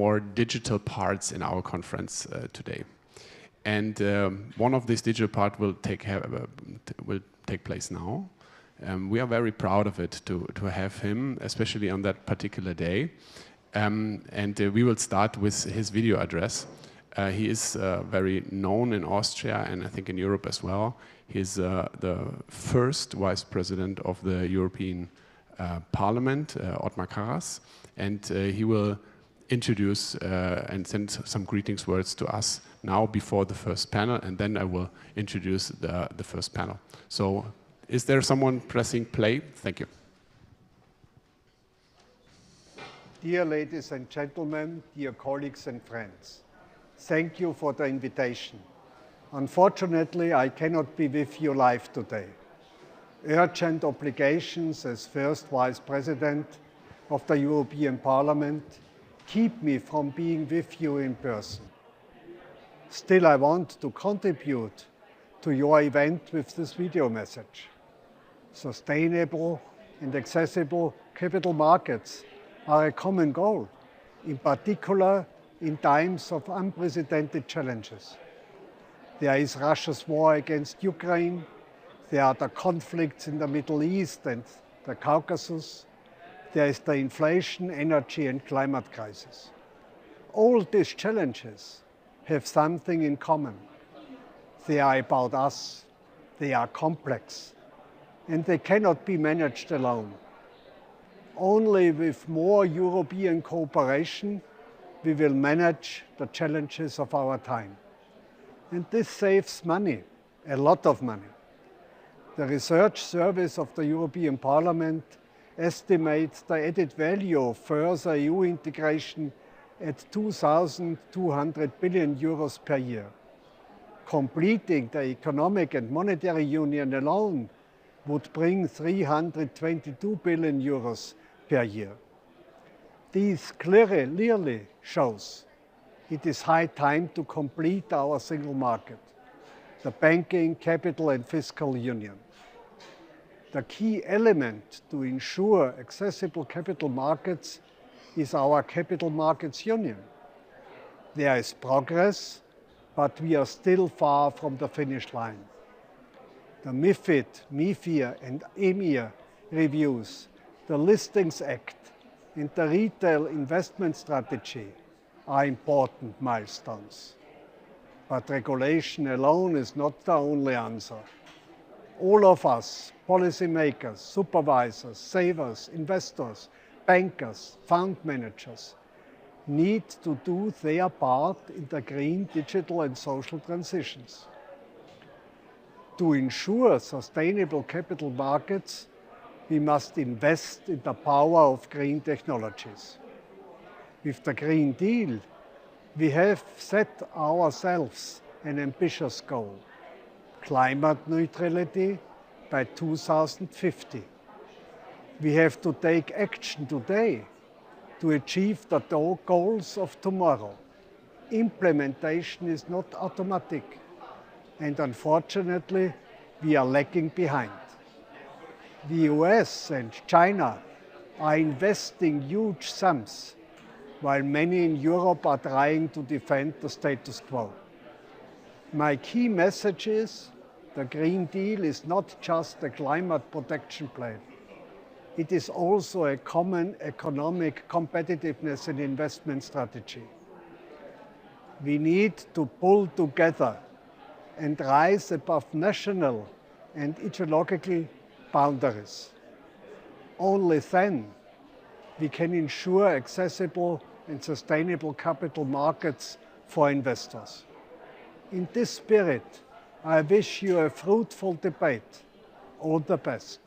more digital parts in our conference today. And one of these digital parts will take place now. We are very proud of it to have him, especially on that particular day. We will start with his video address. He is very known in Austria and I think in Europe as well. He's the first vice president of the European Parliament, Othmar, and he will introduce and send some greetings words to us now before the first panel, and then I will introduce the first panel. So, is there someone pressing play? Thank you. Dear ladies and gentlemen, dear colleagues and friends, thank you for the invitation. Unfortunately, I cannot be with you live today. Urgent obligations as first Vice President of the European Parliament keep me from being with you in person. Still, I want to contribute to your event with this video message. Sustainable and accessible capital markets are a common goal, in particular in times of unprecedented challenges. There is Russia's war against Ukraine, there are the conflicts in the Middle East and the Caucasus, there is the inflation, energy and climate crisis. All these challenges have something in common. They are about us, they are complex, and they cannot be managed alone. Only with more European cooperation we will manage the challenges of our time. And this saves money, a lot of money. The research service of the European Parliament estimates the added value of further EU integration at 2,200 billion euros per year. Completing the economic and monetary union alone would bring 322 billion euros per year. This clearly shows it is high time to complete our single market, the banking, capital and fiscal union. The key element to ensure accessible capital markets is our capital markets union. There is progress, but we are still far from the finish line. The MiFID, MiFIR and EMIR reviews, the Listings Act and the Retail Investment Strategy are important milestones. But regulation alone is not the only answer. All of us, policymakers, supervisors, savers, investors, bankers, fund managers, need to do their part in the green, digital and social transitions. To ensure sustainable capital markets, we must invest in the power of green technologies. With the Green Deal, we have set ourselves an ambitious goal: climate neutrality by 2050. We have to take action today to achieve the goals of tomorrow. Implementation is not automatic, and unfortunately, we are lagging behind. The US and China are investing huge sums, while many in Europe are trying to defend the status quo. My key message is the Green Deal is not just a climate protection plan. It is also a common economic competitiveness and investment strategy. We need to pull together and rise above national and ideological boundaries. Only then we can ensure accessible and sustainable capital markets for investors. In this spirit, I wish you a fruitful debate. All the best.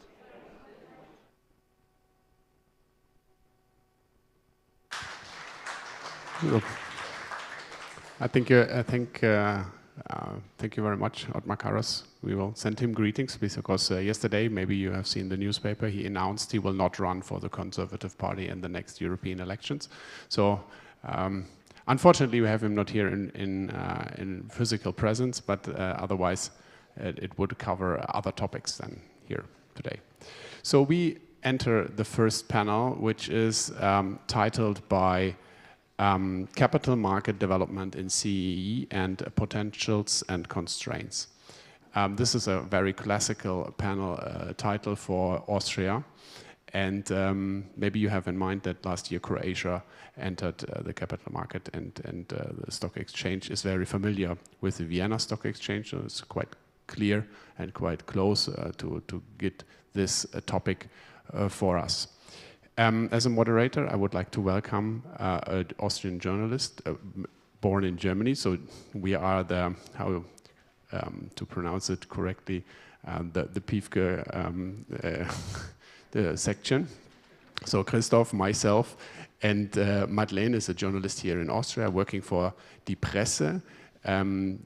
Thank you very much, Othmar. We will send him greetings because yesterday, maybe you have seen the newspaper, he announced he will not run for the Conservative Party in the next European elections. So unfortunately, we have him not here in physical presence, but otherwise it would cover other topics than here today. So we enter the first panel, which is titled by capital market development in CEE and potentials and constraints. This is a very classical panel title for Austria. And maybe you have in mind that last year Croatia entered the capital market, and the stock exchange is very familiar with the Vienna Stock Exchange, so it's quite clear and quite close to get this topic for us. As a moderator, I would like to welcome an Austrian journalist born in Germany, so we are the, how to pronounce it correctly, the Piefke the section. So Christoph, myself, and Madeleine is a journalist here in Austria working for Die Presse.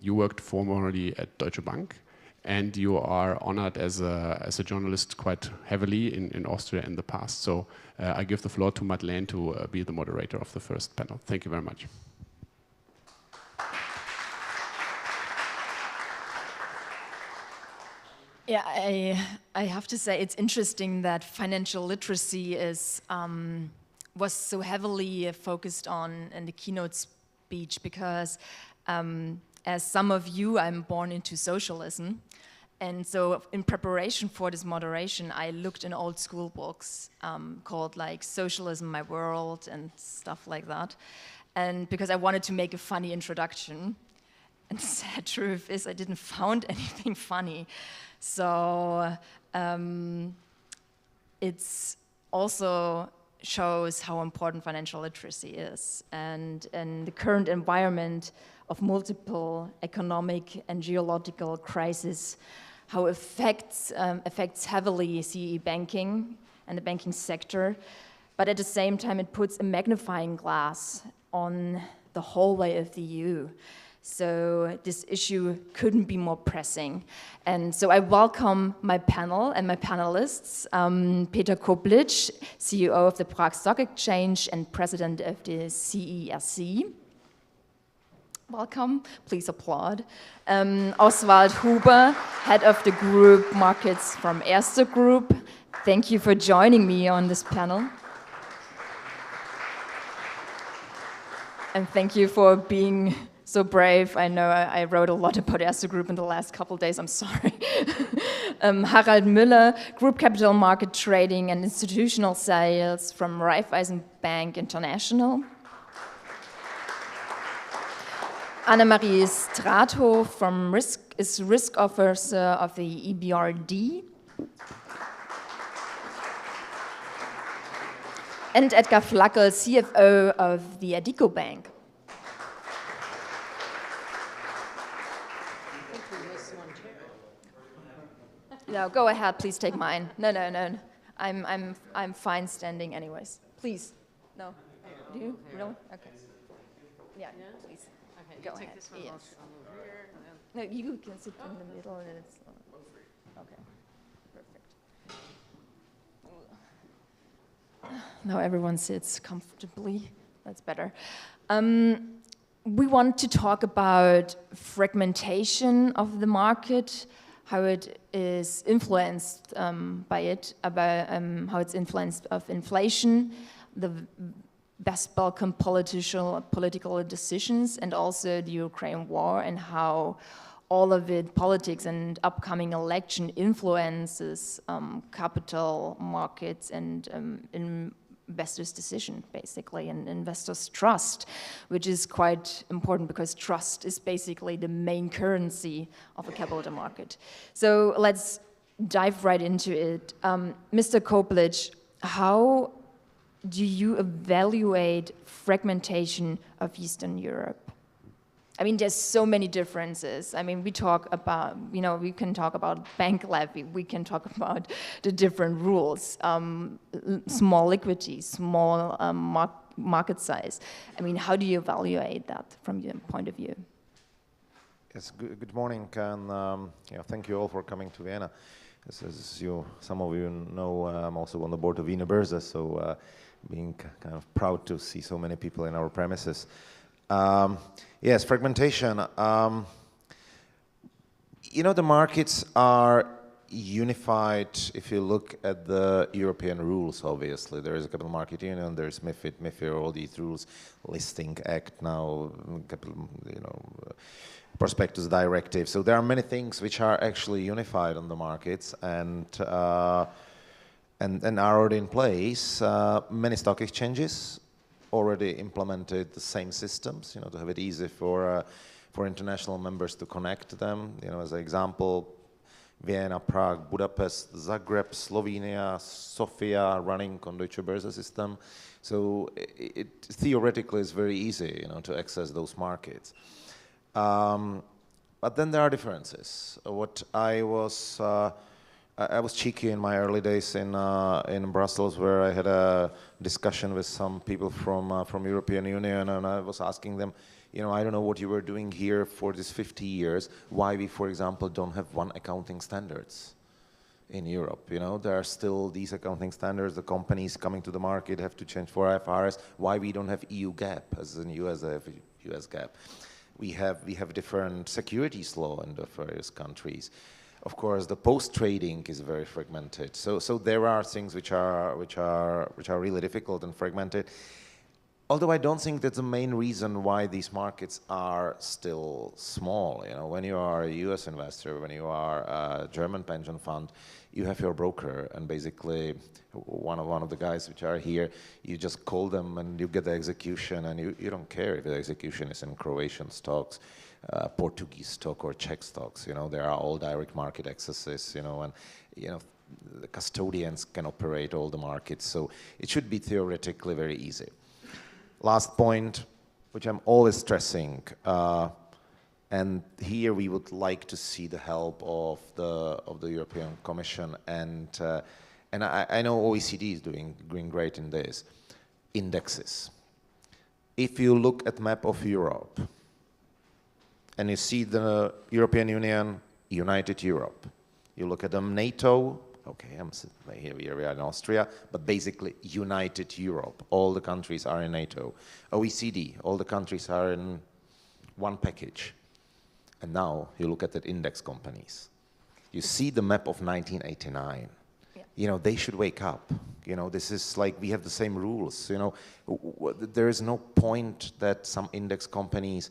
You worked formerly at Deutsche Bank, and you are honored as a journalist quite heavily in Austria in the past. So I give the floor to Madeleine to be the moderator of the first panel. Thank you very much. Yeah, I have to say it's interesting that financial literacy is was so heavily focused on in the keynote speech because as some of you, I'm born into socialism. And so in preparation for this moderation, I looked in old school books called like Socialism, My World and stuff like that. And because I wanted to make a funny introduction. And the sad truth is I didn't find anything funny. So it's also shows how important financial literacy is. And in the current environment of multiple economic and geological crises, how affects heavily CE banking and the banking sector, but at the same time it puts a magnifying glass on the whole way of the EU. So this issue couldn't be more pressing. And so I welcome my panel and my panelists, Peter Koblic, CEO of the Prague Stock Exchange and president of the CESC. Welcome, please applaud. Oswald Huber, head of the group markets from Erste Group. Thank you for joining me on this panel. And thank you for being so brave. I know I wrote a lot about Erste Group in the last couple of days, I'm sorry. Harald Müller, Group Capital Market Trading and Institutional Sales from Raiffeisen Bank International. Annemarie Straathof from Risk Officer of the EBRD. And Edgar Flackel, CFO of the Addiko Bank. No, go ahead, please take mine. No. I'm fine standing anyways. Please. No. Do you? Really? Okay. Yeah, please. Okay, go take ahead. This one. Yes. I'll move here. No, you can sit in the middle and it's okay. Perfect. Now everyone sits comfortably. That's better. We want to talk about fragmentation of the market, how it is influenced by it, about how it's influenced of inflation, the West Balkan political decisions, and also the Ukraine war, and how all of it, politics and upcoming election, influences capital markets and investors' decision, basically, and investors' trust, which is quite important because trust is basically the main currency of a capital market. So let's dive right into it. Mr. Koblic, how do you evaluate fragmentation of Eastern Europe? I mean, there's so many differences. I mean, we talk about, we can talk about bank levy, we can talk about the different rules, small liquidity, small market size. I mean, how do you evaluate that from your point of view? Yes, good morning, and thank you all for coming to Vienna. As some of you know, I'm also on the board of Wiener Börse, so being kind of proud to see so many people in our premises. Yes, fragmentation. The markets are unified if you look at the European rules. Obviously there is a capital market union, there's MiFID, all these rules, listing act now, capital, prospectus directive. So there are many things which are actually unified on the markets and are already in place. Many stock exchanges already implemented the same systems, to have it easy for international members to connect to them. As an example, Vienna, Prague, Budapest, Zagreb, Slovenia, Sofia running on Deutsche Börse system. So it theoretically is very easy, to access those markets. But then there are differences. What I was cheeky in my early days in Brussels, where I had a discussion with some people from European Union, and I was asking them, I don't know what you were doing here for this 50 years, why we, for example, don't have one accounting standards in Europe. There are still these accounting standards, the companies coming to the market have to change for IFRS, why we don't have EU GAAP, as in US have US GAAP. We have different securities law in the various countries. Of course, the post-trading is very fragmented. So there are things which are really difficult and fragmented. Although I don't think that's the main reason why these markets are still small. When you are a US investor, when you are a German pension fund, you have your broker, and basically one of the guys which are here, you just call them and you get the execution, and you don't care if the execution is in Croatian stocks, Portuguese stock or Czech stocks. There are all direct market accesses, and the custodians can operate all the markets, so it should be theoretically very easy. Last point, which I'm always stressing, and here we would like to see the help of the European Commission, and I know OECD is doing great in this. Indexes. If you look at map of Europe, and you see the European Union, United Europe, you look at the NATO. Okay, here we are in Austria, but basically United Europe. All the countries are in NATO. OECD, all the countries are in one package. And now you look at the index companies. You see the map of 1989. Yeah. They should wake up. This is like we have the same rules. There is no point that some index companies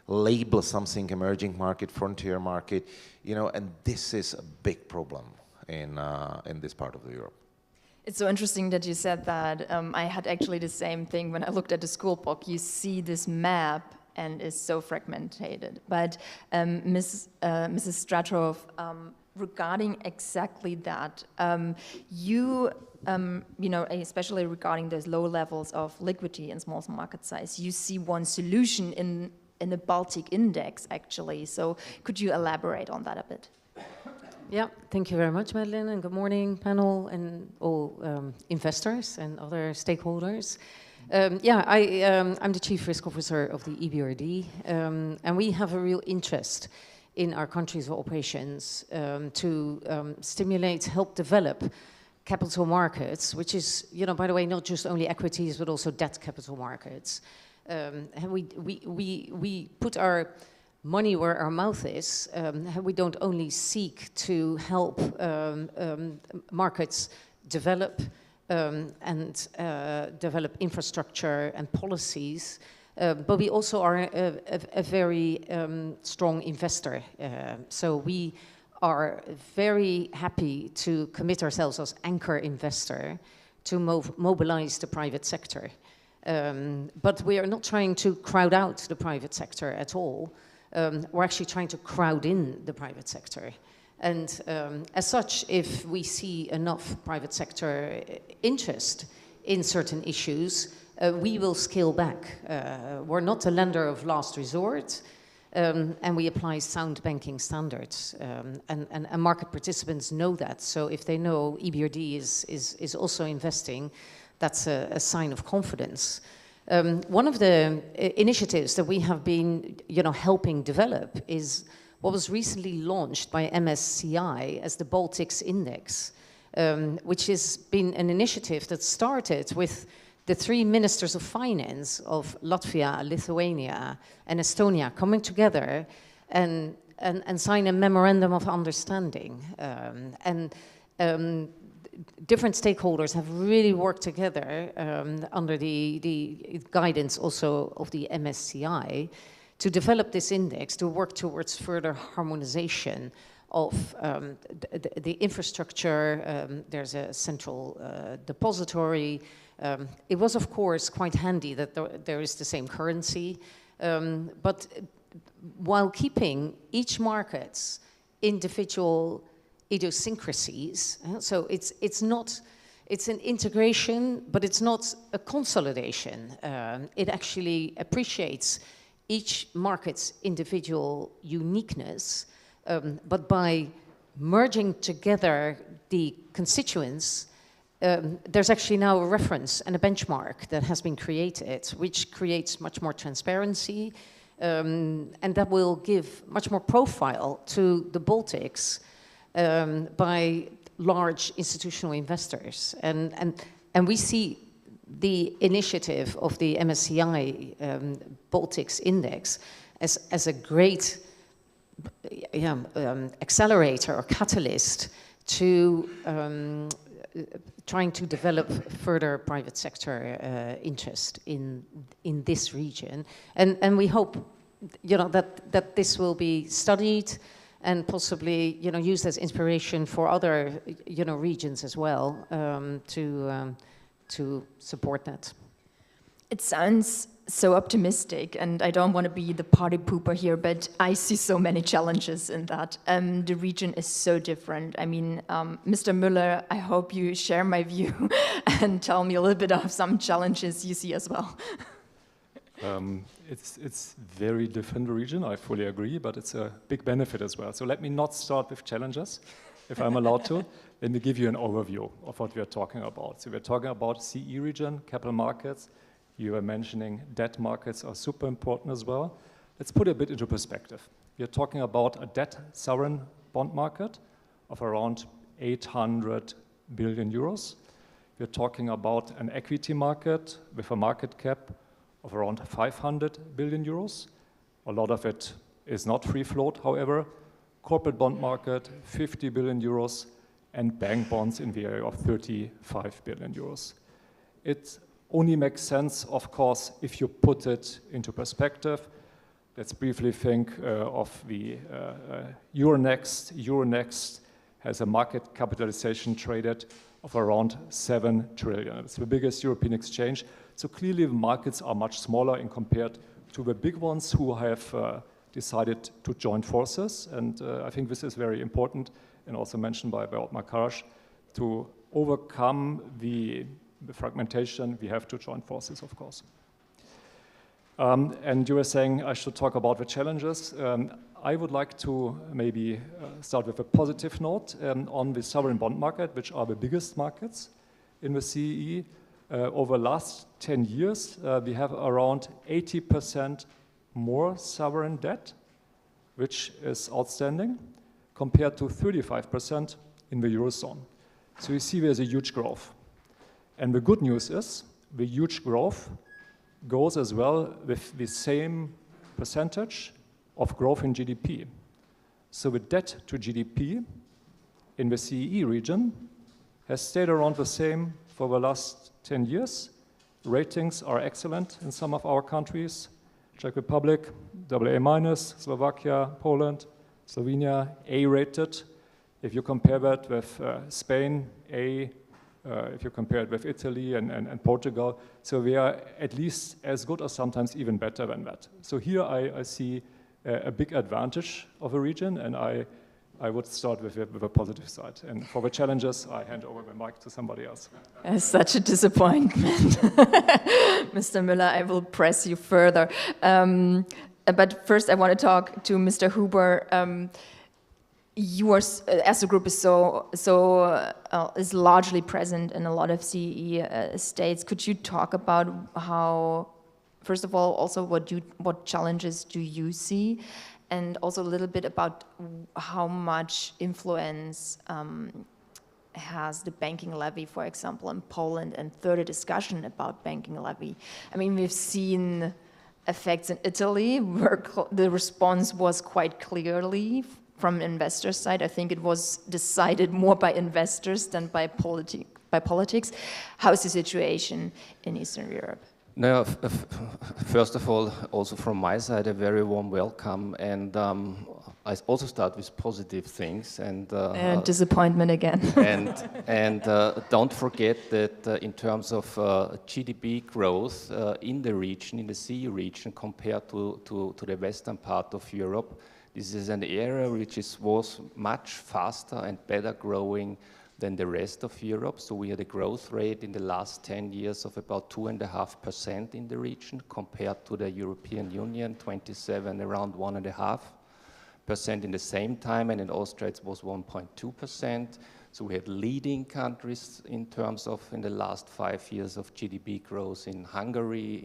label something emerging market, frontier market, and this is a big problem in this part of Europe. It's so interesting that you said that. I had actually the same thing when I looked at the school book. You see this map and it's so fragmented. But Mrs. Stratrov, regarding exactly that, especially regarding those low levels of liquidity and small market size, you see one solution in the Baltic index, actually. So could you elaborate on that a bit? Yeah, thank you very much, Madeleine, and good morning, panel, and all investors and other stakeholders. I'm the Chief Risk Officer of the EBRD, and we have a real interest in our countries of operations to stimulate, help develop capital markets, which is, by the way, not just only equities, but also debt capital markets. And we put our money where our mouth is. We don't only seek to help markets develop and develop infrastructure and policies, but we also are a very strong investor. So we are very happy to commit ourselves as anchor investor to mobilize the private sector. But we are not trying to crowd out the private sector at all. We're actually trying to crowd in the private sector. And as such, if we see enough private sector interest in certain issues, we will scale back. We're not a lender of last resort, and we apply sound banking standards. And market participants know that. So if they know EBRD is also investing, that's a sign of confidence. One of the initiatives that we have been, helping develop is what was recently launched by MSCI as the Baltics Index, which has been an initiative that started with the 3 ministers of finance of Latvia, Lithuania, and Estonia coming together and and sign a memorandum of understanding. Different stakeholders have really worked together under the guidance also of the MSCI to develop this index, to work towards further harmonization of the infrastructure. There's a central depository. It was, of course, quite handy that there is the same currency, but while keeping each market's individual idiosyncrasies. So it's an integration, but it's not a consolidation. It actually appreciates each market's individual uniqueness, but by merging together the constituents, there's actually now a reference and a benchmark that has been created, which creates much more transparency, and that will give much more profile to the Baltics by large institutional investors. And we see the initiative of the MSCI Baltics Index as a great accelerator or catalyst to trying to develop further private sector interest in this region. And we hope, that this will be studied and possibly, used as inspiration for other, regions as well, to support that. It sounds so optimistic, and I don't want to be the party pooper here, but I see so many challenges in that. The region is so different. I mean, Mr. Müller, I hope you share my view and tell me a little bit of some challenges you see as well. It's very different region, I fully agree, but it's a big benefit as well. So let me not start with challenges, if I'm allowed to. Let me give you an overview of what we are talking about. So we're talking about CE region, capital markets. You were mentioning debt markets are super important as well. Let's put it a bit into perspective. We're talking about a debt sovereign bond market of around 800 billion euros. We're talking about an equity market with a market cap of around 500 billion euros. A lot of it is not free float, however. Corporate bond market, 50 billion euros, and bank bonds in the area of 35 billion euros. It only makes sense, of course, if you put it into perspective. Let's briefly think of the Euronext. Euronext has a market capitalization traded of around 7 trillion. It's the biggest European exchange. So clearly the markets are much smaller in compared to the big ones who have decided to join forces. And I think this is very important and also mentioned by Othmar to overcome the fragmentation. We have to join forces, of course. And you were saying I should talk about the challenges. I would like to maybe start with a positive note on the sovereign bond market, which are the biggest markets in the CEE. Over the last 10 years, we have around 80% more sovereign debt, which is outstanding, compared to 35% in the Eurozone. So you see there's a huge growth. And the good news is the huge growth goes as well with the same percentage of growth in GDP. So the debt to GDP in the CEE region has stayed around the same for the last 10 years. Ratings are excellent in some of our countries. Czech Republic, AA-, Slovakia, Poland, Slovenia, A-rated. If you compare that with Spain, A, if you compare it with Italy and Portugal, so we are at least as good or sometimes even better than that. So here I see a big advantage of a region, and I would start with a positive side. And for the challenges, I hand over the mic to somebody else. It's such a disappointment. Mr. Müller, I will press you further. But first I want to talk to Mr. Huber. You are, as a group is is largely present in a lot of CEE states. Could you talk about how, first of all, also what challenges do you see, and also a little bit about how much influence has the banking levy, for example, in Poland, and further discussion about banking levy? I mean, we've seen effects in Italy, where the response was quite clearly from investor side. I think it was decided more by investors than by politics. How is the situation in Eastern Europe? No, first of all, also from my side, a very warm welcome, and I also start with positive things. And disappointment again. and don't forget that in terms of GDP growth in the region, in the CE region, compared to the western part of Europe, this is an area which was much faster and better growing than the rest of Europe. So we had a growth rate in the last 10 years of about 2.5% in the region, compared to the European Union, 27, around 1.5% in the same time, and in Austria it was 1.2%. So we had leading countries in terms of, in the last 5 years, of GDP growth in Hungary,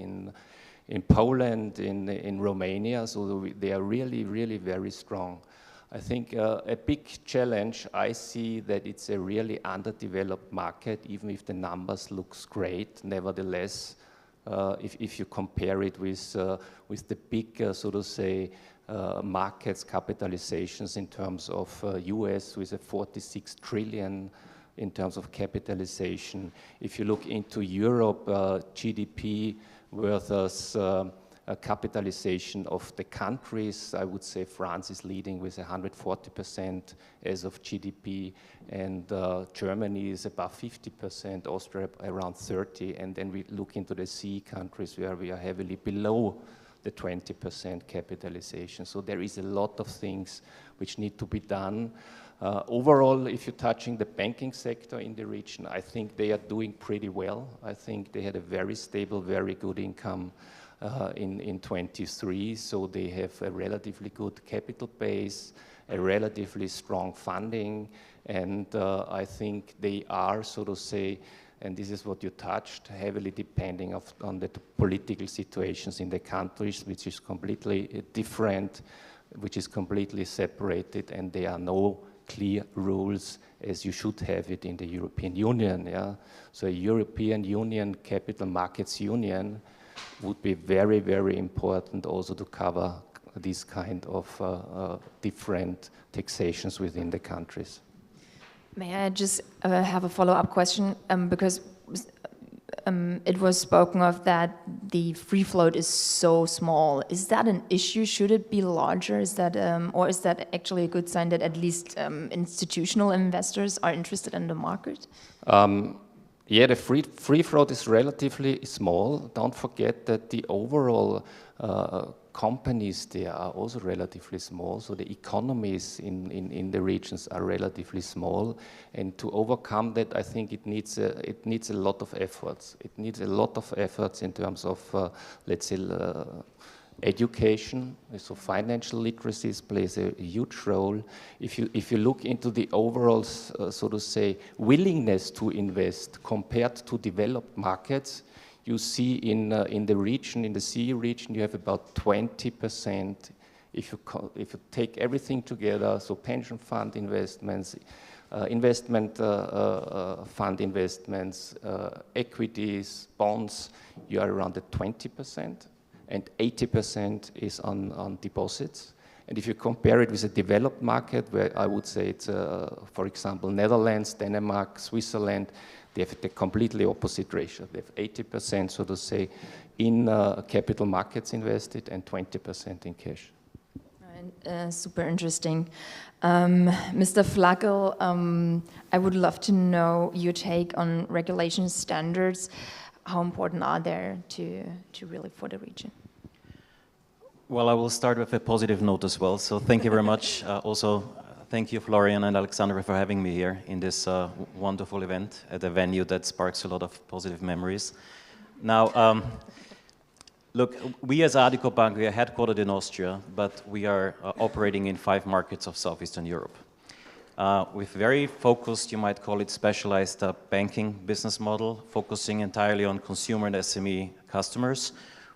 in Poland, in Romania. So they are really, really very strong. I think a big challenge, I see that it's a really underdeveloped market, even if the numbers looks great. Nevertheless, if you compare it with the big, so to say, markets capitalizations in terms of US with a 46 trillion in terms of capitalization. If you look into Europe, GDP versus a capitalization of the countries, I would say France is leading with 140% as of GDP, and Germany is above 50%, Austria around 30%, and then we look into the CE countries where we are heavily below the 20% capitalization. So there is a lot of things which need to be done. Overall, if you're touching the banking sector in the region, I think they are doing pretty well. I think they had a very stable, very good income in 23, so they have a relatively good capital base, a relatively strong funding, and I think they are, so to say, and this is what you touched, heavily depending on the political situations in the countries, which is completely different, which is completely separated, and there are no clear rules as you should have it in the European Union. Yeah? So a European Union Capital Markets Union would be very, very important also to cover these kind of different taxations within the countries. May I just have a follow-up question? Because it was spoken of that the free float is so small. Is that an issue? Should it be larger? Is that, or is that actually a good sign that at least institutional investors are interested in the market? Yeah, the free float is relatively small. Don't forget that the overall companies there are also relatively small, so the economies in the regions are relatively small, and to overcome that, I think it needs a lot of efforts. It needs a lot of efforts in terms of, let's say, education. So financial literacy plays a huge role. If you look into the overall, so to say, willingness to invest compared to developed markets, you see in the region, in the CE region, you have about 20%. If you take everything together, so pension fund investments, investment fund investments, equities, bonds, you are around at 20%, and 80% is on deposits. And if you compare it with a developed market, where I would say it's, for example, Netherlands, Denmark, Switzerland, they have the completely opposite ratio. They have 80%, so to say, in capital markets invested and 20% in cash. Super interesting. Mr. Flagel, I would love to know your take on regulation standards. How important are they to really for the region? Well, I will start with a positive note as well. So thank you very much. Also, thank you, Florian and Alexandra, for having me here in this wonderful event at a venue that sparks a lot of positive memories. Now, look, we as Addiko Bank, we are headquartered in Austria, but we are operating in 5 markets of Southeastern Europe. With very focused, you might call it specialized banking business model, focusing entirely on consumer and SME customers,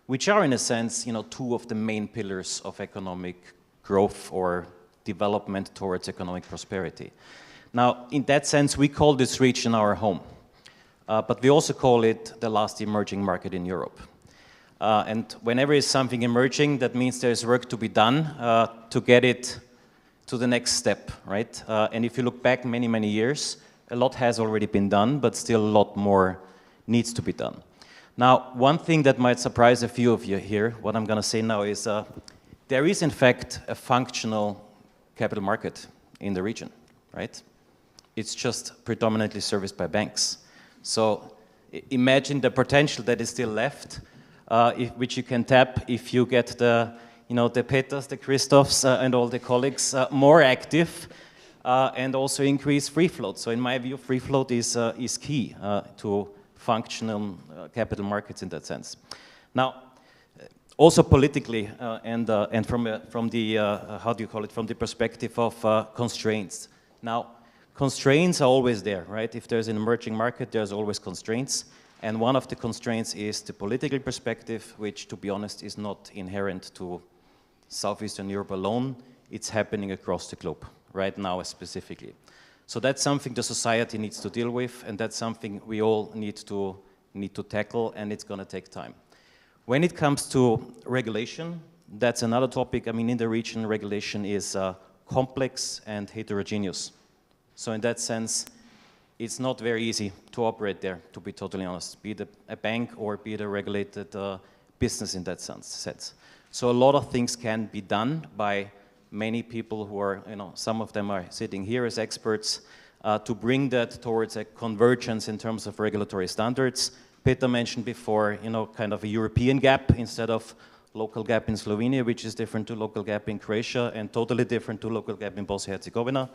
which are in a sense, 2 of the main pillars of economic growth or development towards economic prosperity. Now, in that sense, we call this region our home, but we also call it the last emerging market in Europe. And whenever is something emerging, that means there's work to be done to get it to the next step, right? And if you look back many, many years, a lot has already been done, but still a lot more needs to be done. Now, one thing that might surprise a few of you here, what I'm going to say now is there is, in fact, a functional capital market in the region, right? It's just predominantly serviced by banks. So imagine the potential that is still left, which you can tap if you get the, the Peters, the Christophs, and all the colleagues more active, and also increase free float. So in my view, free float is key to functional capital markets in that sense. Now, also politically, and from the how do you call it? From the perspective of constraints. Now, constraints are always there, right? If there's an emerging market, there's always constraints. And one of the constraints is the political perspective, which, to be honest, is not inherent to Southeastern Europe alone. It's happening across the globe right now specifically. So that's something the society needs to deal with, and that's something we all need to tackle, and it's going to take time. When it comes to regulation, that's another topic. I mean, in the region, regulation is complex and heterogeneous. So in that sense, it's not very easy to operate there, to be totally honest, be it a bank or be it a regulated business in that sense. So a lot of things can be done by many people who are, some of them are sitting here as experts, to bring that towards a convergence in terms of regulatory standards. Peter mentioned before, kind of a European gap instead of local gap in Slovenia, which is different to local gap in Croatia and totally different to local gap in Bosnia-Herzegovina.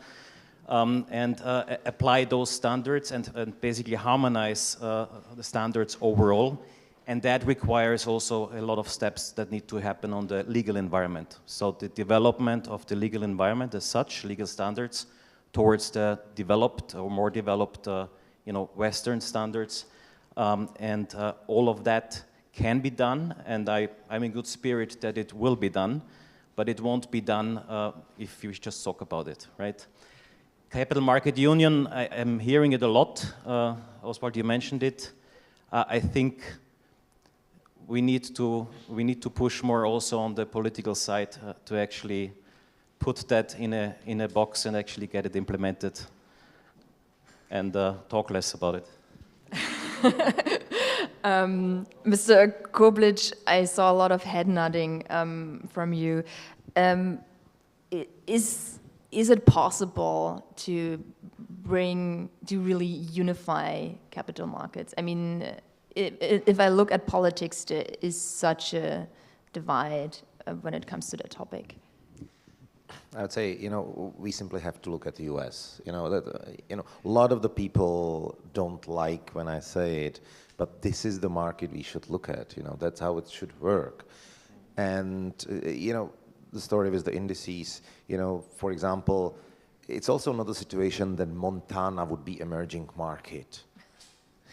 And apply those standards and basically harmonize the standards overall. And that requires also a lot of steps that need to happen on the legal environment. So the development of the legal environment as such, legal standards, towards the developed or more developed, Western standards. And all of that can be done, and I'm in good spirit that it will be done, but it won't be done if you just talk about it, right? Capital Market Union, I am hearing it a lot. Oswald, you mentioned it. I think we need to push more also on the political side to actually put that in a box and actually get it implemented, and talk less about it. Mr. Koblic, I saw a lot of head nodding from you. Is it possible to really unify capital markets? I mean, if I look at politics, there is such a divide when it comes to that topic. I would say, we simply have to look at the US. A lot of the people don't like when I say it, but this is the market we should look at. That's how it should work. And the story with the indices. For example, it's also not a situation that Montana would be emerging market.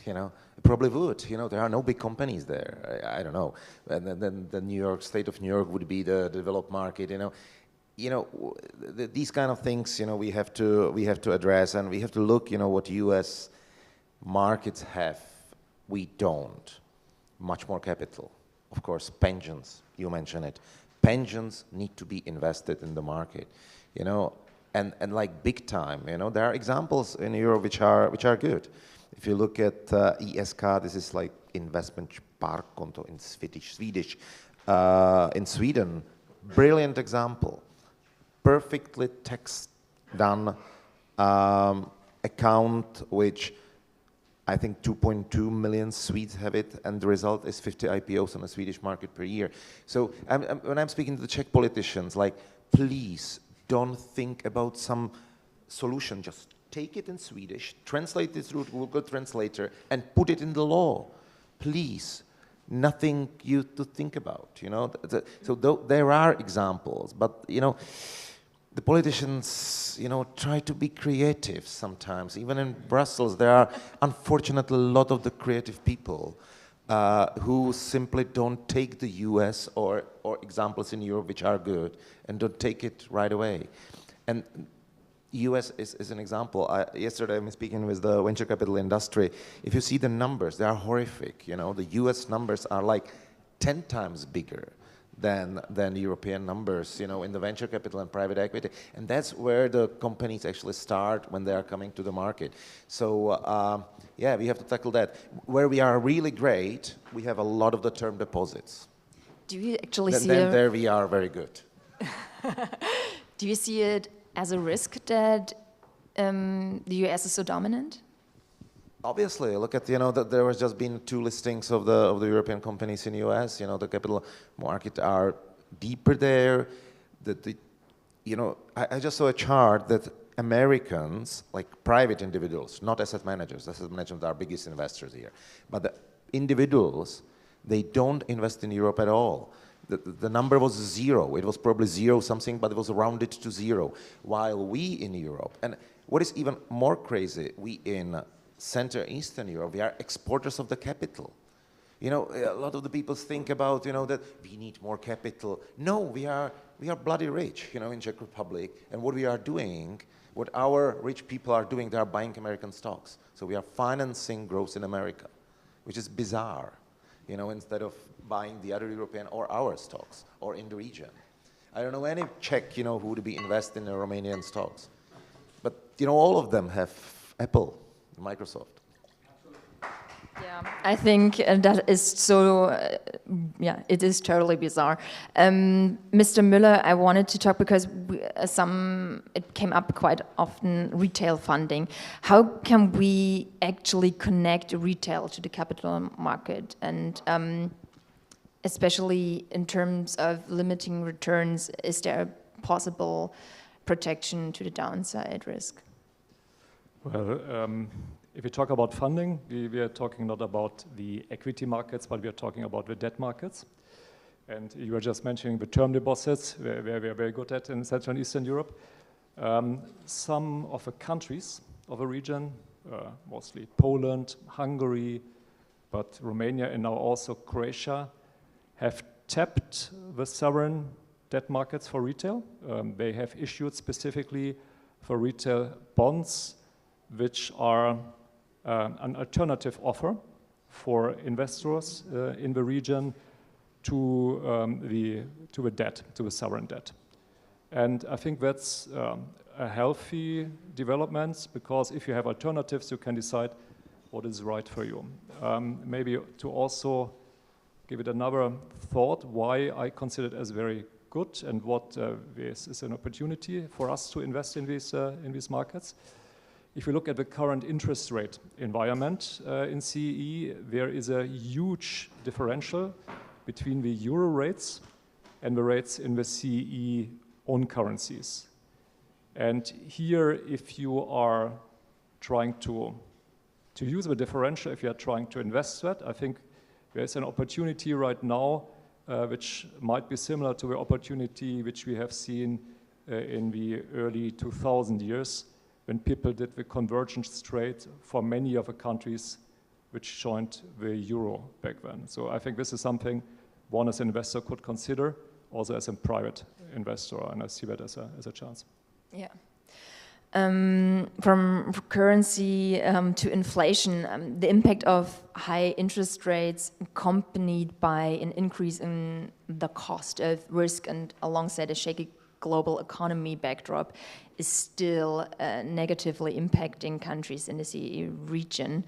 It probably would. There are no big companies there. I don't know. And then the state of New York would be the developed market. These kind of things, we have to address, and we have to look, what U.S. markets have. We don't. Much more capital. Of course, pensions, you mentioned it. Pensions need to be invested in the market, and like big time, there are examples in Europe which are good. If you look at ESK, this is like investment sparkonto in Swedish, in Sweden, brilliant example. Perfectly tax done account which I think 2.2 million Swedes have it, and the result is 50 IPOs on the Swedish market per year. So when I'm speaking to the Czech politicians, like, please don't think about some solution. Just take it in Swedish, translate it through Google Translator, and put it in the law. Please. Nothing you to think about, So there are examples, but, the politicians, try to be creative sometimes. Even in Brussels, there are unfortunately a lot of the creative people who simply don't take the US or examples in Europe which are good and don't take it right away. And US is an example. Yesterday I was speaking with the venture capital industry. If you see the numbers, they are horrific. The US numbers are like 10 times bigger than European numbers, you know, in the venture capital and private equity. And that's where the companies actually start when they are coming to the market. So, yeah, we have to tackle that. Where we are really great, we have a lot of the term deposits. Do you actually see then there we are very good. Do you see it as a risk that the US is so dominant? Obviously, look at, you know, that there has just been 2 listings of the European companies in the US. You know, the capital market are deeper there. You know, I just saw a chart that Americans, like private individuals, not asset managers are our biggest investors here, but the individuals, they don't invest in Europe at all. The number was 0. It was probably 0 something, but it was rounded to 0. While we in Europe, and what is even more crazy, we in Central Eastern Europe, we are exporters of the capital. You know, a lot of the people think about, you know, that we need more capital. No, we are bloody rich, you know, in Czech Republic. And what we are doing, what our rich people are doing, they are buying American stocks. So we are financing growth in America, which is bizarre, you know, instead of buying the other European or our stocks or in the region. I don't know any Czech, you know, who would be invest in the Romanian stocks. But, you know, all of them have Apple, Microsoft. Yeah, I think that is so, yeah, it is totally bizarre. Mr. Müller, I wanted to talk because it came up quite often, retail funding. How can we actually connect retail to the capital market? And especially in terms of limiting returns, is there a possible protection to the downside risk? Well, if we talk about funding, we are talking not about the equity markets, but we are talking about the debt markets. And you were just mentioning the term deposits, where we are very good at in Central and Eastern Europe. Some of the countries of a region, mostly Poland, Hungary, but Romania and now also Croatia, have tapped the sovereign debt markets for retail. They have issued specifically for retail bonds, which are an alternative offer for investors in the region to the debt, to the sovereign debt. And I think that's a healthy development, because if you have alternatives, you can decide what is right for you. Maybe to also give it another thought, why I consider it as very good and what this is an opportunity for us to invest in these markets. If you look at the current interest rate environment in CEE, there is a huge differential between the euro rates and the rates in the CEE own currencies. And here, if you are trying to use the differential, if you are trying to invest that, I think there's an opportunity right now which might be similar to the opportunity which we have seen in the early 2000 years, when people did the convergence trade for many of the countries which joined the euro back then. So I think this is something one as an investor could consider, also as a private investor, and I see that as a chance. Yeah. From currency to inflation, the impact of high interest rates accompanied by an increase in the cost of risk and alongside a shaky global economy backdrop is still negatively impacting countries in the CEE region.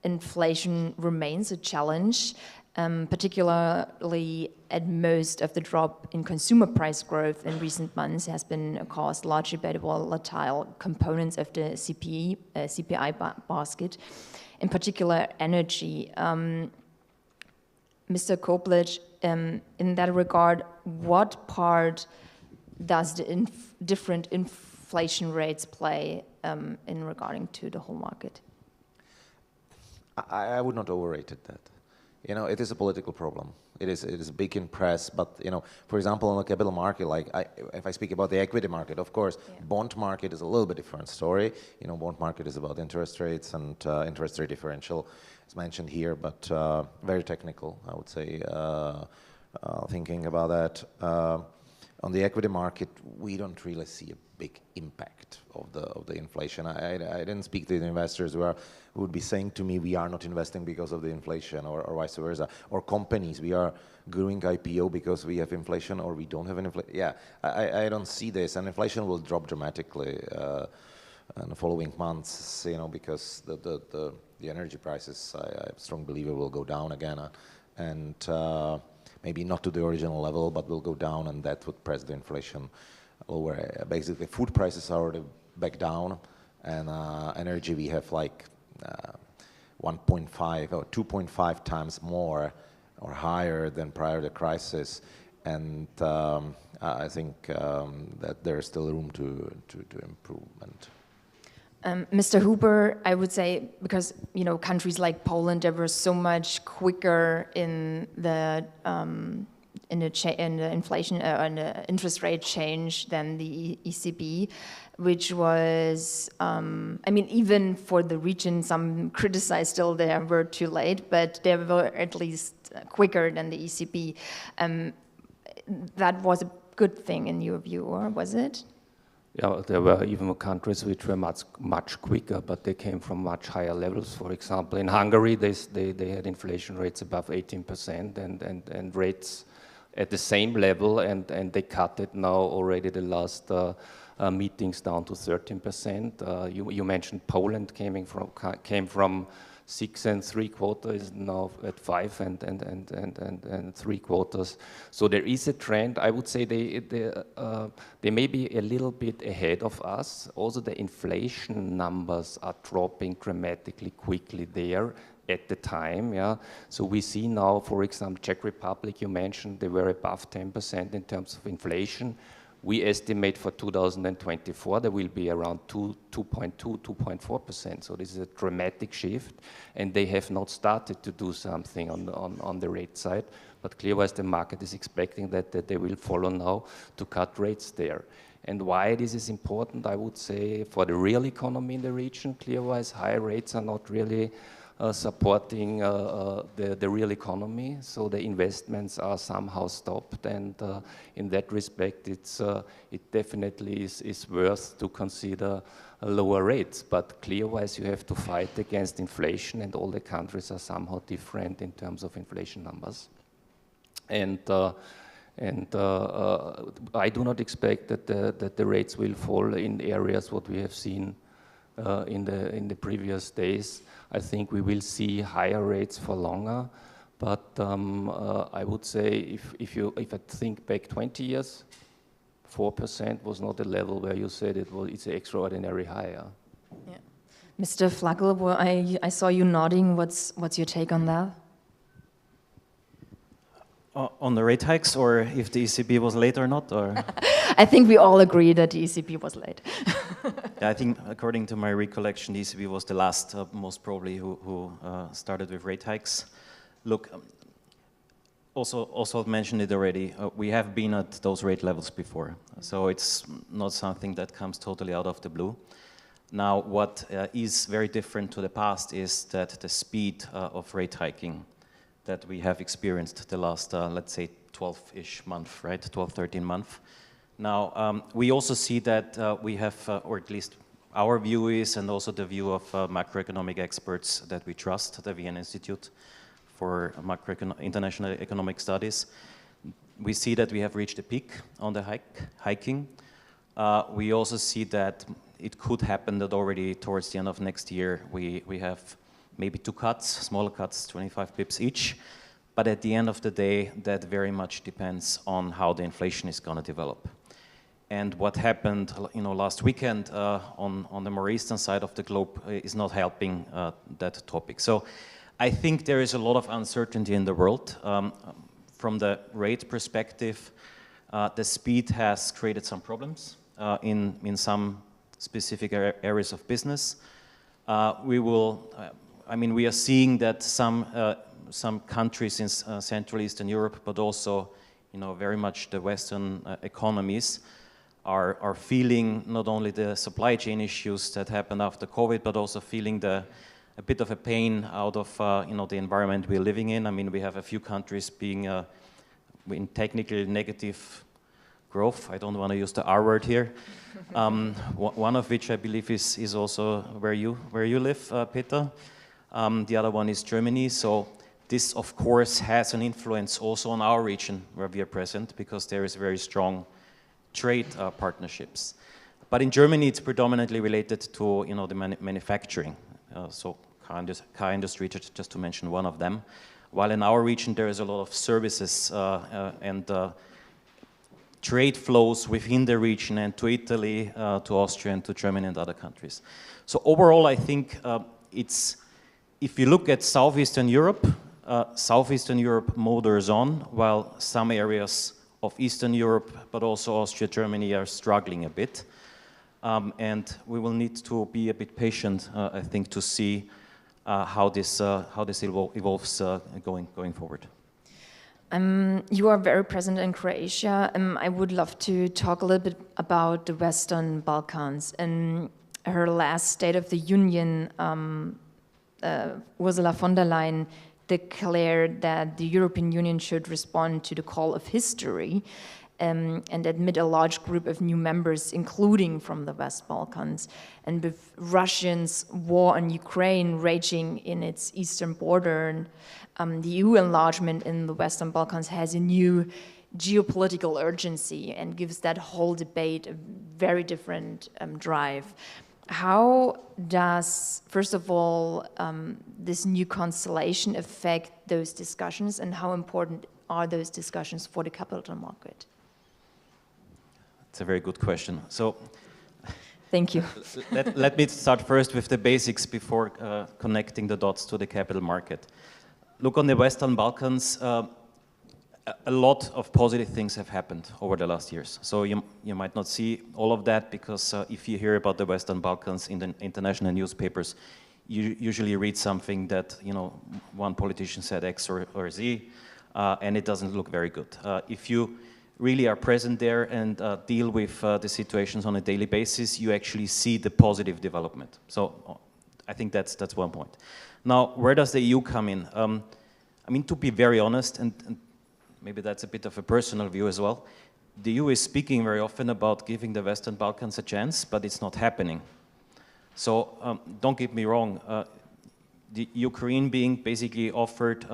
Inflation remains a challenge, particularly at most of the drop in consumer price growth in recent months has been caused largely by the volatile components of the CPI basket, in particular energy. Mr. Koblitsch, in that regard, what part does the different inflation rates play in regarding to the whole market? I would not overrate that. You know, it is a political problem. It is big in press, but you know, for example, on the capital market, like if I speak about the equity market, of course, bond market is a little bit different story. You know, bond market is about interest rates and interest rate differential, as mentioned here, but very technical, I would say, thinking about that. On the equity market, we don't really see a big impact of the inflation. I didn't speak to the investors who would be saying to me, we are not investing because of the inflation, or vice versa. Or companies, we are doing IPO because we have inflation, or we don't have an inflation. Yeah, I don't see this, and inflation will drop dramatically in the following months, you know, because the energy prices, I'm a strong believer, will go down again, and maybe not to the original level, but will go down, and that would press the inflation lower. Basically, food prices are already back down, and energy we have like 1.5 or 2.5 times more or higher than prior to the crisis, and I think that there is still room to improvement. Mr. Huber, I would say, because countries like Poland, they were so much quicker in the inflation and the interest rate change than the ECB, which was, I mean, even for the region, some criticize still they were too late, but they were at least quicker than the ECB. That was a good thing in your view, or was it? Yeah, there were even countries which were much quicker, but they came from much higher levels. For example, in Hungary, they had inflation rates above 18% and rates at the same level, and they cut it now already the last meetings down to 13%. You mentioned Poland came from 6 3/4 is now at 5 and 3/4. So there is a trend. I would say they may be a little bit ahead of us. Also, the inflation numbers are dropping dramatically quickly there at the time. Yeah. So we see now, for example, Czech Republic. You mentioned they were above 10% in terms of inflation. We estimate for 2024 there will be around 2.2, 2.4%. So this is a dramatic shift, and they have not started to do something on the rate side. But clearly, the market is expecting that they will follow now to cut rates there. And why this is important, I would say, for the real economy in the region, clearly, high rates are not really supporting the real economy, so the investments are somehow stopped, and in that respect it definitely is worth to consider lower rates. But clear-wise you have to fight against inflation, and all the countries are somehow different in terms of inflation numbers. And I do not expect that the rates will fall in areas what we have seen in the previous days. I think we will see higher rates for longer, but I would say if I think back 20 years, 4% was not a level where you said it's extraordinary higher. Yeah. Mr. Flagel, I saw you nodding. What's your take on that? On the rate hikes, or if the ECB was late or not, or? I think we all agree that the ECB was late. Yeah, I think, according to my recollection, the ECB was the last, most probably, who started with rate hikes. Look, also mentioned it already, we have been at those rate levels before, so it's not something that comes totally out of the blue. Now, what is very different to the past is that the speed of rate hiking that we have experienced the last, let's say, 12-ish month, right, 12, 13 months. Now, we also see that we have, or at least our view is, and also the view of macroeconomic experts that we trust, the Vienna Institute for International Economic Studies. We see that we have reached a peak on the hiking. We also see that it could happen that already towards the end of next year, we have maybe 2 cuts, smaller cuts, 25 pips each. But at the end of the day, that very much depends on how the inflation is going to develop. And what happened, last weekend on the more eastern side of the globe is not helping that topic. So I think there is a lot of uncertainty in the world. From the rate perspective, the speed has created some problems in some specific areas of business. We are seeing that some countries in Central Eastern Europe, but also, very much the Western economies, are feeling not only the supply chain issues that happened after COVID, but also feeling a bit of a pain out of the environment we're living in. I mean, we have a few countries being in technically negative growth. I don't want to use the R word here. One of which I believe is also where you live, Peter. The other one is Germany. So this, of course, has an influence also on our region where we are present, because there is very strong trade partnerships. But in Germany, it's predominantly related to the manufacturing. So car industry, just to mention one of them. While in our region, there is a lot of services and trade flows within the region and to Italy, to Austria, and to Germany and other countries. So overall, I think if you look at Southeastern Europe motors on, while some areas of Eastern Europe, but also Austria, Germany, are struggling a bit. And we will need to be a bit patient, I think, to see how this evolves going forward. You are very present in Croatia. I would love to talk a little bit about the Western Balkans. In her last State of the Union, Ursula von der Leyen declared that the European Union should respond to the call of history and admit a large group of new members, including from the West Balkans. And with Russia's war on Ukraine raging in its eastern border, the EU enlargement in the Western Balkans has a new geopolitical urgency and gives that whole debate a very different drive. How does, first of all, this new constellation affect those discussions, and how important are those discussions for the capital market? It's a very good question. So, thank you. let me start first with the basics before connecting the dots to the capital market. Look, on the Western Balkans, a lot of positive things have happened over the last years. So you might not see all of that, because if you hear about the Western Balkans in the international newspapers, you usually read something that, one politician said X or Z, and it doesn't look very good. If you really are present there and deal with the situations on a daily basis, you actually see the positive development. So I think that's one point. Now, where does the EU come in? I mean, to be very honest, and maybe that's a bit of a personal view as well, the EU is speaking very often about giving the Western Balkans a chance, but it's not happening. So don't get me wrong, the Ukraine being basically offered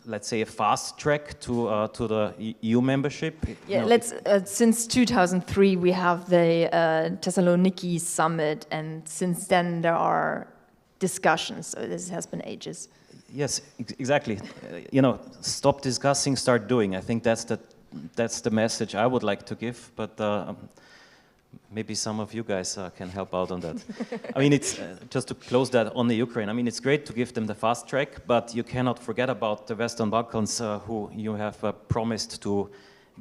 let's say, a fast track to the EU membership? Yeah, since 2003 we have the Thessaloniki summit, and since then there are discussions, so this has been ages. Yes, exactly. Stop discussing, start doing. I think that's the message I would like to give, but maybe some of you guys can help out on that. I mean, it's just to close that on the Ukraine. I mean, it's great to give them the fast track, but you cannot forget about the Western Balkans, who you have promised to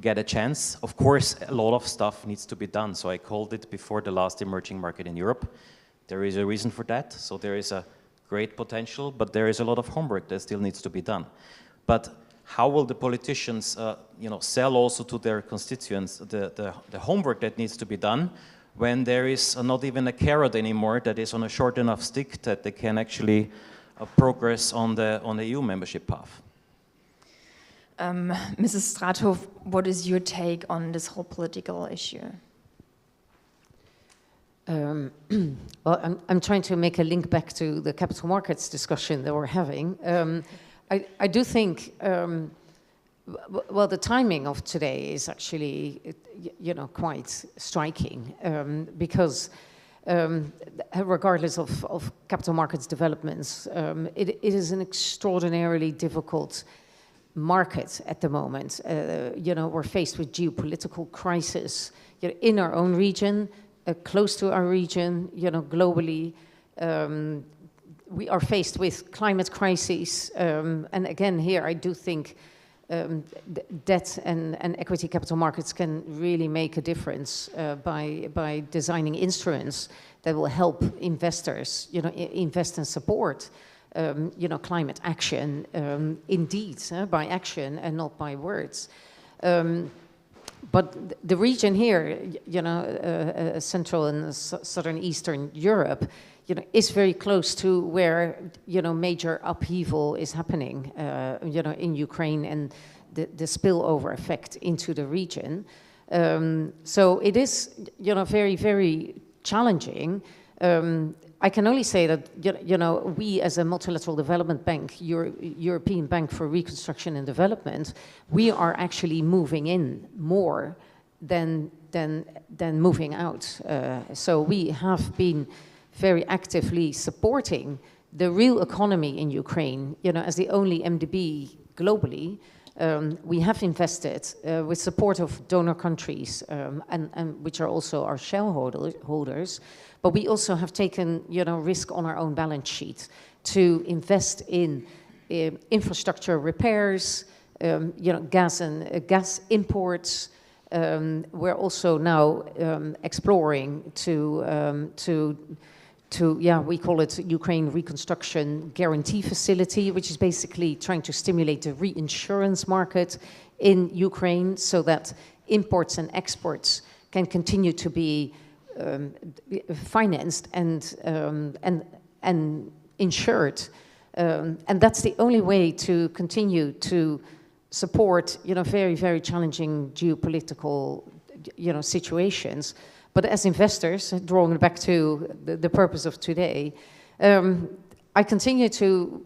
get a chance. Of course, a lot of stuff needs to be done. So I called it before the last emerging market in Europe. There is a reason for that. So there is a great potential, but there is a lot of homework that still needs to be done. But how will the politicians, sell also to their constituents the homework that needs to be done when there is not even a carrot anymore that is on a short enough stick that they can actually progress on the EU membership path? Mrs. Straathof, what is your take on this whole political issue? Well, I'm trying to make a link back to the capital markets discussion that we're having. I do think, well, the timing of today is actually, quite striking, because regardless of capital markets developments, it is an extraordinarily difficult market at the moment. We're faced with geopolitical crisis in our own region, close to our region, globally. We are faced with climate crises, and again here I do think debt and equity capital markets can really make a difference by designing instruments that will help investors, invest and support, climate action, indeed, by action and not by words. But the region here, Central and Southern Eastern Europe, is very close to where, major upheaval is happening, in Ukraine, and the spillover effect into the region. So it is, very, very challenging. I can only say that, we as a multilateral development bank, European Bank for Reconstruction and Development, we are actually moving in more than moving out. So we have been very actively supporting the real economy in Ukraine, as the only MDB globally. We have invested with support of donor countries, and which are also our shareholders, but we also have taken, risk on our own balance sheet to invest in infrastructure repairs, gas imports. We're also now exploring we call it Ukraine Reconstruction Guarantee Facility, which is basically trying to stimulate the reinsurance market in Ukraine so that imports and exports can continue to be financed and insured. And that's the only way to continue to support, very, very challenging geopolitical, situations. But as investors, drawing back to the purpose of today, I continue to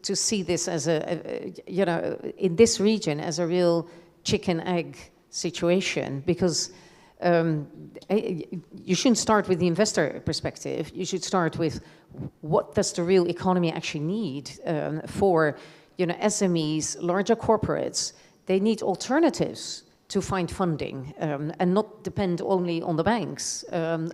see this as in this region as a real chicken-egg situation, because you shouldn't start with the investor perspective. You should start with what does the real economy actually need for, SMEs, larger corporates. They need alternatives to find funding and not depend only on the banks,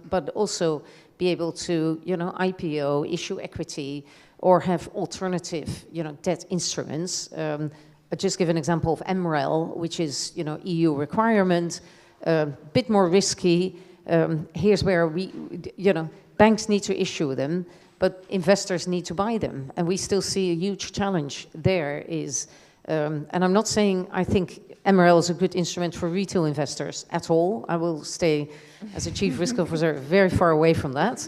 but also be able to, IPO, issue equity, or have alternative, debt instruments. I'll just give an example of MREL, which is, EU requirement, a bit more risky. Here's where we, banks need to issue them, but investors need to buy them. And we still see a huge challenge there is, and I'm not saying I think MREL is a good instrument for retail investors at all. I will stay, as a chief risk officer, very far away from that.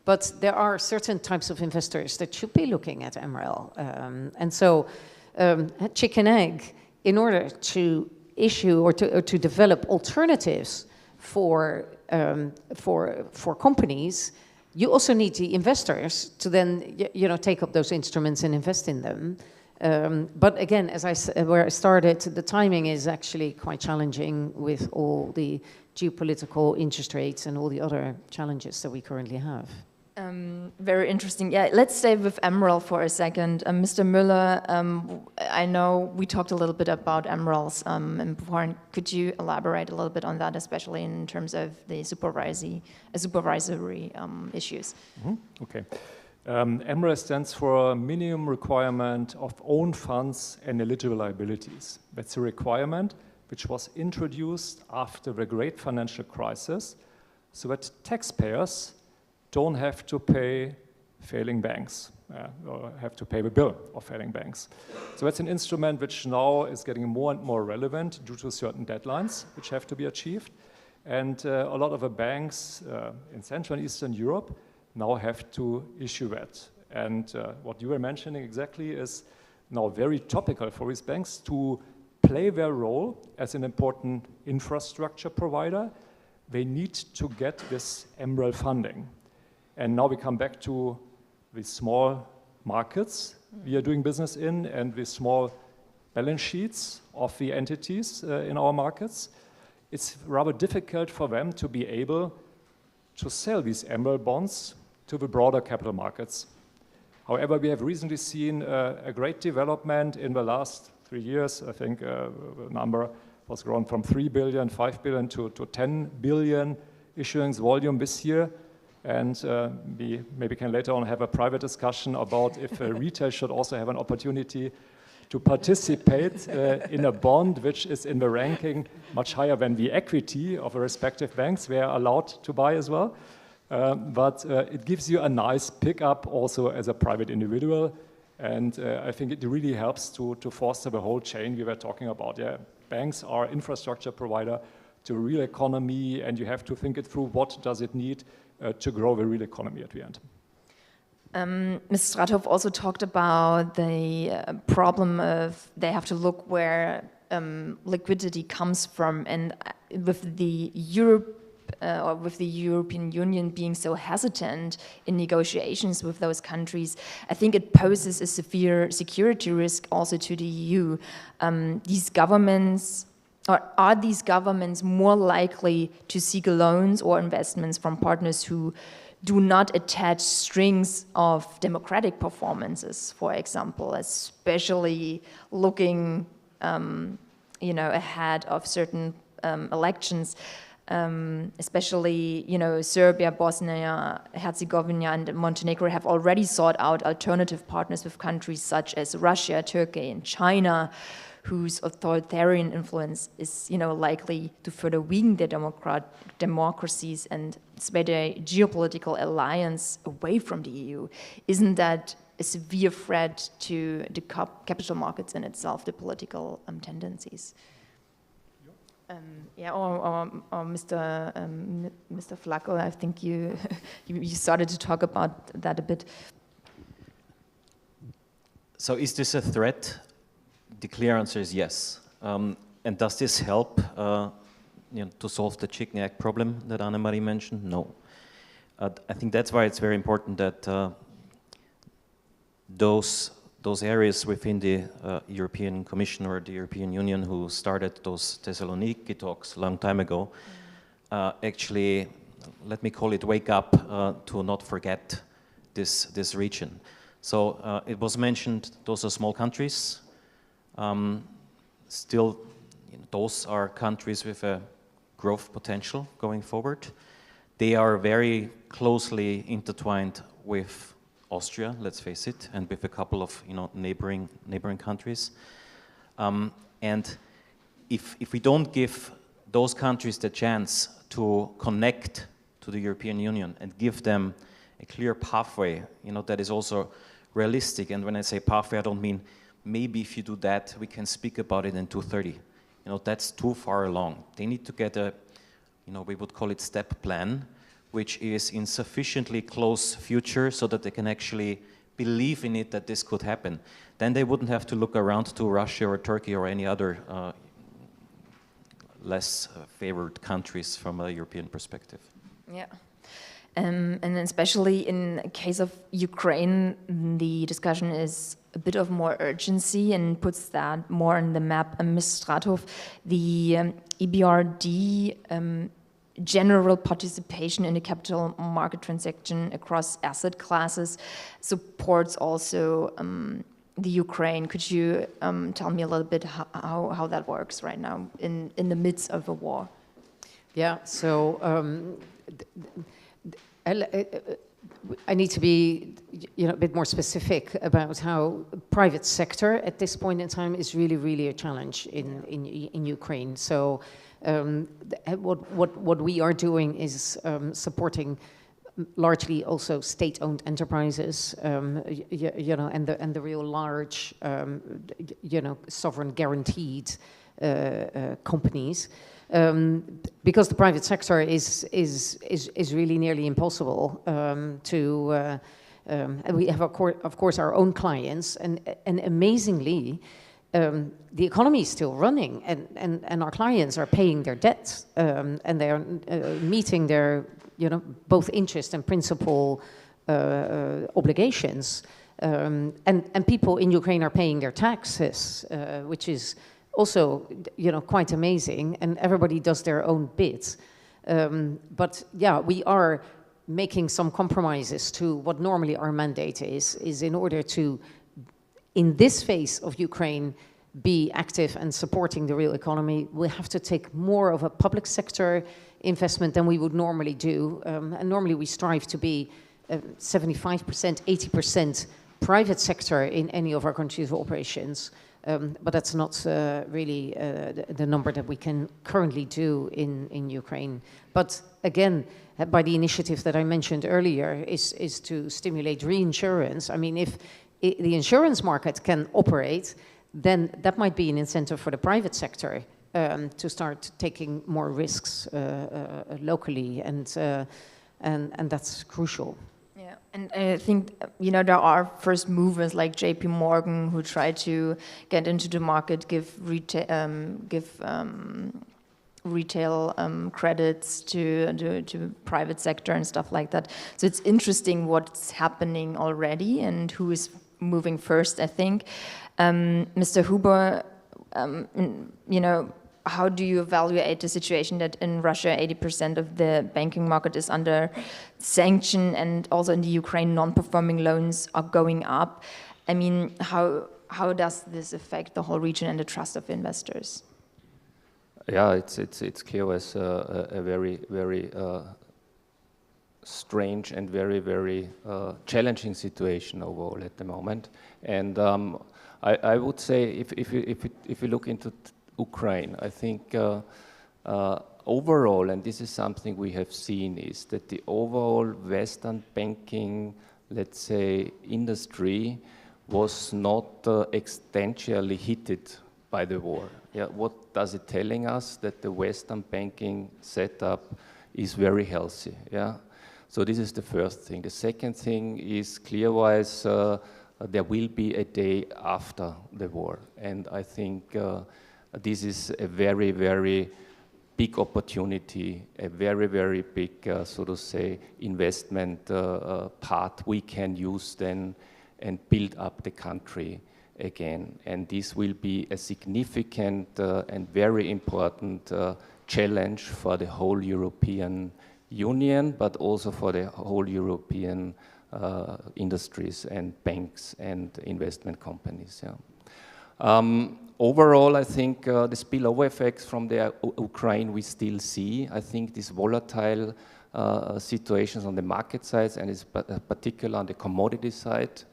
But there are certain types of investors that should be looking at MREL. And so, chicken egg, in order to issue or to develop alternatives for companies, you also need the investors to then, take up those instruments and invest in them. But again, where I started, the timing is actually quite challenging with all the geopolitical interest rates and all the other challenges that we currently have. Very interesting. Yeah, let's stay with MREL for a second. Mr. Müller, I know we talked a little bit about MRELs before. Could you elaborate a little bit on that, especially in terms of the supervisory issues? Mm-hmm. Okay. MREL stands for minimum requirement of own funds and eligible liabilities. That's a requirement which was introduced after the great financial crisis, so that taxpayers don't have to pay failing banks, or have to pay the bill of failing banks. So that's an instrument which now is getting more and more relevant due to certain deadlines which have to be achieved. And a lot of the banks in Central and Eastern Europe now have to issue that. And what you were mentioning exactly is now very topical for these banks to play their role as an important infrastructure provider. They need to get this MREL funding. And now we come back to the small markets we are doing business in and the small balance sheets of the entities in our markets. It's rather difficult for them to be able to sell these MREL bonds to the broader capital markets. However, we have recently seen a great development in the last 3 years. I think the number was grown from 3 billion, 5 billion to 10 billion issuance volume this year. And we maybe can later on have a private discussion about if retail should also have an opportunity to participate in a bond which is in the ranking much higher than the equity of the respective banks they are allowed to buy as well. But it gives you a nice pickup also as a private individual. And I think it really helps to foster the whole chain we were talking about. Yeah, banks are infrastructure provider to the real economy, and you have to think it through. What does it need to grow the real economy at the end? Ms. Strathoff also talked about the problem of they have to look where liquidity comes from, and with the European Union being so hesitant in negotiations with those countries, I think it poses a severe security risk also to the EU. These governments, or are these governments more likely to seek loans or investments from partners who do not attach strings of democratic performances, for example, especially looking ahead of certain elections? Especially, Serbia, Bosnia, Herzegovina, and Montenegro have already sought out alternative partners with countries such as Russia, Turkey, and China, whose authoritarian influence is, likely to further weaken their democracies and sway their geopolitical alliance away from the EU. Isn't that a severe threat to the capital markets in itself, the political tendencies? Or Mr. Flacco, I think you started to talk about that a bit. So is this a threat? The clear answer is yes. And does this help to solve the chicken egg problem that Annemarie mentioned? No. I think that's why it's very important that those areas within the European Commission or the European Union who started those Thessaloniki talks a long time ago, actually, let me call it, wake up to not forget this region. So it was mentioned, those are small countries. Still, those are countries with a growth potential going forward. They are very closely intertwined with Austria, let's face it, and with a couple of neighboring countries. And if we don't give those countries the chance to connect to the European Union and give them a clear pathway, that is also realistic. And when I say pathway, I don't mean maybe if you do that, we can speak about it in 2030. That's too far along. They need to get a, we would call it step plan, which is in sufficiently close future so that they can actually believe in it that this could happen. Then they wouldn't have to look around to Russia or Turkey or any other less favored countries from a European perspective. Yeah. And especially in case of Ukraine, the discussion is a bit of more urgency and puts that more on the map. Ms. Strathoff, the EBRD general participation in the capital market transaction across asset classes supports also the Ukraine. Could you tell me a little bit how that works right now in the midst of a war? Yeah, so I need to be a bit more specific about how private sector at this point in time is really a challenge in Ukraine. So what we are doing is supporting largely also state-owned enterprises, and the real large, sovereign guaranteed companies, because the private sector is really nearly impossible to. And we have of course our own clients, and amazingly. The economy is still running, and our clients are paying their debts, and they are meeting their, both interest and principal obligations. And people in Ukraine are paying their taxes, which is also, quite amazing. And everybody does their own bit. But yeah, we are making some compromises to what normally our mandate is in order to, in this phase of Ukraine, be active and supporting the real economy. We have to take more of a public sector investment than we would normally do. And normally we strive to be 75%, 80% private sector in any of our countries of operations. But that's not really the number that we can currently do in Ukraine. But again, by the initiative that I mentioned earlier, is to stimulate reinsurance. I mean, if the insurance market can operate, then that might be an incentive for the private sector to start taking more risks locally, and that's crucial. Yeah, And I think, you know, there are first movers like JP Morgan who try to get into the market, give retail credits to private sector and stuff like that. So it's interesting what's happening already and who is moving first, I think. Mr. Huber, you know, how do you evaluate the situation that in Russia 80% of the banking market is under sanction, and also in the Ukraine non-performing loans are going up? I mean, how does this affect the whole region and the trust of investors? Yeah, it's clear as a very strange and very challenging situation overall at the moment. And I would say if you look into Ukraine, I think overall, and this is something we have seen, is that the overall Western banking, let's say, industry was not existentially hit by the war. Yeah, what does it telling us? That the Western banking setup is very healthy. Yeah, so this is the first thing. The second thing is clear-wise, there will be a day after the war, and I think this is a very big opportunity, a very big, so to say, investment part we can use then and build up the country again. And this will be a significant and very important challenge for the whole European Union, but also for the whole European industries and banks and investment companies. Yeah. Overall, I think the spillover effects from the Ukraine we still see. I think these volatile situations on the market side, and it's particular on the commodity side,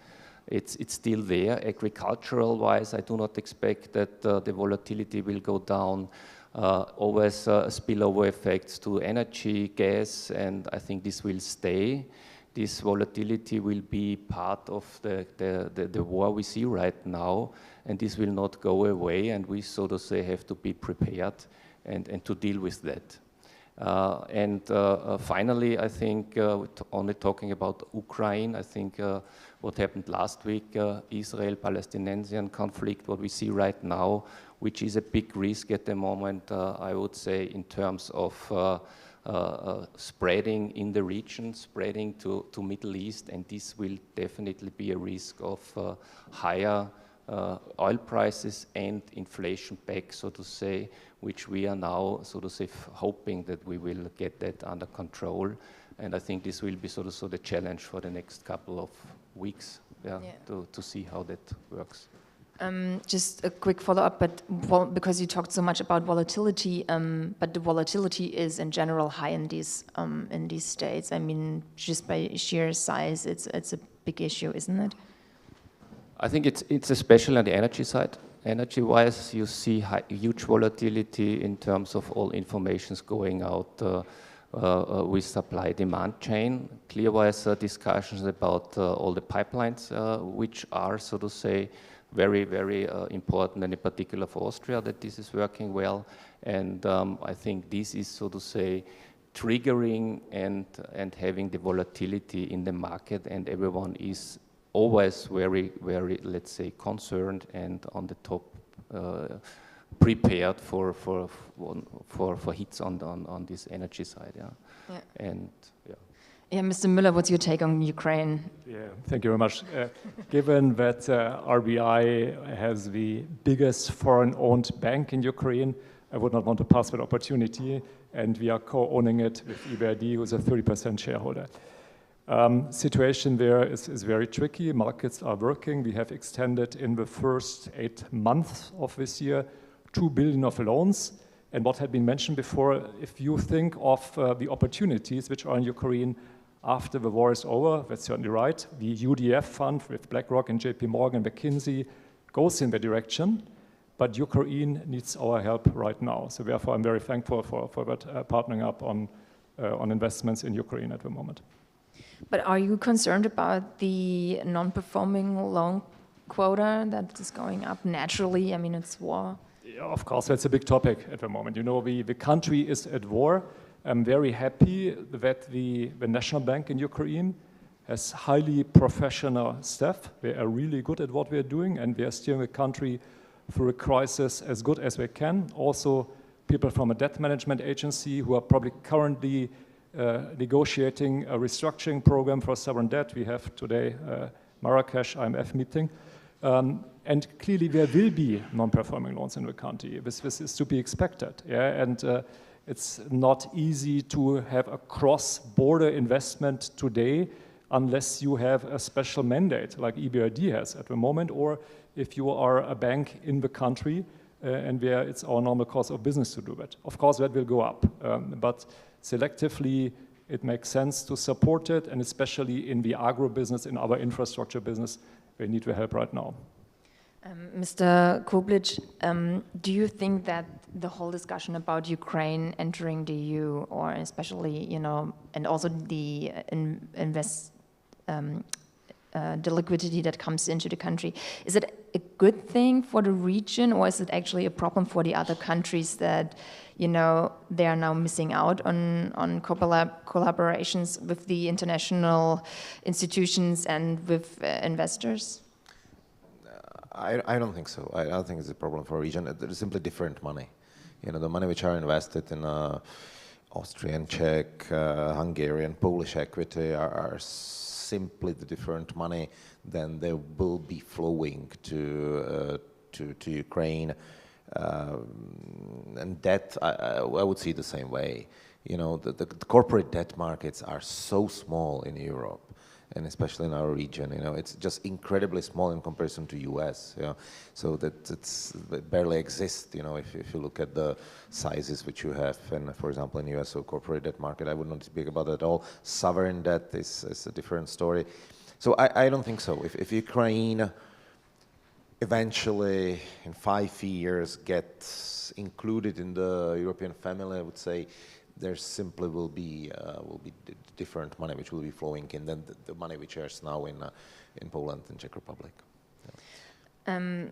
it's still there. Agricultural-wise, I do not expect that the volatility will go down. Always spillover effects to energy, gas, and I think this will stay. This volatility will be part of the war we see right now, and this will not go away, and we, so to say, have to be prepared and to deal with that. Finally, I think, only talking about Ukraine, I think what happened last week, Israel-Palestinian conflict, what we see right now, which is a big risk at the moment, I would say, in terms of spreading in the region, spreading to Middle East, and this will definitely be a risk of higher oil prices and inflation back, so to say, which we are now, so to say, hoping that we will get that under control. And I think this will be sort of the challenge for the next couple of weeks, to see how that works. Just a quick follow-up, but because you talked so much about volatility, but the volatility is in general high in these states. I mean, just by sheer size, it's a big issue, isn't it? I think it's especially on the energy side. Energy-wise, you see huge volatility in terms of all informations going out with supply-demand chain. Clear-wise discussions about all the pipelines, which are, so to say, very important, and in particular for Austria, that this is working well. And I think this is, so to say, triggering and having the volatility in the market, and everyone is always very, let's say, concerned and on the top, prepared for hits on this energy side. Yeah. And yeah. Yeah, Mr. Müller, what's your take on Ukraine? Yeah, thank you very much. Given that RBI has the biggest foreign-owned bank in Ukraine, I would not want to pass that opportunity, and we are co-owning it with EBRD, who's a 30% shareholder. Situation there is very tricky. Markets are working. We have extended in the first 8 months of this year 2 billion of loans. And what had been mentioned before, if you think of the opportunities which are in Ukraine after the war is over, that's certainly right. The UDF fund with BlackRock and JP Morgan, McKinsey goes in the direction, but Ukraine needs our help right now. So therefore, I'm very thankful for that partnering up on investments in Ukraine at the moment. But are you concerned about the non-performing loan quota that is going up naturally? I mean, it's war. Yeah, of course, that's a big topic at the moment. You know, the country is at war. I'm very happy that the National Bank in Ukraine has highly professional staff. They are really good at what we are doing, and we are steering the country through a crisis as good as we can. Also, people from a debt management agency who are probably currently negotiating a restructuring program for sovereign debt. We have today Marrakesh IMF meeting. And clearly there will be non-performing loans in the country. This is to be expected. Yeah? And it's not easy to have a cross-border investment today unless you have a special mandate like EBRD has at the moment, or if you are a bank in the country and where it's our normal course of business to do that. Of course, that will go up, but selectively it makes sense to support it, and especially in the agro business, in our infrastructure business, we need the help right now. Mr. Koblic, do you think that the whole discussion about Ukraine entering the EU, or especially, you know, and also the the liquidity that comes into the country, is it a good thing for the region, or is it actually a problem for the other countries that, you know, they are now missing out on collaborations with the international institutions and with investors? I don't think so. I don't think it's a problem for a region. It's simply different money. You know, the money which are invested in Austrian, Czech, Hungarian, Polish equity are simply the different money than they will be flowing to Ukraine. And debt, I would see the same way. You know, the corporate debt markets are so small in Europe, and especially in our region. You know, it's just incredibly small in comparison to US. You know, so that it barely exists. You know, if you look at the sizes which you have, and for example in US, so corporate debt market, I would not speak about it at all. Sovereign debt is a different story. So I don't think so. If Ukraine eventually in 5 years gets included in the European family, I would say there simply will be different money which will be flowing in than the money which is now in Poland and Czech Republic. Yeah.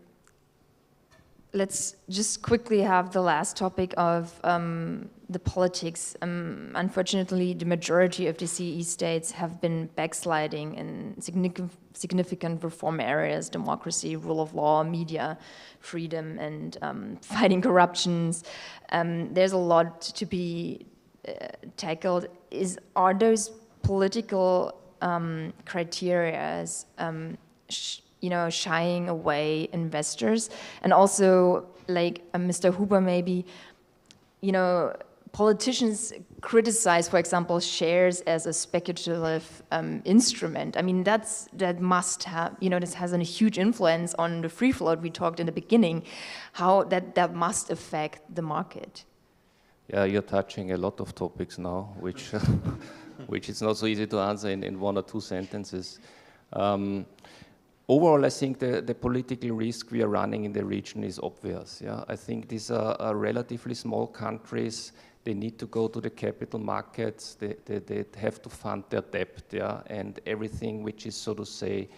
Let's just quickly have the last topic of the politics. Unfortunately, the majority of the CE states have been backsliding in significant reform areas: democracy, rule of law, media freedom, and fighting corruptions. There's a lot to be tackled. Are those political criteria, you know, shying away investors? And also, like Mr. Huber, maybe, you know, politicians criticize, for example, shares as a speculative instrument. I mean, that must have, you know, this has a huge influence on the free float we talked in the beginning, how that must affect the market. Yeah, you're touching a lot of topics now, which which is not so easy to answer in 1 or 2 sentences. Overall, I think the political risk we are running in the region is obvious. Yeah, I think these are relatively small countries. They need to go to the capital markets. They have to fund their debt. Yeah, and everything which is, so to say,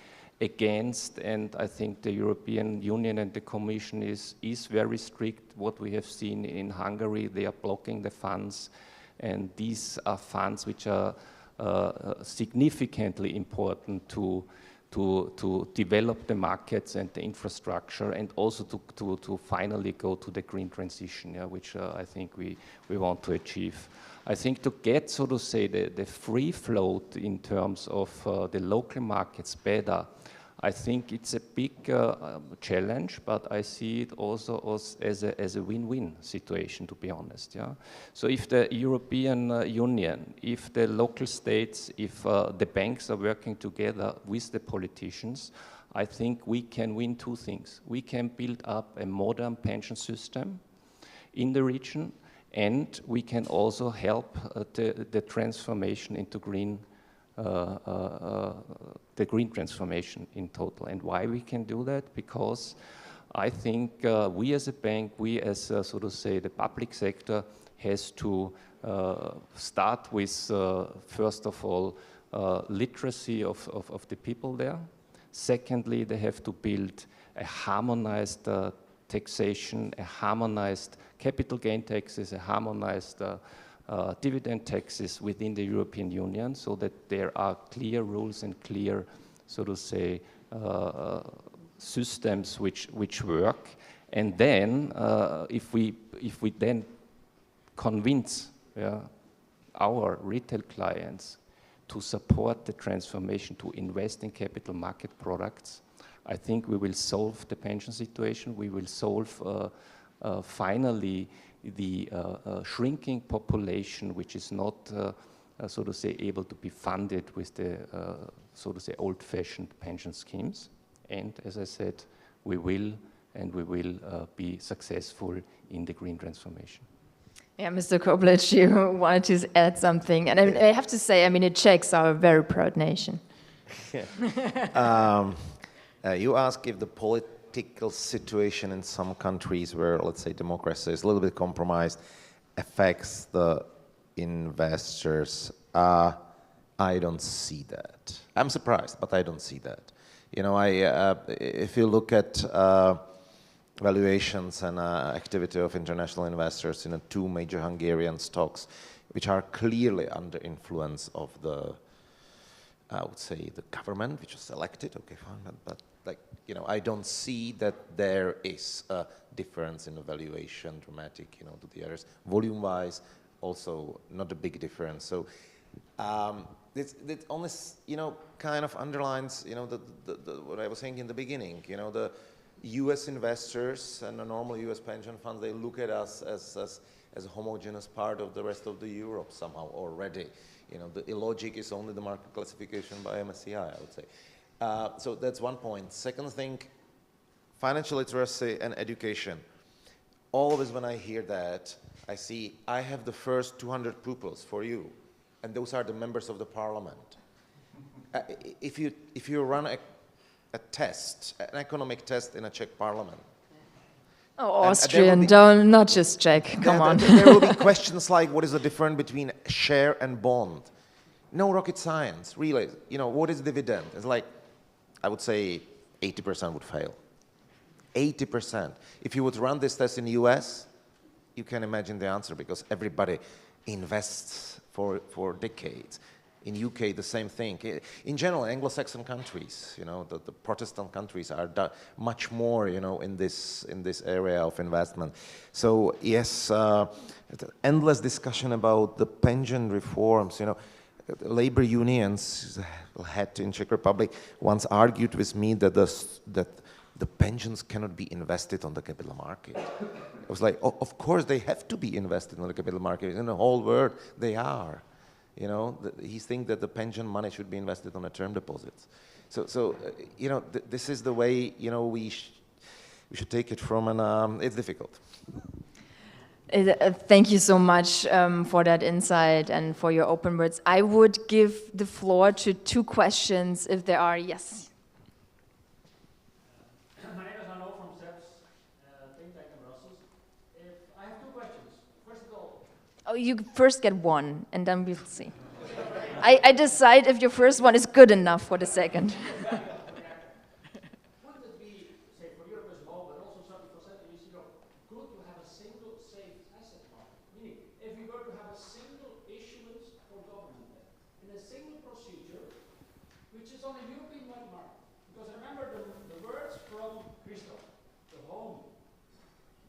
against. And I think the European Union and the Commission is very strict. What we have seen in Hungary, they are blocking the funds, and these are funds which are significantly important to develop the markets and the infrastructure, and also to finally go to the green transition, yeah, which I think we want to achieve. I think to get, so to say, the free float in terms of the local markets better, I think it's a big challenge, but I see it also as a win-win situation, to be honest. Yeah. So if the European Union, if the local states, if the banks are working together with the politicians, I think we can win 2 things. We can build up a modern pension system in the region, and we can also help the transformation into green. The green transformation in total. And why we can do that? Because I think we as a bank, we as, so to say, the public sector has to start with, first of all, literacy of the people there. Secondly, they have to build a harmonized taxation, a harmonized capital gain taxes, a harmonized dividend taxes within the European Union, so that there are clear rules and clear, so to say, systems which work. And then, if we then convince our retail clients to support the transformation, to invest in capital market products, I think we will solve the pension situation. We will solve finally the shrinking population, which is not, so to say, able to be funded with the, so to say, old-fashioned pension schemes. And as I said, we will be successful in the green transformation. Yeah, Mr. Koblec, you wanted to add something. And I have to say, I mean, the Czechs are a very proud nation. You ask if the political situation in some countries where, let's say, democracy is a little bit compromised affects the investors. I don't see that. I'm surprised, but I don't see that. You know, if you look at valuations and activity of international investors in two major Hungarian stocks, which are clearly under influence of the, I would say, the government, which was elected, okay, fine, but like, you know, I don't see that there is a difference in the valuation, dramatic, you know, to the others. Volume-wise, also not a big difference. So it only, you know, kind of underlines, you know, what I was saying in the beginning, you know, the U.S. investors and the normal U.S. pension funds, they look at us as a homogeneous part of the rest of the Europe somehow already. You know, the illogic is only the market classification by MSCI, I would say. So that's one point. Second thing, financial literacy and education. Always when I hear that, I see, I have the first 200 pupils for you, and those are the members of the parliament. If you run a test, an economic test in a Czech parliament. Oh, Austrian, not just Czech, come on. There will be questions like, what is the difference between share and bond? No rocket science, really. You know, what is dividend? It's like, I would say 80% would fail. 80%. If you would run this test in the US, you can imagine the answer, because everybody invests for decades. In UK, the same thing. In general, Anglo-Saxon countries, you know, the Protestant countries are much more, you know, in this area of investment. So yes, endless discussion about the pension reforms. You know, labor unions, head in Czech Republic, once argued with me that the pensions cannot be invested on the capital market. I was like, oh, of course they have to be invested on the capital market. In the whole world, they are. You know, he thinks that the pension money should be invested on the term deposits. So you know, this is the way, you know, we should take it from, and it's difficult. Thank you so much for that insight and for your open words. I would give the floor to two questions if there are. Yes. My name is Arno from SEPS, think tank in Brussels. I have two questions. First of all, oh, you first get one, and then we'll see. I decide if your first one is good enough for the second. wouldn't it be, say, for Europe as a whole, but also certainly for Central and Eastern Europe, good to have a single safe asset market? Meaning, if we were to have a single issuance for government debt, in a single procedure, which is on a European-wide market. Because remember the words from Christoph, the home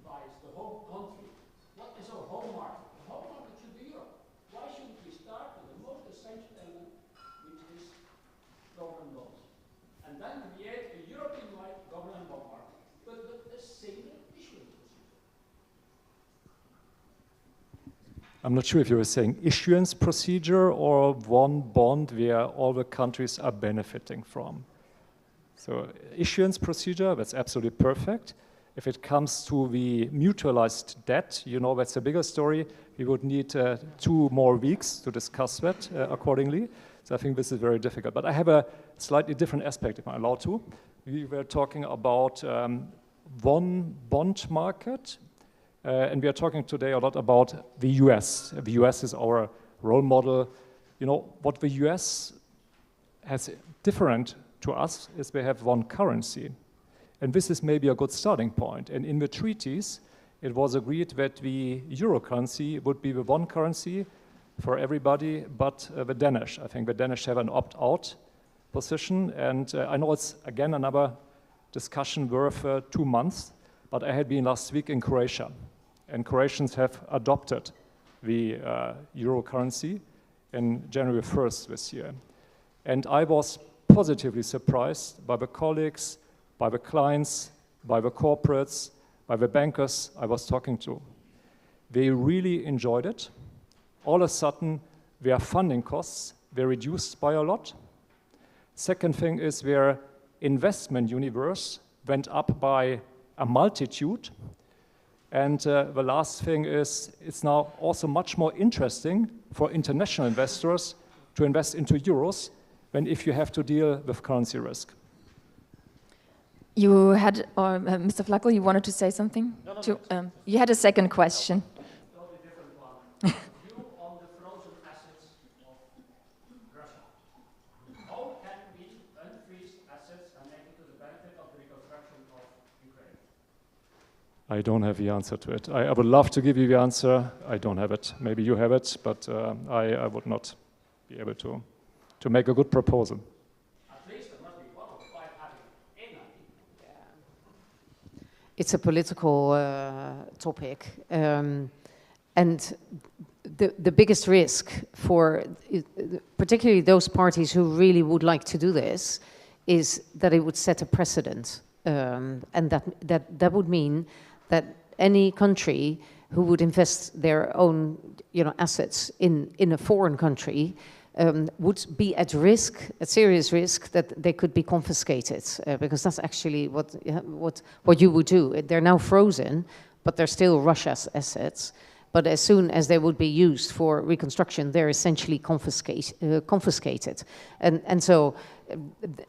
bias, the home country. What is our home market? The home market should be Europe. Why shouldn't we start with the most essential element, which is government bonds? And then create a European-wide government bond market, but with a single issuance procedure. I'm not sure if you were saying issuance procedure or one bond where all the countries are benefiting from. So issuance procedure, that's absolutely perfect. If it comes to the mutualized debt, you know, that's a bigger story. We would need 2 more weeks to discuss that accordingly. So I think this is very difficult. But I have a slightly different aspect, if I'm allowed to. We were talking about one bond market, and we are talking today a lot about the US. The US is our role model. You know, what the US has different to us is they have one currency. And this is maybe a good starting point. And in the treaties, it was agreed that the euro currency would be the one currency for everybody but the Danish. I think the Danish have an opt-out position, and I know it's again another discussion worth 2 months, but I had been last week in Croatia, and Croatians have adopted the euro currency in January 1st this year. And I was positively surprised by the colleagues, by the clients, by the corporates, by the bankers I was talking to. They really enjoyed it. All of a sudden, their funding costs were reduced by a lot. Second thing is their investment universe went up by a multitude. And the last thing is it's now also much more interesting for international investors to invest into euros than if you have to deal with currency risk. You had, or Mr. Flackel, you wanted to say something? No. You had a second question. Totally different one. View on the frozen assets of Russia. How can we unfreeze assets and make it to the benefit of the reconstruction of Ukraine? I don't have the answer to it. I would love to give you the answer. I don't have it. Maybe you have it, but I would not be able to make a good proposal. At least there must be one or five having in. It's a political topic, and the biggest risk for particularly those parties who really would like to do this is that it would set a precedent, and that would mean that any country who would invest their own assets in a foreign country would be at risk, a serious risk, that they could be confiscated, because that's actually what you would do. They're now frozen, but they're still Russia's assets. But as soon as they would be used for reconstruction, they're essentially confiscated. And so,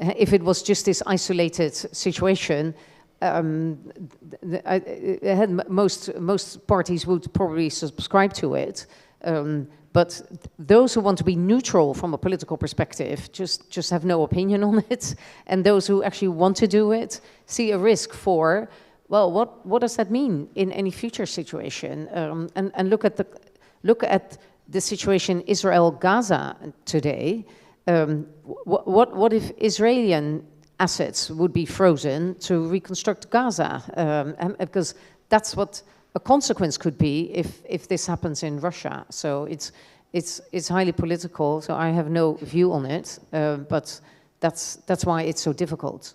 if it was just this isolated situation, most parties would probably subscribe to it. But those who want to be neutral from a political perspective just have no opinion on it. And those who actually want to do it see a risk for, well, what does that mean in any future situation? And look at the situation Israel-Gaza today. What if Israeli assets would be frozen to reconstruct Gaza? Because that's what a consequence could be if this happens in Russia. So it's highly political. So I have no view on it, but that's why it's so difficult.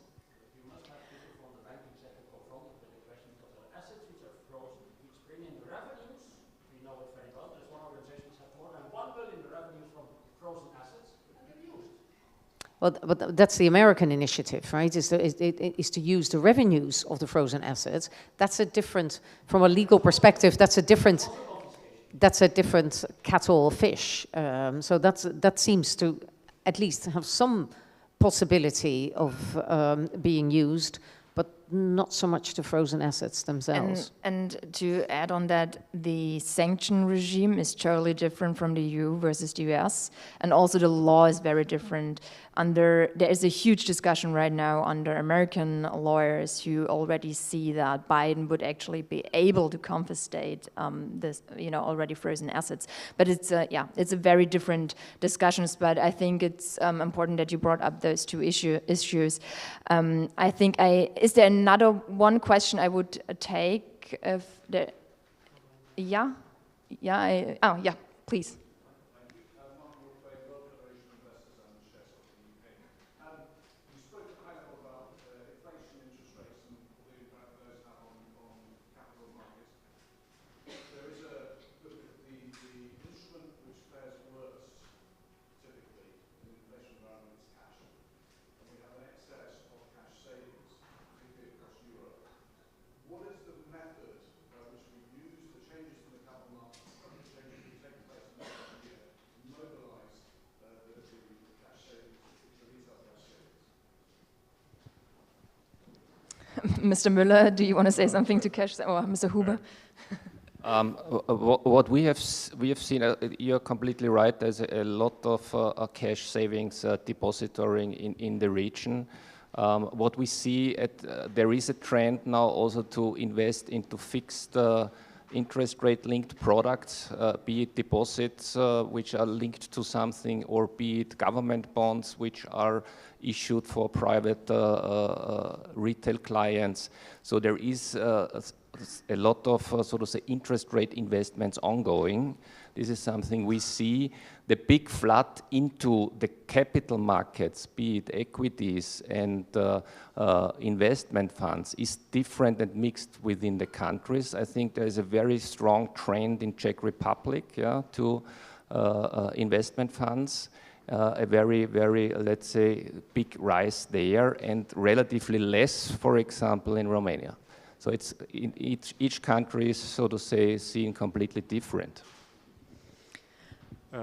You must have people from the banking sector confronted with the question of the assets which are frozen, which bring in revenues. We know it very well. There's one organization that has more than 1 billion revenues from frozen assets and they're used. Well, but that's the American initiative, right? Is to use the revenues of the frozen assets. That's a different, from a legal perspective, that's a different kettle of fish. So that seems to at least have some possibility of being used, but not so much the frozen assets themselves. And to add on that, the sanction regime is totally different from the EU versus the US, and also the law is very different. There is a huge discussion right now under American lawyers who already see that Biden would actually be able to confiscate this, already frozen assets. But it's a very different discussions. But I think it's important that you brought up those two issues. I think is there another one question I would take? If there, please. Mr. Müller, do you want to say something to cash, or Mr. Huber? What we have seen, you're completely right. There's a lot of cash savings depository in the region. What we see, there is a trend now also to invest into fixed interest rate linked products, be it deposits which are linked to something, or be it government bonds which are issued for private retail clients. So there is a lot of so to say interest rate investments ongoing. This is something we see. The big flood into the capital markets, be it equities and investment funds, is different and mixed within the countries. I think there is a very strong trend in Czech Republic, yeah, to investment funds. A very, let's say, big rise there, and relatively less, for example, in Romania. So it's in each country is, so to say, seen completely different.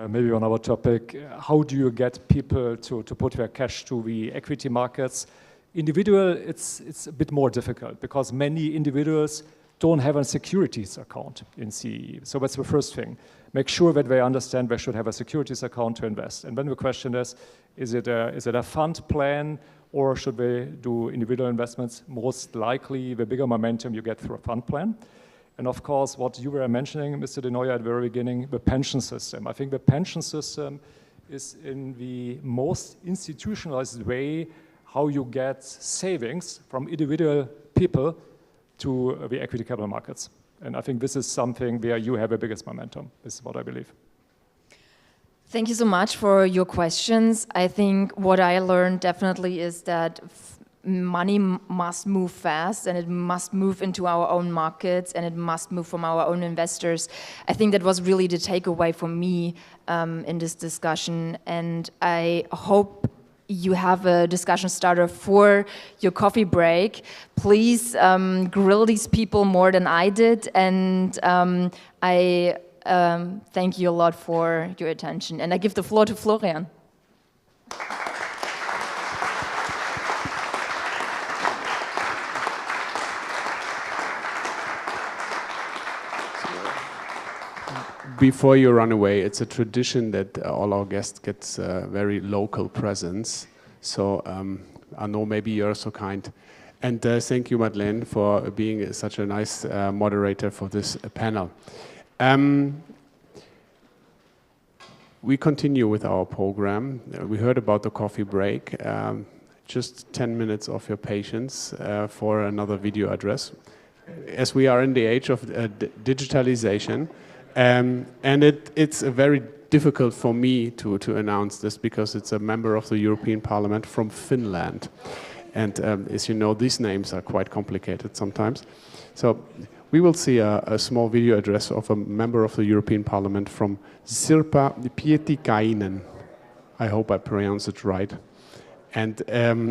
Maybe on our topic, how do you get people to put their cash to the equity markets? Individual, it's a bit more difficult because many individuals don't have a securities account in CE. So that's the first thing. Make sure that they understand they should have a securities account to invest. And then the question is it a fund plan, or should they do individual investments? Most likely, the bigger momentum you get through a fund plan. And of course, what you were mentioning, Mr. De Nooijer, at the very beginning, the pension system. I think the pension system is in the most institutionalized way how you get savings from individual people to the equity capital markets. And I think this is something where you have the biggest momentum. This is what I believe. Thank you so much for your questions. I think what I learned definitely is that money must move fast, and it must move into our own markets, and it must move from our own investors. I think that was really the takeaway for me in this discussion, and I hope you have a discussion starter for your coffee break. Please grill these people more than I did, and I thank you a lot for your attention. And I give the floor to Florian. Before you run away, it's a tradition that all our guests get very local presence. So I know maybe you're so kind. And thank you, Madeleine, for being such a nice moderator for this panel. We continue with our program. We heard about the coffee break. Just 10 minutes of your patience for another video address. As we are in the age of digitalization, and it's very difficult for me to announce this because it's a member of the European Parliament from Finland. And as you know, these names are quite complicated sometimes. So we will see a small video address of a member of the European Parliament from Sirpa, Pietikäinen. I hope I pronounce it right. And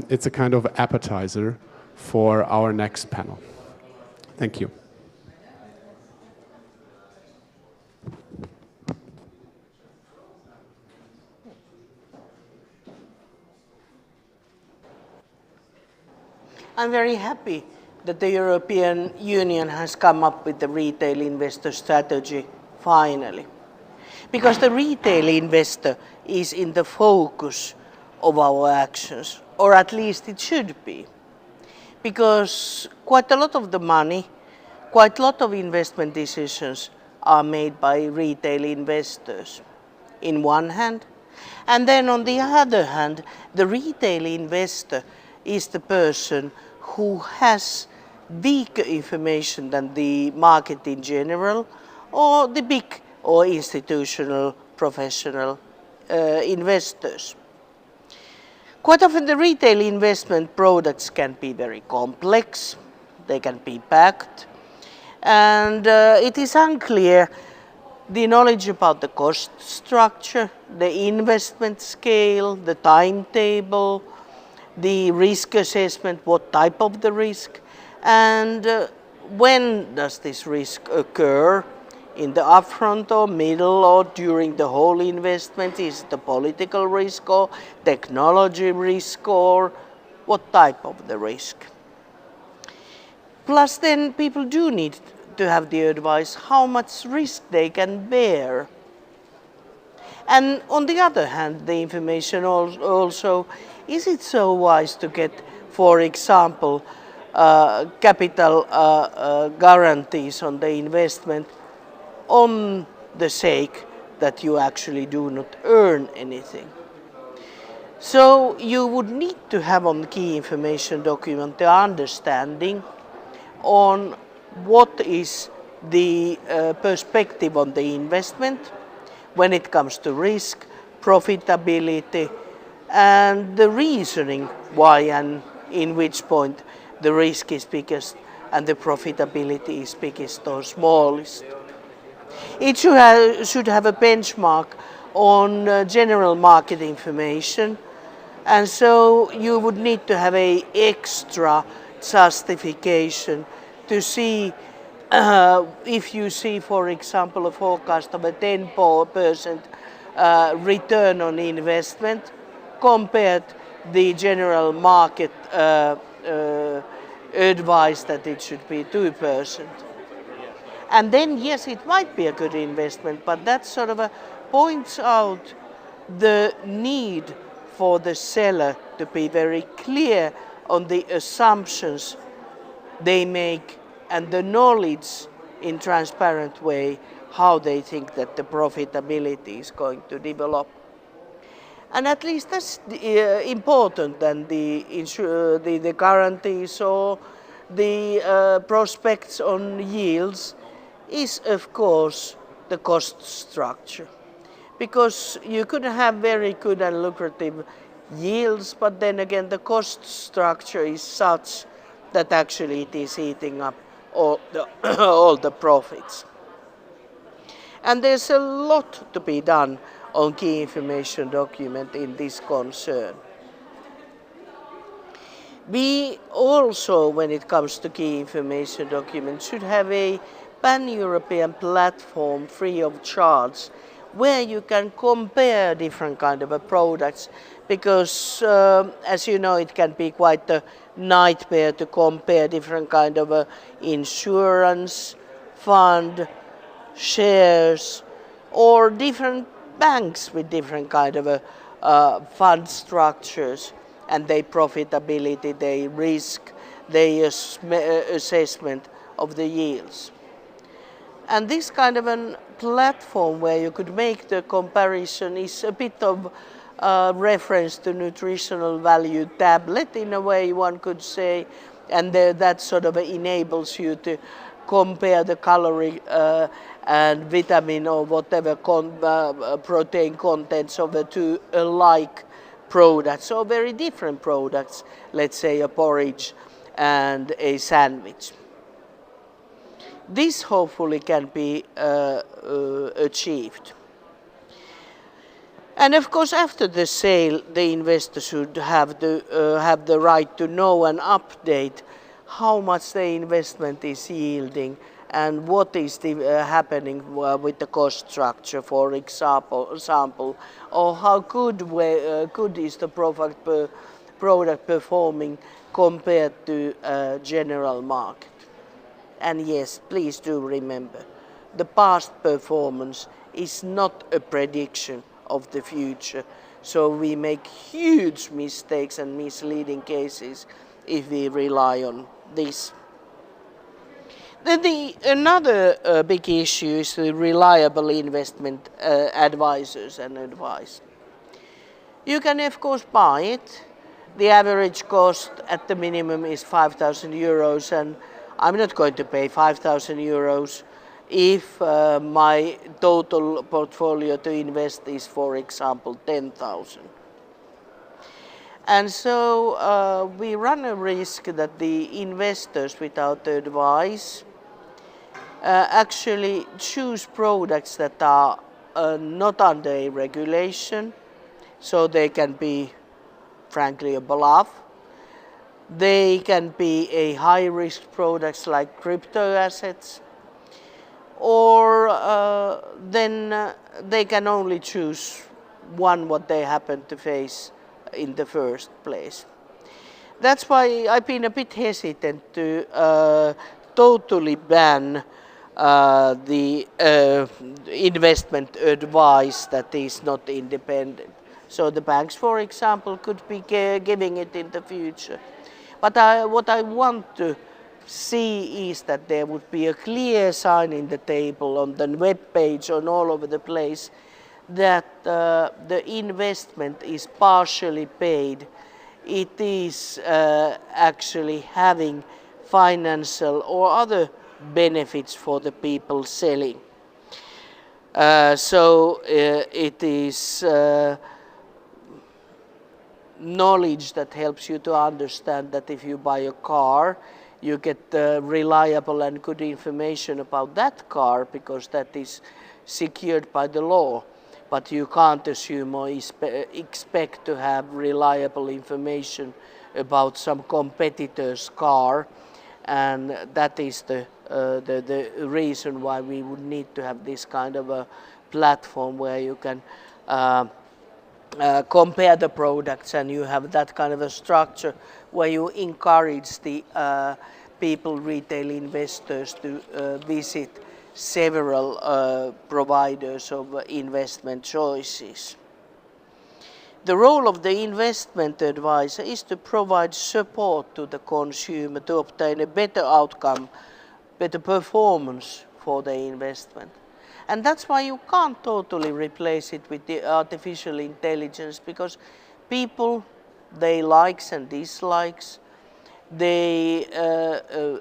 it's a kind of appetizer for our next panel. Thank you. I'm very happy that the European Union has come up with the retail investor strategy, finally. Because the retail investor is in the focus of our actions, or at least it should be. Because quite a lot of the money, quite a lot of investment decisions are made by retail investors, in one hand. And then on the other hand, the retail investor is the person who has weaker information than the market in general, or the big or institutional professional investors. Quite often the retail investment products can be very complex, they can be packed, and it is unclear the knowledge about the cost structure, the investment scale, the timetable, the risk assessment, what type of the risk, and when does this risk occur, in the upfront or middle or during the whole investment, is it a political risk or technology risk or what type of the risk. Plus then people do need to have the advice how much risk they can bear. And on the other hand, the information also, is it so wise to get for example, capital guarantees on the investment on the sake that you actually do not earn anything. So you would need to have on the key information document the understanding on what is the perspective on the investment when it comes to risk, profitability, and the reasoning why and in which point the risk is biggest and the profitability is biggest or smallest. It should have a benchmark on general market information, and so you would need to have an extra justification to see if you see, for example, a forecast of a 10% return on investment compared the general market advice that it should be 2%. And then, yes, it might be a good investment, but that sort of points out the need for the seller to be very clear on the assumptions they make and the knowledge in transparent way how they think that the profitability is going to develop. And at least that's important than the guarantees or the prospects on yields is, of course, the cost structure. Because you could have very good and lucrative yields, but then again the cost structure is such that actually it is eating up all the profits. And there's a lot to be done on key information document in this concern. We also, when it comes to key information document, should have a pan-European platform free of charge where you can compare different kind of products, because as you know, it can be quite a nightmare to compare different kind of insurance, fund, shares, or different banks with different kind of fund structures and their profitability, their risk, their assessment of the yields. And this kind of a platform where you could make the comparison is a bit of reference to nutritional value tablet in a way, one could say, and that sort of enables you to compare the calorie and vitamin or whatever protein contents of the two alike products, or very different products, let's say a porridge and a sandwich. This hopefully can be achieved. And of course, after the sale, the investor should have the right to know and update how much the investment is yielding and what is happening with the cost structure, for example, or how good is the product performing compared to general market. And yes, please do remember, the past performance is not a prediction of the future. So we make huge mistakes and misleading cases if we rely on this. Then another big issue is the reliable investment advisors and advice. You can of course buy it. The average cost at the minimum is 5,000 euros, and I'm not going to pay 5,000 euros if my total portfolio to invest is, for example, 10,000. And so we run a risk that the investors without advice actually choose products that are not under a regulation, so they can be, frankly, a bluff. They can be a high-risk products like crypto assets, or then they can only choose one what they happen to face in the first place. That's why I've been a bit hesitant to totally ban the investment advice that is not independent. So the banks, for example, could be giving it in the future. But what I want to see is that there would be a clear sign in the table, on the web page, on all over the place, that the investment is partially paid. It is actually having financial or other benefits for the people selling. So it is knowledge that helps you to understand that if you buy a car, you get reliable and good information about that car because that is secured by the law. But you can't assume or expect to have reliable information about some competitor's car, and that is the reason why we would need to have this kind of a platform where you can compare the products, and you have that kind of a structure where you encourage the people, retail investors, to visit several providers of investment choices. The role of the investment advisor is to provide support to the consumer to obtain a better outcome, better performance for the investment. And that's why you can't totally replace it with the artificial intelligence, because people, they likes and dislikes, the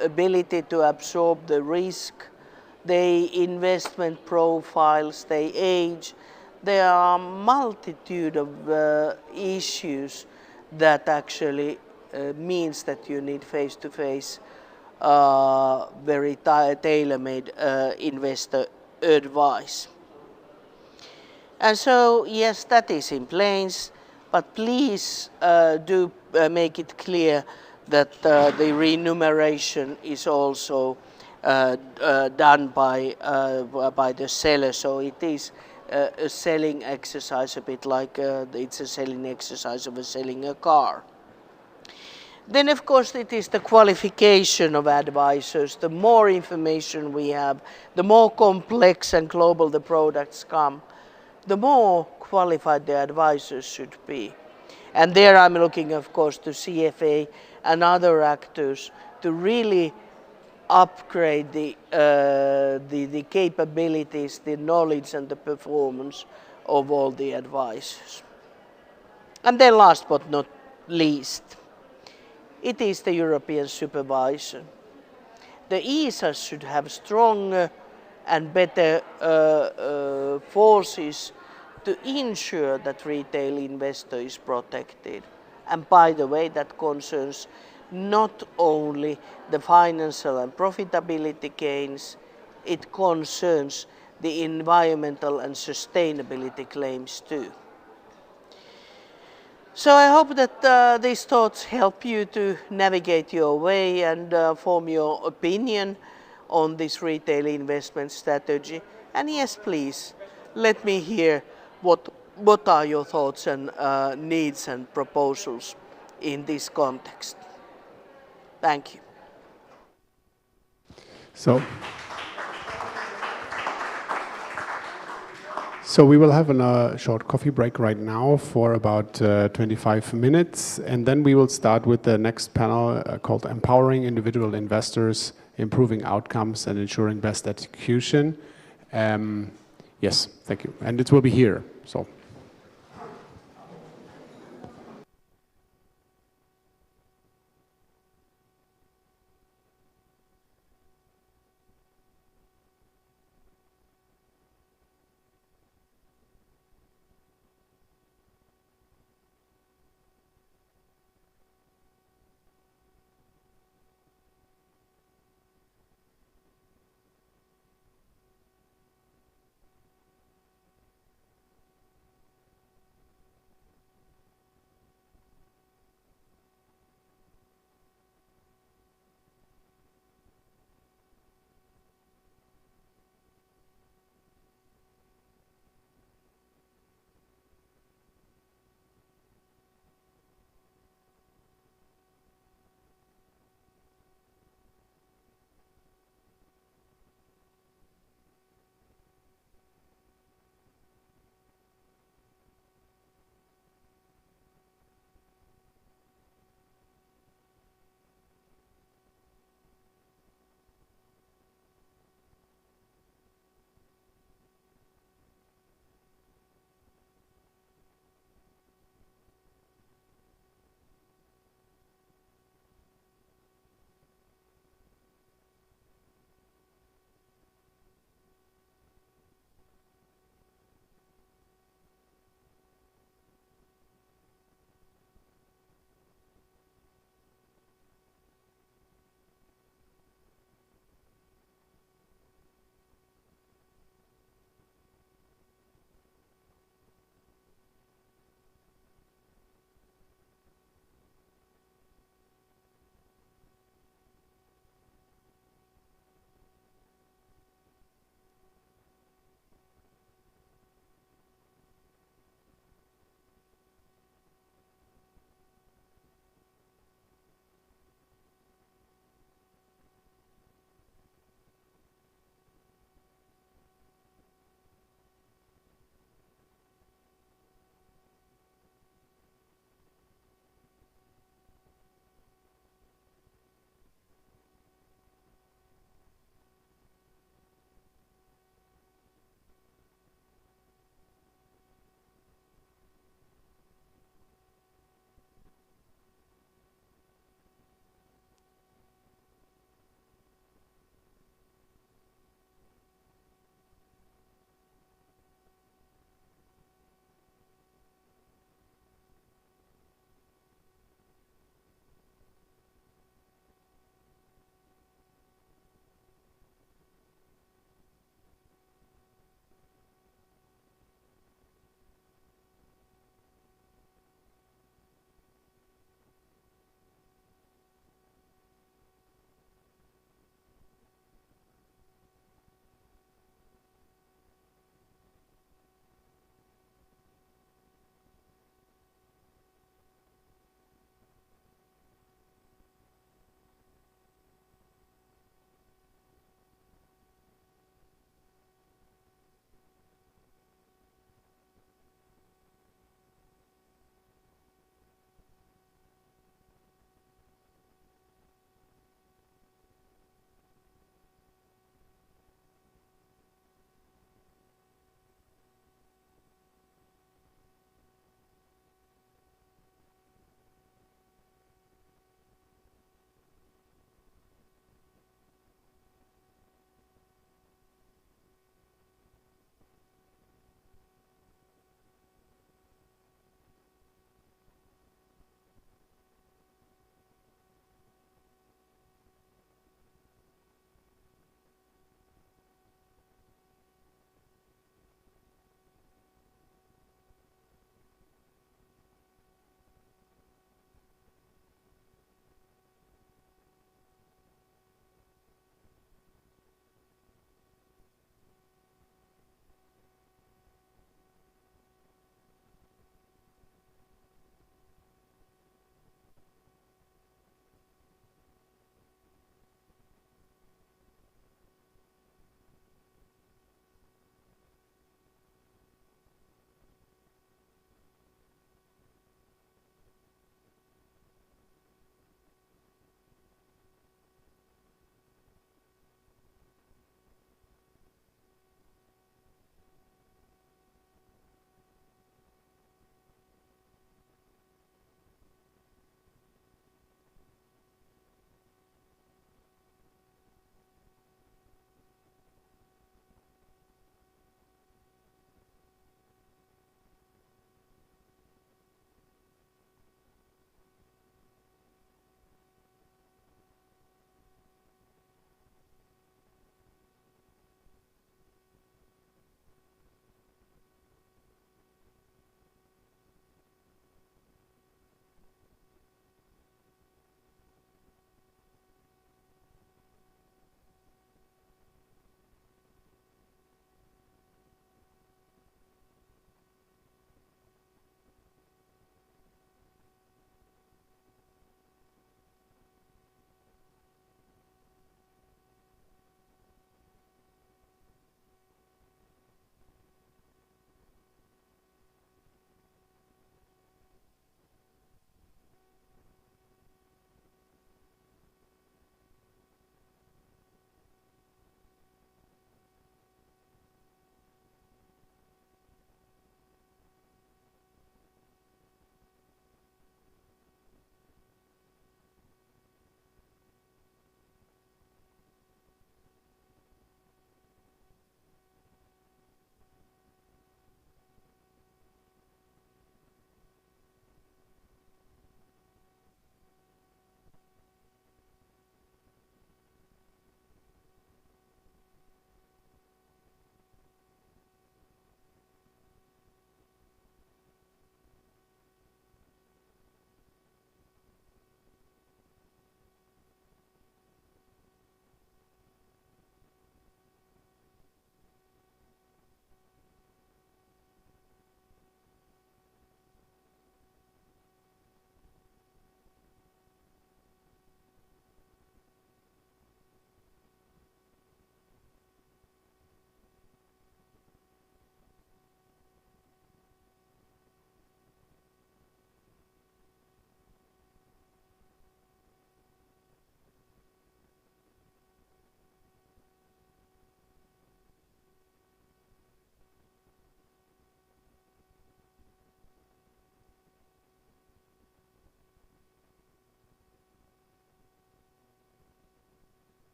ability to absorb the risk, the investment profiles, they age. There are a multitude of issues that actually means that you need face-to-face, very tailor-made investor advice. And so, yes, that is in place, but please do make it clear that the remuneration is also done by the seller. So it is a selling exercise, a bit like it's a selling exercise of selling a car. Then, of course, it is the qualification of advisors. The more information we have, the more complex and global the products come, the more qualified the advisors should be. And there I'm looking, of course, to CFA and other actors to really upgrade the capabilities, the knowledge and the performance of all the advisors. And then last but not least, it is the European supervisor. The ESAs should have stronger and better forces to ensure that retail investor is protected. And by the way, that concerns not only the financial and profitability gains, it concerns the environmental and sustainability claims too. So I hope that these thoughts help you to navigate your way and form your opinion on this retail investment strategy. And yes, please, let me hear what are your thoughts and needs and proposals in this context. Thank you. So we will have a short coffee break right now for about 25 minutes, and then we will start with the next panel called Empowering Individual Investors, Improving Outcomes and Ensuring Best Execution. Yes, thank you. And it will be here. So.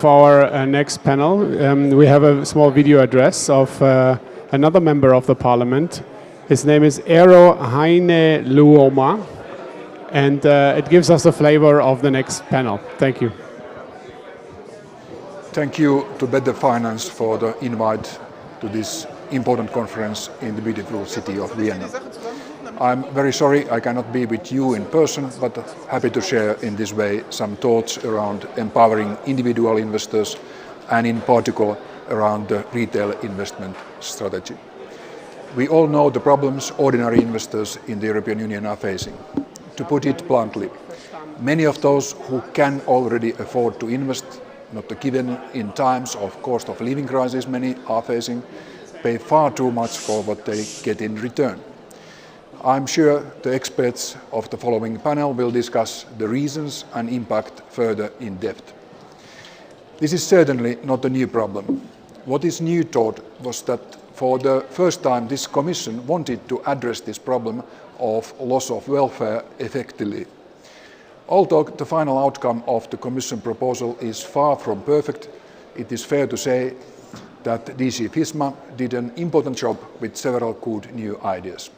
For our next panel, we have a small video address of another member of the parliament. His name is Eero Heinäluoma, and it gives us a flavor of the next panel. Thank you. Thank you to Better Finance for the invite to this important conference in the beautiful city of Vienna. I'm very sorry I cannot be with you in person, but happy to share in this way some thoughts around empowering individual investors and in particular around the retail investment strategy. We all know the problems ordinary investors in the European Union are facing. To put it bluntly, many of those who can already afford to invest, not given in times of cost of living crisis many are facing, pay far too much for what they get in return. I'm sure the experts of the following panel will discuss the reasons and impact further in depth. This is certainly not a new problem. What is new thought was that for the first time this Commission wanted to address this problem of loss of welfare effectively. Although the final outcome of the Commission proposal is far from perfect, it is fair to say that DG FISMA did an important job with several good new ideas.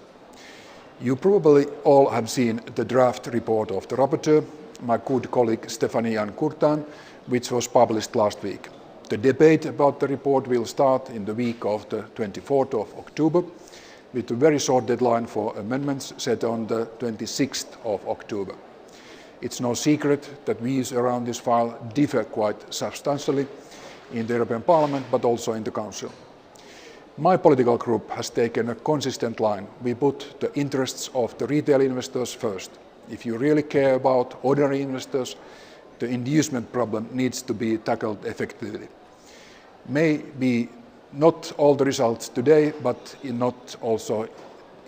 You probably all have seen the draft report of the rapporteur, my good colleague Stephanie Courtin, which was published last week. The debate about the report will start in the week of the 24th of October, with a very short deadline for amendments set on the 26th of October. It's no secret that views around this file differ quite substantially in the European Parliament, but also in the Council. My political group has taken a consistent line. We put the interests of the retail investors first. If you really care about ordinary investors, the inducement problem needs to be tackled effectively. Maybe not all the results today, but not also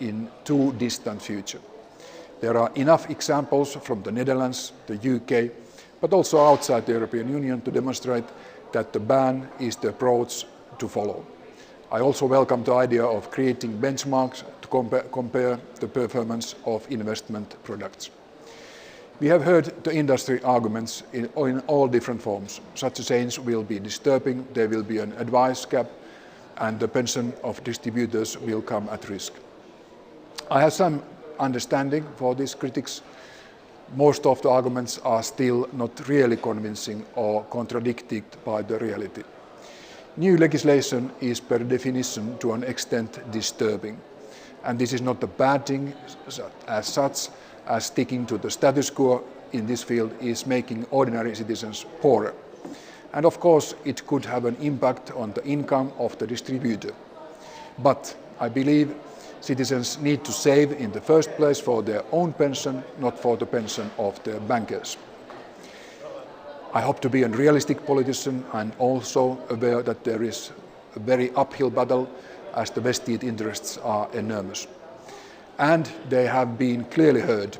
in too distant future. There are enough examples from the Netherlands, the UK, but also outside the European Union to demonstrate that the ban is the approach to follow. I also welcome the idea of creating benchmarks to compare the performance of investment products. We have heard the industry arguments in all different forms. Such a change will be disturbing, there will be an advice gap, and the pension of distributors will come at risk. I have some understanding for these critics. Most of the arguments are still not really convincing or contradicted by the reality. New legislation is per definition to an extent disturbing, and this is not a bad thing as such, as sticking to the status quo in this field is making ordinary citizens poorer. And of course it could have an impact on the income of the distributor. But I believe citizens need to save in the first place for their own pension, not for the pension of their bankers. I hope to be a realistic politician and also aware that there is a very uphill battle as the vested interests are enormous. And they have been clearly heard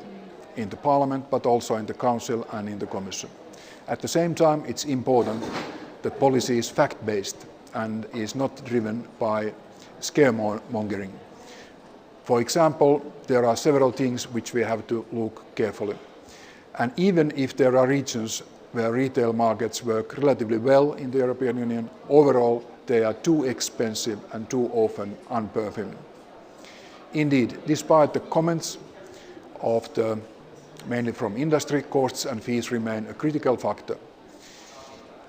in the Parliament, but also in the Council and in the Commission. At the same time, it's important that policy is fact-based and is not driven by scaremongering. For example, there are several things which we have to look carefully. And even if there are regions where retail markets work relatively well in the European Union, overall they are too expensive and too often unperforming. Indeed, despite the comments of mainly from industry, costs and fees remain a critical factor.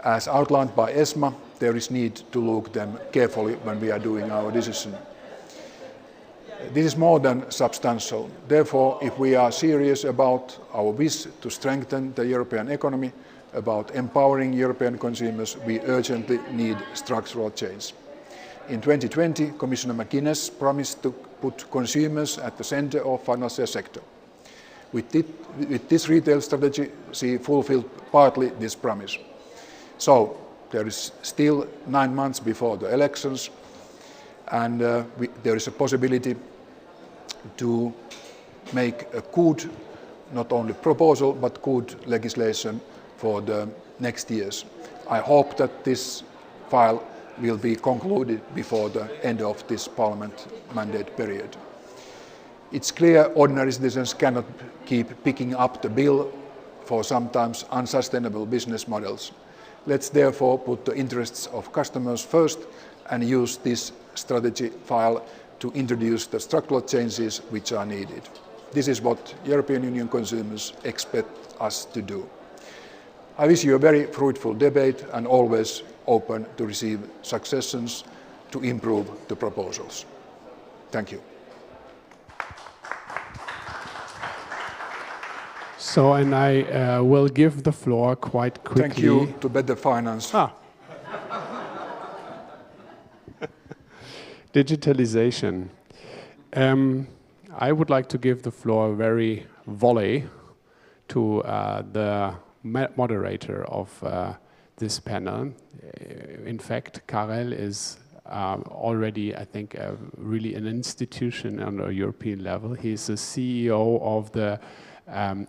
As outlined by ESMA, there is need to look them carefully when we are doing our decision. This is more than substantial. Therefore, if we are serious about our wish to strengthen the European economy, about empowering European consumers, we urgently need structural change. In 2020, Commissioner McGuinness promised to put consumers at the center of the financial sector. With this retail strategy, she fulfilled partly this promise. So there is still 9 months before the elections, and there is a possibility to make a good, not only proposal, but good legislation for the next years. I hope that this file will be concluded before the end of this Parliament mandate period. It's clear ordinary citizens cannot keep picking up the bill for sometimes unsustainable business models. Let's therefore put the interests of customers first and use this strategy file to introduce the structural changes which are needed. This is what European Union consumers expect us to do. I wish you a very fruitful debate and always open to receive suggestions to improve the proposals. Thank you. So, and I will give the floor quite quickly. Thank you to Better Finance. Digitalization. I would like to give the floor very volley to the moderator of this panel. In fact, Karel is already, I think, really an institution on a European level. He's the CEO of the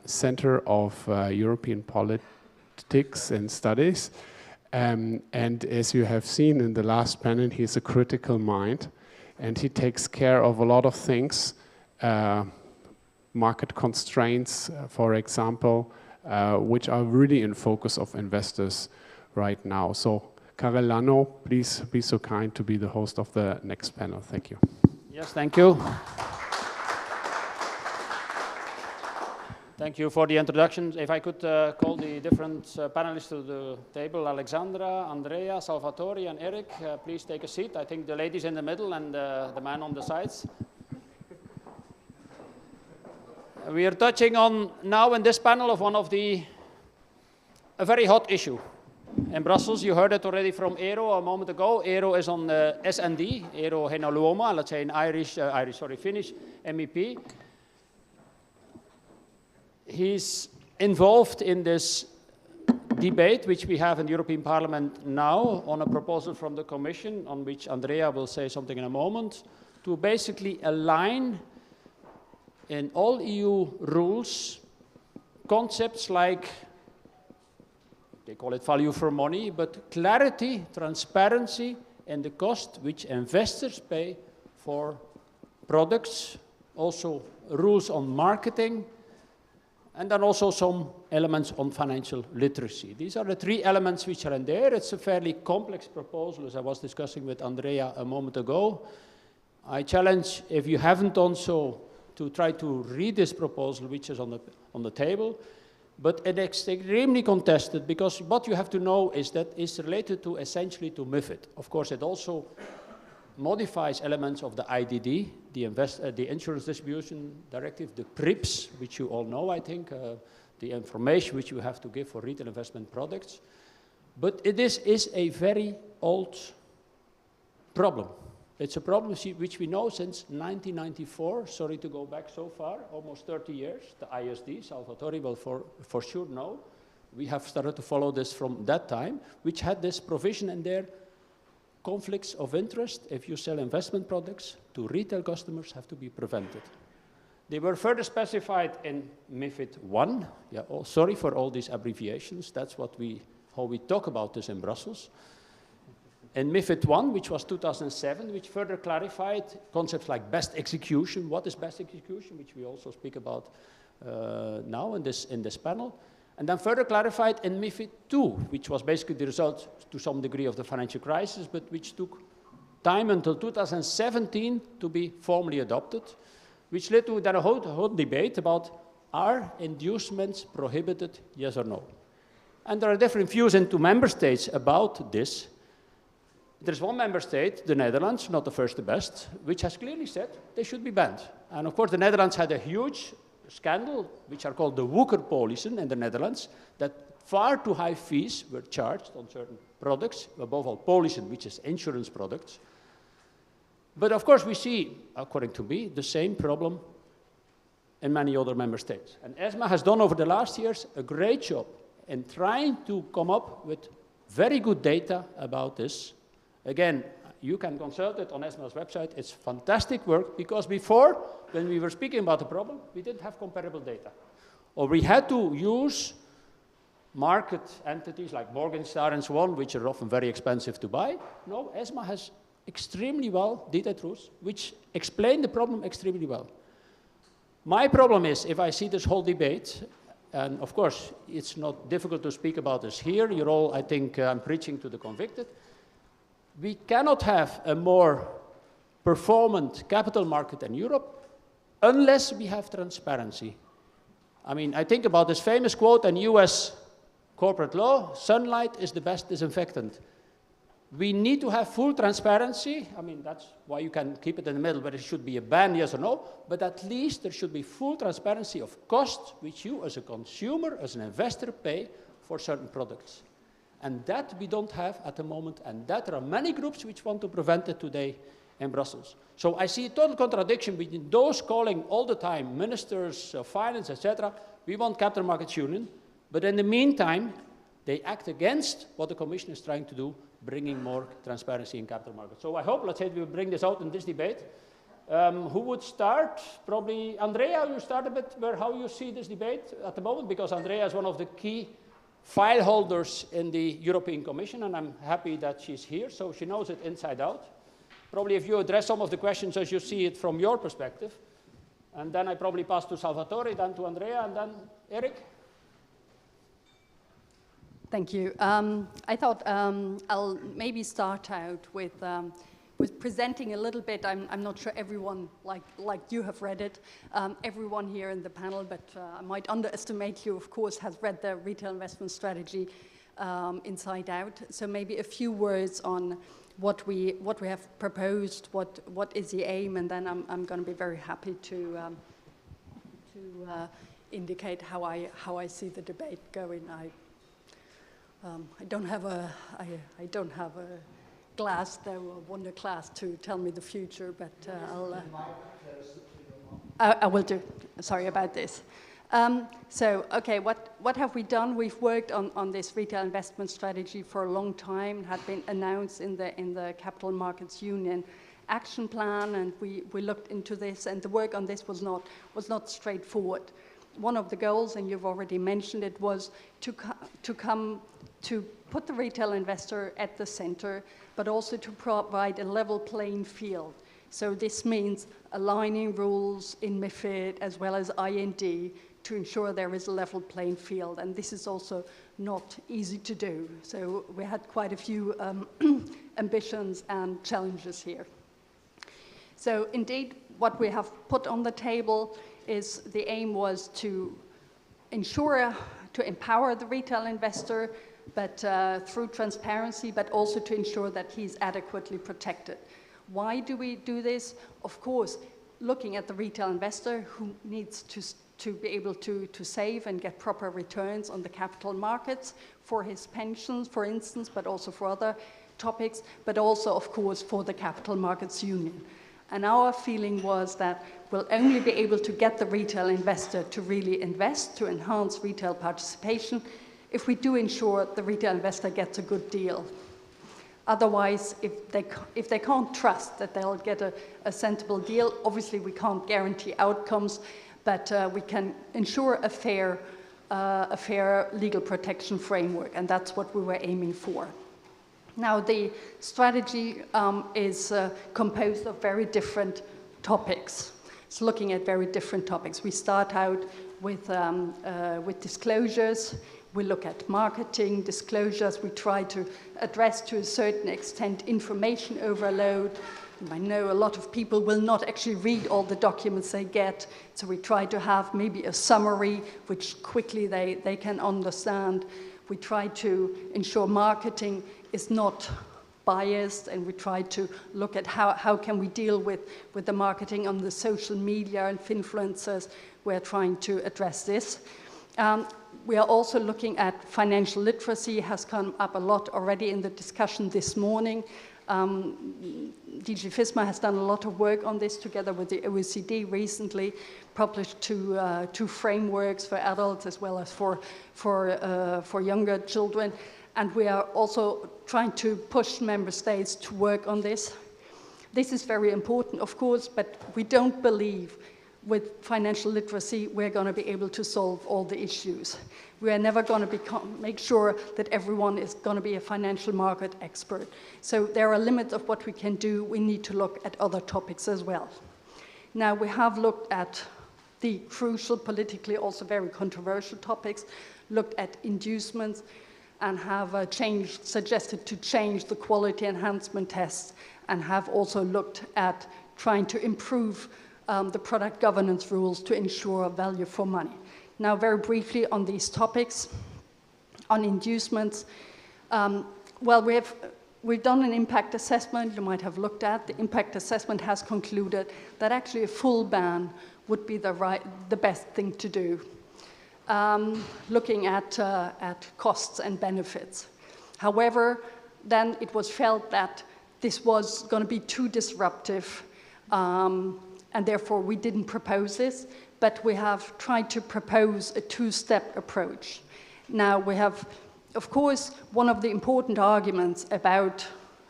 Center of European Politics and Studies. And as you have seen in the last panel, he's a critical mind, and he takes care of a lot of things, market constraints, for example, which are really in focus of investors right now. So, Karel Lano, please be so kind to be the host of the next panel. Thank you. Yes, thank you. Thank you for the introduction. If I could call the different panelists to the table, Alexandra, Andrea, Salvatore, and Eric, please take a seat. I think the ladies in the middle and the man on the sides. We are touching on now in this panel of a very hot issue. In Brussels, you heard it already from Eero a moment ago. Eero is on the SND, Eero Heinäluoma, let's say an Finnish MEP. He's involved in this debate, which we have in the European Parliament now, on a proposal from the Commission, on which Andrea will say something in a moment, to basically align in all EU rules concepts like, they call it value for money, but clarity, transparency, and the cost which investors pay for products, also rules on marketing, and then also some elements on financial literacy. These are the three elements which are in there. It's a fairly complex proposal, as I was discussing with Andrea a moment ago. I challenge, if you haven't done so, to try to read this proposal, which is on the table. But it's extremely contested, because what you have to know is that it's related to essentially to MiFID. Of course, it also modifies elements of the IDD, the Insurance Distribution Directive, the PRIPS, which you all know, I think, the information which you have to give for retail investment products. But this is a very old problem. It's a problem which we know since 1994. Sorry to go back so far, almost 30 years. The ISD, Salvatore will for sure know. We have started to follow this from that time, which had this provision in there. Conflicts of interest, if you sell investment products to retail customers, have to be prevented. They were further specified in MiFID I. Yeah, sorry for all these abbreviations. That's how we talk about this in Brussels. In MiFID I, which was 2007, which further clarified concepts like best execution. What is best execution, which we also speak about now in this panel. And then further clarified in MiFID II, which was basically the result to some degree of the financial crisis, but which took time until 2017 to be formally adopted, which led to then a whole debate about, are inducements prohibited, yes or no? And there are different views into member states about this. There's one member state, the Netherlands, not the first the best, which has clearly said they should be banned. And of course, the Netherlands had a huge scandal, which are called the Woekerpolissen in the Netherlands, that far too high fees were charged on certain products, above all Polissen, which is insurance products. But of course we see, according to me, the same problem in many other member states. And ESMA has done over the last years a great job in trying to come up with very good data about this. Again, you can consult it on ESMA's website. It's fantastic work, because before, when we were speaking about the problem, we didn't have comparable data. Or we had to use market entities like Morningstar and so on, which are often very expensive to buy. No, ESMA has extremely well detailed rules, which explain the problem extremely well. My problem is, if I see this whole debate, and of course, it's not difficult to speak about this here. You're all, I think, I'm preaching to the convicted. We cannot have a more performant capital market in Europe unless we have transparency. I mean, I think about this famous quote in US corporate law, sunlight is the best disinfectant. We need to have full transparency. I mean, that's why you can keep it in the middle, but it should be a ban, yes or no. But at least there should be full transparency of costs which you as a consumer, as an investor, pay for certain products. And that we don't have at the moment, and that there are many groups which want to prevent it today in Brussels. So I see a total contradiction between those calling all the time ministers of finance, etc. We want capital markets union, but in the meantime, they act against what the Commission is trying to do, bringing more transparency in capital markets. So I hope, let's say, we will bring this out in this debate. Who would start? Probably Andrea, you start a bit how you see this debate at the moment, because Andrea is one of the key file holders in the European Commission, and I'm happy that she's here, so she knows it inside out. Probably if you address some of the questions as you see it from your perspective, and then I probably pass to Salvatore, then to Andrea, and then Eric. Thank you. I thought I'll maybe start out with presenting a little bit. I'm not sure everyone, like you have read it, everyone here in the panel, but I might underestimate you, of course, has read the retail investment strategy inside out. So maybe a few words on what we have proposed, what is the aim, and then I'm going to be very happy to indicate how I see the debate going. I don't have a glass, though, a wonder glass to tell me the future, but I will do. Sorry about this. So, okay, what have we done? We've worked on this retail investment strategy for a long time. It had been announced in the Capital Markets Union action plan, and we looked into this, and the work on this was not straightforward. One of the goals, and you've already mentioned it, was to put the retail investor at the center, but also to provide a level playing field. So this means aligning rules in MiFID as well as IND to ensure there is a level playing field, and this is also not easy to do. So we had quite a few ambitions and challenges here. So indeed, what we have put on the table is the aim was to ensure, to empower the retail investor, but through transparency, but also to ensure that he's adequately protected. Why do we do this? Of course, looking at the retail investor who needs to be able to save and get proper returns on the capital markets for his pensions, for instance, but also for other topics, but also, of course, for the Capital Markets Union. And our feeling was that we'll only be able to get the retail investor to really invest, to enhance retail participation, if we do ensure the retail investor gets a good deal. Otherwise, if they can't trust that they'll get a sensible deal, obviously we can't guarantee outcomes, but we can ensure a fair legal protection framework, and that's what we were aiming for. Now, the strategy is composed of very different topics. It's looking at very different topics. We start out with disclosures. We look at marketing, disclosures. We try to address, to a certain extent, information overload. I know a lot of people will not actually read all the documents they get, so we try to have maybe a summary which quickly they can understand. We try to ensure marketing is not biased, and we try to look at how can we deal with the marketing on the social media and influencers. We're trying to address this. We are also looking at financial literacy, has come up a lot already in the discussion this morning. DG FISMA has done a lot of work on this together with the OECD recently, published two frameworks for adults as well as for younger children. And we are also trying to push member states to work on this. This is very important, of course, but we don't believe with financial literacy we're going to be able to solve all the issues. We are never going to make sure that everyone is going to be a financial market expert. So there are limits of what we can do. We need to look at other topics as well. Now, we have looked at the crucial, politically also very controversial topics, looked at inducements, and have suggested to change the quality enhancement tests, and have also looked at trying to improve the product governance rules to ensure value for money. Now, very briefly on these topics, on inducements, well, we've done an impact assessment you might have looked at. The impact assessment has concluded that actually a full ban would be the best thing to do, looking at costs and benefits. However, then it was felt that this was going to be too disruptive, and therefore we didn't propose this, but we have tried to propose a two-step approach. Now, we have, of course, one of the important arguments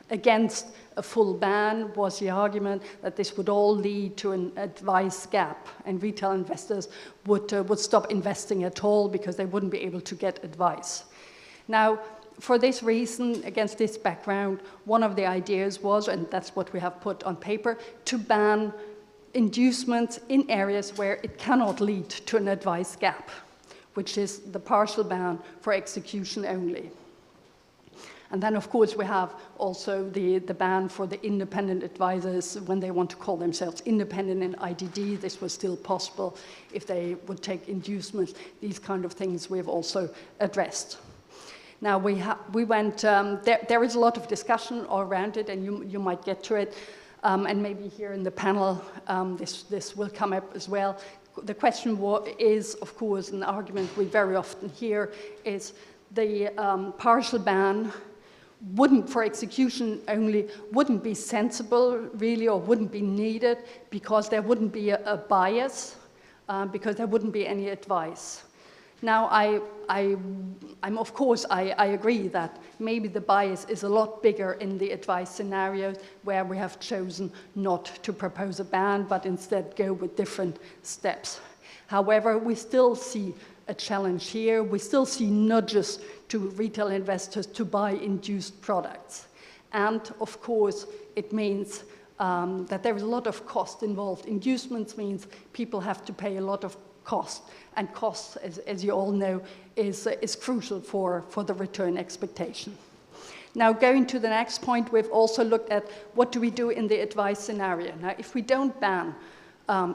against a full ban was the argument that this would all lead to an advice gap, and retail investors would stop investing at all because they wouldn't be able to get advice. Now, for this reason, against this background, one of the ideas was, and that's what we have put on paper, to ban inducements in areas where it cannot lead to an advice gap, which is the partial ban for execution only. And then, of course, we have also the ban for the independent advisors when they want to call themselves independent in IDD. This was still possible if they would take inducements. These kind of things we have also addressed. Now, we went, there is a lot of discussion all around it, and you might get to it, and maybe here in the panel this will come up as well. The question is, of course, an argument we very often hear is the partial ban for execution only wouldn't be sensible, really, or wouldn't be needed because there wouldn't be a bias, because there wouldn't be any advice. Now, of course, I agree that maybe the bias is a lot bigger in the advice scenarios where we have chosen not to propose a ban, but instead go with different steps. However, we still see a challenge here. We still see nudges to retail investors to buy induced products. And of course, it means that there is a lot of cost involved. Inducements means people have to pay a lot of cost. And cost, as you all know, is crucial for the return expectation. Now, going to the next point, we've also looked at what do we do in the advice scenario. Now, if we don't ban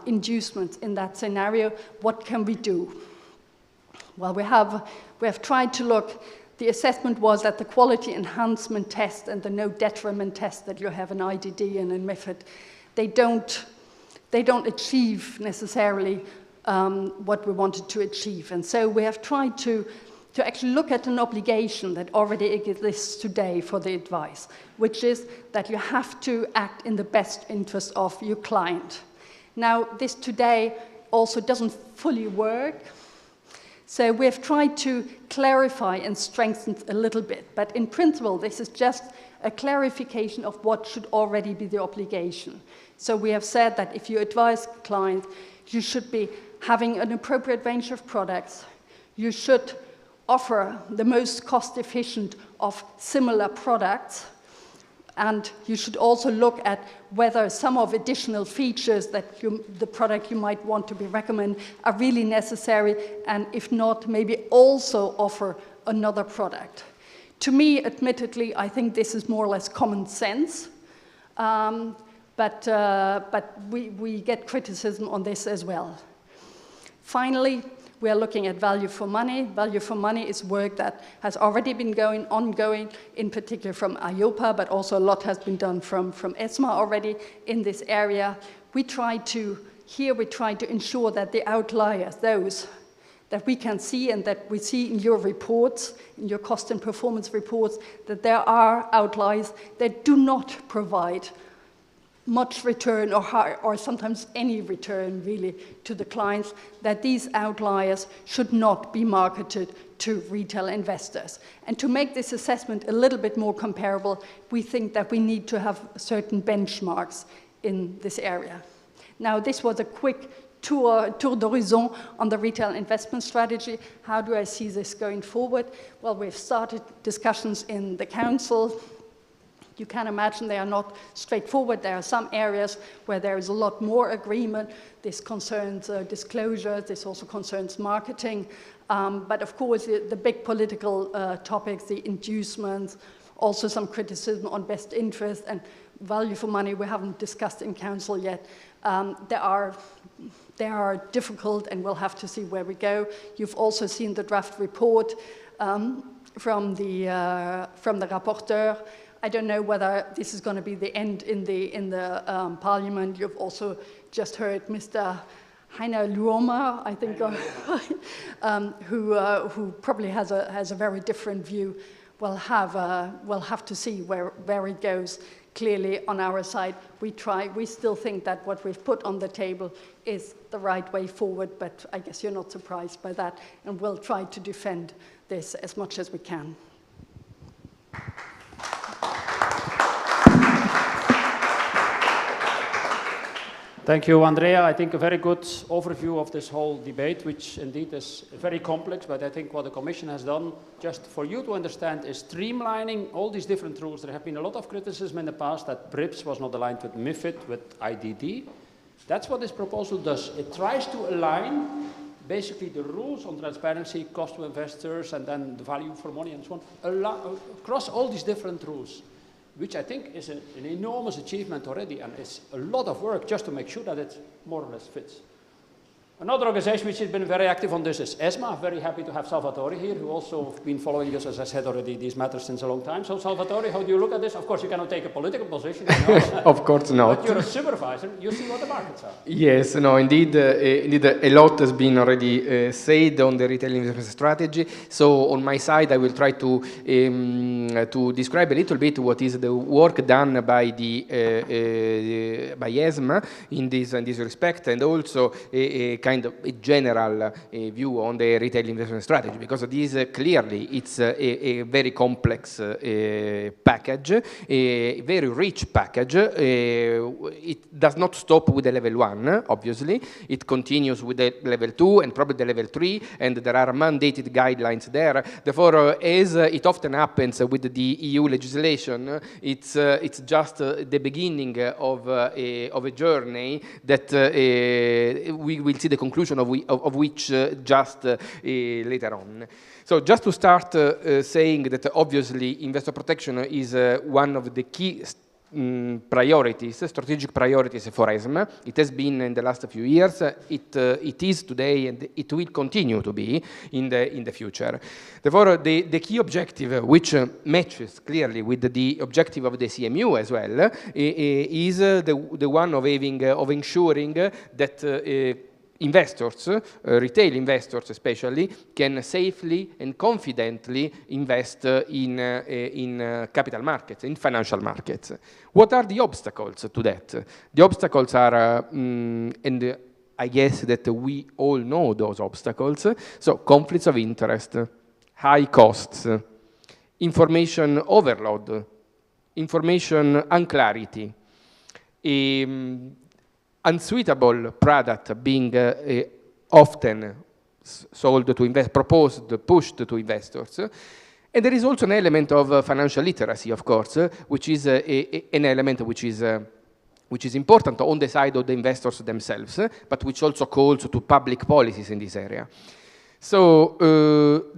inducements in that scenario, what can we do? Well, we have tried to look. The assessment was that the quality enhancement test and the no detriment test that you have in IDD and in MiFID, they don't achieve necessarily what we wanted to achieve. And so we have tried to actually look at an obligation that already exists today for the advice, which is that you have to act in the best interest of your client. Now, this today also doesn't fully work. So we have tried to clarify and strengthen a little bit. But in principle, this is just a clarification of what should already be the obligation. So we have said that if you advise clients, you should be having an appropriate range of products. You should offer the most cost-efficient of similar products. And you should also look at whether some of additional features that the product you might want to be recommended are really necessary, and if not, maybe also offer another product. To me, admittedly, I think this is more or less common sense, but we get criticism on this as well. Finally, we are looking at value for money. Value for money is work that has already been ongoing, in particular from EIOPA, but also a lot has been done from ESMA already in this area. We try to ensure that the outliers, those that we can see and that we see in your reports, in your cost and performance reports, that there are outliers that do not provide much return or sometimes any return really to the clients, that these outliers should not be marketed to retail investors. And to make this assessment a little bit more comparable, we think that we need to have certain benchmarks in this area. Now, this was a quick tour d'horizon on the retail investment strategy. How do I see this going forward? Well, we've started discussions in the council. You can imagine they are not straightforward. There are some areas where there is a lot more agreement. This concerns disclosure. This also concerns marketing. But of course, the big political topics, the inducements, also some criticism on best interest and value for money we haven't discussed in Council yet. They are difficult, and we'll have to see where we go. You've also seen the draft report from the rapporteur. I don't know whether this is going to be the end in the Parliament. You've also just heard Mr. Heinäluoma, I think, who probably has a very different view. We'll have to see where it goes. Clearly, on our side, we still think that what we've put on the table is the right way forward, but I guess you're not surprised by that, and we'll try to defend this as much as we can. Thank you, Andrea. I think a very good overview of this whole debate, which indeed is very complex, but I think what the Commission has done, just for you to understand, is streamlining all these different rules. There have been a lot of criticism in the past that BRIPS was not aligned with MiFID, with IDD. That's what this proposal does. It tries to align basically the rules on transparency, cost to investors, and then the value for money and so on, across all these different rules, which I think is an enormous achievement already, and it's a lot of work just to make sure that it more or less fits. Another organization which has been very active on this is ESMA. Very happy to have Salvatore here, who also have been following us, as I said already, these matters since a long time. So Salvatore, how do you look at this? Of course, you cannot take a political position. You know, of course not. But you're a supervisor. You see what the markets are. Yes, no, indeed a lot has been already said on the retail investment strategy. So on my side, I will try to describe a little bit what is the work done by by ESMA in this respect, and also a kind of a general view on the retail investment strategy, because this clearly it's a very complex package, a very rich package. It does not stop with the level 1, obviously. It continues with the level 2 and probably the level 3, and there are mandated guidelines there. Therefore, as it often happens with the EU legislation, it's just the beginning of a journey that we will see the conclusion of which just later on. So just to start saying that obviously investor protection is one of the key priorities, strategic priorities for ESMA. It has been in the last few years. It is today, and it will continue to be in the future. Therefore, the key objective, which matches clearly with the objective of the CMU as well, is the one of ensuring that investors, retail investors especially, can safely and confidently invest in capital markets, in financial markets. What are the obstacles to that? The obstacles are, and I guess that we all know those obstacles, so conflicts of interest, high costs, information overload, information unclarity, unsuitable product being often sold to invest, proposed, pushed to investors. And there is also an element of financial literacy, of course, which is an element which is important on the side of the investors themselves, but which also calls to public policies in this area. So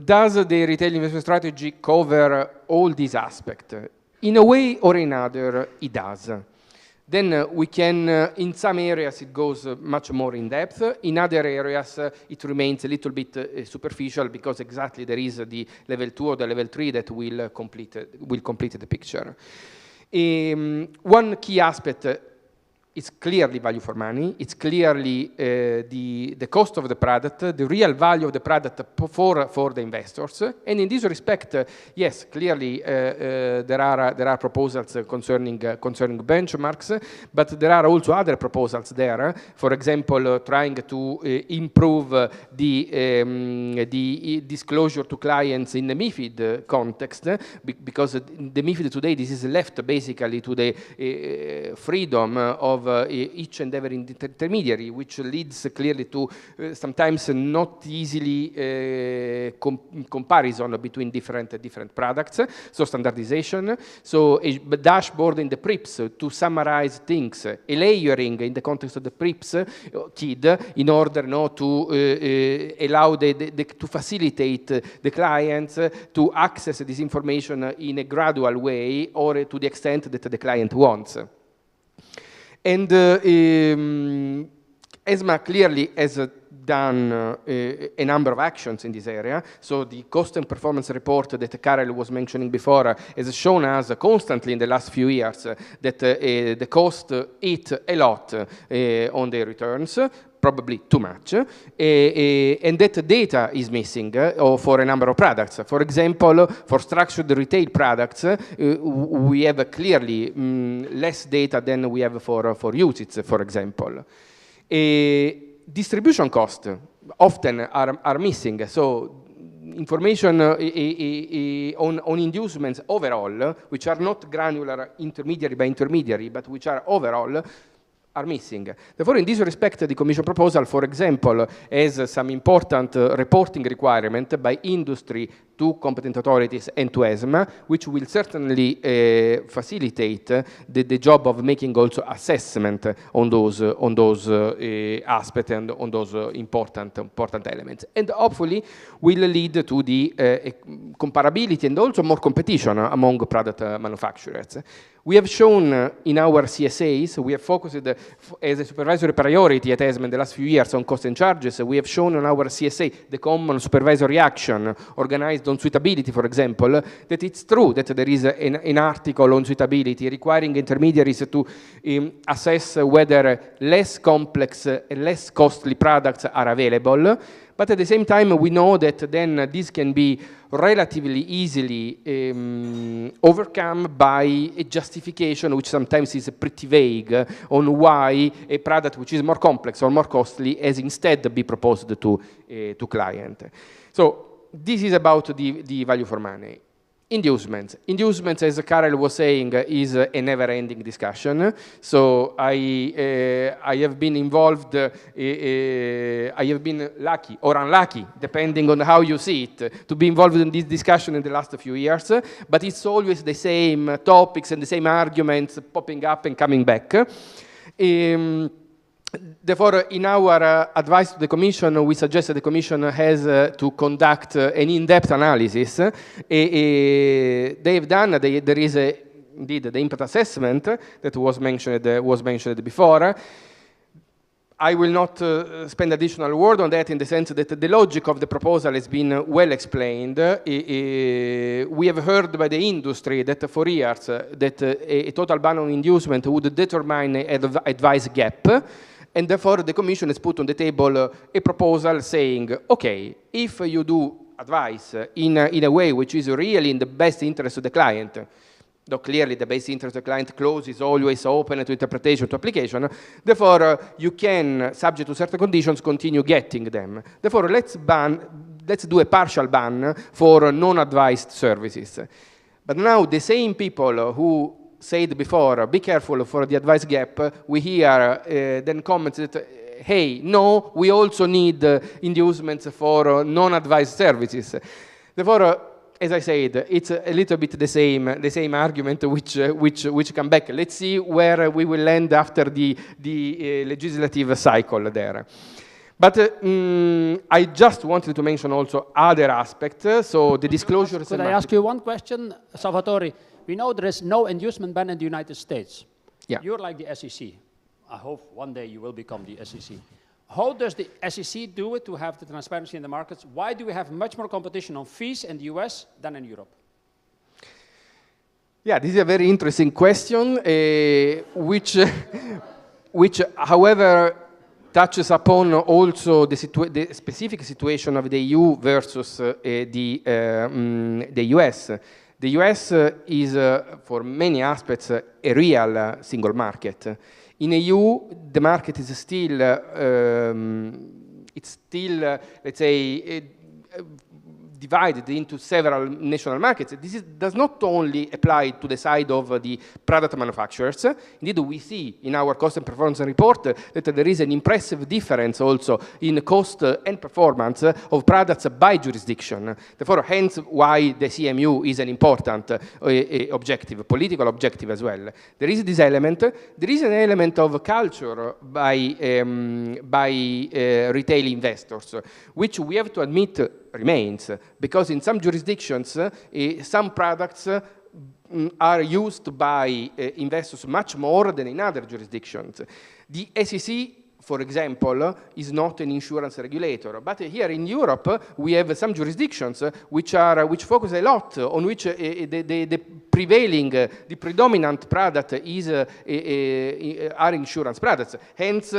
does the retail investment strategy cover all these aspects? In a way or another, it does. Then we can, in some areas it goes much more in depth, in other areas it remains a little bit superficial, because exactly there is the level 2 or the level 3 that will complete the picture. One key aspect is clearly value for money. It's clearly the cost of the product, the real value of the product for the investors. And in this respect, yes, clearly there are proposals concerning benchmarks, but there are also other proposals there. For example, trying to improve the disclosure to clients in the MiFID context, because the MiFID today, this is left basically to the freedom of of each and every intermediary, which leads clearly to sometimes not easily comparison between different products. So standardization, so a dashboard in the PRIPS to summarize things, a layering in the context of the PRIPS KID in order to allow to facilitate the clients to access this information in a gradual way or to the extent that the client wants. And ESMA clearly has done a number of actions in this area. So the cost and performance report that Karel was mentioning before has shown us constantly in the last few years that the cost eat a lot on their returns, probably too much, and that data is missing for a number of products. For example, for structured retail products, we have clearly less data than we have for UCITS, for example. Distribution costs often are missing, so information on inducements overall, which are not granular intermediary by intermediary, but which are overall, are missing. Therefore, in this respect, the Commission proposal, for example, has some important reporting requirement by industry to competent authorities and to ESMA, which will certainly facilitate the job of making also assessment on those aspects and on those important elements. And hopefully will lead to the comparability and also more competition among product manufacturers. We have shown in our CSAs, we have focused as a supervisory priority at ESMA in the last few years on cost and charges. We have shown on our CSA the common supervisory action organized on suitability, for example, that it's true that there is an article on suitability requiring intermediaries to assess whether less complex and less costly products are available. But at the same time, we know that then this can be relatively easily overcome by a justification which sometimes is pretty vague on why a product which is more complex or more costly has instead be proposed to client. So this is about the value for money. Inducements. Inducements, as Karel was saying, is a never-ending discussion. So I have been involved, I have been lucky or unlucky, depending on how you see it, to be involved in this discussion in the last few years. But it's always the same topics and the same arguments popping up and coming back. Therefore, in our advice to the Commission, we suggest that the Commission has to conduct an in-depth analysis. They have done, there is indeed the impact assessment that was mentioned before. I will not spend additional word on that in the sense that the logic of the proposal has been well explained. We have heard by the industry that for years that a total ban on inducement would determine an advice gap. And therefore, the Commission has put on the table a proposal saying, okay, if you do advice in a way which is really in the best interest of the client, though clearly the best interest of the client clause is always open to interpretation, to application, therefore, you can, subject to certain conditions, continue getting them. Therefore, let's do a partial ban for non-advised services. But now the same people who said before, be careful for the advice gap, we hear then comments that, hey, no, we also need inducements for non-advised services. Therefore, as I said, it's a little bit the same argument which come back. Let's see where we will land after the legislative cycle there. But I just wanted to mention also other aspects. So the disclosures. Could I ask you one question, Salvatore? We know there is no inducement ban in the United States. Yeah. You're like the SEC. I hope one day you will become the SEC. How does the SEC do it to have the transparency in the markets? Why do we have much more competition on fees in the US than in Europe? Yeah, this is a very interesting question, which however, touches upon also the specific situation of the EU versus the US. The US is, for many aspects, a real single market. In EU, the market is still, let's say, divided into several national markets. This does not only apply to the side of the product manufacturers. Indeed, we see in our cost and performance report that there is an impressive difference also in cost and performance of products by jurisdiction. Therefore, hence why the CMU is an important objective, political objective as well. There is this element. There is an element of culture by retail investors, which we have to admit remains, because in some jurisdictions, some products are used by investors much more than in other jurisdictions. The SEC, for example, is not an insurance regulator, but here in Europe we have some jurisdictions which focus a lot on which the predominant product is are insurance products. Hence,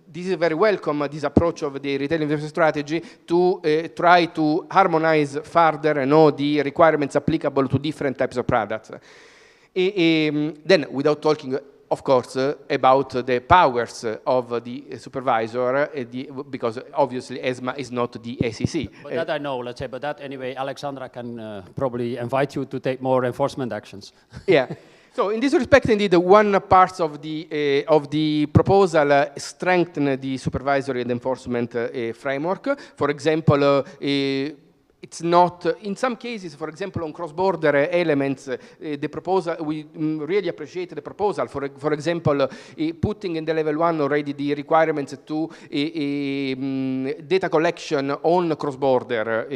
this is very welcome, this approach of the retail investment strategy to try to harmonize further the requirements applicable to different types of products. Then, without talking, of course, about the powers of the supervisor, because obviously ESMA is not the SEC. But that I know, let's say, but that anyway, Alexandra can probably invite you to take more enforcement actions. Yeah. So in this respect, indeed, one part of the proposal strengthen the supervisory and enforcement framework. For example, it's not, in some cases, for example, on cross-border elements, the proposal, we really appreciate the proposal. For example, putting in the level 1 already the requirements to data collection on cross-border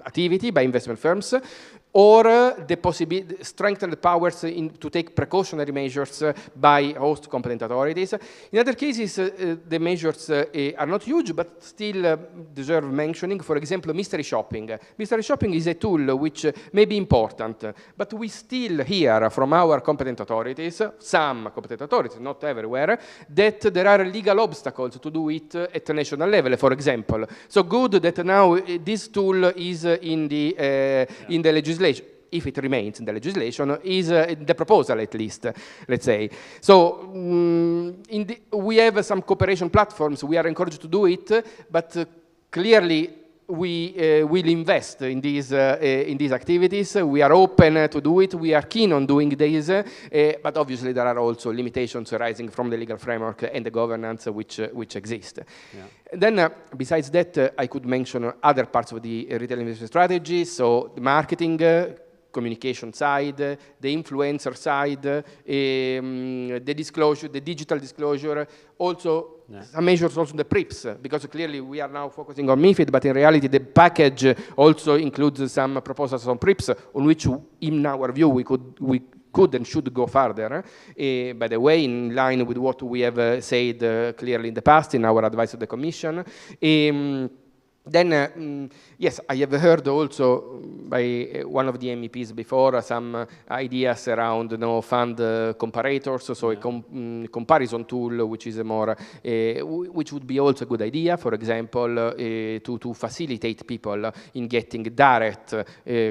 activity by investment firms, or the possibility, strengthen the powers to take precautionary measures by host competent authorities. In other cases, the measures are not huge, but still deserve mentioning. For example, mystery shopping. Mystery shopping is a tool which may be important, but we still hear from our competent authorities, some competent authorities, not everywhere, that there are legal obstacles to do it at the national level, for example. So good that now this tool is in the legislation, if it remains in the legislation, is the proposal at least, let's say. So we have some cooperation platforms, we are encouraged to do it, but clearly we will invest in these activities. We are open to do it, we are keen on doing this, but obviously there are also limitations arising from the legal framework and the governance which exist. Yeah. Then, besides that, I could mention other parts of the retail investment strategy, so the marketing, communication side, the influencer side, the disclosure, the digital disclosure, also some measures also the PRIPS, because clearly we are now focusing on MiFID, but in reality the package also includes some proposals on PRIPS, on which in our view we could and should go further. By the way, in line with what we have said clearly in the past in our advice to the Commission. Then, yes, I have heard also by one of the MEPs before some ideas around fund comparators, so a comparison tool, which is a more, which would be also a good idea. For example, to facilitate people in getting direct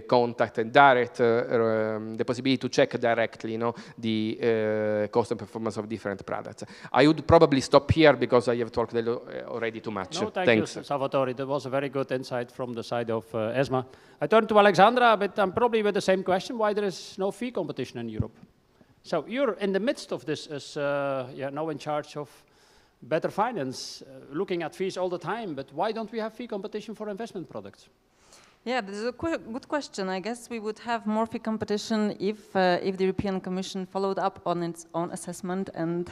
contact and direct the possibility to check directly, the cost and performance of different products. I would probably stop here because I have talked already too much. No, thanks. You, Salvatore. That was a very good insight from the side of ESMA. I turn to Alexandra, but I'm probably with the same question, why there is no fee competition in Europe? So you're in the midst of this as now in charge of better finance, looking at fees all the time, but why don't we have fee competition for investment products? Yeah, this is a good question. I guess we would have more fee competition if the European Commission followed up on its own assessment and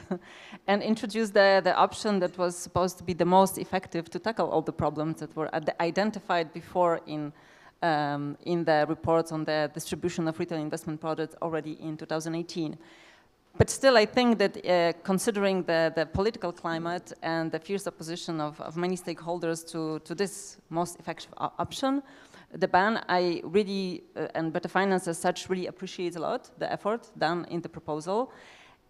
introduced the option that was supposed to be the most effective to tackle all the problems that were identified before in the reports on the distribution of retail investment products already in 2018. But still, I think that considering the political climate and the fierce opposition of many stakeholders to this most effective option, the ban, I really, and Better Finance as such, really appreciates a lot the effort done in the proposal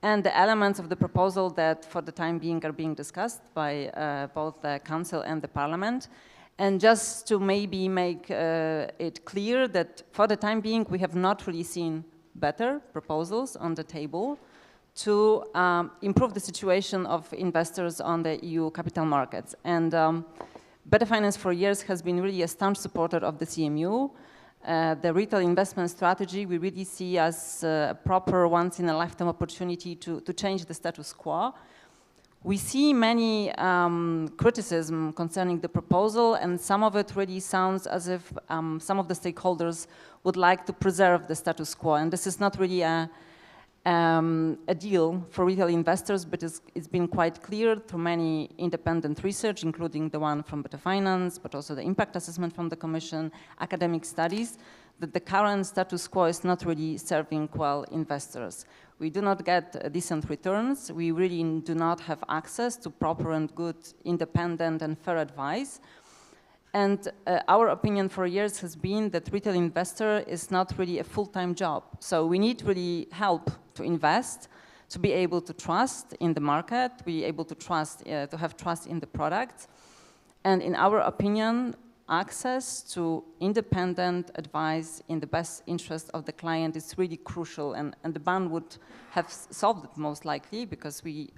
and the elements of the proposal that for the time being are being discussed by both the Council and the Parliament. And just to maybe make it clear that for the time being, we have not really seen better proposals on the table to improve the situation of investors on the EU capital markets. And Better Finance for years has been really a staunch supporter of the CMU. The retail investment strategy we really see as a proper once-in-a-lifetime opportunity to change the status quo. We see many criticism concerning the proposal, and some of it really sounds as if some of the stakeholders would like to preserve the status quo, and this is not really a deal for retail investors, but it's been quite clear through many independent research, including the one from Better Finance, but also the impact assessment from the Commission, academic studies, that the current status quo is not really serving well investors. We do not get decent returns. We really do not have access to proper and good, independent and fair advice. And our opinion for years has been that retail investor is not really a full-time job. So we need really help to invest, to be able to trust in the market, be able to trust, to have trust in the product. And in our opinion, access to independent advice in the best interest of the client is really crucial, and the ban would have solved it most likely, because we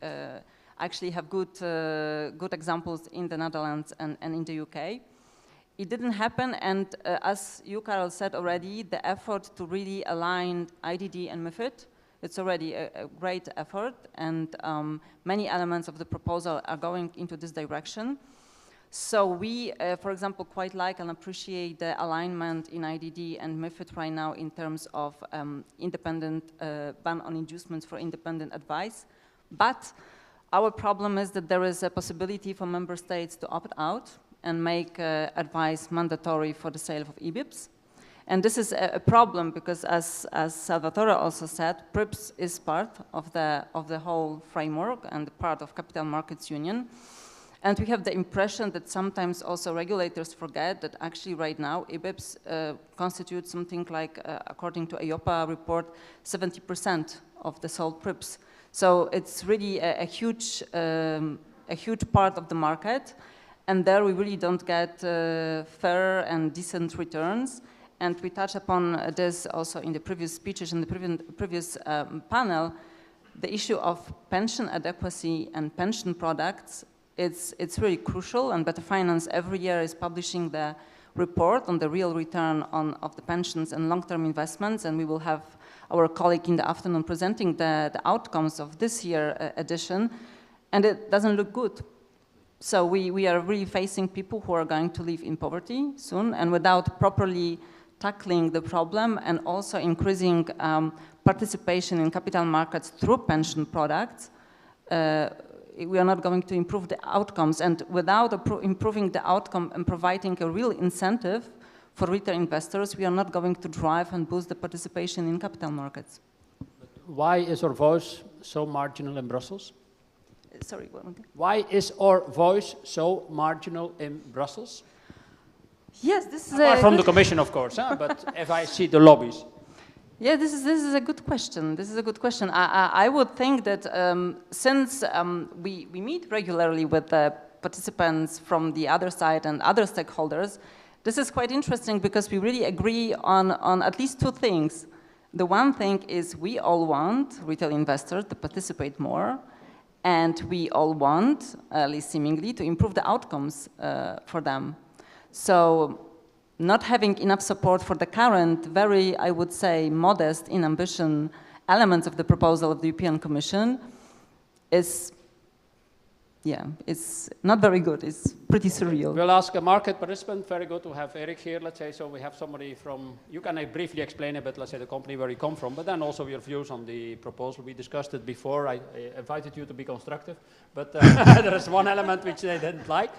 actually have good examples in the Netherlands and in the UK. It didn't happen, and as you, Karel, said already, the effort to really align IDD and MiFID, it's already a great effort, and many elements of the proposal are going into this direction. So we, for example, quite like and appreciate the alignment in IDD and MiFID right now in terms of independent ban on inducements for independent advice. But our problem is that there is a possibility for member states to opt out and make advice mandatory for the sale of EBIPs. And this is a problem because, as Salvatore also said, PRIPS is part of the whole framework and part of Capital Markets Union. And we have the impression that sometimes also regulators forget that actually right now EBIPs constitute something like, according to EIOPA report, 70% of the sold PRIPS. So it's really a huge part of the market, and there we really don't get fair and decent returns. And we touched upon this also in the previous speeches, in the previous panel, the issue of pension adequacy and pension products. It's really crucial, and Better Finance every year is publishing the report on the real return of the pensions and long-term investments, and we will have our colleague in the afternoon presenting the outcomes of this year edition, and it doesn't look good. So we are really facing people who are going to live in poverty soon, and without properly tackling the problem and also increasing participation in capital markets through pension products, we are not going to improve the outcomes. And without improving the outcome and providing a real incentive for retail investors, we are not going to drive and boost the participation in capital markets. But why is our voice so marginal in Brussels? Sorry, what? Why is our voice so marginal in Brussels? Yes, this is apart from the Commission, of course, but if I see the lobbies. Yeah, this is a good question. This is a good question. I would think that since we meet regularly with the participants from the other side and other stakeholders, this is quite interesting because we really agree on at least two things. The one thing is we all want retail investors to participate more, and we all want, at least seemingly, to improve the outcomes for them. So not having enough support for the current, very, I would say, modest in ambition elements of the proposal of the European Commission is, yeah, it's not very good. It's pretty surreal. We'll ask a market participant. Very good to have Eric here, let's say. So we have somebody from, you can briefly explain a bit, let's say, the company where you come from, but then also your views on the proposal. We discussed it before. I invited you to be constructive, but there is one element which they didn't like.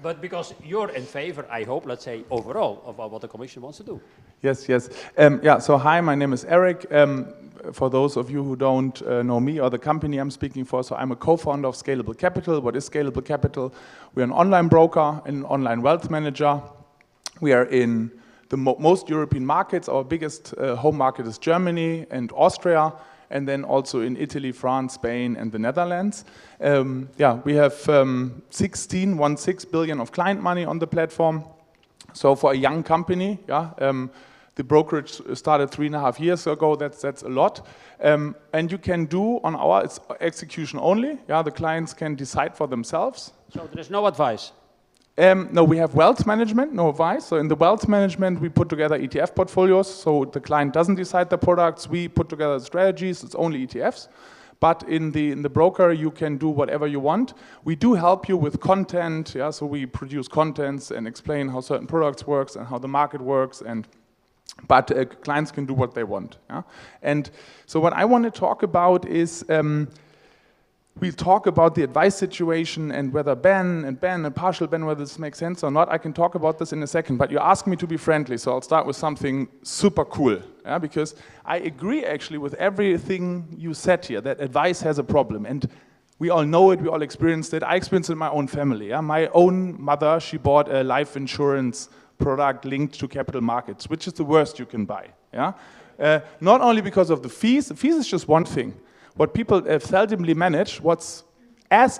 But because you're in favor, I hope, let's say, overall, of what the Commission wants to do. Yes, yes. Yeah, so hi, my name is Eric. For those of you who don't know me or the company I'm speaking for, so I'm a co-founder of Scalable Capital. What is Scalable Capital? We're an online broker and an online wealth manager. We are in the most European markets. Our biggest home market is Germany and Austria, and then also in Italy, France, Spain, and the Netherlands. Yeah, we have 16 billion of client money on the platform. So for a young company, yeah, the brokerage started 3.5 years ago. That's a lot. And you can do on it's execution only. Yeah, the clients can decide for themselves. So there is no advice? No, we have wealth management, no advice. So in the wealth management, we put together ETF portfolios. So the client doesn't decide the products. We put together the strategies. It's only ETFs. But in the broker, you can do whatever you want. We do help you with content. Yeah, so we produce contents and explain how certain products works and how the market works. But clients can do what they want. Yeah? And so what I want to talk about is we talk about the advice situation and whether ban and partial ban, whether this makes sense or not. I can talk about this in a second, but you asked me to be friendly, so I'll start with something super cool. Yeah? Because I agree actually with everything you said here, that advice has a problem. And we all know it, we all experienced it. I experienced it in my own family. Yeah? My own mother, she bought a life insurance product linked to capital markets, which is the worst you can buy. Yeah? Not only because of the fees is just one thing. What people seldomly manage, what's as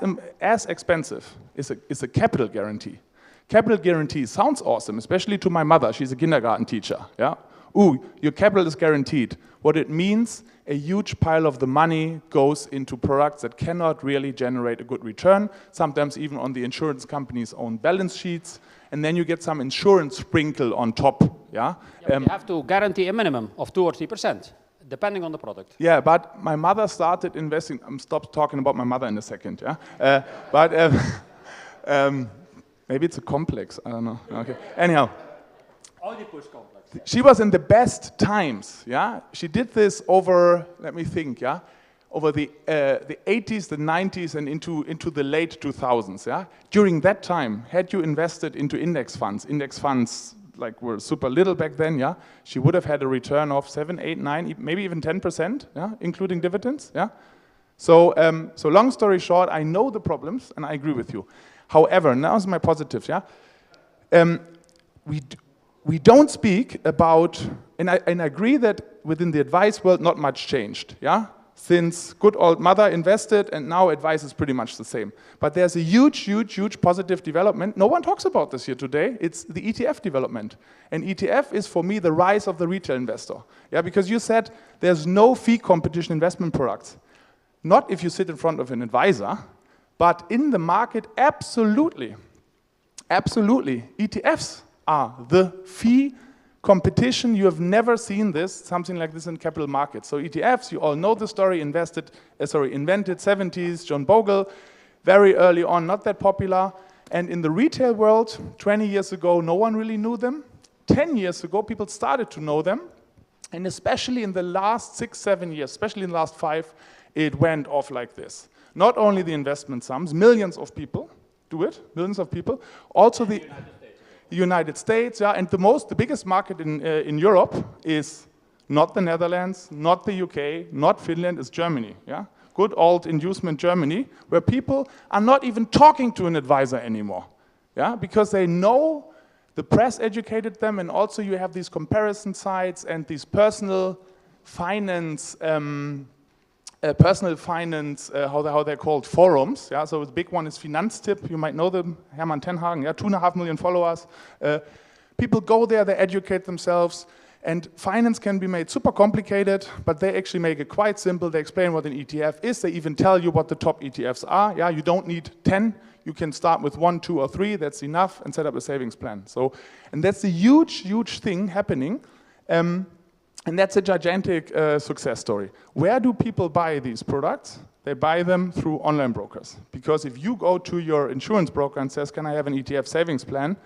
expensive is a capital guarantee. Capital guarantee sounds awesome, especially to my mother. She's a kindergarten teacher. Yeah? Ooh, your capital is guaranteed. What it means, a huge pile of the money goes into products that cannot really generate a good return, sometimes even on the insurance company's own balance sheets, and then you get some insurance sprinkle on top. Yeah? You have to guarantee a minimum of 2 or 3%. Depending on the product. Yeah, but my mother started investing. Stop talking about my mother in a second. Yeah, maybe it's a complex. I don't know. Okay. Anyhow, Oedipus complex. She was in the best times. Yeah, she did this over. Let me think. Yeah, over the 80s, the 90s, and into the late 2000s. Yeah, during that time, had you invested into index funds like were super little back then, yeah, she would have had a return of 7, 8, 9, maybe even 10%, yeah, including dividends, yeah. So long story short, I know the problems and I agree with you. However, now's my positives, yeah. We don't speak about, and I agree that within the advice world, not much changed, yeah. Since good old mother invested and now advice is pretty much the same. But there's a huge positive development. No one talks about this here today. It's the ETF development. And ETF is for me the rise of the retail investor. Yeah, because you said there's no fee competition investment products. Not if you sit in front of an advisor, but in the market, absolutely. Absolutely. ETFs are the fee competition. You have never seen something like this in capital markets. So ETFs, you all know the story, invented 70s, John Bogle, very early on, not that popular. And in the retail world, 20 years ago, no one really knew them. 10 years ago, people started to know them. And especially in the last 6, 7 years, especially in the last 5, it went off like this. Not only the investment sums, millions of people do it, millions of people. Also the United States, yeah, and the biggest market in Europe is not the Netherlands, not the UK, not Finland, it's Germany, yeah. Good old inducement Germany, where people are not even talking to an advisor anymore, yeah, because they know the press educated them, and also you have these comparison sites and these personal finance, how they're called, forums. Yeah, so the big one is Finanztipp. You might know them, Hermann Tenhagen. Yeah, 2.5 million followers. People go there, they educate themselves, and finance can be made super complicated, but they actually make it quite simple. They explain what an ETF is. They even tell you what the top ETFs are. Yeah, you don't need 10. You can start with 1, 2, or 3. That's enough, and set up a savings plan. So, and that's a huge thing happening. And that's a gigantic success story. Where do people buy these products? They buy them through online brokers. Because if you go to your insurance broker and says, can I have an ETF savings plan?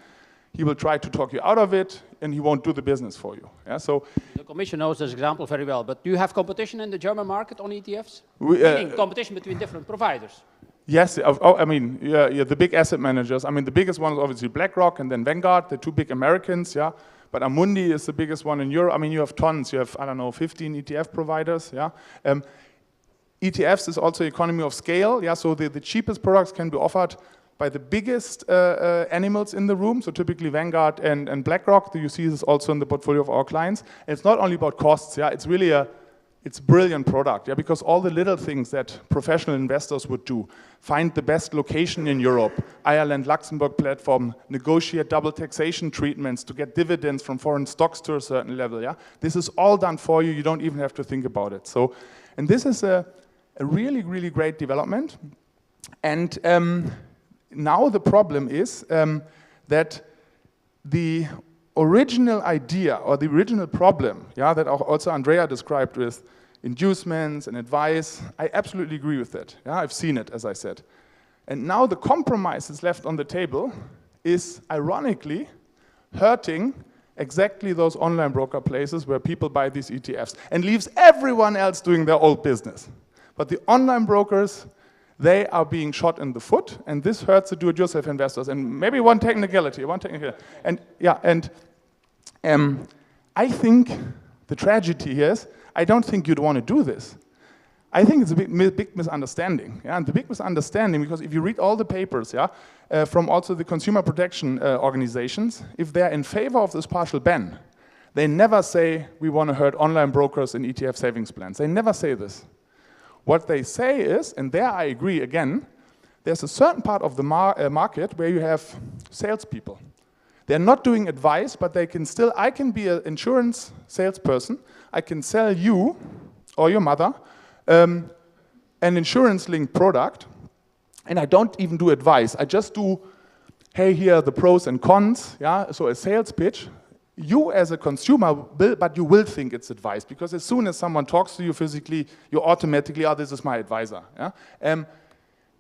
He will try to talk you out of it, and he won't do the business for you. Yeah, so the Commission knows this example very well, but do you have competition in the German market on ETFs? Meaning competition between different providers? Yes, I mean, yeah, the big asset managers. I mean, the biggest one is obviously BlackRock and then Vanguard, the two big Americans, yeah. But Amundi is the biggest one in Europe. I mean, you have tons. You have, I don't know, 15 ETF providers, yeah. ETFs is also economy of scale, yeah. So the cheapest products can be offered by the biggest animals in the room. So typically Vanguard and BlackRock. You see this also in the portfolio of our clients. And it's not only about costs, yeah. It's really it's a brilliant product, yeah, because all the little things that professional investors would do, find the best location in Europe, Ireland, Luxembourg platform, negotiate double taxation treatments to get dividends from foreign stocks to a certain level, yeah. This is all done for you. You don't even have to think about it. So, and this is a really great development. And now the problem is, that the original idea or the original problem, yeah, that also Andrea described with inducements and advice, I absolutely agree with that. Yeah, I've seen it, as I said. And now the compromise that's left on the table is ironically hurting exactly those online broker places where people buy these ETFs and leaves everyone else doing their old business. But the online brokers, they are being shot in the foot, and this hurts the do-it-yourself investors. And maybe one technicality. And yeah, and I think the tragedy here is, I don't think you'd want to do this. I think it's a big misunderstanding. Yeah? And the big misunderstanding, because if you read all the papers, yeah, from also the consumer protection organizations, if they're in favor of this partial ban, they never say we want to hurt online brokers and ETF savings plans. They never say this. What they say is, and there I agree again, there's a certain part of the market where you have salespeople. They're not doing advice, but they can still, I can be an insurance salesperson, I can sell you or your mother an insurance-linked product, and I don't even do advice. I just do, hey, here are the pros and cons, yeah, so a sales pitch. You as a consumer will, but you will think it's advice, because as soon as someone talks to you physically, you automatically, oh, this is my advisor. Yeah?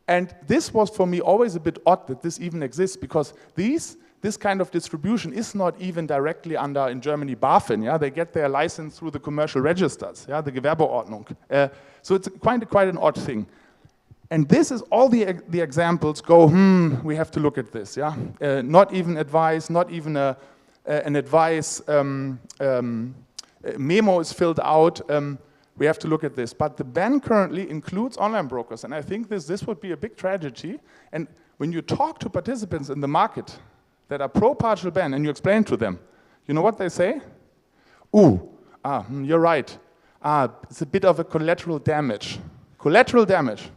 And this was for me always a bit odd that this even exists, because this kind of distribution is not even directly under, in Germany, BaFin. Yeah? They get their license through the commercial registers, yeah? The Gewerbeordnung. So it's quite an odd thing. And this is all the examples go, we have to look at this. Yeah? Not even advice, not even an advice memo is filled out. We have to look at this. But the ban currently includes online brokers. And I think this would be a big tragedy. And when you talk to participants in the market that are pro-partial ban and you explain to them, you know what they say? You're right. It's a bit of a collateral damage. Collateral damage.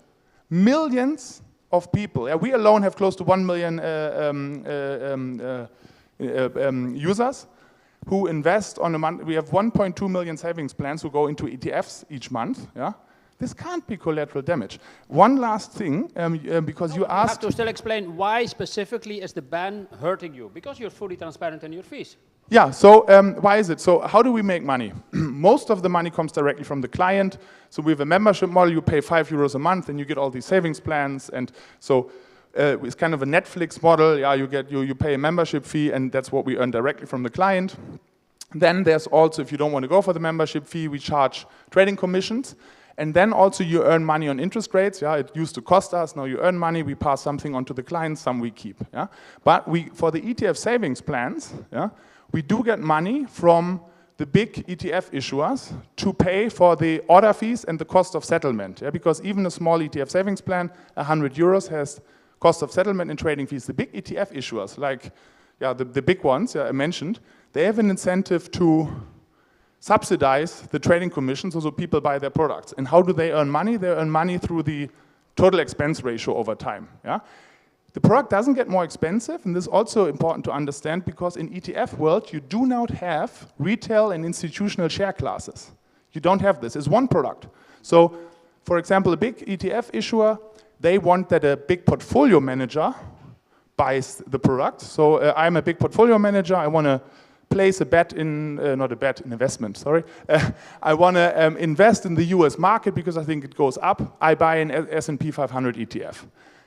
Millions of people, we alone have close to 1 million users who invest on a month. We have 1.2 million savings plans who go into ETFs each month. Yeah, this can't be collateral damage. One last thing, because you asked. You have to still explain why specifically is the ban hurting you? Because you're fully transparent in your fees. Yeah, so why is it? So how do we make money? Most of the money comes directly from the client. So we have a membership model. You pay €5 a month, and you get all these savings plans. And so it's kind of a Netflix model. Yeah, you pay a membership fee, and that's what we earn directly from the client. Then there's also, if you don't want to go for the membership fee, we charge trading commissions. And then also you earn money on interest rates. Yeah, it used to cost us. Now you earn money. We pass something on to the clients. Some we keep. Yeah, but for the ETF savings plans, yeah, we do get money from the big ETF issuers to pay for the order fees and the cost of settlement. Yeah, because even a small ETF savings plan, €100 has cost of settlement and trading fees. The big ETF issuers, like the big ones I mentioned, they have an incentive to subsidize the trading commissions so people buy their products. And how do they earn money? They earn money through the total expense ratio over time. Yeah? The product doesn't get more expensive, and this is also important to understand, because in ETF world, you do not have retail and institutional share classes. You don't have this. It's one product. So, for example, a big ETF issuer, they want that a big portfolio manager buys the product. So I'm a big portfolio manager. I want to place a bet in, not a bet, an investment, sorry. I want to invest in the US market because I think it goes up. I buy an S&P 500 ETF.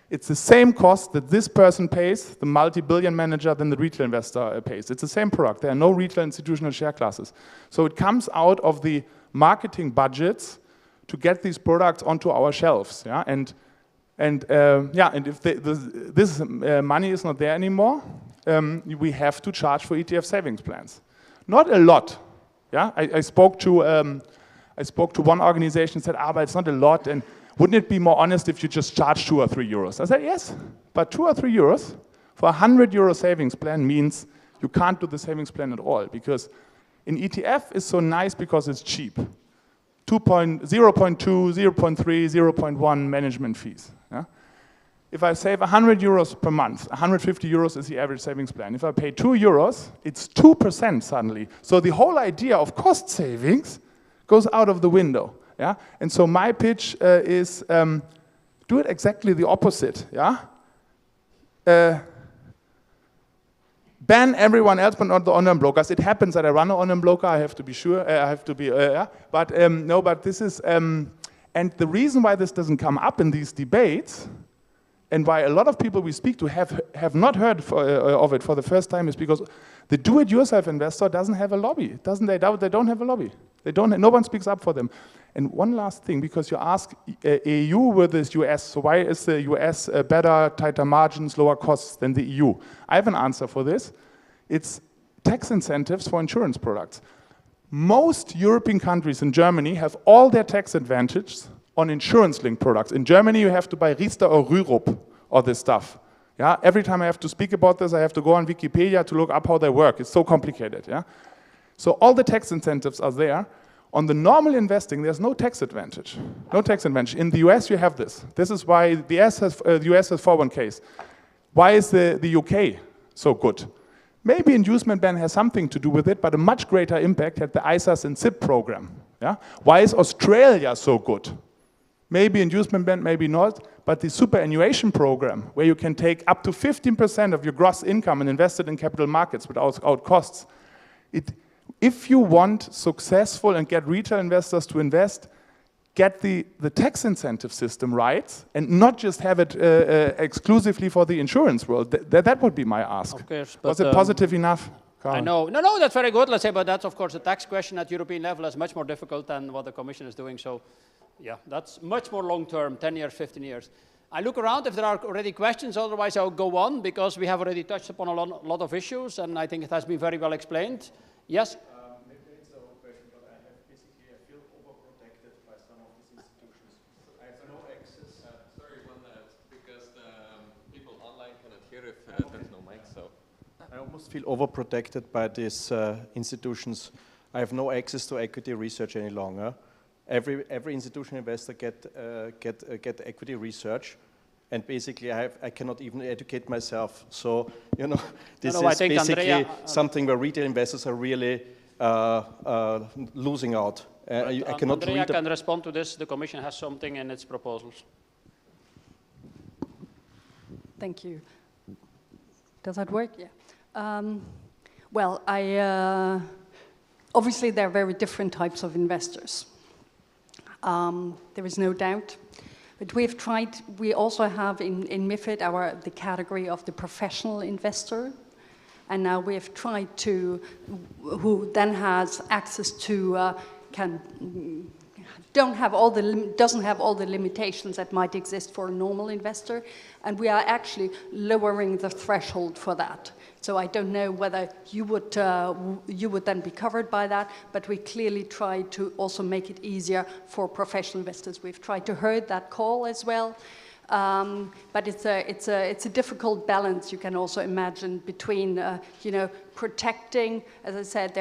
It's the same cost that this person pays, the multi-billion manager, than the retail investor pays. It's the same product. There are no retail institutional share classes. So it comes out of the marketing budgets to get these products onto our shelves. Yeah? And if this money is not there anymore, we have to charge for ETF savings plans. Not a lot. Yeah, I spoke to one organization and said, but it's not a lot, and wouldn't it be more honest if you just charge €2 or €3? I said, yes, but €2 or €3 for a €100 savings plan means you can't do the savings plan at all, because an ETF is so nice because it's cheap. 0.2, 0.3, 0.1 management fees. Yeah? If I save €100 per month, €150 is the average savings plan. If I pay €2, it's 2% suddenly. So the whole idea of cost savings goes out of the window. Yeah? And so my pitch is do it exactly the opposite. Yeah? ban everyone else but not the online brokers. It happens that I run an online broker, I have to be sure, I have to be, but no, but this is, and the reason why this doesn't come up in these debates, and why a lot of people we speak to have not heard of it for the first time, is because the do-it-yourself investor doesn't have a lobby. They don't have a lobby. No one speaks up for them. And one last thing, because you ask EU versus US, so why is the US better, tighter margins, lower costs than the EU? I have an answer for this. It's tax incentives for insurance products. Most European countries in Germany have all their tax advantages on insurance-linked products. In Germany, you have to buy Riester or Rürup or this stuff. Yeah? Every time I have to speak about this, I have to go on Wikipedia to look up how they work. It's so complicated. Yeah? So all the tax incentives are there. On the normal investing, there's no tax advantage. No tax advantage. In the US, you have this. This is why the US has 401ks. Why is the UK so good? Maybe inducement ban has something to do with it, but a much greater impact had the ISAs and SIP program. Yeah? Why is Australia so good? Maybe inducement ban, maybe not, but the superannuation program, where you can take up to 15% of your gross income and invest it in capital markets without costs. If you want successful and get retail investors to invest, get the tax incentive system right, and not just have it exclusively for the insurance world. That would be my ask. Of course, was it positive enough? I know. No, that's very good. Let's say, but that's of course a tax question at European level is much more difficult than what the Commission is doing. So, yeah, that's much more long-term, 10 years, 15 years. I look around if there are already questions, otherwise I'll go on, because we have already touched upon a lot of issues, and I think it has been very well explained. Yes? Maybe it's a question, but I feel overprotected by some of these institutions. I have no access. Sorry, because the people online cannot hear if there's no mic, so. I almost feel overprotected by these institutions. I have no access to equity research any longer. Every institutional investor get equity research, and basically I cannot even educate myself. So this is basically something where retail investors are really losing out. I cannot Andrea can respond to this. The Commission has something in its proposals. Thank you. Does that work? Yeah. Well, obviously there are very different types of investors. There is no doubt. But we also have in MiFID the category of the professional investor. And now we have tried who then has access to, doesn't have all the limitations that might exist for a normal investor. And we are actually lowering the threshold for that. So I don't know whether you would then be covered by that, but we clearly try to also make it easier for professional investors. We've tried to heard that call as well, but it's a difficult balance. You can also imagine between protecting. As I said,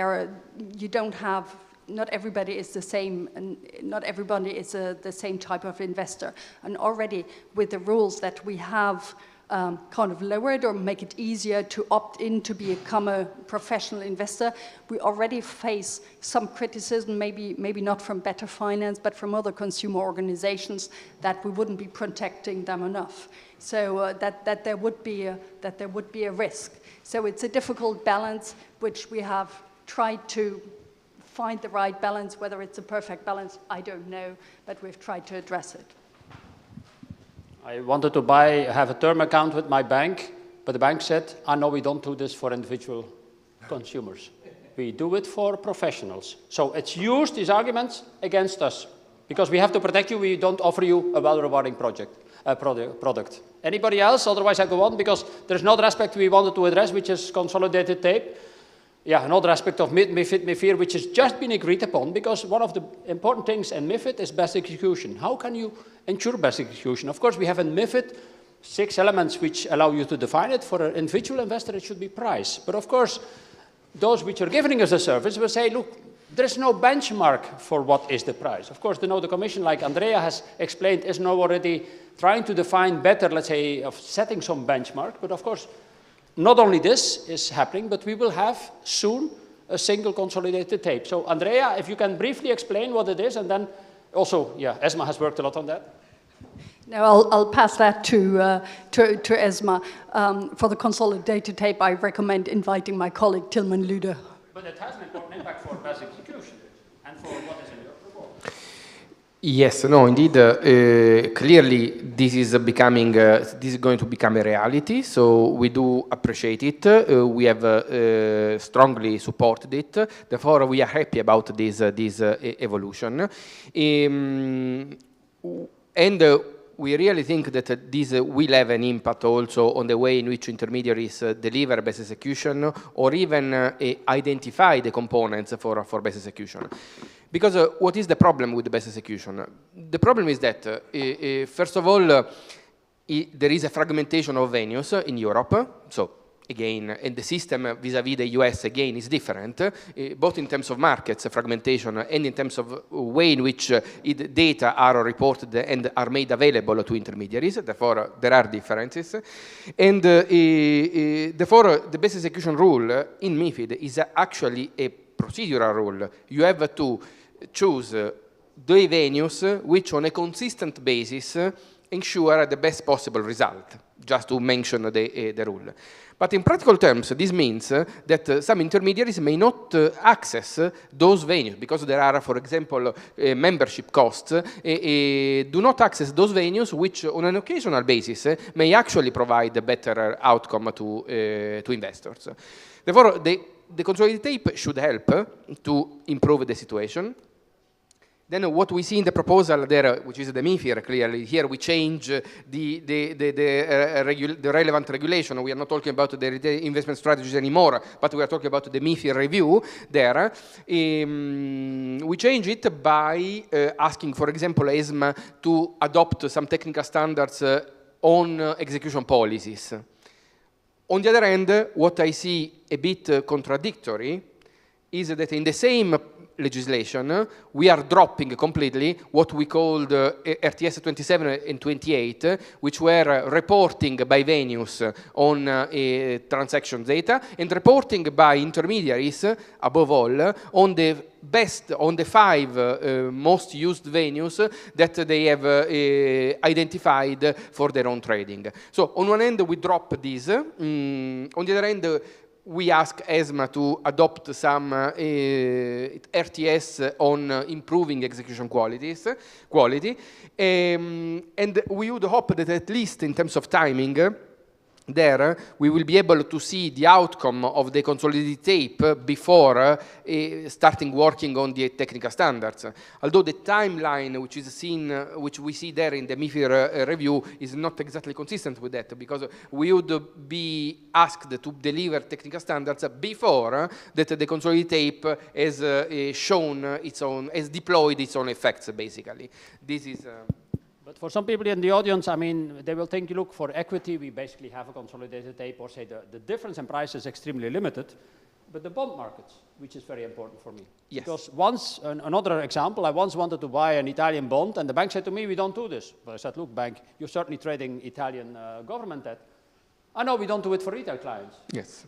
not everybody is the same, and not everybody is the same type of investor. And already with the rules that we have kind of lowered or make it easier to opt in to become a professional investor, we already face some criticism, maybe not from Better Finance, but from other consumer organizations, that we wouldn't be protecting them enough. So that there would be a risk. So it's a difficult balance, which we have tried to find the right balance. Whether it's a perfect balance, I don't know, but we've tried to address it. I wanted to have a term account with my bank, but the bank said, no, we don't do this for individual consumers. We do it for professionals. So it's used, these arguments, against us. Because we have to protect you, we don't offer you a well-rewarding product. Anybody else? Otherwise I go on, because there's another aspect we wanted to address, which is consolidated tape. Yeah, another aspect of MiFID, MiFIR, which has just been agreed upon, because one of the important things in MiFID is best execution. How can you ensure best execution? Of course, we have in MiFID 6 elements which allow you to define it. For an individual investor, it should be price. But of course, those which are giving us a service will say, look, there's no benchmark for what is the price. Of course, the Commission, like Andrea has explained, is now already trying to define better, let's say, of setting some benchmark. But of course, not only this is happening, but we will have soon a single consolidated tape. So Andrea, if you can briefly explain what it is, and then also, yeah, ESMA has worked a lot on that. No, I'll pass that to Esma. For the consolidated tape, I recommend inviting my colleague Tilman Lüder. But it has an important impact for best execution and for what is in your report. Yes, no, indeed. Clearly, this is becoming. This is going to become a reality. So we do appreciate it. We have strongly supported it. Therefore, we are happy about this evolution, and we really think that this will have an impact also on the way in which intermediaries deliver best execution, or even identify the components for best execution. Because what is the problem with the best execution? The problem is that, first of all, there is a fragmentation of venues in Europe. So, again, and the system vis-à-vis the US, again, is different, both in terms of markets, fragmentation, and in terms of way in which data are reported and are made available to intermediaries. Therefore, there are differences. And therefore, the best execution rule in MiFID is actually a procedural rule. You have to choose the venues which, on a consistent basis, ensure the best possible result, just to mention the rule. But in practical terms, this means that some intermediaries may not access those venues because there are, for example, membership costs, do not access those venues which, on an occasional basis, may actually provide a better outcome to investors. Therefore, the consolidated tape should help to improve the situation. Then what we see in the proposal there, which is the MiFIR, clearly, here we change the relevant regulation. We are not talking about the retail investment strategies anymore, but we are talking about the MiFIR review there. We change it by asking, for example, ESMA to adopt some technical standards on execution policies. On the other hand, what I see a bit contradictory is that in the same legislation, we are dropping completely what we called RTS 27 and 28, which were reporting by venues on transaction data and reporting by intermediaries, above all, on the 5 most used venues that they have identified for their own trading. So on one end, we drop this. On the other end, we ask ESMA to adopt some RTS on improving execution quality, and we would hope that at least in terms of timing, there we will be able to see the outcome of the consolidated tape before starting working on the technical standards. Although the timeline which we see there in the MiFIR review is not exactly consistent with that, because we would be asked to deliver technical standards before that the consolidated tape has has deployed its own effects, basically. This is But for some people in the audience, I mean, they will think, look, for equity, we basically have a consolidated tape, or say the difference in price is extremely limited. But the bond markets, which is very important for me. Yes. Because once, another example, I once wanted to buy an Italian bond, and the bank said to me, we don't do this. But I said, look, bank, you're certainly trading Italian government debt. I know we don't do it for retail clients. Yes.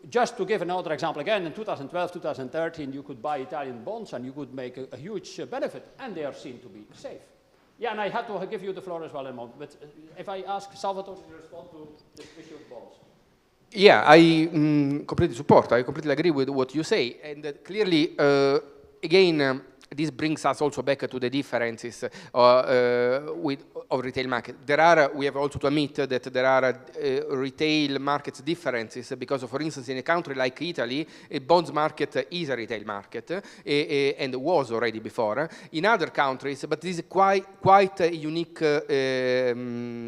Just to give another example again, in 2012, 2013, you could buy Italian bonds, and you could make a huge benefit, and they are seen to be safe. Yeah, and I had to give you the floor as well in a moment. But if I ask Salvatore to respond to this issue of bonds. Yeah, I completely support. I completely agree with what you say. And clearly, again, this brings us also back to the differences of retail market. We have also to admit that there are retail markets differences because, for instance, in a country like Italy, a bonds market is a retail market and was already before. In other countries, but this is quite a unique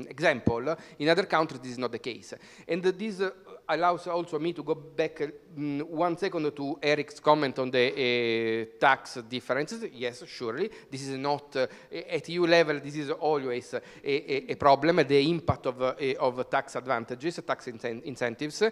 example. In other countries, this is not the case. And this allows also me to go back 1 second to Eric's comment on the tax differences. Yes, surely. This is not, at EU level, this is always a problem, the impact of tax advantages, tax incentives.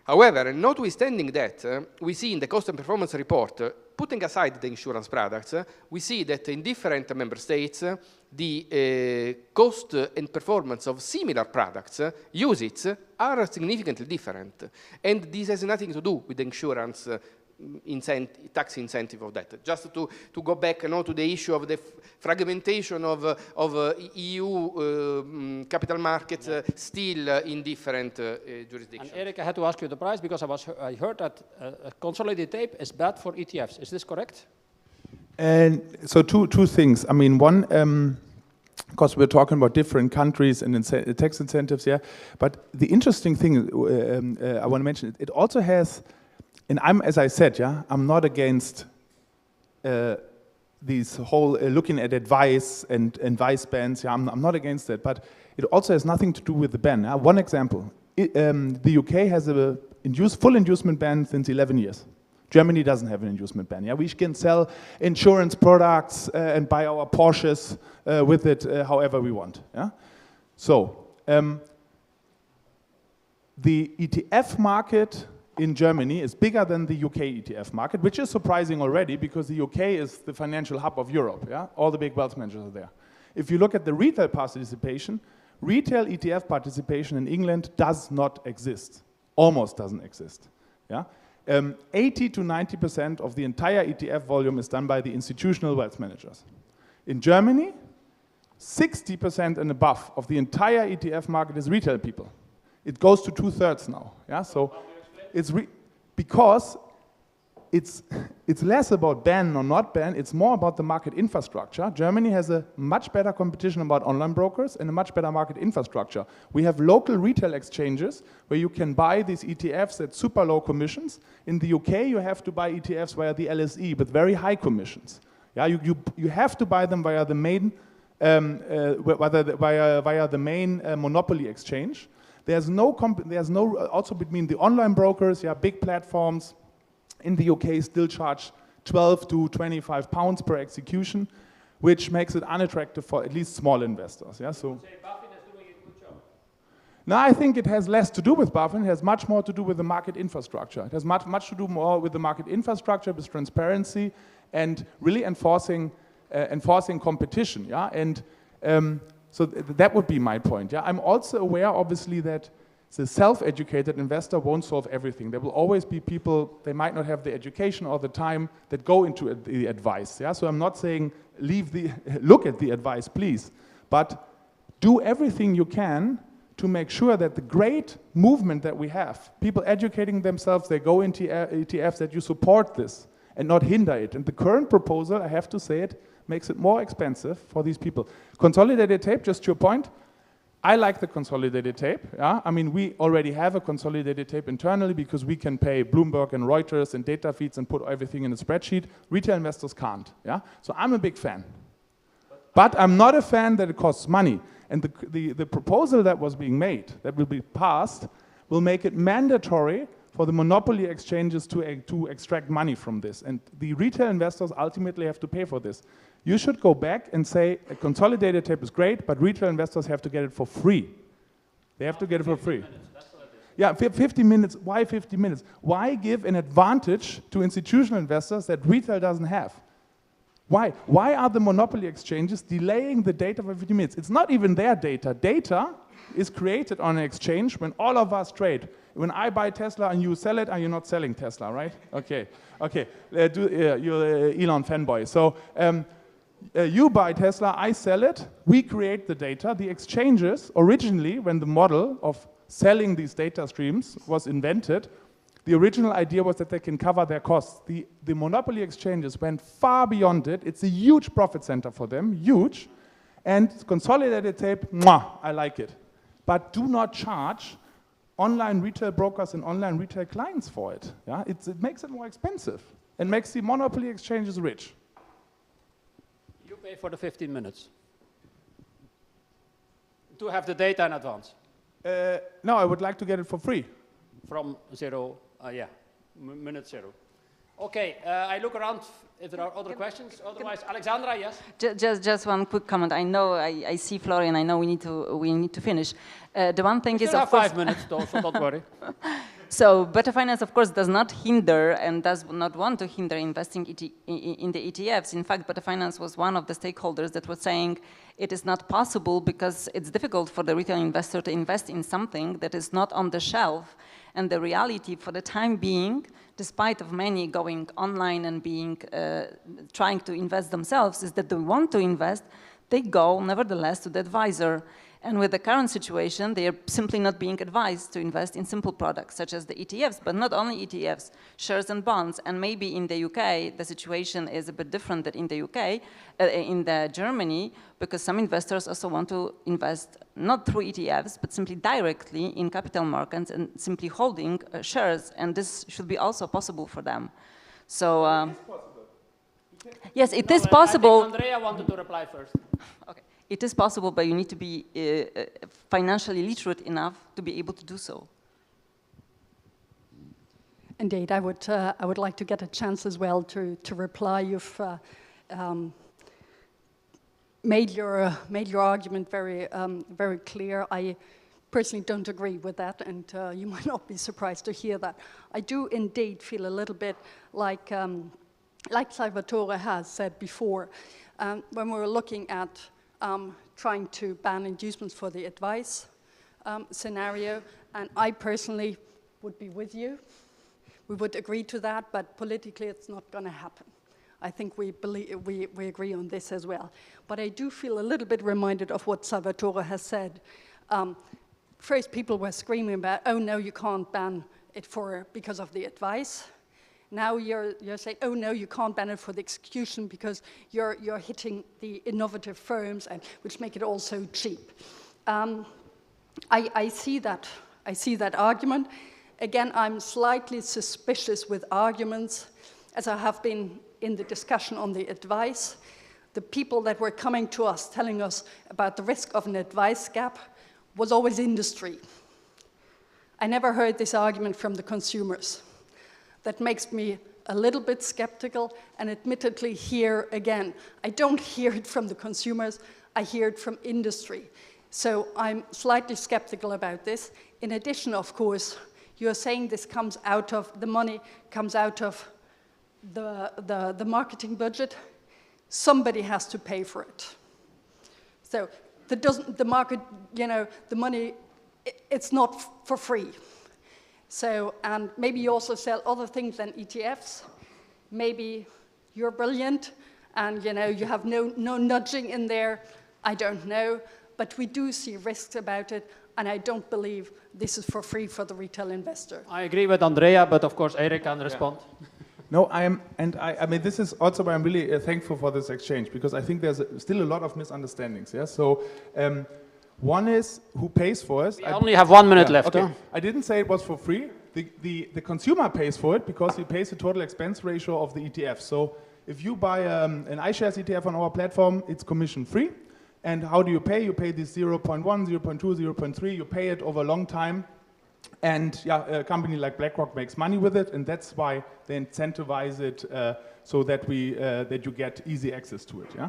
However, notwithstanding that, we see in the cost and performance report, putting aside the insurance products, we see that in different member states, the cost and performance of similar products, usage, are significantly different. And this has nothing to do with the insurance tax incentive of that. Just to go back to the issue of the fragmentation of EU capital markets still in different jurisdictions. And Erik, I had to ask you the price because I heard that consolidated tape is bad for ETFs. Is this correct? And so two things. I mean, one, of course, we're talking about different countries and tax incentives, yeah. But the interesting thing I want to mention, it also has, and as I said, yeah, I'm not against these whole looking at advice and advice bans. Yeah, I'm not against that, but it also has nothing to do with the ban. One example, the UK has a full inducement ban since 11 years. Germany doesn't have an inducement ban. Yeah, we can sell insurance products and buy our Porsches with it however we want. Yeah, so the ETF market in Germany is bigger than the UK ETF market, which is surprising already because the UK is the financial hub of Europe. Yeah, all the big wealth managers are there. If you look at the retail participation, retail ETF participation in England does not exist, almost doesn't exist. Yeah. 80 to 90% of the entire ETF volume is done by the institutional wealth managers. In Germany, 60% and above of the entire ETF market is retail people. It goes to 2/3 now. Yeah, so it's because it's less about ban or not ban, it's more about the market infrastructure. Germany has a much better competition about online brokers and a much better market infrastructure. We have local retail exchanges where you can buy these ETFs at super low commissions. In the UK, you have to buy ETFs via the LSE with very high commissions. Yeah, you have to buy them via the main monopoly exchange. There's no also between the online brokers, yeah, big platforms in the UK still charge 12 to 25 pounds per execution, which makes it unattractive for at least small investors. Yeah, so. No, I think it has less to do with BaFin. It has much more to do with the market infrastructure. It has much to do more with the market infrastructure, with transparency, and really enforcing competition. Yeah, and so that would be my point. Yeah, I'm also aware, obviously, that the self-educated investor won't solve everything. There will always be people, they might not have the education or the time that go into the advice. Yeah? So I'm not saying look at the advice, please, but do everything you can to make sure that the great movement that we have, people educating themselves, they go into ETFs, that you support this and not hinder it. And the current proposal, I have to say it, makes it more expensive for these people. Consolidated tape, just to your point, I like the consolidated tape. Yeah? I mean, we already have a consolidated tape internally because we can pay Bloomberg and Reuters and data feeds and put everything in a spreadsheet. Retail investors can't. Yeah? So I'm a big fan. But I'm not a fan that it costs money. And the proposal that was being made, that will be passed, will make it mandatory for the monopoly exchanges to extract money from this. And the retail investors ultimately have to pay for this. You should go back and say a consolidated tape is great, but retail investors have to get it for free. They have to get it for free. Yeah, 50 minutes. Why 50 minutes? Why give an advantage to institutional investors that retail doesn't have? Why? Why are the monopoly exchanges delaying the data for 50 minutes? It's not even their data. Data is created on an exchange when all of us trade. When I buy Tesla and you sell it, are you not selling Tesla, right? Okay, okay. You're Elon fanboy. So you buy Tesla, I sell it, we create the data. The exchanges, originally, when the model of selling these data streams was invented, the original idea was that they can cover their costs. The monopoly exchanges went far beyond it. It's a huge profit center for them, huge. And consolidated tape, mwah, I like it. But do not charge online retail brokers and online retail clients for it. Yeah? It makes it more expensive and makes the monopoly exchanges rich. You pay for the 15 minutes to have the data in advance. No, I would like to get it for free. From zero, minute zero. Okay, I look around if there are other questions. Otherwise, Alexandra, yes? Just one quick comment. I know, I see Florian, I know we need to finish. The one thing is, of course... 5 minutes, though, so don't worry. So, Better Finance, of course, does not hinder and does not want to hinder investing in the ETFs. In fact, Better Finance was one of the stakeholders that was saying it is not possible because it's difficult for the retail investor to invest in something that is not on the shelf And the reality for the time being, despite of many going online and trying to invest themselves, is that they want to invest, they go nevertheless to the advisor. And with the current situation, they are simply not being advised to invest in simple products, such as the ETFs, but not only ETFs, shares and bonds. And maybe in the UK, the situation is a bit different than in the UK, in Germany, because some investors also want to invest not through ETFs, but simply directly in capital markets and simply holding shares. And this should be also possible for them. So, yes, it is possible. I think Andrea wanted to reply first. Okay. It is possible, but you need to be financially literate enough to be able to do so. Indeed, I would like to get a chance as well to reply. You've made your argument very clear. I personally don't agree with that, and you might not be surprised to hear that. I do indeed feel a little bit like Salvatore has said before, when we were looking at trying to ban inducements for the advice scenario, and I personally would be with you. We would agree to that, but politically it's not going to happen. I think we agree on this as well. But I do feel a little bit reminded of what Salvatore has said. First, people were screaming about, oh no, you can't ban it because of the advice. Now you're saying, oh no, you can't ban it for the execution because you're hitting the innovative firms, and which make it all so cheap. I see that argument. Again, I'm slightly suspicious with arguments, as I have been in the discussion on the advice. The people that were coming to us, telling us about the risk of an advice gap, was always industry. I never heard this argument from the consumers. That makes me a little bit skeptical, and admittedly here again, I don't hear it from the consumers, I hear it from industry. So I'm slightly skeptical about this. In addition, of course, you're saying this comes out of, the money comes out of the marketing budget. Somebody has to pay for it. So the market, the money, it's not for free. So, and maybe you also sell other things than ETFs. Maybe you're brilliant and you have no nudging in there. I don't know, but we do see risks about it, and I don't believe this is for free for the retail investor. I agree with Andrea, but of course Erik can respond. No, I mean, this is also why I'm really thankful for this exchange, because I think there's still a lot of misunderstandings. Yeah, so. One is who pays for it. We only have 1 minute left. Okay. I didn't say it was for free. The consumer pays for it because he pays the total expense ratio of the ETF. So if you buy an iShares ETF on our platform, it's commission free. And how do you pay? You pay this 0.1, 0.2, 0.3. You pay it over a long time. And a company like BlackRock makes money with it, and that's why they incentivize it so that you get easy access to it. Yeah.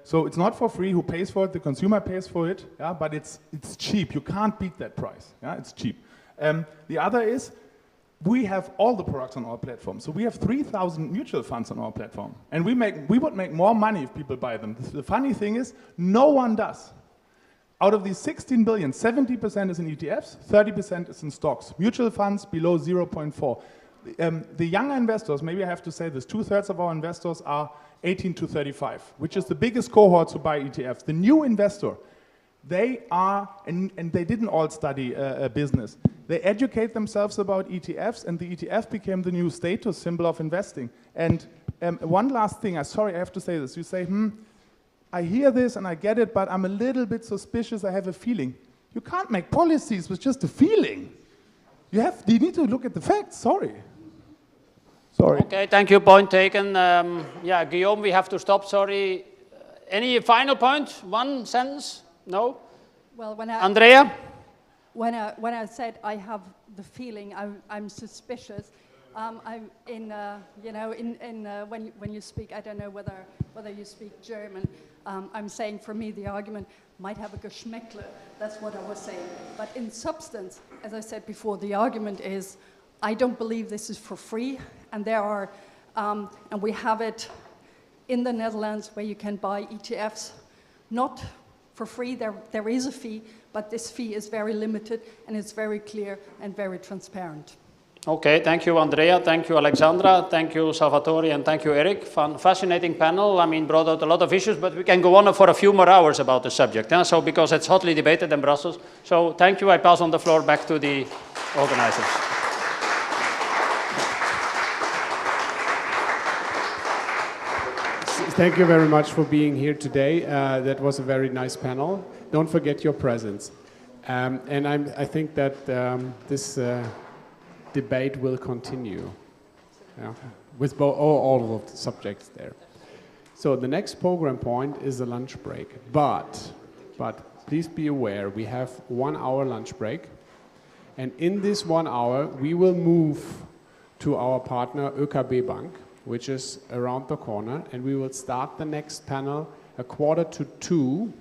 So it's not for free. Who pays for it? The consumer pays for it. Yeah, but it's cheap. You can't beat that price. Yeah, it's cheap. The other is we have all the products on our platform. So we have 3,000 mutual funds on our platform, and we would make more money if people buy them. The funny thing is, no one does. Out of these 16 billion, 70% is in ETFs, 30% is in stocks. Mutual funds below 0.4. The younger investors, maybe I have to say this, 2/3 of our investors are 18 to 35, which is the biggest cohorts who buy ETFs. The new investor, they are, and they didn't all study business. They educate themselves about ETFs, and the ETF became the new status symbol of investing. And one last thing, sorry, I have to say this. You say, I hear this and I get it, but I'm a little bit suspicious, I have a feeling. You can't make policies with just a feeling. You need to look at the facts, sorry. Okay, thank you, point taken. Guillaume, we have to stop, sorry. Any final point? One sentence? No? Well, Andrea? When I said I have the feeling, I'm suspicious. I'm when you speak, I don't know whether you speak German. I'm saying for me the argument might have a Geschmäckle. That's what I was saying. But in substance, as I said before, the argument is I don't believe this is for free, and there are, and we have it in the Netherlands where you can buy ETFs, not for free. There is a fee, but this fee is very limited and it's very clear and very transparent. Okay, thank you, Andrea. Thank you, Alexandra. Thank you, Salvatore, and thank you, Eric. Fascinating panel. I mean, brought out a lot of issues, but we can go on for a few more hours about the subject. So, because it's hotly debated in Brussels. So, thank you. I pass on the floor back to the organizers. Thank you very much for being here today. That was a very nice panel. Don't forget your presence. And I think that this debate will continue, with all of the subjects there. So the next program point is a lunch break. But please be aware, we have 1 hour lunch break. And in this 1 hour, we will move to our partner OeKB Bank, which is around the corner. And we will start the next panel 1:45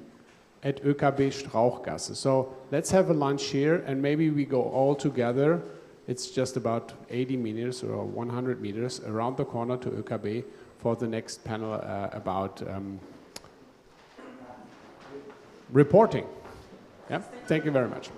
at OeKB Strauchgasse. So let's have a lunch here and maybe we go all together. It's just about 80 meters or 100 meters around the corner to OeKB for the next panel about reporting. Yeah, thank you very much.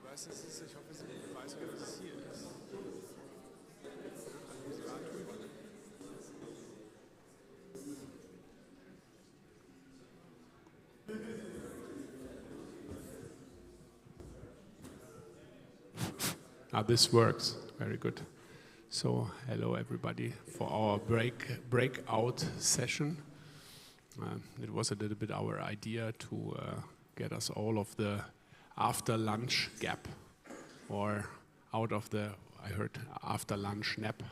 weiß, dass es, ich hoffe, Sie weiß, dass es hier ist. This works. Very good. So, hello everybody for our breakout session. It was a little bit our idea to get us all of the after lunch gap, or out of the, I heard, after lunch nap,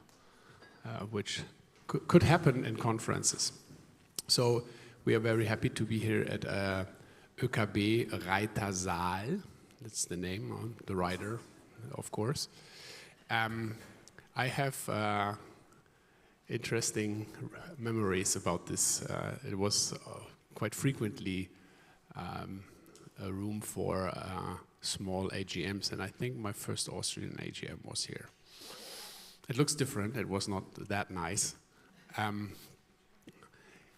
which could happen in conferences. So we are very happy to be here at OeKB Reitersaal. That's the name of the writer, of course. I have interesting memories about this. It was quite frequently a room for small AGMs, and I think my first Austrian AGM was here. It looks different. It was not that nice.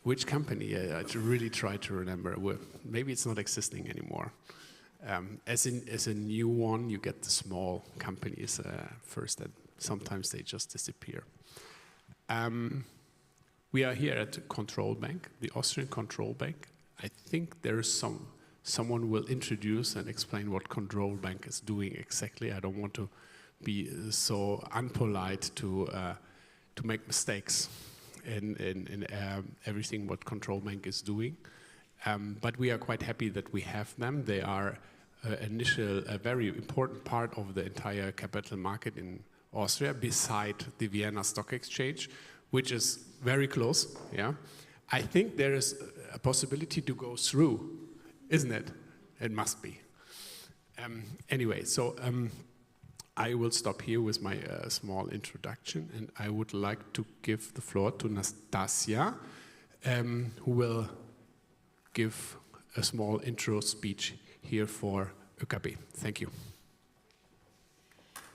Which company? I really try to remember. Maybe it's not existing anymore. As a new one, you get the small companies first, and sometimes they just disappear. We are here at Control Bank, the Austrian Control Bank. I think there is someone will introduce and explain what Control Bank is doing exactly. I don't want to be so unpolite to make mistakes in everything what Control Bank is doing. But we are quite happy that we have them. They are a very important part of the entire capital market in Austria, beside the Vienna Stock Exchange, which is very close. Yeah, I think there is a possibility to go through, isn't it? It must be. Anyway, so I will stop here with my small introduction, and I would like to give the floor to Nastassja, who will give a small intro speech here for OeKB. Thank you.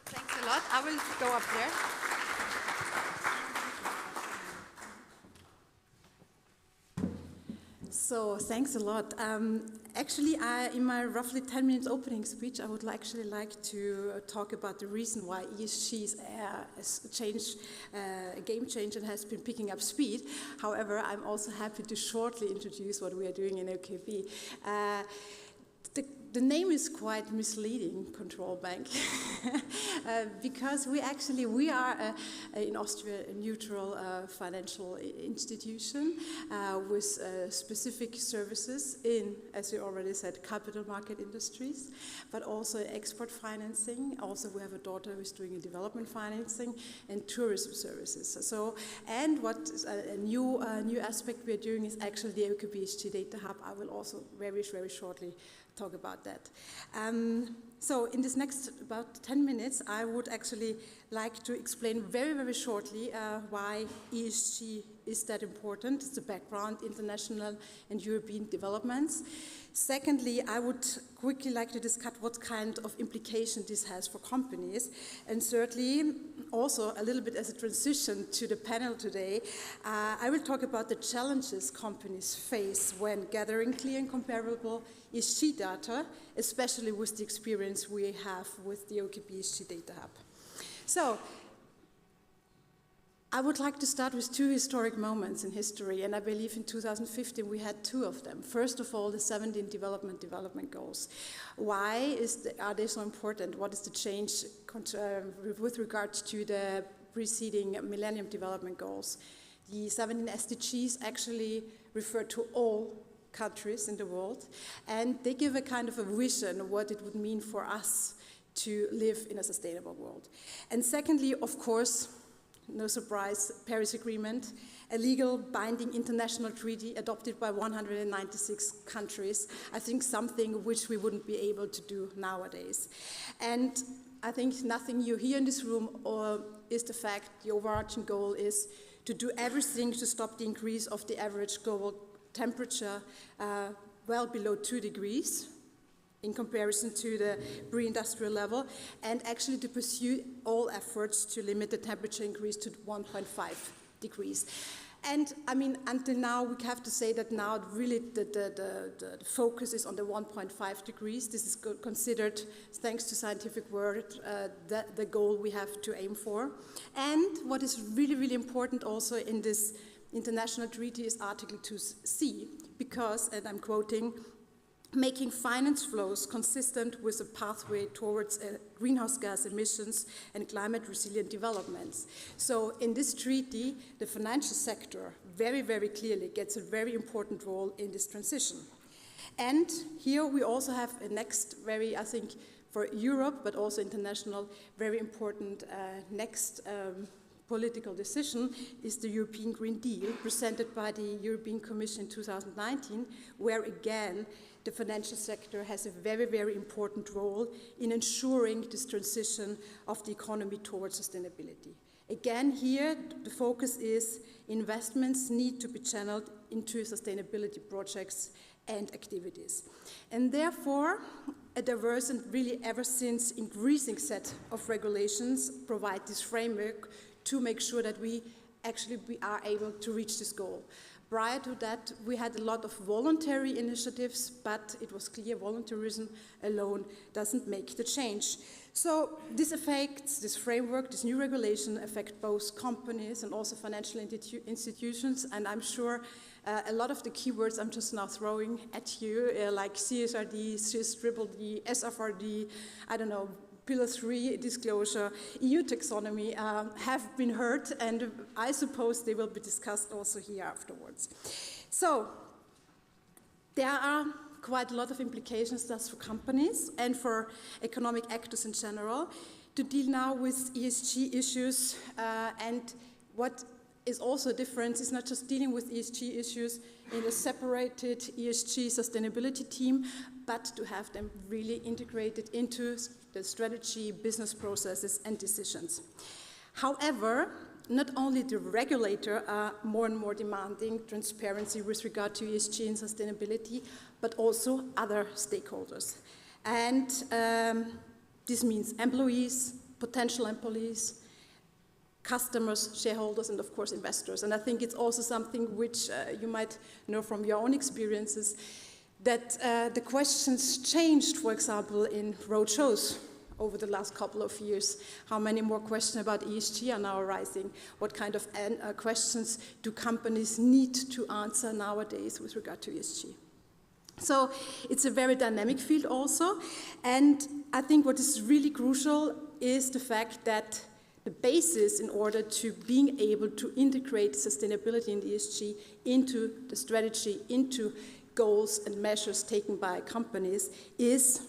Thanks a lot. I will go up there. So thanks a lot. Actually, in my roughly 10 minutes opening speech, I would actually like to talk about the reason why ESG is a game changer and has been picking up speed. However, I'm also happy to shortly introduce what we are doing in OeKB. The name is quite misleading, Control Bank, because we are in Austria a neutral financial institution with specific services in, as you already said, capital market industries, but also export financing. Also, we have a daughter who's doing development financing and tourism services. So, and what a new aspect we are doing is actually the OeKB ESG Data Hub. I will also very shortly talk about that. So in this next about 10 minutes, I would actually like to explain very shortly why ESG is that important. It's the background, international and European developments. Secondly, I would quickly like to discuss what kind of implication this has for companies. And thirdly, also a little bit as a transition to the panel today, I will talk about the challenges companies face when gathering clear and comparable ESG data, especially with the experience we have with the OeKB ESG Data Hub. So, I would like to start with two historic moments in history, and I believe in 2015 we had two of them. First of all, the 17 development goals. Why are they so important? What is the change with regards to the preceding Millennium Development Goals? The 17 SDGs actually refer to all countries in the world, and they give a kind of a vision of what it would mean for us to live in a sustainable world. And secondly, of course, no surprise, Paris Agreement, a legal binding international treaty adopted by 196 countries. I think something which we wouldn't be able to do nowadays. And I think nothing new here in this room is the fact the overarching goal is to do everything to stop the increase of the average global temperature well below 2 degrees in comparison to the pre-industrial level, and actually to pursue all efforts to limit the temperature increase to 1.5 degrees. And I mean, until now, we have to say that now really the focus is on the 1.5 degrees. This is considered, thanks to scientific work, the goal we have to aim for. And what is really, really important also in this international treaty is Article 2C, because, and I'm quoting, making finance flows consistent with a pathway towards greenhouse gas emissions and climate resilient developments. So in this treaty, the financial sector very, very clearly gets a very important role in this transition. And here we also have a next very, I think, for Europe, but also international, very important next political decision is the European Green Deal, presented by the European Commission in 2019, where again, the financial sector has a very, very important role in ensuring this transition of the economy towards sustainability. Again, here, the focus is investments need to be channeled into sustainability projects and activities. And therefore, a diverse and really ever since increasing set of regulations provide this framework to make sure that we are able to reach this goal. Prior to that, we had a lot of voluntary initiatives, but it was clear voluntarism alone doesn't make the change. So this affects, this framework, this new regulation affect both companies and also financial institutions, and I'm sure a lot of the keywords I'm just now throwing at you, like CSRD, CSDDD, SFRD, I don't know, Pillar 3 disclosure, EU taxonomy have been heard, and I suppose they will be discussed also here afterwards. So there are quite a lot of implications thus for companies and for economic actors in general to deal now with ESG issues, and what is also a difference is not just dealing with ESG issues in a separated ESG sustainability team, but to have them really integrated into the strategy, business processes, and decisions. However, not only the regulator are more and more demanding transparency with regard to ESG and sustainability, but also other stakeholders. And this means employees, potential employees, customers, shareholders, and of course investors. And I think it's also something which you might know from your own experiences, that the questions changed, for example, in roadshows over the last couple of years. How many more questions about ESG are now arising? What kind of questions do companies need to answer nowadays with regard to ESG? So it's a very dynamic field also. And I think what is really crucial is the fact that the basis in order to being able to integrate sustainability and ESG into the strategy, into goals and measures taken by companies is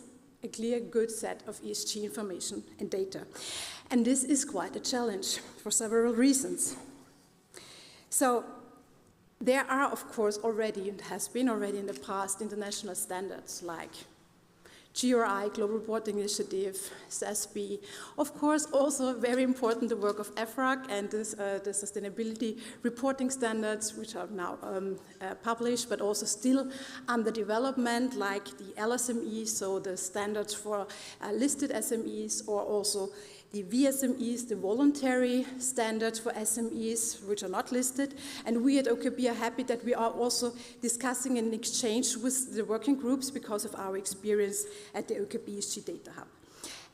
a clear, good set of ESG information and data. And this is quite a challenge for several reasons. So there are, of course, already, and has been already in the past, international standards like GRI, Global Reporting Initiative, SASB. Of course, also very important, the work of EFRAG and the sustainability reporting standards, which are now published, but also still under development, like the LSME, so the standards for listed SMEs, or also the VSMEs, the voluntary standards for SMEs, which are not listed. And we at OeKB are happy that we are also discussing an exchange with the working groups because of our experience at the OeKB ESG Data Hub.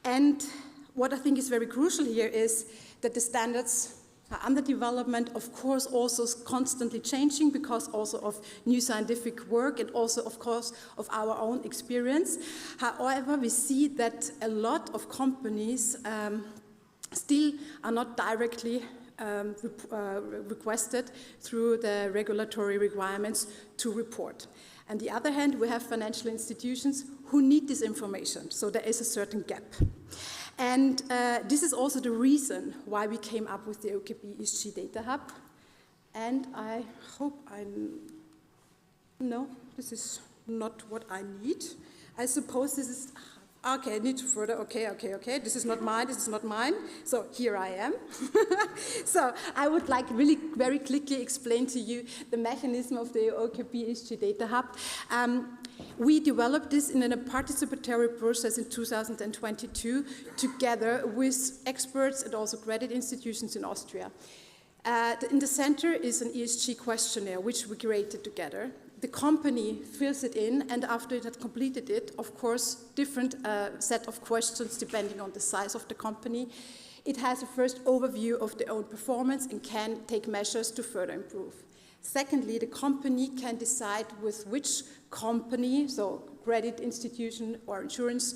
And what I think is very crucial here is that the standards are under development, of course, also constantly changing because also of new scientific work and also, of course, of our own experience. However, we see that a lot of companies still are not directly requested through the regulatory requirements to report. On the other hand, we have financial institutions who need this information, so there is a certain gap. And this is also the reason why we came up with the OeKB ESG Data Hub. And I hope no, this is not what I need. I suppose this is, okay, I need to further, okay, this is not mine, so here I am. So I would like really very quickly explain to you the mechanism of the OeKB ESG Data Hub. We developed this in a participatory process in 2022 together with experts and also credit institutions in Austria. In the center is an ESG questionnaire, which we created together. The company fills it in, and after it had completed it, of course, different set of questions depending on the size of the company. It has a first overview of their own performance and can take measures to further improve. Secondly, the company can decide with which company, so credit institution or insurance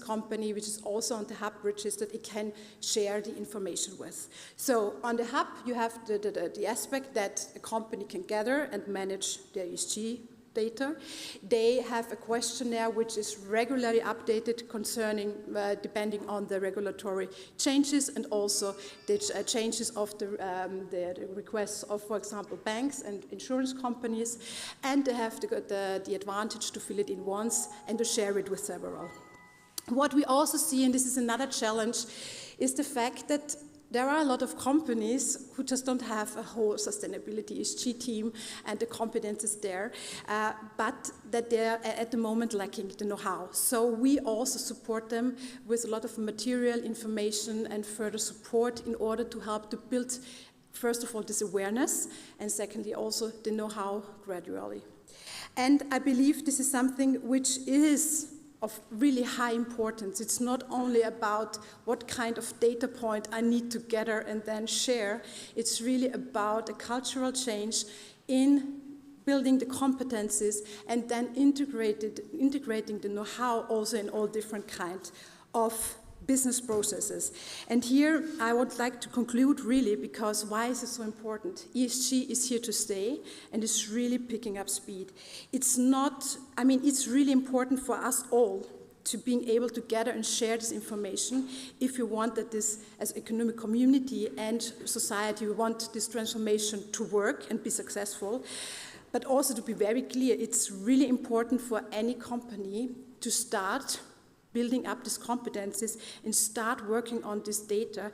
company, which is also on the hub registered, it can share the information with. So on the hub, you have the aspect that a company can gather and manage their ESG data. They have a questionnaire which is regularly updated concerning, depending on the regulatory changes and also the changes of the requests of, for example, banks and insurance companies. And they have the advantage to fill it in once and to share it with several. What we also see, and this is another challenge, is the fact that there are a lot of companies who just don't have a whole sustainability ESG team and the competences there, but that they're at the moment lacking the know-how. So we also support them with a lot of material, information, and further support in order to help to build, first of all, this awareness, and secondly, also the know-how gradually. And I believe this is something which is of really high importance. It's not only about what kind of data point I need to gather and then share. It's really about a cultural change in building the competencies and then integrating the know-how also in all different kinds of business processes. And here I would like to conclude really, because why is it so important? ESG is here to stay and it's really picking up speed. It's not, I mean, it's really important for us all to being able to gather and share this information if you want that this, as economic community and society, we want this transformation to work and be successful. But also to be very clear, it's really important for any company to start building up these competencies and start working on this data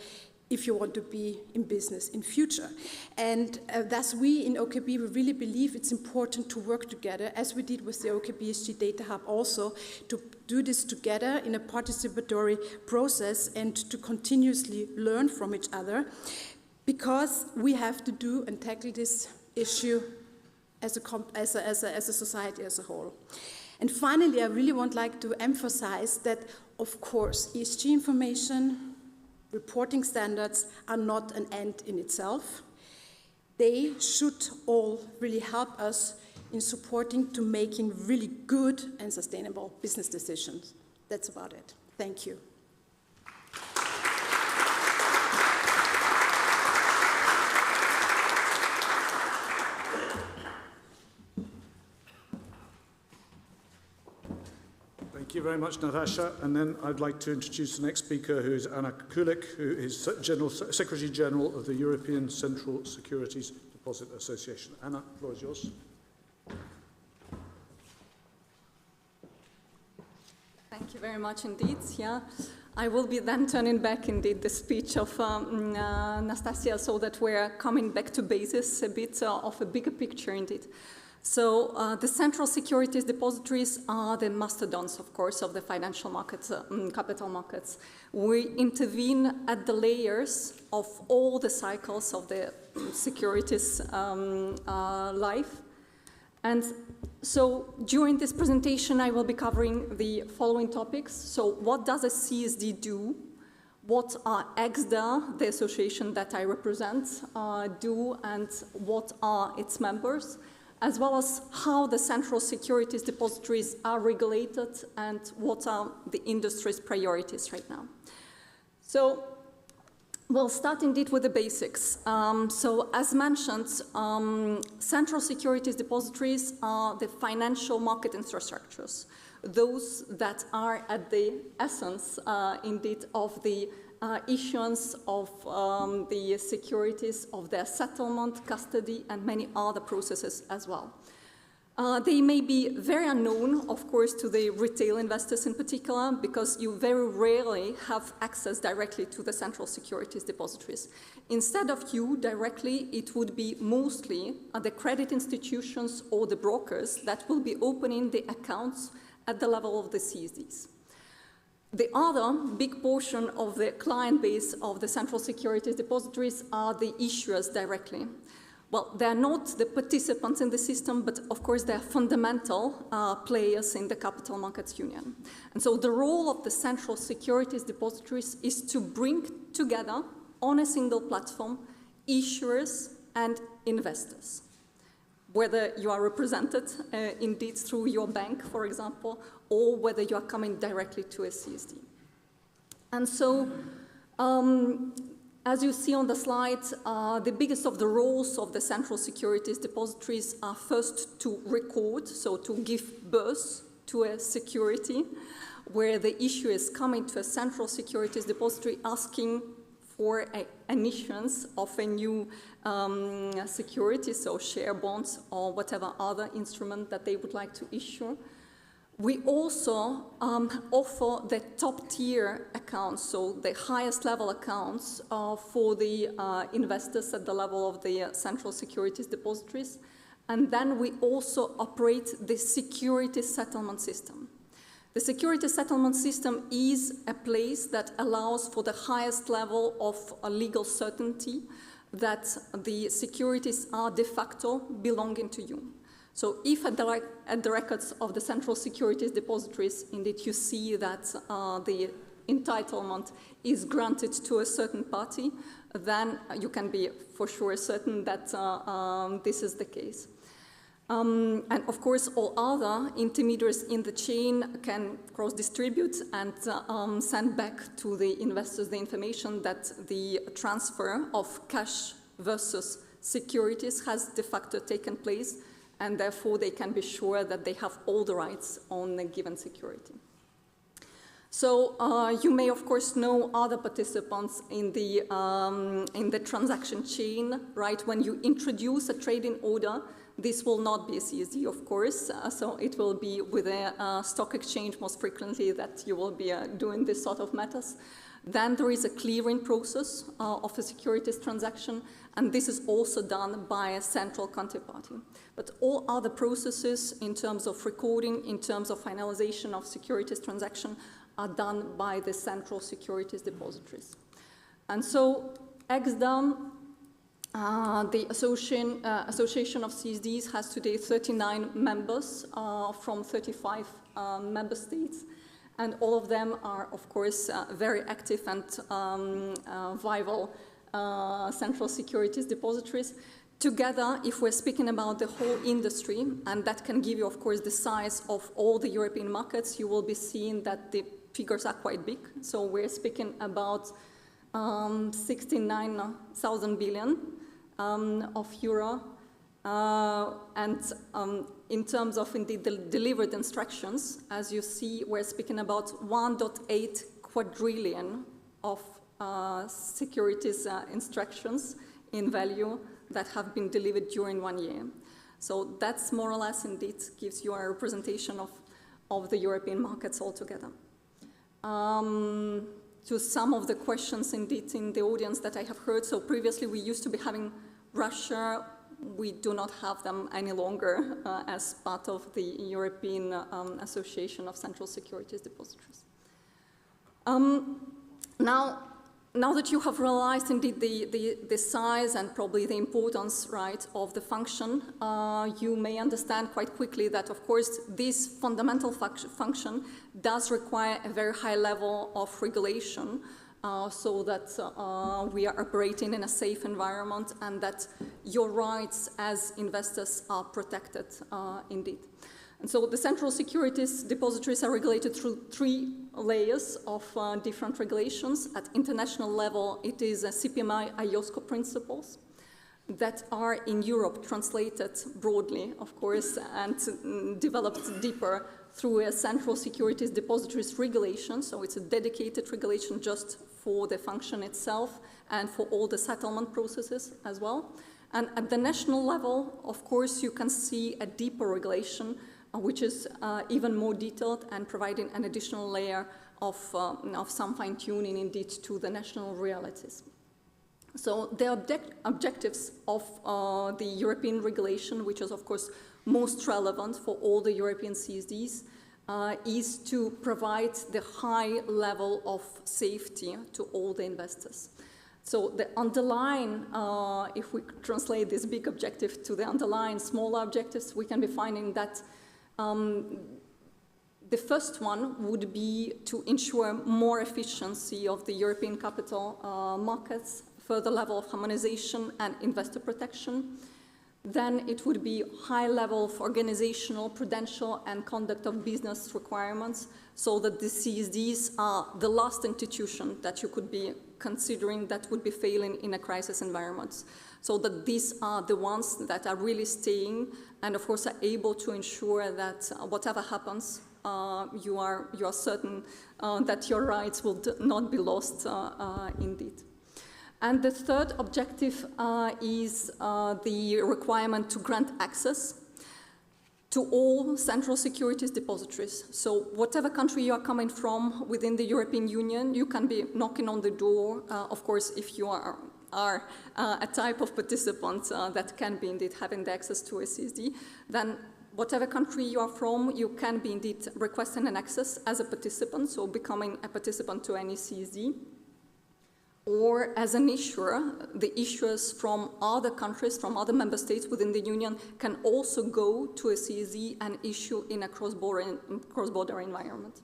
if you want to be in business in future. And thus we in OeKB, we really believe it's important to work together, as we did with the OeKB ESG Data Hub also, to do this together in a participatory process and to continuously learn from each other, because we have to do and tackle this issue as a society as a whole. And finally, I really would like to emphasize that, of course, ESG information, reporting standards are not an end in itself. They should all really help us in supporting to making really good and sustainable business decisions. That's about it. Thank you. Thank you very much, Nastassja. And then I'd like to introduce the next speaker, who is Anna Kulik, who is Secretary General of the European Central Securities Deposit Association. Anna, the floor is yours. Thank you very much indeed. Yeah, I will be then turning back indeed the speech of Nastassja, so that we're coming back to basis a bit of a bigger picture indeed. So the central securities depositories are the mastodons, of course, of the financial markets, capital markets. We intervene at the layers of all the cycles of the securities life. And so during this presentation, I will be covering the following topics. So what does a CSD do? What are ECSDA, the association that I represent, do, and what are its members? As well as how the central securities depositories are regulated and what are the industry's priorities right now. So we'll start indeed with the basics. So as mentioned, central securities depositories are the financial market infrastructures, those that are at the essence indeed of the issuance of the securities, of their settlement, custody, and many other processes as well. They may be very unknown, of course, to the retail investors in particular, because you very rarely have access directly to the central securities depositories. Instead of you directly, it would be mostly the credit institutions or the brokers that will be opening the accounts at the level of the CSDs. The other big portion of the client base of the central securities depositories are the issuers directly. Well, they're not the participants in the system, but of course they're fundamental players in the capital markets union. And so the role of the central securities depositories is to bring together on a single platform issuers and investors. Whether you are represented indeed through your bank, for example, or whether you are coming directly to a CSD. And so, as you see on the slide, the biggest of the roles of the central securities depositories are first to record, so to give birth to a security, where the issuer is coming to a central securities depository asking for an issuance of a new security, so share bonds or whatever other instrument that they would like to issue. We also offer the top-tier accounts, so the highest level accounts for the investors at the level of the central securities depositories. And then we also operate the security settlement system. The security settlement system is a place that allows for the highest level of legal certainty that the securities are de facto belonging to you. So if at the records of the central securities depositories, indeed you see that the entitlement is granted to a certain party, then you can be for sure certain that this is the case. And of course, all other intermediaries in the chain can cross-distribute and send back to the investors the information that the transfer of cash versus securities has de facto taken place, and therefore they can be sure that they have all the rights on a given security. So you may, of course, know other participants in the transaction chain, right? When you introduce a trading order, this will not be a CSD, of course, so it will be with a stock exchange most frequently that you will be doing this sort of matters. Then there is a clearing process of a securities transaction, and this is also done by a central counterparty. But all other processes in terms of recording, in terms of finalization of securities transaction are done by the central securities depositories. And so ECSDA, the Association of CSDs, has today 39 members from 35 member states. And all of them are, of course, very active and viable central securities depositories. Together, if we're speaking about the whole industry, and that can give you, of course, the size of all the European markets, you will be seeing that the figures are quite big. So we're speaking about 69,000 billion of euro. And in terms of indeed the delivered instructions, as you see, we're speaking about 1.8 quadrillion of securities instructions in value that have been delivered during 1 year. So that's more or less indeed gives you a representation of the European markets altogether. To some of the questions indeed in the audience that I have heard, so previously we used to be having Russia. We do not have them any longer as part of the European Association of Central Securities Depositories. Now that you have realized indeed the size and probably the importance, right, of the function, you may understand quite quickly that, of course, this fundamental function does require a very high level of regulation so that we are operating in a safe environment and that your rights as investors are protected indeed. And so the central securities depositories are regulated through 3 layers of different regulations. At international level, it is CPMI IOSCO principles that are in Europe translated broadly, of course, and developed deeper through a central securities depositories regulation. So it's a dedicated regulation just for the function itself and for all the settlement processes as well. And at the national level, of course, you can see a deeper regulation which is even more detailed and providing an additional layer of some fine-tuning indeed to the national realities. So the objectives of the European regulation, which is of course most relevant for all the European CSDs, is to provide the high level of safety to all the investors. So the underlying, if we translate this big objective to the underlying smaller objectives, we can be finding that the first one would be to ensure more efficiency of the European capital markets, further level of harmonization and investor protection. Then it would be high level of organizational, prudential and conduct of business requirements, so that the CSDs are the last institution that you could be considering that would be failing in a crisis environment. So that these are the ones that are really staying and of course are able to ensure that whatever happens, you are certain that your rights will not be lost indeed. And the third objective is the requirement to grant access to all central securities depositories. So whatever country you are coming from within the European Union, you can be knocking on the door, of course, if you are a type of participant that can be indeed having the access to a CSD, then whatever country you are from, you can be indeed requesting an access as a participant, so becoming a participant to any CSD. Or as an issuer, the issuers from other countries, from other member states within the Union can also go to a CSD and issue in a cross-border environment.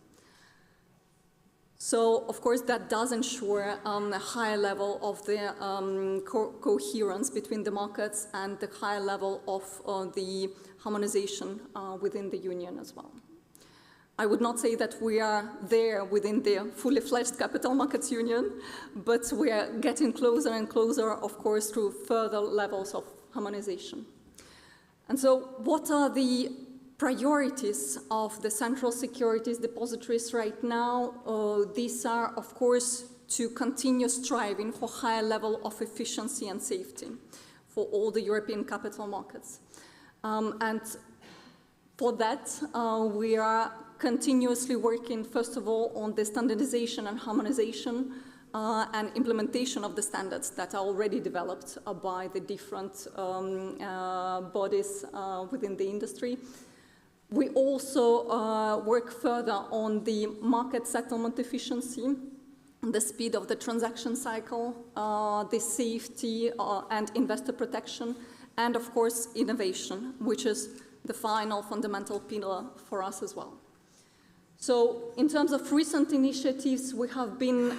So, of course, that does ensure a high level of the coherence between the markets and the high level of the harmonization within the Union as well. I would not say that we are there within the fully fledged capital markets union, but we are getting closer and closer, of course, through further levels of harmonization. And so what are the priorities of the central securities depositories right now? These are, of course, to continue striving for higher level of efficiency and safety for all the European capital markets. And for that, we are continuously working, first of all, on the standardization and harmonization and implementation of the standards that are already developed by the different bodies within the industry. We also work further on the market settlement efficiency, the speed of the transaction cycle, the safety and investor protection, and of course, innovation, which is the final fundamental pillar for us as well. So in terms of recent initiatives, we have been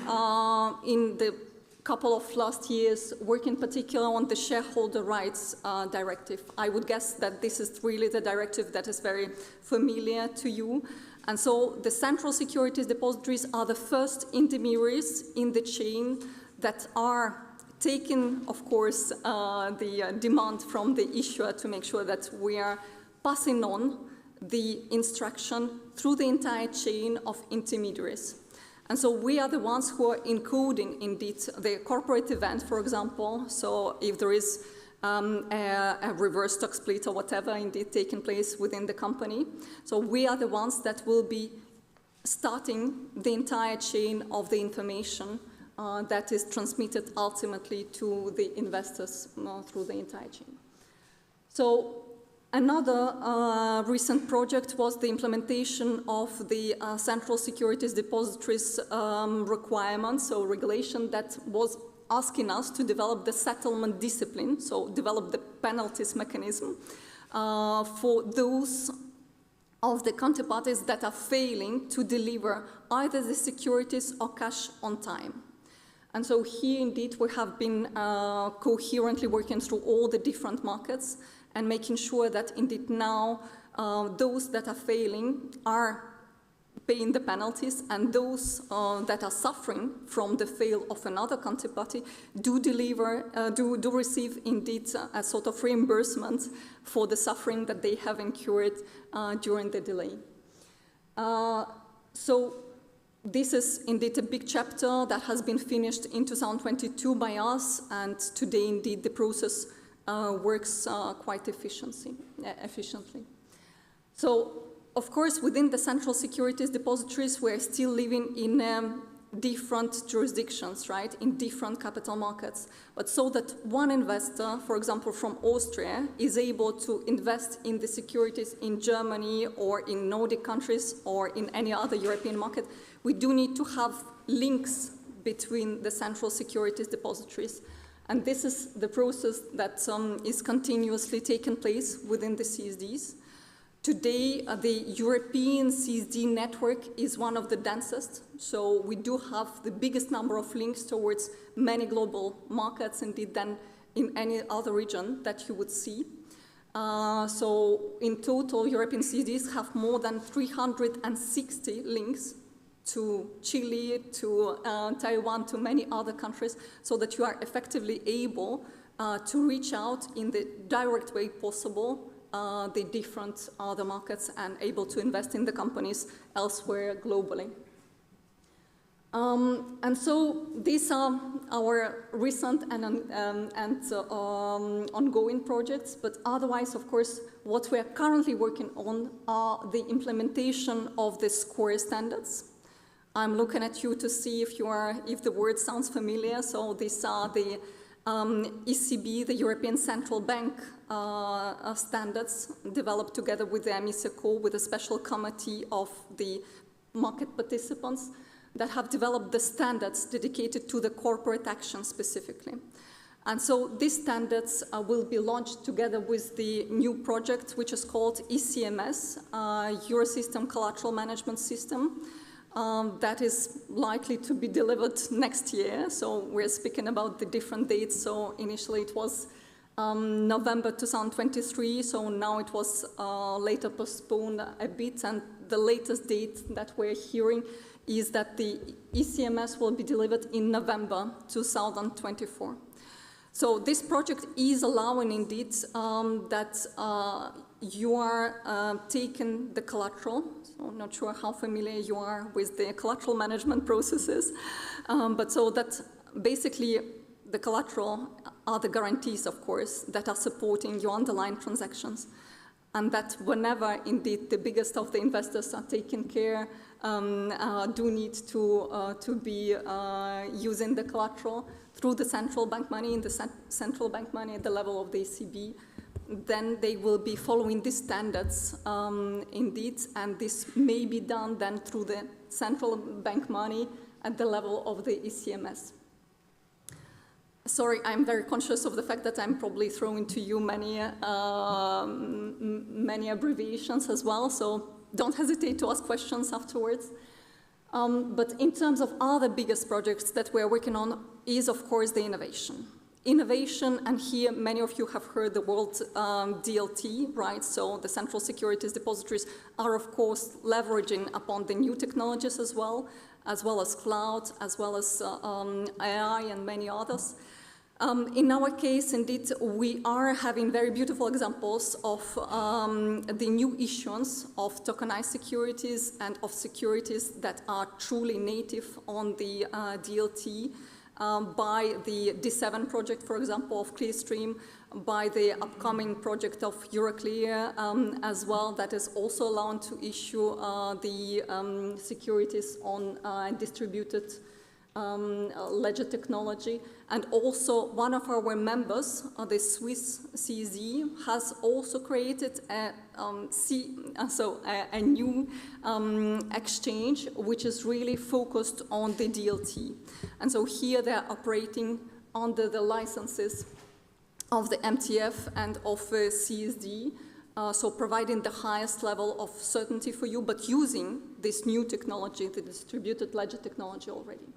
in the couple of last years working particularly on the shareholder rights directive. I would guess that this is really the directive that is very familiar to you. And so the central securities depositories are the first intermediaries in the chain that are taking, of course, the demand from the issuer to make sure that we are passing on the instruction through the entire chain of intermediaries. And so we are the ones who are encoding, indeed, the corporate event, for example. So if there is a reverse stock split or whatever indeed taking place within the company. So we are the ones that will be starting the entire chain of the information that is transmitted ultimately to the investors through the entire chain. So another recent project was the implementation of the Central Securities Depositories requirements, so regulation that was asking us to develop the settlement discipline, so develop the penalties mechanism for those of the counterparties that are failing to deliver either the securities or cash on time. And so here indeed we have been coherently working through all the different markets and making sure that indeed now those that are failing are paying the penalties, and those that are suffering from the fail of another counterparty do receive indeed a sort of reimbursement for the suffering that they have incurred during the delay. So this is indeed a big chapter that has been finished in 2022 by us, and today indeed the process works quite efficiently. So, of course, within the central securities depositories, we're still living in different jurisdictions, right, in different capital markets, but so that one investor, for example, from Austria, is able to invest in the securities in Germany or in Nordic countries or in any other European market, we do need to have links between the central securities depositories. And this is the process that is continuously taking place within the CSDs. Today, the European CSD network is one of the densest, so we do have the biggest number of links towards many global markets, indeed, than in any other region that you would see. So in total, European CSDs have more than 360 links to Chile, to Taiwan, to many other countries, so that you are effectively able to reach out in the direct way possible the different other markets and able to invest in the companies elsewhere globally. And so these are our recent and ongoing projects, but otherwise, of course, what we are currently working on are the implementation of the Square standards. I'm looking at you to see if the word sounds familiar. So these are the ECB, the European Central Bank standards developed together with the MISECO, with a special committee of the market participants that have developed the standards dedicated to the corporate action specifically. And so these standards will be launched together with the new project, which is called ECMS, Eurosystem Collateral Management System. That is likely to be delivered next year. So we're speaking about the different dates. So initially it was November 2023. So now it was later postponed a bit. And the latest date that we're hearing is that the ECMS will be delivered in November 2024. So this project is allowing indeed that you are taking the collateral. So I'm not sure how familiar you are with the collateral management processes, but so that basically the collateral are the guarantees, of course, that are supporting your underlying transactions. And that whenever indeed the biggest of the investors are taking care, do need to be using the collateral through the central bank money, in the central bank money at the level of the ECB, then they will be following these standards indeed, and this may be done then through the central bank money at the level of the ECMS. Sorry, I'm very conscious of the fact that I'm probably throwing to you many abbreviations as well, so don't hesitate to ask questions afterwards. But in terms of other biggest projects that we're working on is, of course, the innovation. Innovation, and here many of you have heard the word DLT, right? So the central securities depositories are, of course, leveraging upon the new technologies as well as cloud, as well as AI and many others. In our case, indeed, we are having very beautiful examples of the new issuance of tokenized securities and of securities that are truly native on the DLT by the D7 project, for example, of Clearstream, by the upcoming project of Euroclear as well, that is also allowed to issue the securities on distributed ledger technology. And also one of our members, the Swiss CSD, has also created a new exchange which is really focused on the DLT. And so here they're operating under the licenses of the MTF and of CSD, so providing the highest level of certainty for you, but using this new technology, the distributed ledger technology already.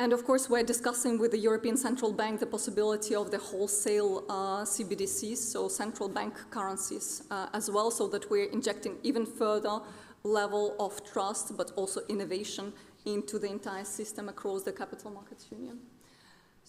And of course, we're discussing with the European Central Bank the possibility of the wholesale CBDCs, so central bank currencies as well, so that we're injecting even further level of trust, but also innovation into the entire system across the Capital Markets Union.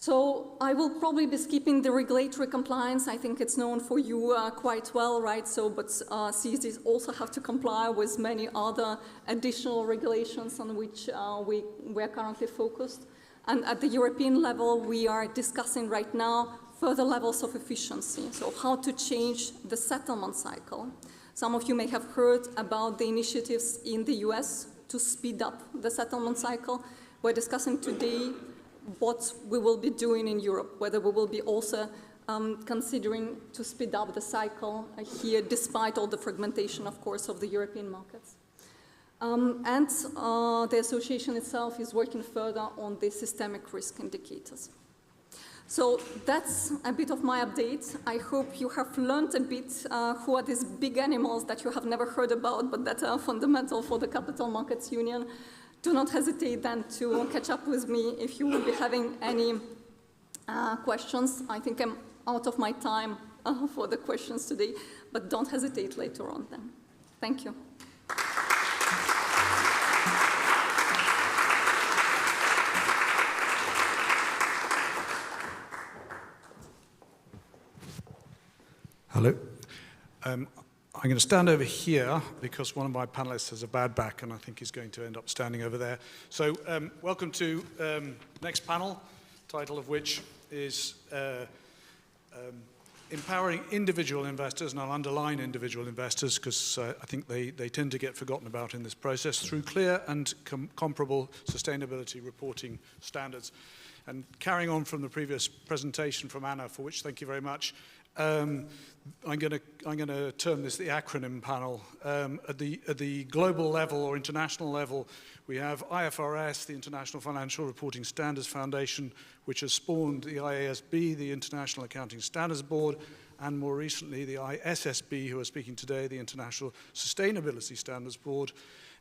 So I will probably be skipping the regulatory compliance. I think it's known for you quite well, right? So, but CSDs also have to comply with many other additional regulations on which we are currently focused. And at the European level, we are discussing right now further levels of efficiency. So how to change the settlement cycle. Some of you may have heard about the initiatives in the US to speed up the settlement cycle. We're discussing today what we will be doing in Europe, whether we will be also considering to speed up the cycle here, despite all the fragmentation, of course, of the European markets. The association itself is working further on the systemic risk indicators. So that's a bit of my update. I hope you have learned a bit who are these big animals that you have never heard about, but that are fundamental for the Capital Markets Union. Do not hesitate then to catch up with me if you will be having any questions. I think I'm out of my time for the questions today, but don't hesitate later on then. Thank you. Hello. I'm going to stand over here because one of my panelists has a bad back and I think he's going to end up standing over there. So welcome to next panel, title of which is Empowering Individual Investors, and I'll underline individual investors because I think they tend to get forgotten about in this process, through clear and comparable sustainability reporting standards. And carrying on from the previous presentation from Anna, for which thank you very much, I'm going to term this the acronym panel. At the global level or international level, we have IFRS, the International Financial Reporting Standards Foundation, which has spawned the IASB, the International Accounting Standards Board, and more recently the ISSB, who are speaking today, the International Sustainability Standards Board.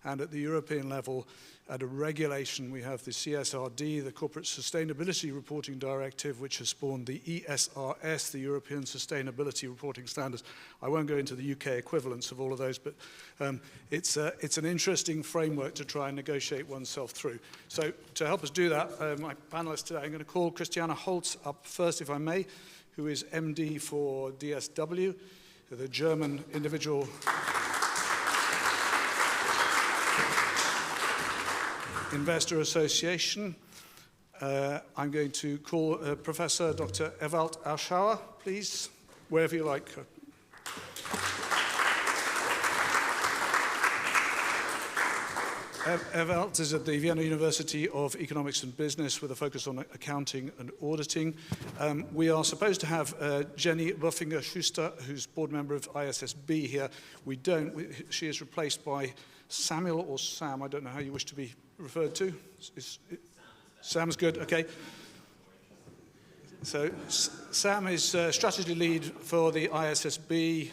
And at the European level, at a regulation, we have the CSRD, the Corporate Sustainability Reporting Directive, which has spawned the ESRS, the European Sustainability Reporting Standards. I won't go into the UK equivalents of all of those, but it's an interesting framework to try and negotiate oneself through. So to help us do that, my panelists today, I'm going to call Christiane Holz up first, if I may, who is MD for DSW, the German individual Investor Association. I'm going to call Professor Dr. Ewald Aschauer, please, wherever you like. Ewald is at the Vienna University of Economics and Business with a focus on accounting and auditing. We are supposed to have Jenny Boffinger-Schuster, who's board member of ISSB here. We don't. She is replaced by Samuel or Sam. I don't know how you wish to be referred to. Sam's good, okay. So Sam is strategy lead for the ISSB,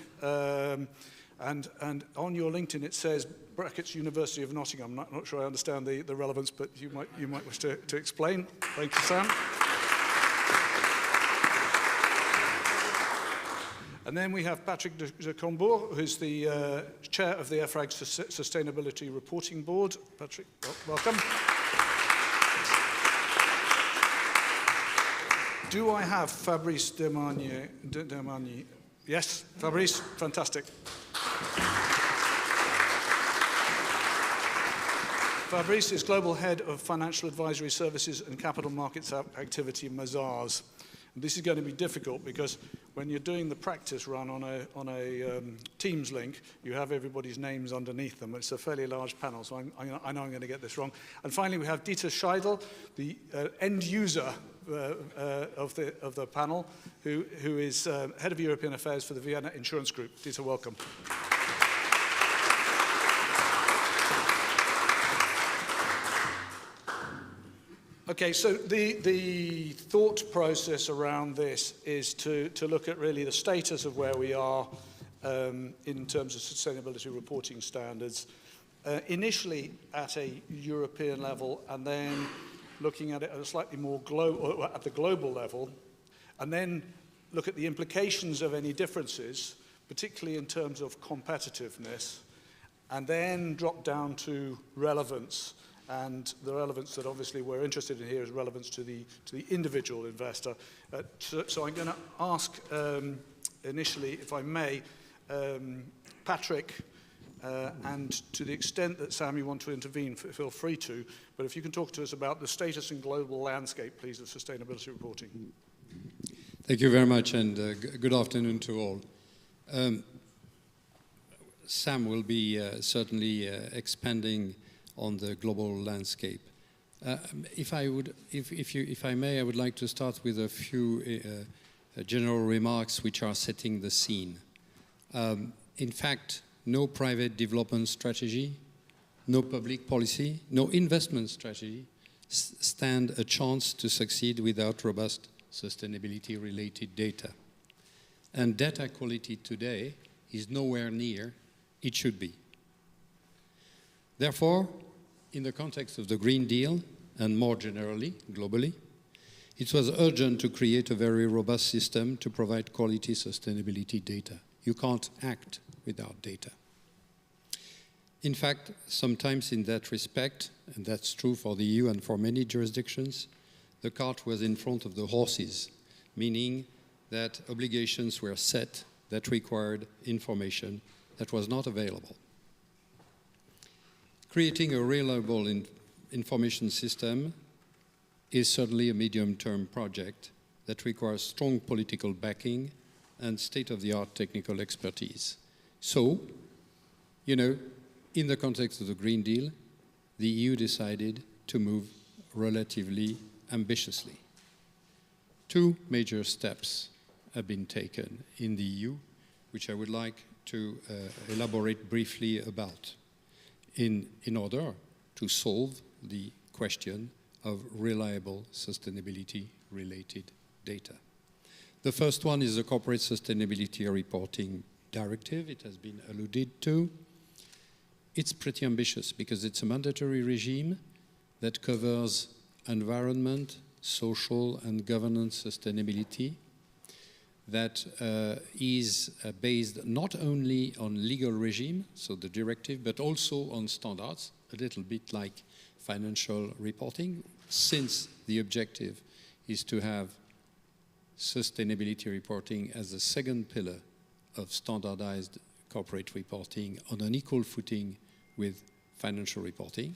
and on your LinkedIn it says brackets University of Nottingham. I'm not sure I understand the relevance, but you might wish to explain. Thank you, Sam. And then we have Patrick de Combourg, who's the chair of the EFRAG Sustainability Reporting Board. Patrick, welcome. Do I have Fabrice Demagny? Yes, Fabrice, fantastic. Fabrice is Global Head of Financial Advisory Services and Capital Markets Activity Mazars. And this is going to be difficult because when you're doing the practice run on a Teams link, you have everybody's names underneath them. It's a fairly large panel, so I know I'm going to get this wrong. And finally, we have Dieter Scheidel, the end user of the panel, who is Head of European Affairs for the Vienna Insurance Group. Dieter, welcome. Okay, so the thought process around this is to look at really the status of where we are in terms of sustainability reporting standards, initially at a European level, and then looking at it at a slightly more at the global level, and then look at the implications of any differences, particularly in terms of competitiveness, and then drop down to relevance. And the relevance that obviously we're interested in here is relevance to the individual investor. So I'm going to ask initially, if I may, Patrick, and to the extent that Sam you want to intervene, feel free to, but if you can talk to us about the status and global landscape, please, of sustainability reporting. Thank you very much, and good afternoon to all. Sam will be certainly expanding on the global landscape. If I may, I would like to start with a few general remarks which are setting the scene. In fact, no private development strategy, no public policy, no investment strategy stand a chance to succeed without robust sustainability-related data. And data quality today is nowhere near it should be. Therefore, in the context of the Green Deal, and more generally, globally, it was urgent to create a very robust system to provide quality sustainability data. You can't act without data. In fact, sometimes in that respect, and that's true for the EU and for many jurisdictions, the cart was in front of the horses, meaning that obligations were set that required information that was not available. Creating a reliable information system is certainly a medium-term project that requires strong political backing and state-of-the-art technical expertise. So, you know, in the context of the Green Deal, the EU decided to move relatively ambitiously. Two major steps have been taken in the EU, which I would like to elaborate briefly about in order to solve the question of reliable sustainability-related data. The first one is the Corporate Sustainability Reporting Directive. It has been alluded to. It's pretty ambitious because it's a mandatory regime that covers environment, social and governance sustainability, that is based not only on legal regime, so the directive, but also on standards, a little bit like financial reporting, since the objective is to have sustainability reporting as the second pillar of standardized corporate reporting on an equal footing with financial reporting.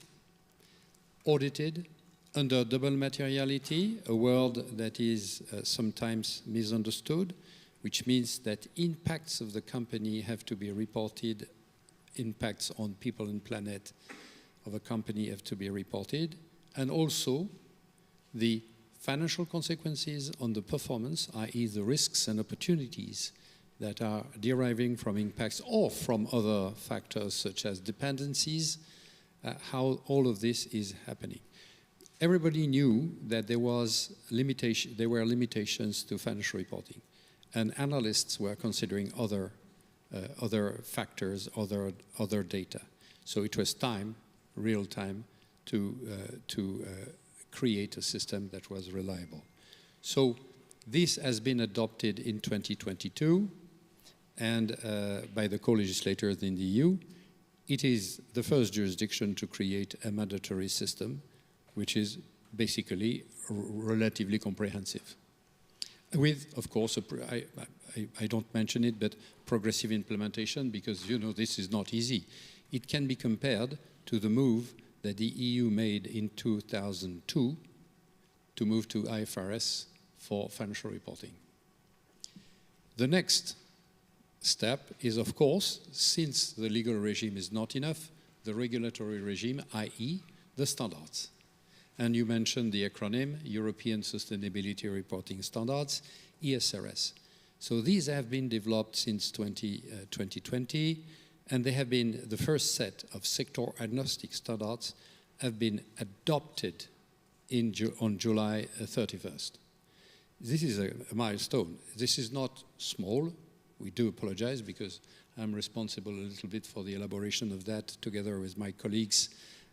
Audited under double materiality, a word that is sometimes misunderstood, which means that impacts of the company have to be reported, impacts on people and planet of a company have to be reported, and also the financial consequences on the performance, i.e. the risks and opportunities that are deriving from impacts or from other factors such as dependencies, how all of this is happening. Everybody knew that there were limitations to financial reporting, and analysts were considering other factors, other data. So it was time, real time, to create a system that was reliable. So this has been adopted in 2022, and by the co-legislators in the EU. It is the first jurisdiction to create a mandatory system, which is basically relatively comprehensive. With, of course, I don't mention it, but progressive implementation, because, you know, this is not easy. It can be compared to the move that the EU made in 2002 to move to IFRS for financial reporting. The next step is, of course, since the legal regime is not enough, the regulatory regime, i.e. the standards. And you mentioned the acronym, European Sustainability Reporting Standards, ESRS. So these have been developed since 2020, and they have been, the first set of sector-agnostic standards have been adopted on July 31st. This is a milestone. This is not small. We do apologize because I'm responsible a little bit for the elaboration of that together with my colleagues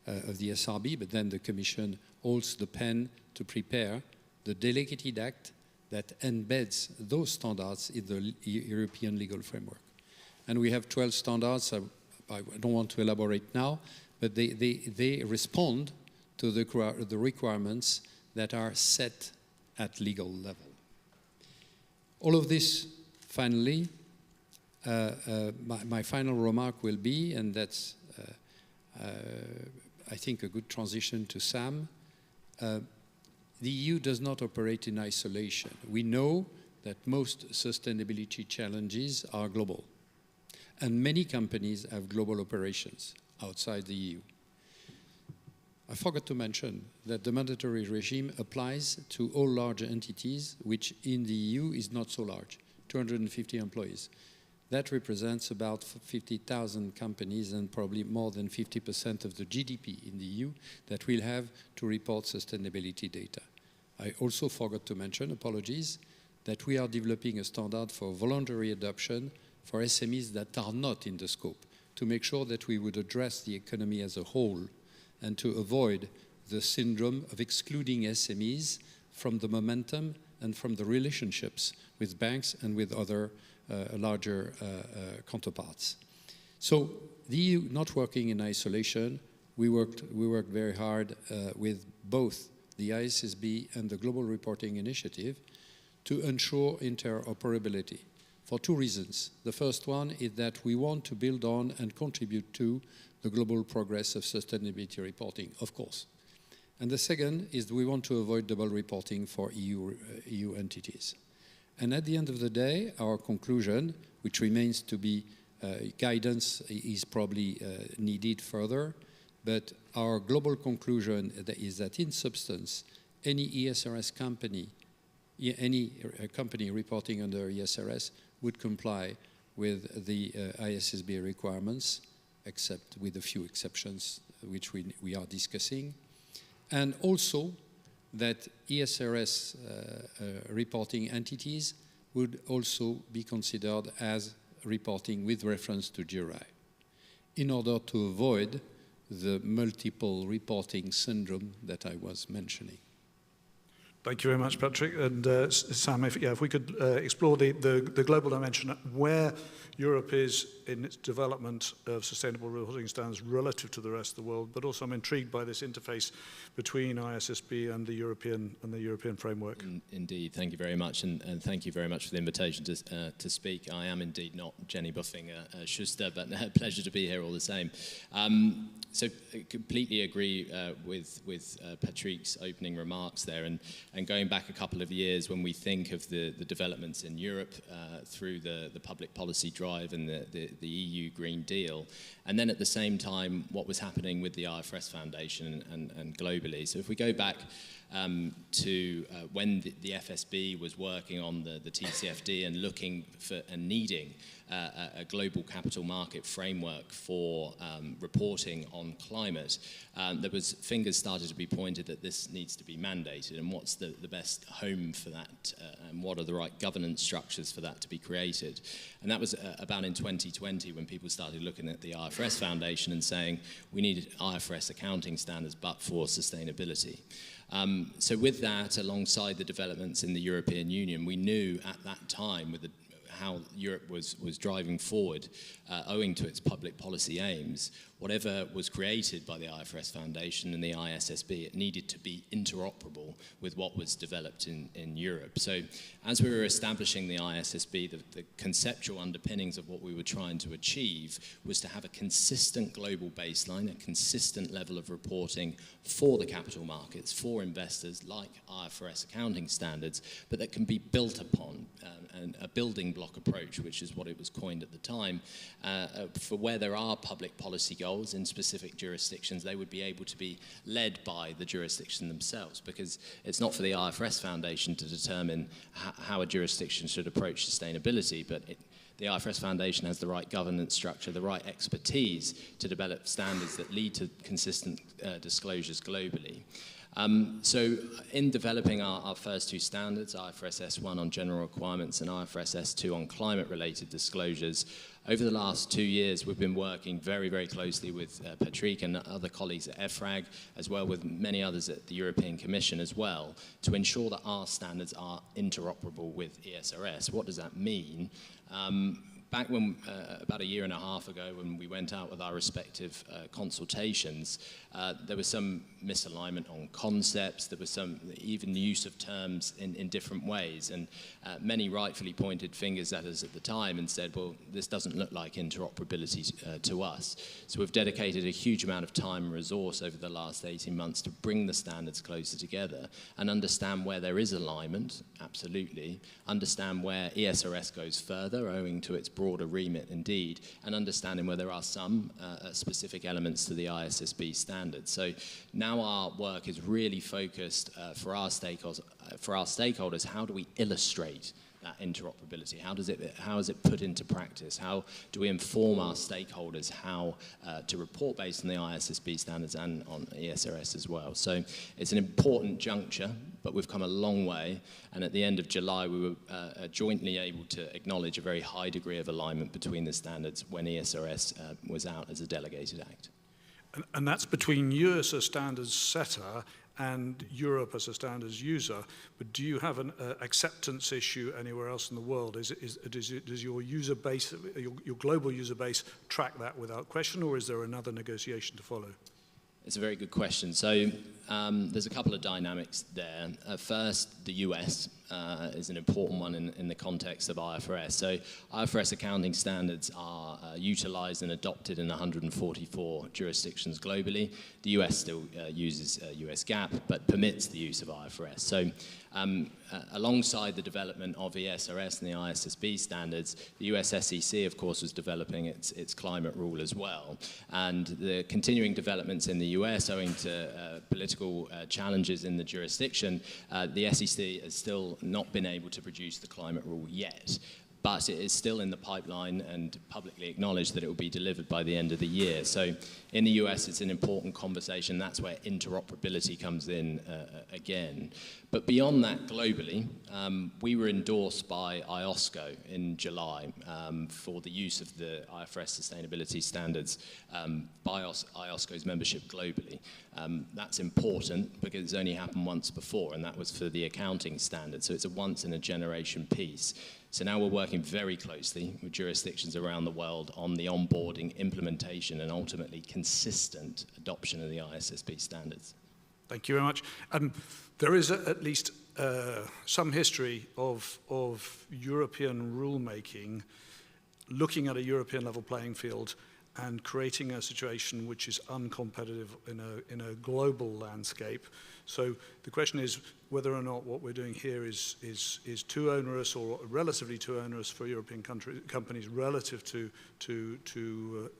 of the SRB, but then the Commission holds the pen to prepare the delegated act that embeds those standards in the European legal framework. And we have 12 standards. I don't want to elaborate now, but they respond to the requirements that are set at legal level. All of this, finally, my final remark will be, and that's, I think, a good transition to Sam. The EU does not operate in isolation. We know that most sustainability challenges are global, and many companies have global operations outside the EU. I forgot to mention that the mandatory regime applies to all large entities, which in the EU is not so large, 250 employees. That represents about 50,000 companies and probably more than 50% of the GDP in the EU that will have to report sustainability data. I also forgot to mention, apologies, that we are developing a standard for voluntary adoption for SMEs that are not in the scope, to make sure that we would address the economy as a whole and to avoid the syndrome of excluding SMEs from the momentum and from the relationships with banks and with other larger counterparts. So the EU not working in isolation, we worked very hard with both the ISSB and the Global Reporting Initiative to ensure interoperability for two reasons. The first one is that we want to build on and contribute to the global progress of sustainability reporting, of course. And the second is we want to avoid double reporting for EU entities. And at the end of the day, our conclusion, which remains to be guidance is probably needed further, but our global conclusion is that in substance, any ESRS company, any company reporting under ESRS would comply with the ISSB requirements, except with a few exceptions which we are discussing. And also that ESRS reporting entities would also be considered as reporting with reference to GRI in order to avoid the multiple reporting syndrome that I was mentioning. Thank you very much, Patrick. And Sam, if we could explore the global dimension, where Europe is in its development of sustainable reporting standards relative to the rest of the world, but also I'm intrigued by this interface between ISSB and the European framework. Indeed, thank you very much, and thank you very much for the invitation to speak. I am indeed not Jenny Buffinger-Schuster, but a pleasure to be here all the same. So I completely agree with Patrick's opening remarks there, and going back a couple of years when we think of the developments in Europe through the public policy drive and the EU Green Deal, and then at the same time what was happening with the IFRS Foundation and globally. So if we go back to when the FSB was working on the TCFD and looking for and needing a global capital market framework for reporting on climate, there was fingers started to be pointed that this needs to be mandated, and what's the best home for that, and what are the right governance structures for that to be created. And that was about in 2020 when people started looking at the IFRS Foundation and saying we need IFRS accounting standards but for sustainability. So with that, alongside the developments in the European Union, we knew at that time with how Europe was driving forward, owing to its public policy aims, whatever was created by the IFRS Foundation and the ISSB, it needed to be interoperable with what was developed in Europe. So as we were establishing the ISSB, the conceptual underpinnings of what we were trying to achieve was to have a consistent global baseline, a consistent level of reporting for the capital markets, for investors, like IFRS accounting standards, but that can be built upon, and a building block approach, which is what it was coined at the time, for where there are public policy goals in specific jurisdictions, they would be able to be led by the jurisdiction themselves, because it's not for the IFRS Foundation to determine how a jurisdiction should approach sustainability, but the IFRS Foundation has the right governance structure, the right expertise to develop standards that lead to consistent disclosures globally. So in developing our first two standards, IFRS S1 on general requirements and IFRS S2 on climate-related disclosures, over the last 2 years we've been working very, very closely with Patrick and other colleagues at EFRAG, as well with many others at the European Commission as well, to ensure that our standards are interoperable with ESRS. What does that mean? Back when, about 1.5 years ago, when we went out with our respective consultations, there was some misalignment on concepts, there was some even use of terms in different ways, and many rightfully pointed fingers at us at the time and said, well, this doesn't look like interoperability to us. So we've dedicated a huge amount of time and resource over the last 18 months to bring the standards closer together and understand where there is alignment, absolutely, understand where ESRS goes further owing to its broad broader remit indeed, and understanding where there are some specific elements to the ISSB standards. So now our work is really focused for our stakeholders, how do we illustrate that interoperability? How is it put into practice? How do we inform our stakeholders how to report based on the ISSB standards and on ESRS as well? So it's an important juncture, but we've come a long way. And at the end of July, we were jointly able to acknowledge a very high degree of alignment between the standards when ESRS was out as a delegated act. And that's between you as a standards setter and Europe as a standards user, but do you have an acceptance issue anywhere else in the world? Does your user base, your global user base, track that without question, or is there another negotiation to follow? It's a very good question. So there's a couple of dynamics there. First, the US is an important one in the context of IFRS. So IFRS accounting standards are utilized and adopted in 144 jurisdictions globally. The US still uses US GAAP, but permits the use of IFRS. So alongside the development of ESRS and the ISSB standards, the US SEC, of course, was developing its climate rule as well. And the continuing developments in the US, owing to political challenges in the jurisdiction, the SEC has still not been able to produce the climate rule yet. But it is still in the pipeline and publicly acknowledged that it will be delivered by the end of the year. So in the US, it's an important conversation. That's where interoperability comes in again. But beyond that, globally, we were endorsed by IOSCO in July for the use of the IFRS sustainability standards by IOSCO's membership globally. That's important because it's only happened once before, and that was for the accounting standards. So it's a once-in-a-generation piece. So now we're working very closely with jurisdictions around the world on the onboarding, implementation, and ultimately consistent adoption of the ISSB standards. Thank you very much. There is at least some history of European rulemaking looking at a European level playing field and creating a situation which is uncompetitive in a global landscape. So the question is whether or not what we're doing here is too onerous or relatively too onerous for European companies relative to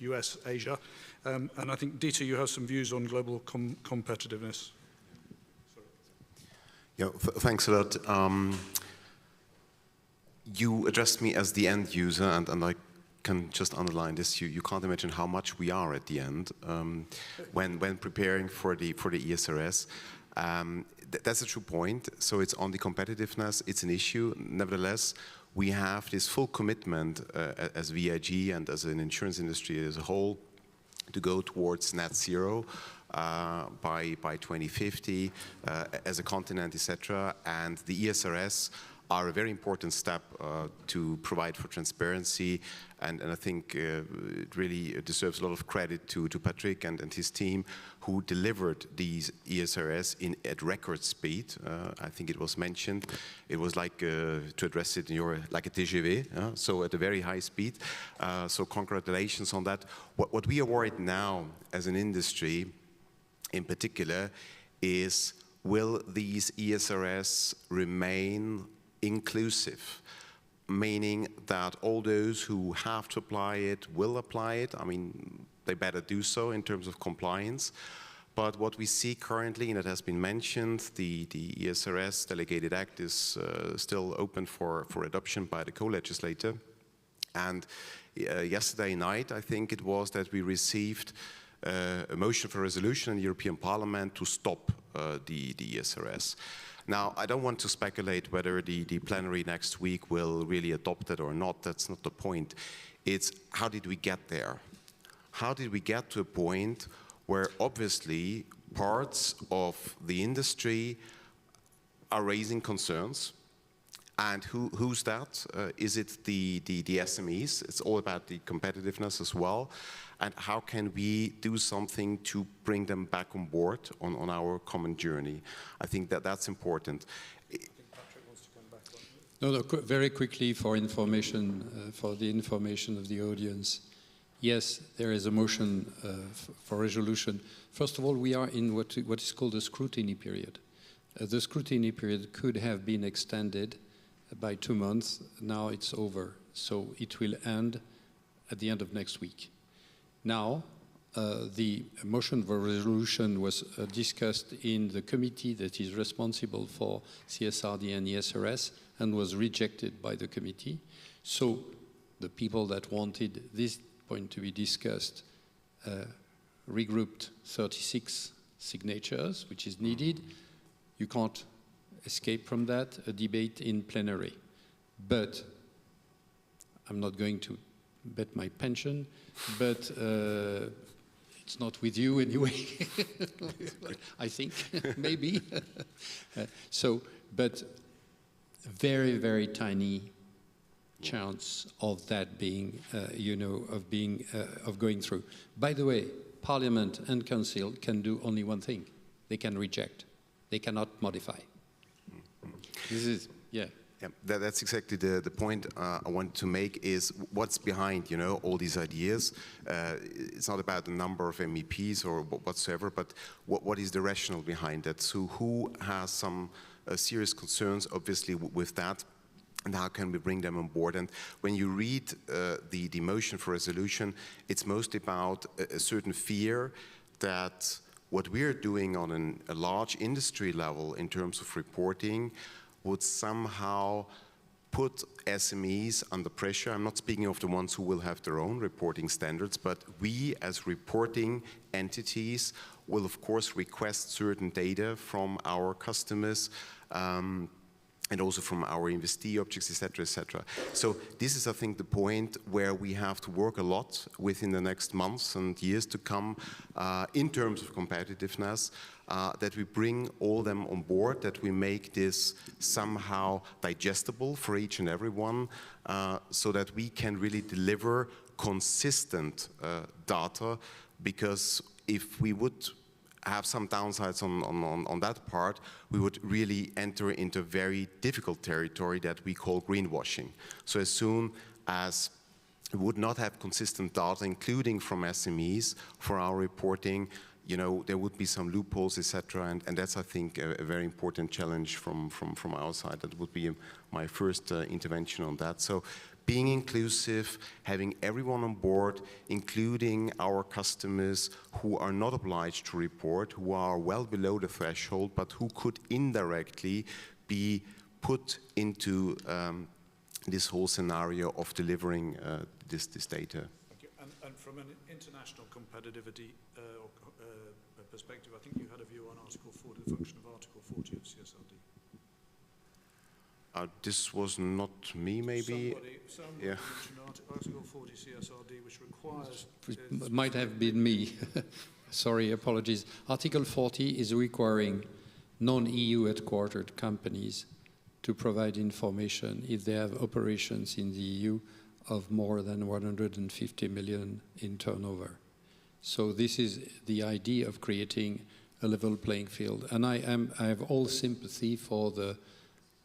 US, Asia. And I think, Dieter, you have some views on global competitiveness. Yeah, thanks a lot. You addressed me as the end user, and I can just underline this. You can't imagine how much we are at the end when preparing for the ESRS. That's a true point. So it's on the competitiveness. It's an issue. Nevertheless, we have this full commitment as VIG and as an insurance industry as a whole to go towards net zero by 2050 as a continent, etc. And the ESRS are a very important step to provide for transparency, and I think it really deserves a lot of credit to Patrick and his team who delivered these ESRS at record speed. I think it was mentioned. It was like, to address it in like a TGV, so at a very high speed. So congratulations on that. What we are worried now as an industry in particular is, will these ESRS remain inclusive, meaning that all those who have to apply it will apply it. I mean, they better do so in terms of compliance. But what we see currently, and it has been mentioned, the ESRS Delegated Act is still open for adoption by the co-legislator. And yesterday night, I think it was, that we received a motion for resolution in the European Parliament to stop the ESRS. Now, I don't want to speculate whether the plenary next week will really adopt it or not. That's not the point. It's how did we get there? How did we get to a point where obviously parts of the industry are raising concerns? And who's that? Is it the SMEs? It's all about the competitiveness as well. And how can we do something to bring them back on board on our common journey? I think that's important. No, very quickly for information, for the information of the audience. Yes, there is a motion for resolution. First of all, we are in what is called a scrutiny period. The scrutiny period could have been extended by 2 months. Now it's over. So it will end at the end of next week. Now, the motion for resolution was discussed in the committee that is responsible for CSRD and ESRS and was rejected by the committee. So the people that wanted this point to be discussed regrouped 36 signatures, which is needed. You can't escape from that, a debate in plenary. But I'm not going to bet my pension, but it's not with you anyway, I think, maybe. But very, very tiny chance of that being, of going through. By the way, Parliament and Council can do only one thing. They can reject. They cannot modify. This is, yeah. Yeah, that's exactly the point I want to make is what's behind, all these ideas. It's not about the number of MEPs or whatsoever, but what is the rationale behind that? So who has some serious concerns, obviously, with that, and how can we bring them on board? And when you read the motion for resolution, it's mostly about a certain fear that what we're doing on a large industry level in terms of reporting would somehow put SMEs under pressure. I'm not speaking of the ones who will have their own reporting standards, but we as reporting entities will of course request certain data from our customers and also from our investee objects, etc., etc. So this is, I think, the point where we have to work a lot within the next months and years to come in terms of competitiveness, that we bring all them on board, that we make this somehow digestible for each and every one, so that we can really deliver consistent data, because if we would have some downsides on that part, we would really enter into very difficult territory that we call greenwashing. So as soon as we would not have consistent data, including from SMEs, for our reporting, there would be some loopholes, etc. And that's, I think, a very important challenge from our side. That would be my first intervention on that. So being inclusive, having everyone on board, including our customers who are not obliged to report, who are well below the threshold, but who could indirectly be put into this whole scenario of delivering this data. Thank you. And from an international competitivity perspective, I think you had a view on Article 40, the function of Article 40 of CSRD. This was not me, maybe. Somebody yeah. mentioned Article 40 CSRD, which requires... It might have been me. Sorry, apologies. Article 40 is requiring non-EU headquartered companies to provide information if they have operations in the EU of more than 150 million in turnover. So this is the idea of creating a level playing field. And I have all sympathy for the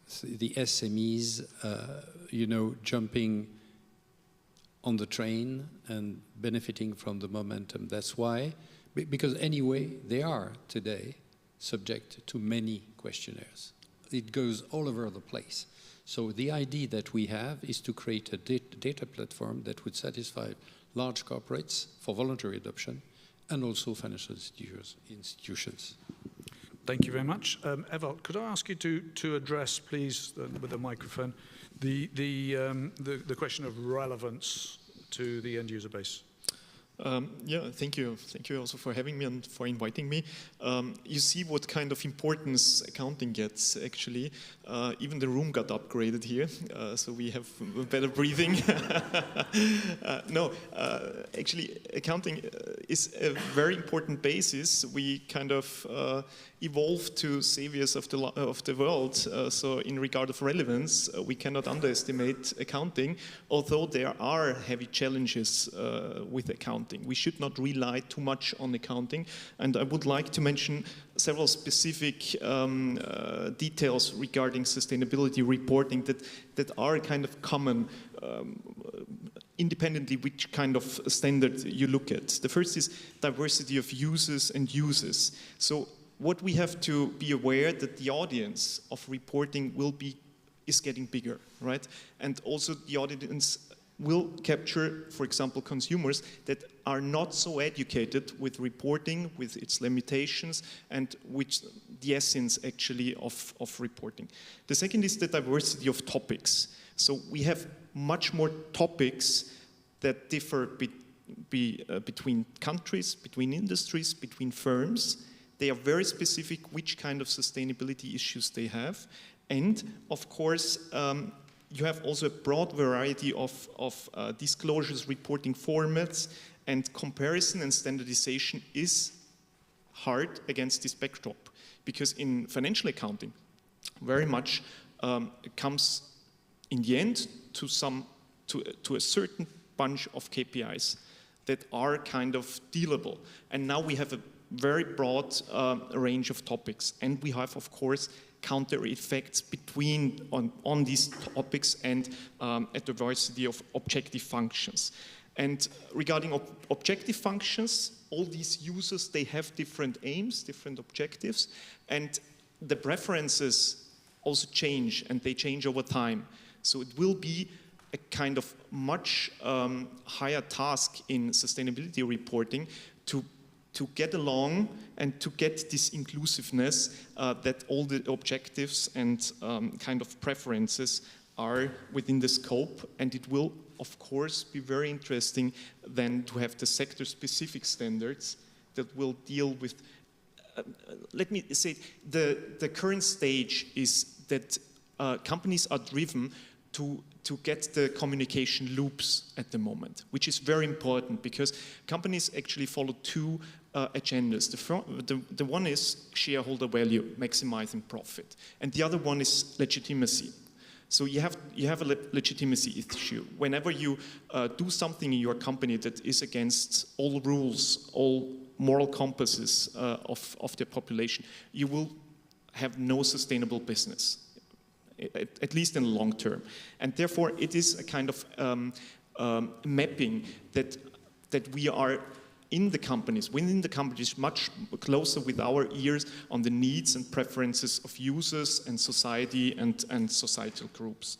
SMEs, jumping on the train and benefiting from the momentum. That's why, because anyway, they are today subject to many questionnaires. It goes all over the place. So the idea that we have is to create a data platform that would satisfy large corporates for voluntary adoption and also financial institutions. Thank you very much. Ewald, could I ask you to address, please, with the microphone, the question of relevance to the end user base? Yeah, thank you. Thank you also for having me and for inviting me. You see what kind of importance accounting gets, actually. Even the room got upgraded here, so we have better breathing. Actually, accounting is a very important basis. We kind of evolved to saviors of the world. So in regard of relevance, we cannot underestimate accounting, although there are heavy challenges with accounting. We should not rely too much on accounting. And I would like to mention several specific details regarding sustainability reporting that are kind of common independently which kind of standard you look at. The first is diversity of users and uses. So what we have to be aware that the audience of reporting will be is getting bigger, right? And also the audience will capture, for example, consumers that are not so educated with reporting, with its limitations, and which the essence actually of reporting. The second is the diversity of topics. So we have much more topics that differ between countries, between industries, between firms. They are very specific which kind of sustainability issues they have. And of course, you have also a broad variety of disclosures, reporting formats, and comparison and standardization is hard against this backdrop. Because in financial accounting, very much comes in the end to a certain bunch of KPIs that are kind of dealable. And now we have a very broad range of topics. And we have, of course, counter effects on these topics and a diversity of objective functions. And regarding objective functions, all these users, they have different aims, different objectives, and the preferences also change, and they change over time. So it will be a kind of much higher task in sustainability reporting to get along and to get this inclusiveness that all the objectives and kind of preferences are within the scope. And it will, of course, be very interesting then to have the sector-specific standards that will deal with, let me say, the current stage is that companies are driven to get the communication loops at the moment, which is very important because companies actually follow two agendas. The one is shareholder value, maximizing profit, and the other one is legitimacy. So you have a legitimacy issue. Whenever you do something in your company that is against all rules, all moral compasses of the population, you will have no sustainable business, at least in the long term. And therefore, it is a kind of mapping that we are in the companies, within the companies, much closer with our ears on the needs and preferences of users and society and societal groups.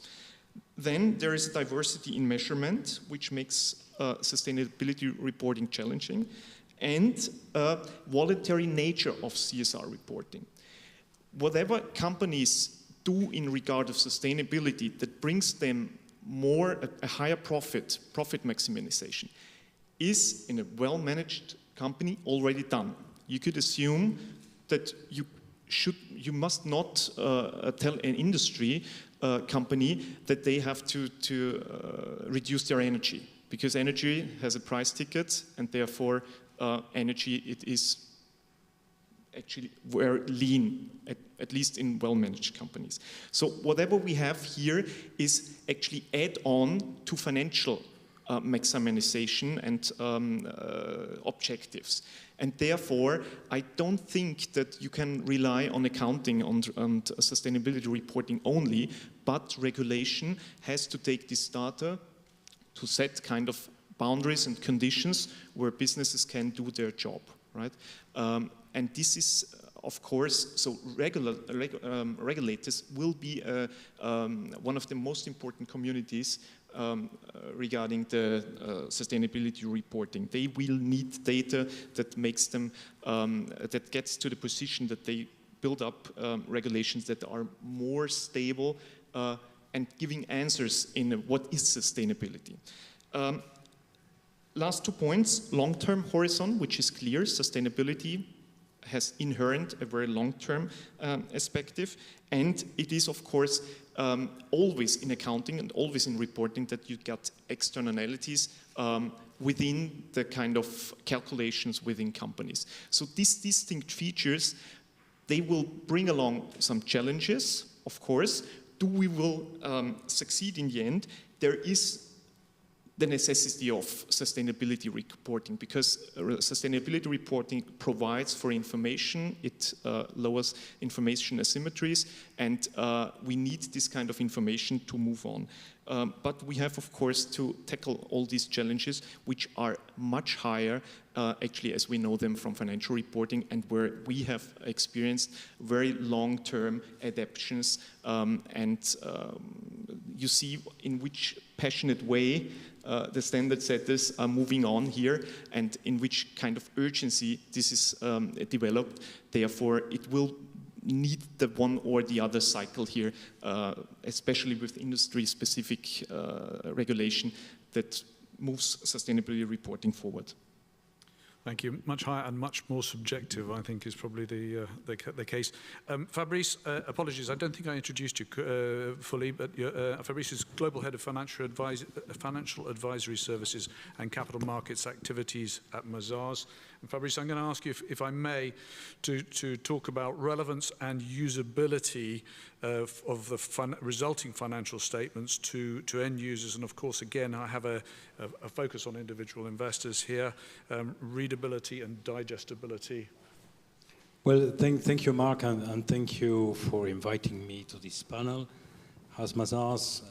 Then there is diversity in measurement, which makes sustainability reporting challenging, and voluntary nature of CSR reporting. Whatever companies do in regard of sustainability that brings them a higher profit maximization, is in a well-managed company already done. You could assume that you must not tell an industry company that they have to reduce their energy, because energy has a price ticket, and therefore energy, it is actually very lean, at least in well-managed companies. So whatever we have here is actually add-on to financial maximization and objectives. And therefore, I don't think that you can rely on accounting and sustainability reporting only, but regulation has to take this data to set kind of boundaries and conditions where businesses can do their job, right? And this is, of course, so regulators will be one of the most important communities regarding the sustainability reporting. They will need data that makes them, that gets to the position that they build up regulations that are more stable and giving answers in what is sustainability. Last 2 points, long-term horizon, which is clear. Sustainability has inherent a very long-term perspective, and it is, of course, always in accounting and always in reporting that you get externalities within the kind of calculations within companies. So these distinct features, they will bring along some challenges, of course. We will succeed in the end? There is the necessity of sustainability reporting, because sustainability reporting provides for information, it lowers information asymmetries, and we need this kind of information to move on. But we have, of course, to tackle all these challenges, which are much higher, actually, as we know them from financial reporting, and where we have experienced very long-term adaptations, and you see in which passionate way the standard setters are moving on here, and in which kind of urgency this is developed. Therefore, it will need the one or the other cycle here, especially with industry-specific regulation that moves sustainability reporting forward. Thank you. Much higher and much more subjective, I think, is probably the case. Fabrice, apologies, I don't think I introduced you fully, but Fabrice is Global Head of Financial Advisory Services and Capital Markets Activities at Mazars. And Fabrice, I'm going to ask you, if I may, to talk about relevance and usability of the resulting financial statements to end users. And of course, again, I have a focus on individual investors here, readability and digestibility. Well, thank you, Mark, and thank you for inviting me to this panel. As Mazars,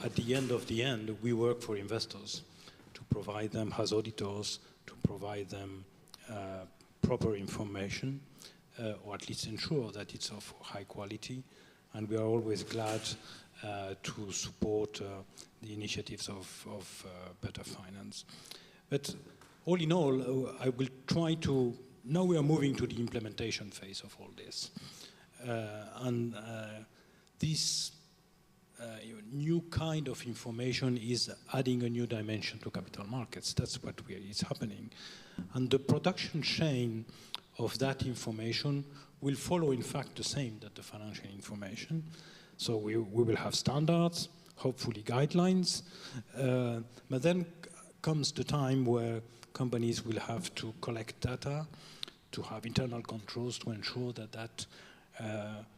at the end, we work for investors to provide them, as auditors, to provide them proper information, or at least ensure that it's of high quality. And we are always glad to support the initiatives of Better Finance. But all in all, I will try to, now we are moving to the implementation phase of all this. This new kind of information is adding a new dimension to capital markets. That's what is happening. And the production chain of that information will follow, in fact, the same that the financial information. So we will have standards, hopefully guidelines, but then comes the time where companies will have to collect data, to have internal controls to ensure that that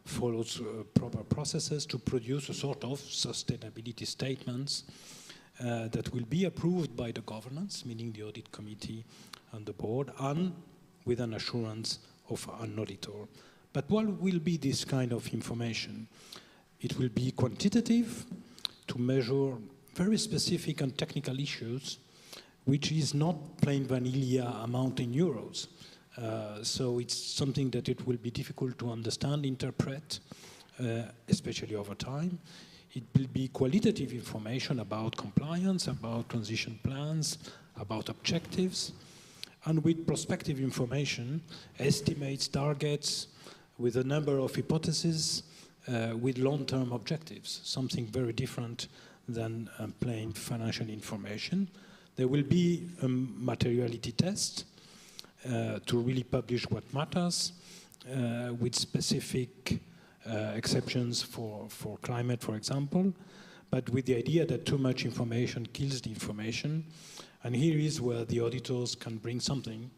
follows proper processes to produce a sort of sustainability statements that will be approved by the governance, meaning the audit committee and the board, and with an assurance of an auditor. But what will be this kind of information? It will be quantitative to measure very specific and technical issues, which is not plain vanilla amount in euros. So it's something that it will be difficult to understand, interpret, especially over time. It will be qualitative information about compliance, about transition plans, about objectives, and with prospective information, estimates, targets, with a number of hypotheses, with long-term objectives, something very different than plain financial information. There will be a materiality test to really publish what matters, with specific exceptions for climate, for example, but with the idea that too much information kills the information. And here is where the auditors can bring something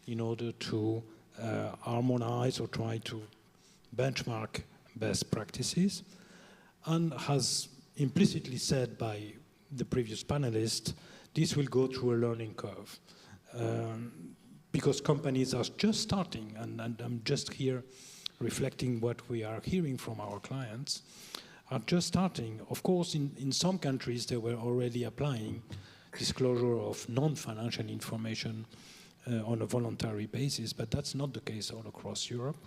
in order to harmonize or try to benchmark best practices. And as implicitly said by the previous panelist, this will go through a learning curve. Because companies are just starting, and I'm just here reflecting what we are hearing from our clients, are just starting. Of course, in some countries, they were already applying disclosure of non-financial information on a voluntary basis, but that's not the case all across Europe.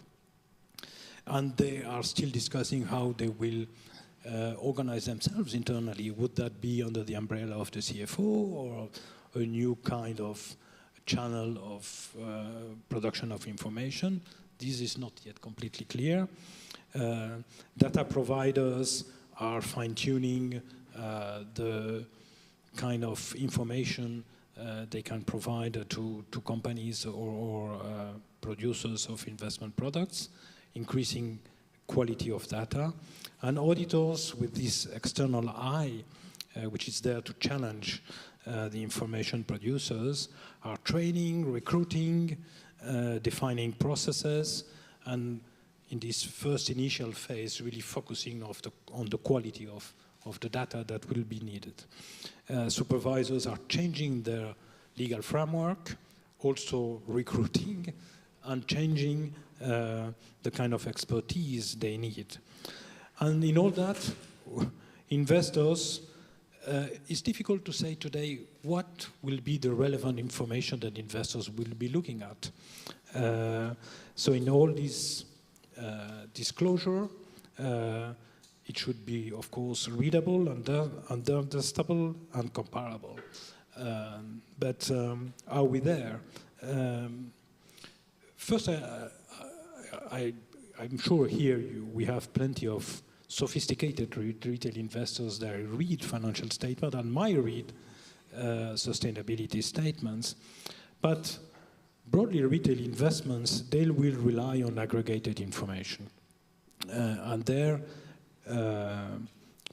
And they are still discussing how they will organize themselves internally. Would that be under the umbrella of the CFO or a new kind of channel of production of information? This is not yet completely clear. Data providers are fine-tuning the kind of information they can provide to companies or producers of investment products, increasing quality of data. And auditors with this external eye, which is there to challenge the information producers, are training, recruiting, defining processes, and in this first initial phase, really focusing on the quality of of the data that will be needed. Supervisors are changing their legal framework, also recruiting and changing the kind of expertise they need. And in all that, investors, it's difficult to say today what will be the relevant information that investors will be looking at. So in all this disclosure, it should be, of course, readable, understandable, and comparable. But are we there? First, I'm sure here we have plenty of sophisticated retail investors that read financial statements and might read sustainability statements. But broadly, retail investments, they will rely on aggregated information. And there,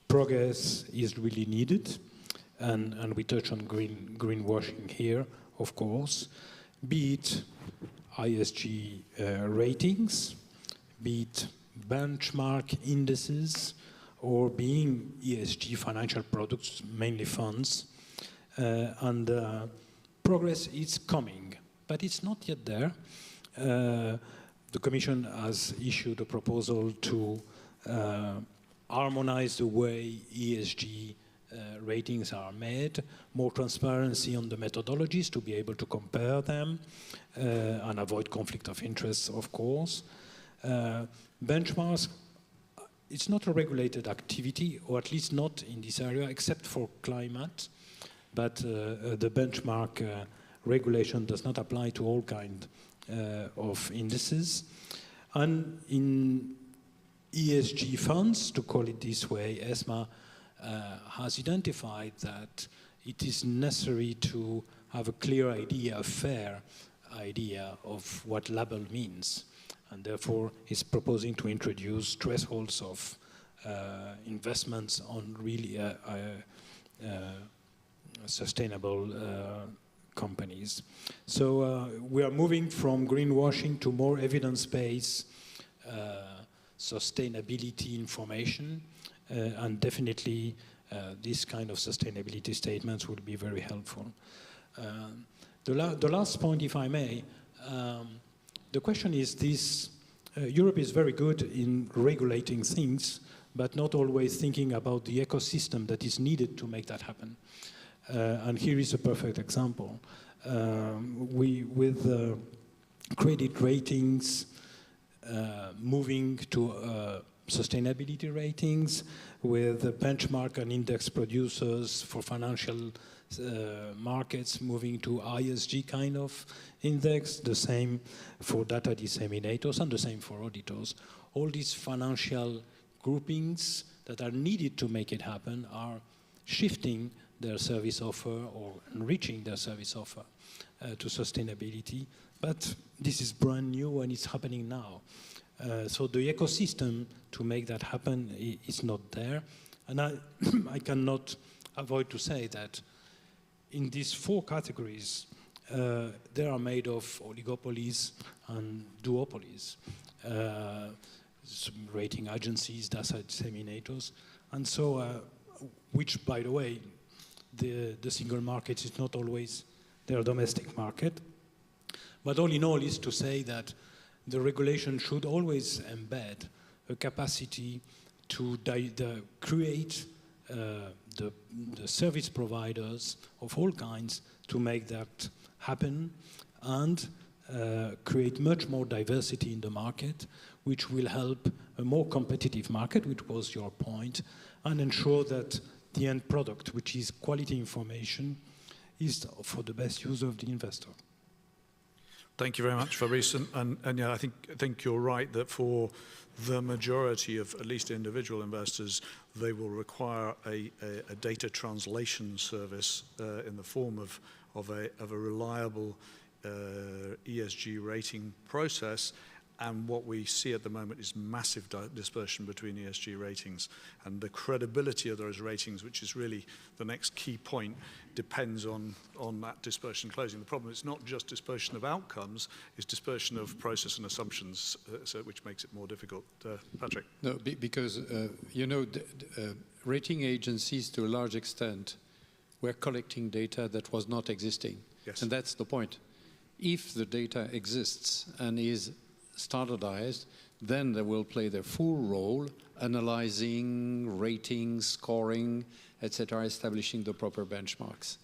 progress is really needed. And we touch on greenwashing here, of course, be it ESG ratings, be it benchmark indices, or being ESG financial products, mainly funds. And progress is coming, but it's not yet there. The Commission has issued a proposal to harmonize the way ESG ratings are made, more transparency on the methodologies to be able to compare them and avoid conflict of interest, of course. Benchmarks, it's not a regulated activity, or at least not in this area, except for climate, but the benchmark regulation does not apply to all kinds of indices. And in ESG funds, to call it this way, ESMA has identified that it is necessary to have a clear idea, a fair idea of what label means, and therefore is proposing to introduce thresholds of investments on really sustainable companies. So we are moving from greenwashing to more evidence-based sustainability information, and definitely this kind of sustainability statements would be very helpful. The last point, if I may, the question is this: Europe is very good in regulating things, but not always thinking about the ecosystem that is needed to make that happen. And here is a perfect example. With credit ratings moving to sustainability ratings, with benchmark and index producers for financial markets moving to ESG kind of index, the same for data disseminators and the same for auditors. All these financial groupings that are needed to make it happen are shifting their service offer or enriching their service offer to sustainability. But this is brand new and it's happening now. So the ecosystem to make that happen is not there. And I cannot avoid to say that in these four categories, they are made of oligopolies and duopolies, rating agencies, data disseminators, and so, which, by the way, the single market is not always their domestic market. But all in all is to say that the regulation should always embed a capacity to create the service providers of all kinds to make that happen, and create much more diversity in the market, which will help a more competitive market, which was your point, and ensure that the end product, which is quality information, is for the best use of the investor. Thank you very much, Fabrice. And yeah, I think you're right that for the majority of at least individual investors, they will require a data translation service in the form of a reliable ESG rating process. And what we see at the moment is massive dispersion between ESG ratings. And the credibility of those ratings, which is really the next key point, depends on that dispersion closing. The problem is not just dispersion of outcomes, it's dispersion of process and assumptions, which makes it more difficult. Patrick? No, because, rating agencies, to a large extent, were collecting data that was not existing. Yes. And that's the point. If the data exists and is standardized, then they will play their full role, analyzing, rating, scoring, etc., establishing the proper benchmarks.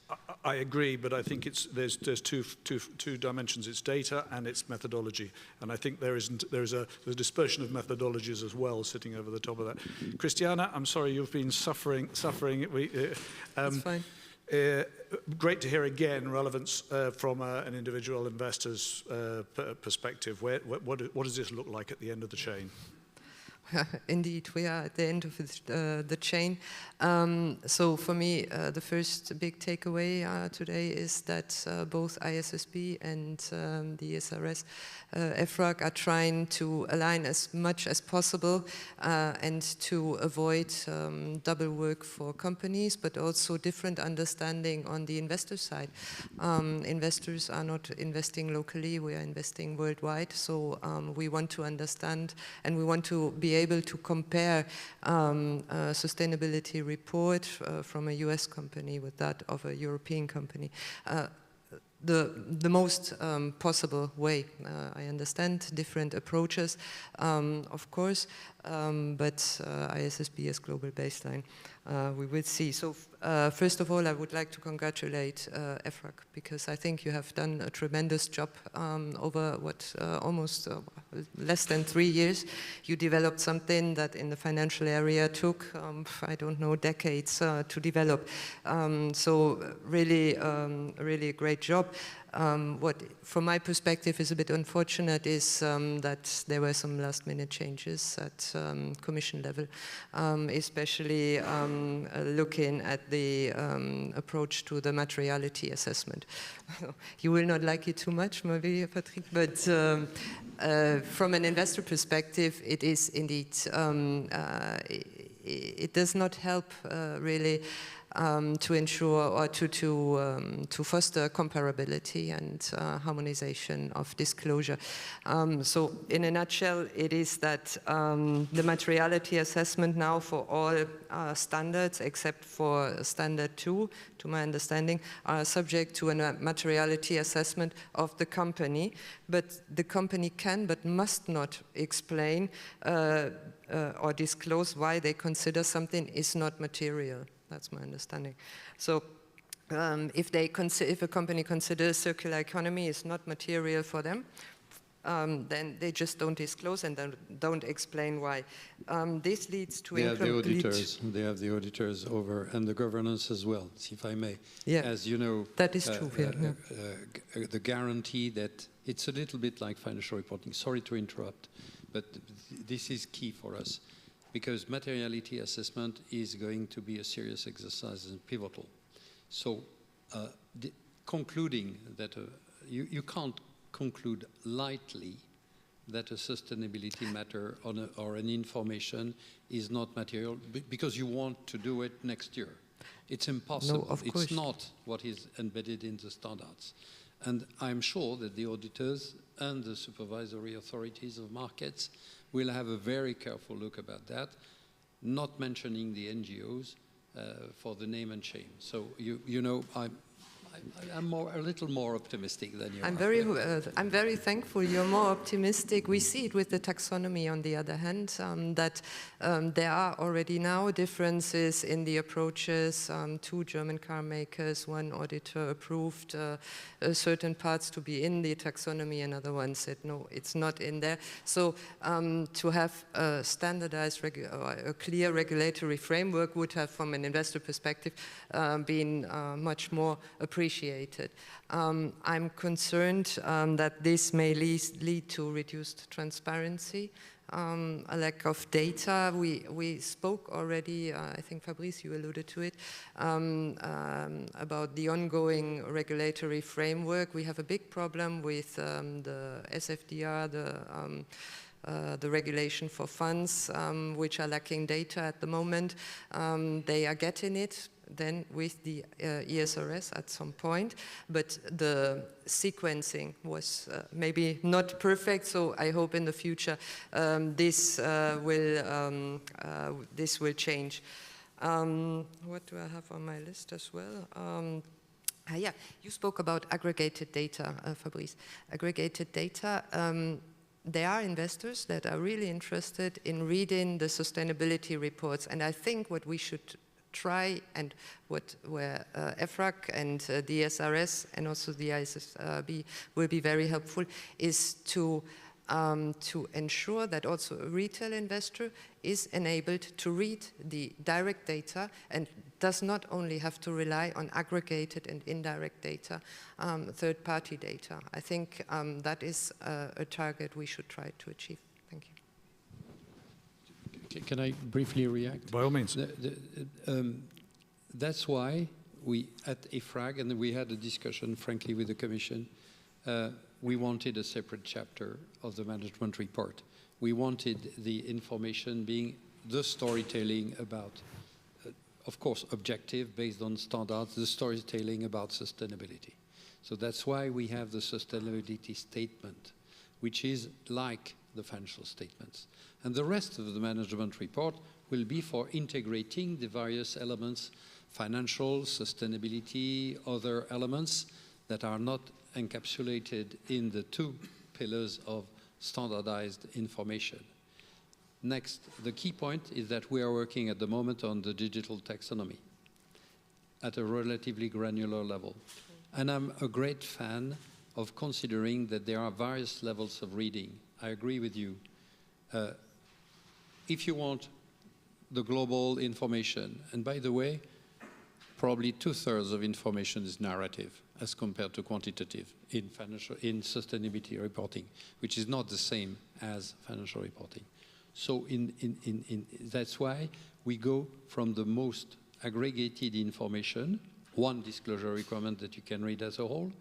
I agree, but I think there's two dimensions. It's data and it's methodology, and I think there's a dispersion of methodologies as well sitting over the top of that. Christiana, I'm sorry you've been suffering. That's fine. Great to hear again relevance from an individual investor's perspective. What does this look like at the end of the chain? Indeed, we are at the end of the chain. So for me, the first big takeaway today is that both ISSB and the ESRS, EFRAG are trying to align as much as possible and to avoid double work for companies, but also different understanding on the investor side. Investors are not investing locally, we are investing worldwide, so we want to understand and we want to be able to compare a sustainability report from a US company with that of a European company. The most possible way. I understand different approaches, of course, but ISSB is global baseline. We will see. So first of all, I would like to congratulate EFRAG, because I think you have done a tremendous job over almost less than 3 years. You developed something that in the financial area took, I don't know, decades to develop. So really a great job. What, from my perspective, is a bit unfortunate is that there were some last-minute changes at Commission level, especially looking at the approach to the materiality assessment. You will not like it too much, maybe, Patrick, but from an investor perspective, it is indeed, it does not help really to ensure or to foster comparability and harmonization of disclosure. So in a nutshell, it is that the materiality assessment now for all standards except for standard 2, to my understanding, are subject to a materiality assessment of the company, but the company can but must not explain or disclose why they consider something is not material. That's my understanding. So if a company considers circular economy is not material for them, then they just don't disclose and then don't explain why. This leads to incomplete... They have the auditors over, and the governance as well, if I may. Yeah, as you know, that is true. The guarantee that it's a little bit like financial reporting. Sorry to interrupt, but this is key for us, because materiality assessment is going to be a serious exercise and pivotal. So concluding that you can't conclude lightly that a sustainability matter or an information is not material because you want to do it next year. It's impossible. No, of course. It's not what is embedded in the standards. And I'm sure that the auditors and the supervisory authorities of markets will have a very careful look about that, not mentioning the NGOs for the name and shame. So, you know, I'm a little more optimistic than you are. I'm very thankful you're more optimistic. We see it with the taxonomy, on the other hand, that there are already now differences in the approaches. 2 German car makers, 1 auditor approved certain parts to be in the taxonomy, another one said no, it's not in there. So to have a standardized, a clear regulatory framework would have, from an investor perspective, been much more appreciated. I'm concerned that this may lead to reduced transparency a lack of data. We spoke already, I think Fabrice, you alluded to it, about the ongoing regulatory framework. We have a big problem with the SFDR, the regulation for funds, which are lacking data at the moment. They are getting it then with the ESRS at some point, but the sequencing was maybe not perfect, so I hope in the future this will change. What do I have on my list as well? Yeah, you spoke about aggregated data, Fabrice. Aggregated data, there are investors that are really interested in reading the sustainability reports, and I think what we should try, and where EFRAG and the SRS and also the ISSB will be very helpful, is to ensure that also a retail investor is enabled to read the direct data and does not only have to rely on aggregated and indirect data, third-party data. I think that is a target we should try to achieve. Thank you. Can I briefly react? By all means. That's why we, at EFRAG, and we had a discussion, frankly, with the Commission, we wanted a separate chapter of the management report. We wanted the information being the storytelling about, of course, objective, based on standards, the storytelling about sustainability. So that's why we have the sustainability statement, which is like the financial statements. And the rest of the management report will be for integrating the various elements, financial, sustainability, other elements that are not encapsulated in the two pillars of standardized information. Next, the key point is that we are working at the moment on the digital taxonomy at a relatively granular level. And I'm a great fan of considering that there are various levels of reading. I agree with you. If you want the global information, and by the way, probably 2/3 of information is narrative as compared to quantitative in sustainability reporting, which is not the same as financial reporting. So that's why we go from the most aggregated information, one disclosure requirement that you can read as a whole,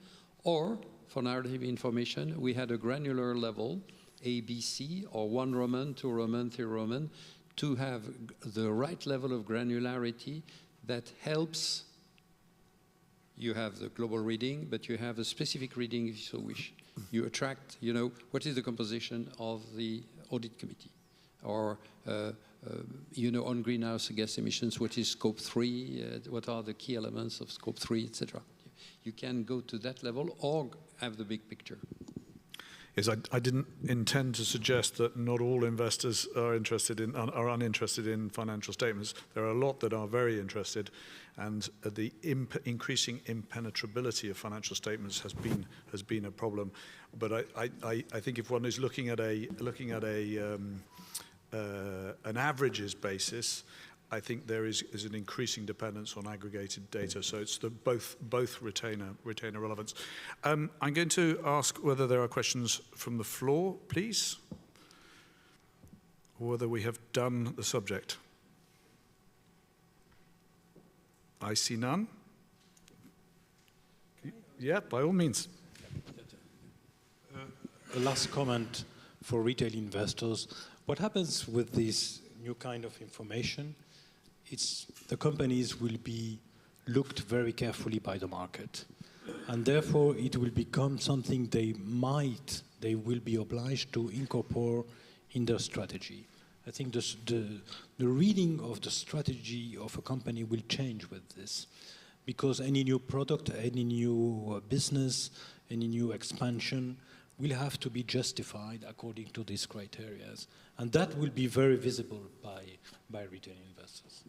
or for narrative information, we had a granular level, A, B, C, or 1 Roman, 2 Roman, 3 Roman, to have the right level of granularity that helps. You have the global reading, but you have a specific reading if you so wish. You attract, you know, what is the composition of the audit committee? Or, you know, on greenhouse gas emissions, what is scope 3, what are the key elements of scope 3, etc. You can go to that level or have the big picture. Yes, I didn't intend to suggest that not all investors are uninterested in financial statements. There are a lot that are very interested, and the increasing impenetrability of financial statements has been a problem. But I think if one is looking at an averages basis, I think there is an increasing dependence on aggregated data, so it's the both retain a relevance. I'm going to ask whether there are questions from the floor, please, or whether we have done the subject. I see none. Yeah, by all means. A last comment for retail investors. What happens with this new kind of information? The companies will be looked very carefully by the market, and therefore it will become something they will be obliged to incorporate in their strategy. I think the reading of the strategy of a company will change with this, because any new product, any new business, any new expansion will have to be justified according to these criteria, and that will be very visible by retail investors.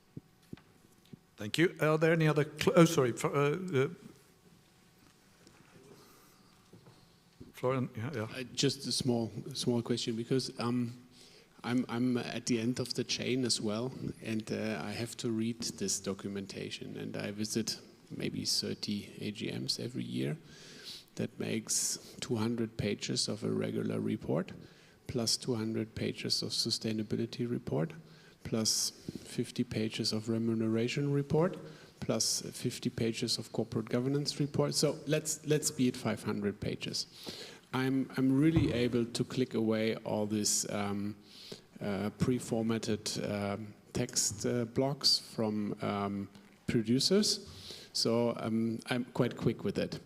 Thank you. Are there any other? Oh, sorry, Florian. Yeah. Just a small question, because I'm at the end of the chain as well, and I have to read this documentation, and I visit maybe 30 AGMs every year. That makes 200 pages of a regular report. plus 200 pages of sustainability report, plus 50 pages of remuneration report, plus 50 pages of corporate governance report. So let's be at 500 pages. I'm really able to click away all these pre-formatted text blocks from producers. So I'm quite quick with it.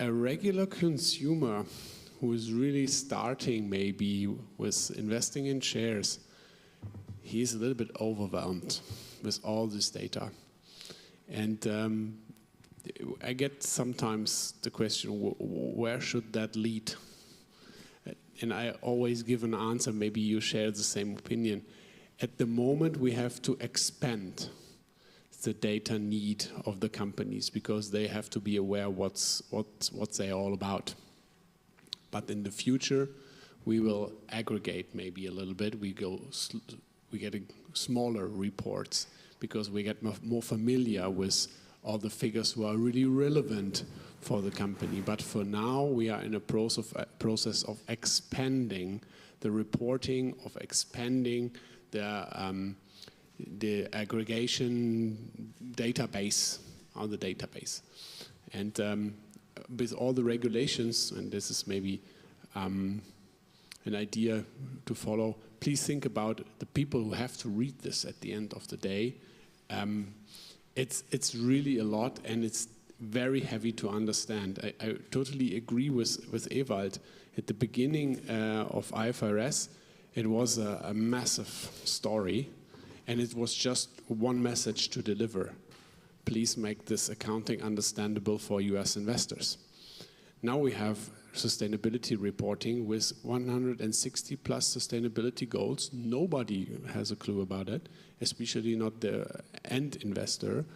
A regular consumer who is really starting maybe with investing in shares, he's a little bit overwhelmed with all this data. And I get sometimes the question, where should that lead? And I always give an answer, maybe you share the same opinion. At the moment, we have to expand the data need of the companies because they have to be aware what they're all about. But in the future, we will aggregate maybe a little bit. We get smaller reports because we get more familiar with all the figures who are really relevant for the company. But for now, we are in a process of expanding the reporting, of expanding the aggregation database on the database. And with all the regulations, and this is maybe an idea to follow, please think about the people who have to read this at the end of the day. It's really a lot, and it's very heavy to understand. I totally agree with Ewald. At the beginning of IFRS, it was a massive story, and it was just one message to deliver. Please make this accounting understandable for US investors. Now we have sustainability reporting with 160 plus sustainability goals. Nobody has a clue about it, especially not the end investor.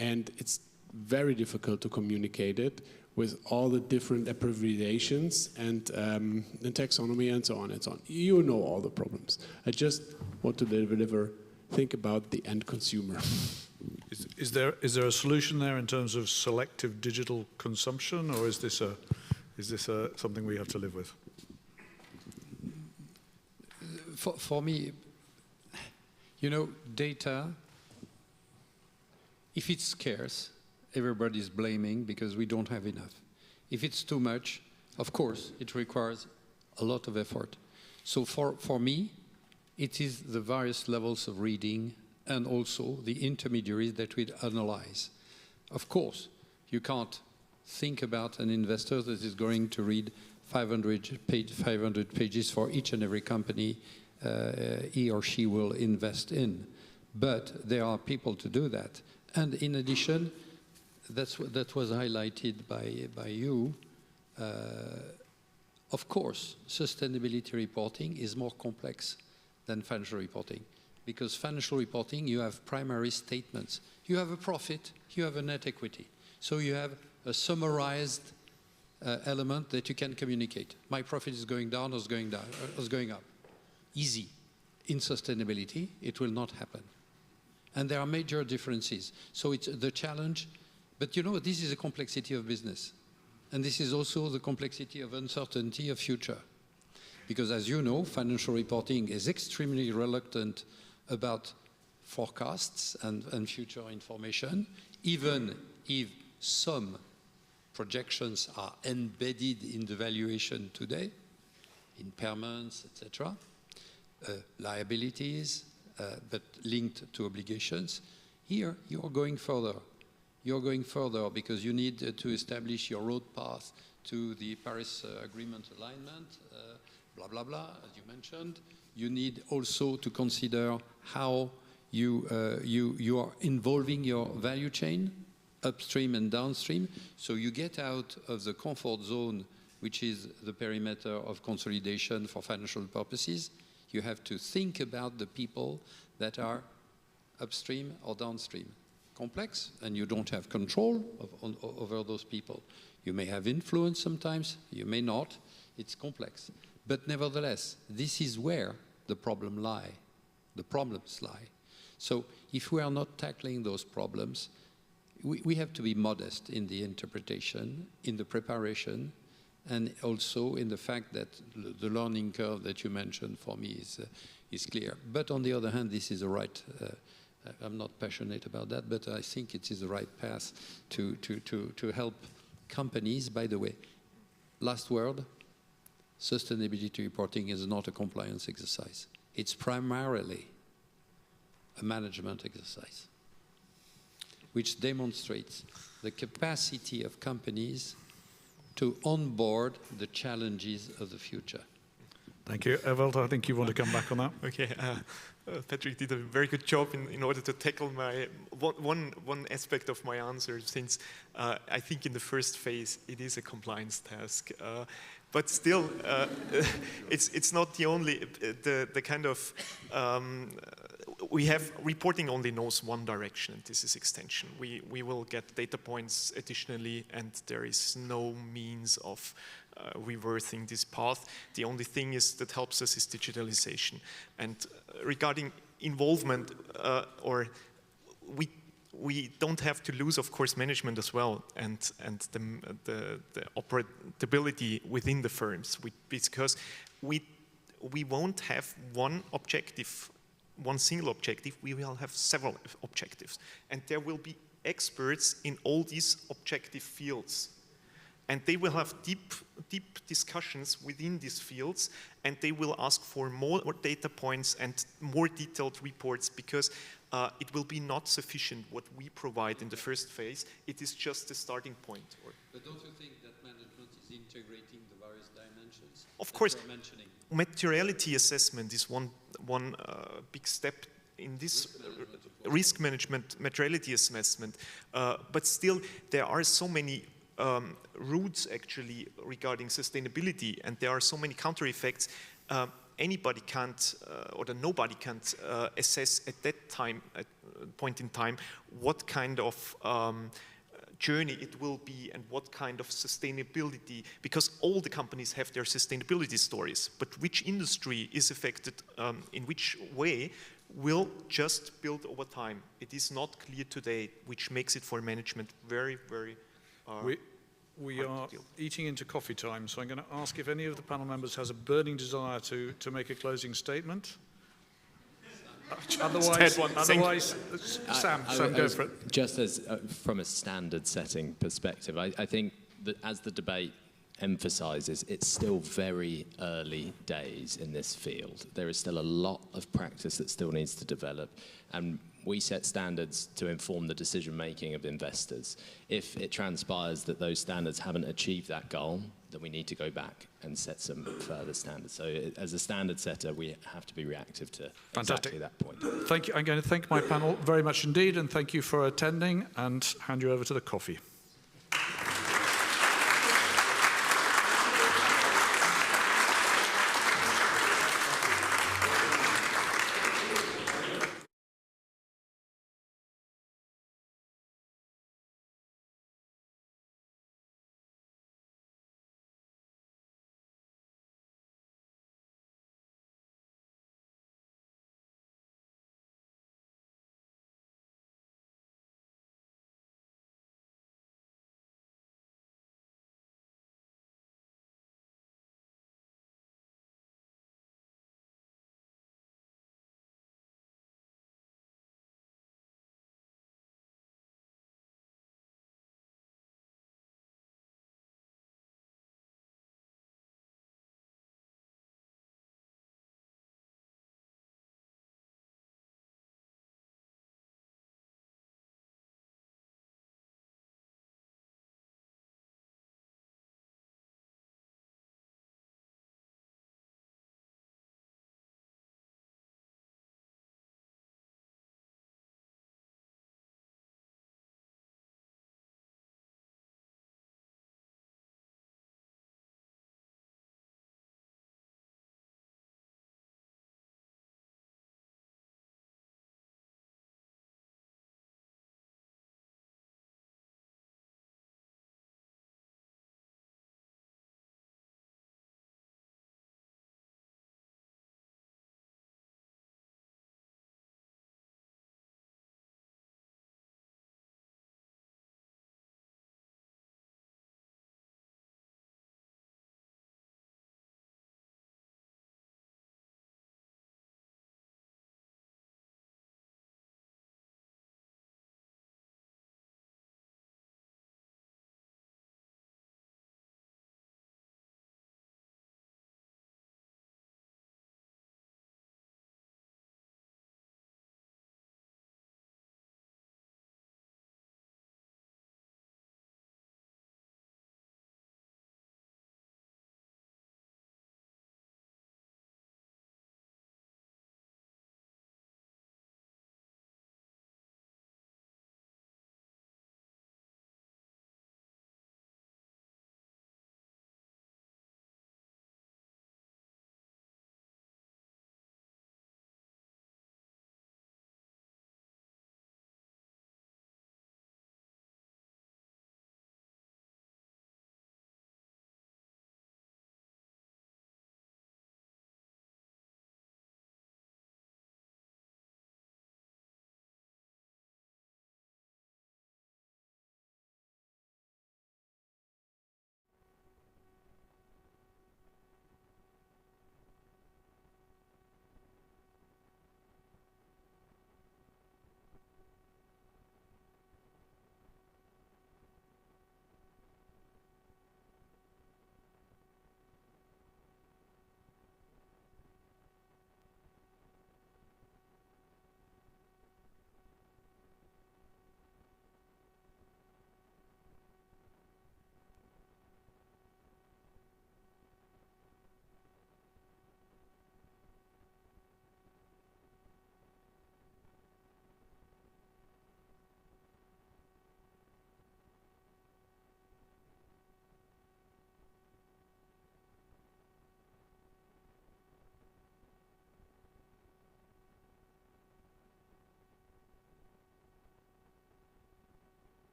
And it's very difficult to communicate it with all the different abbreviations and the taxonomy and so on and so on. You know all the problems. I just want to deliver, think about the end consumer. Is there a solution there in terms of selective digital consumption, or is this something we have to live with? For me, you know, data, if it's scarce, everybody's blaming because we don't have enough. If it's too much, of course, it requires a lot of effort. So for me, it is the various levels of reading and also the intermediaries that we analyze. Of course, you can't think about an investor that is going to read 500 pages for each and every company he or she will invest in. But there are people to do that. And in addition, that was highlighted by you. Of course, sustainability reporting is more complex than financial reporting. Because financial reporting, you have primary statements. You have a profit, you have a net equity. So you have a summarized element that you can communicate. My profit is going down or is going down or is going up. Easy. In sustainability, it will not happen. And there are major differences. So it's the challenge. But you know, this is a complexity of business. And this is also the complexity of uncertainty of future. Because as you know, financial reporting is extremely reluctant about forecasts and future information, even if some projections are embedded in the valuation today, impairments, etc., liabilities, but linked to obligations. Here, you're going further. You're going further because you need to establish your road path to the Paris Agreement alignment, blah, blah, blah, as you mentioned. You need also to consider how you are involving your value chain, upstream and downstream, so you get out of the comfort zone, which is the perimeter of consolidation for financial purposes. You have to think about the people that are upstream or downstream. Complex, and you don't have control over those people. You may have influence sometimes, you may not. It's complex. But nevertheless, this is where the problems lie. So if we are not tackling those problems, we have to be modest in the interpretation, in the preparation, and also in the fact that the learning curve that you mentioned for me is clear. But on the other hand, this is the right, I'm not passionate about that, but I think it is the right path to help companies. By the way, last word, sustainability reporting is not a compliance exercise. It's primarily a management exercise, which demonstrates the capacity of companies to onboard the challenges of the future. Thank you. Ewald, I think you want to come back on that. Okay. Patrick did a very good job in order to tackle my one aspect of my answer, since I think in the first phase it is a compliance task. But still, it's not the only, the kind of, we have, reporting only knows one direction, and this is extension. We will get data points additionally, and there is no means of reversing this path. The only thing is that helps us is digitalization. And regarding involvement, we don't have to lose, of course, management as well, and the operability within the firms, because we won't have one objective, one single objective. We will have several objectives, and there will be experts in all these objective fields, and they will have deep discussions within these fields, and they will ask for more data points and more detailed reports, because it will be not sufficient what we provide in the first phase. It is just the starting point. But don't you think that management is integrating the various dimensions? Of course, materiality assessment is one big step in this risk management materiality assessment. But still, there are so many routes actually regarding sustainability, and there are so many counter effects. Anybody can't, or nobody can't assess at that point in time what kind of journey it will be and what kind of sustainability, because all the companies have their sustainability stories, but which industry is affected in which way will just build over time. It is not clear today, which makes it for management very, very We are eating into coffee time, so I'm going to ask if any of the panel members has a burning desire to make a closing statement. Otherwise, Sam, go for it. Just as from a standard setting perspective, I think that as the debate emphasizes, it's still very early days in this field. There is still a lot of practice that still needs to develop, and we set standards to inform the decision-making of investors. If it transpires that those standards haven't achieved that goal, then we need to go back and set some further standards. So as a standard setter, we have to be reactive to exactly that point. Thank you. I'm going to thank my panel very much indeed, and thank you for attending, and hand you over to the coffee.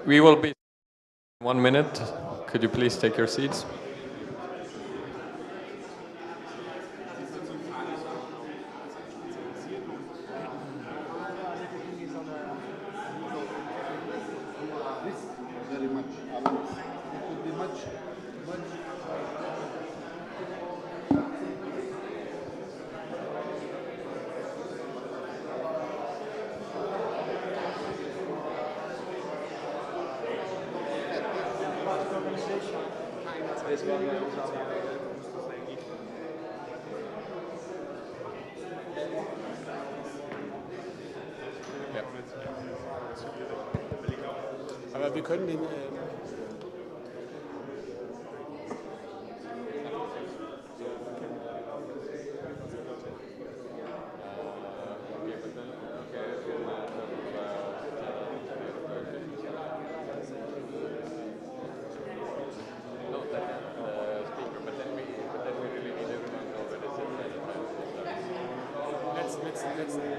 We will be 1 minute. Could you please take your seats? Aber wir können den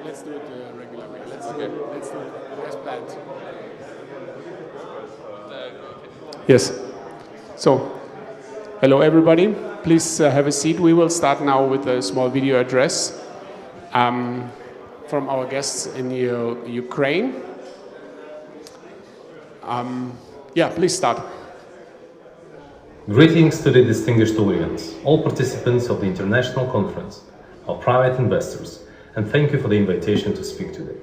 let's do it regular way. Let's do it as planned. Yes. So, hello everybody. Please have a seat. We will start now with a small video address from our guests in Ukraine. Yeah, please start. Greetings to the distinguished audience, all participants of the international conference, our private investors, and thank you for the invitation to speak today.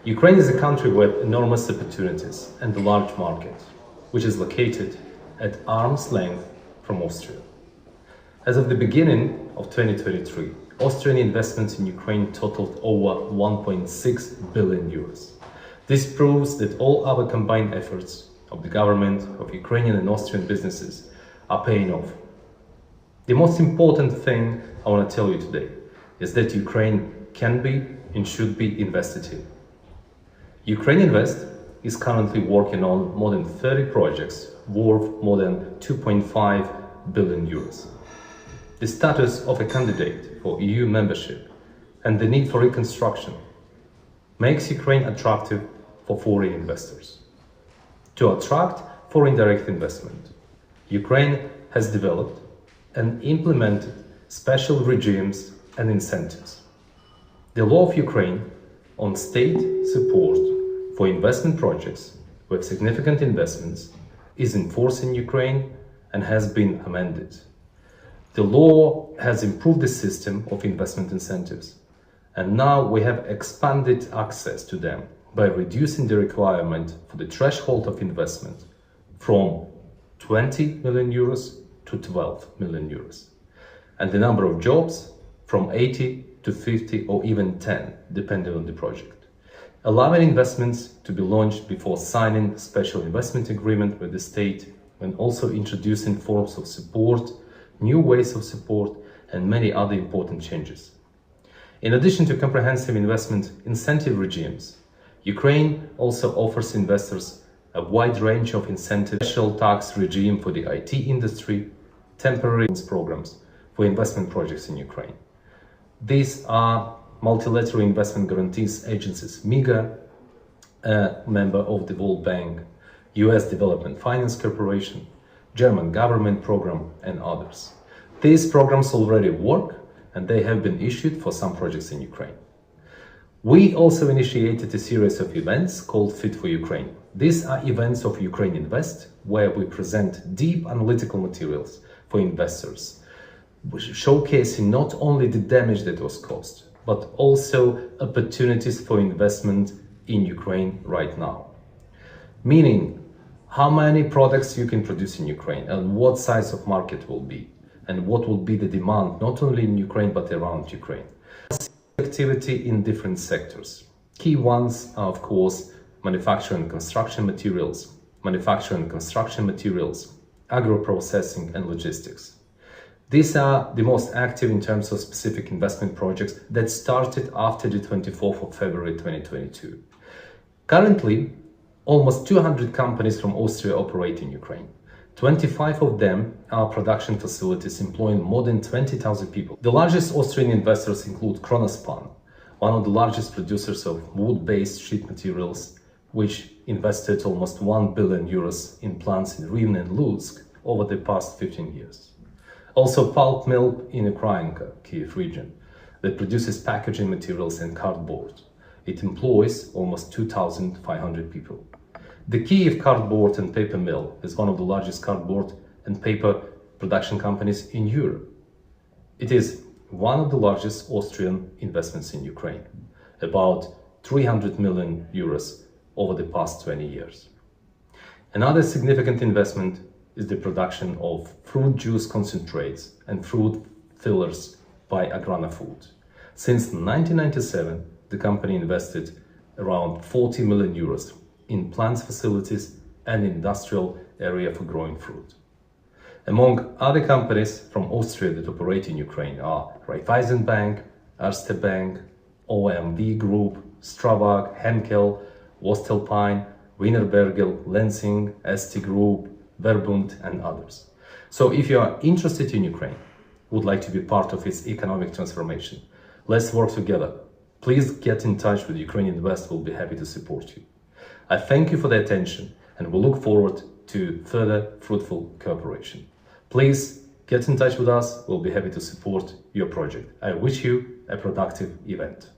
Ukraine is a country with enormous opportunities and a large market, which is located at arm's length from Austria. As of the beginning of 2023, Austrian investments in Ukraine totaled over 1.6 billion euros. This proves that all our combined efforts of the government, of Ukrainian and Austrian businesses are paying off. The most important thing I want to tell you today is that Ukraine can be and should be invested in. UkraineInvest is currently working on more than 30 projects worth more than 2.5 billion euros. The status of a candidate for EU membership and the need for reconstruction makes Ukraine attractive for foreign investors. To attract foreign direct investment, Ukraine has developed and implemented special regimes and incentives. The law of Ukraine on state support for investment projects with significant investments is in force in Ukraine and has been amended. The law has improved the system of investment incentives, and now we have expanded access to them by reducing the requirement for the threshold of investment from 20 million euros to 12 million euros, and the number of jobs from 80 to 50 or even 10, depending on the project, allowing investments to be launched before signing a special investment agreement with the state, and also introducing forms of support, new ways of support, and many other important changes. In addition to comprehensive investment incentive regimes, Ukraine also offers investors a wide range of incentives, special tax regime for the IT industry, temporary programs for investment projects in Ukraine. These are multilateral investment guarantees agencies, MIGA, a member of the World Bank, US Development Finance Corporation, German government program, and others. These programs already work, and they have been issued for some projects in Ukraine. We also initiated a series of events called Fit for Ukraine. These are events of UkraineInvest, where we present deep analytical materials for investors, showcasing not only the damage that was caused, but also opportunities for investment in Ukraine right now. Meaning, how many products you can produce in Ukraine and what size of market will be, and what will be the demand not only in Ukraine but around Ukraine. Activity in different sectors. Key ones are, of course, manufacturing and construction materials, agro-processing, and logistics. These are the most active in terms of specific investment projects that started after the 24th of February 2022. Currently, almost 200 companies from Austria operate in Ukraine. 25 of them are production facilities employing more than 20,000 people. The largest Austrian investors include Kronospan, one of the largest producers of wood-based sheet materials, which invested almost 1 billion euros in plants in Rivne and Lutsk over the past 15 years. Also pulp mill in Ukrainka, Kyiv region, that produces packaging materials and cardboard. It employs almost 2,500 people. The Kyiv cardboard and paper mill is one of the largest cardboard and paper production companies in Europe. It is one of the largest Austrian investments in Ukraine, about 300 million euros over the past 20 years. Another significant investment is the production of fruit juice concentrates and fruit fillers by Agrana Food. Since 1997, the company invested around 40 million euros in plants facilities and industrial area for growing fruit. Among other companies from Austria that operate in Ukraine are Raiffeisen Bank, Erste Bank, OMV Group, Strabag, Henkel, Voestalpine, Wienerberger, Lenzing, ST Group, Verbund, and others. So if you are interested in Ukraine, would like to be part of its economic transformation, let's work together. Please get in touch with UkraineInvest. We'll be happy to support you. I thank you for the attention and we look forward to further fruitful cooperation. Please get in touch with us. We'll be happy to support your project. I wish you a productive event.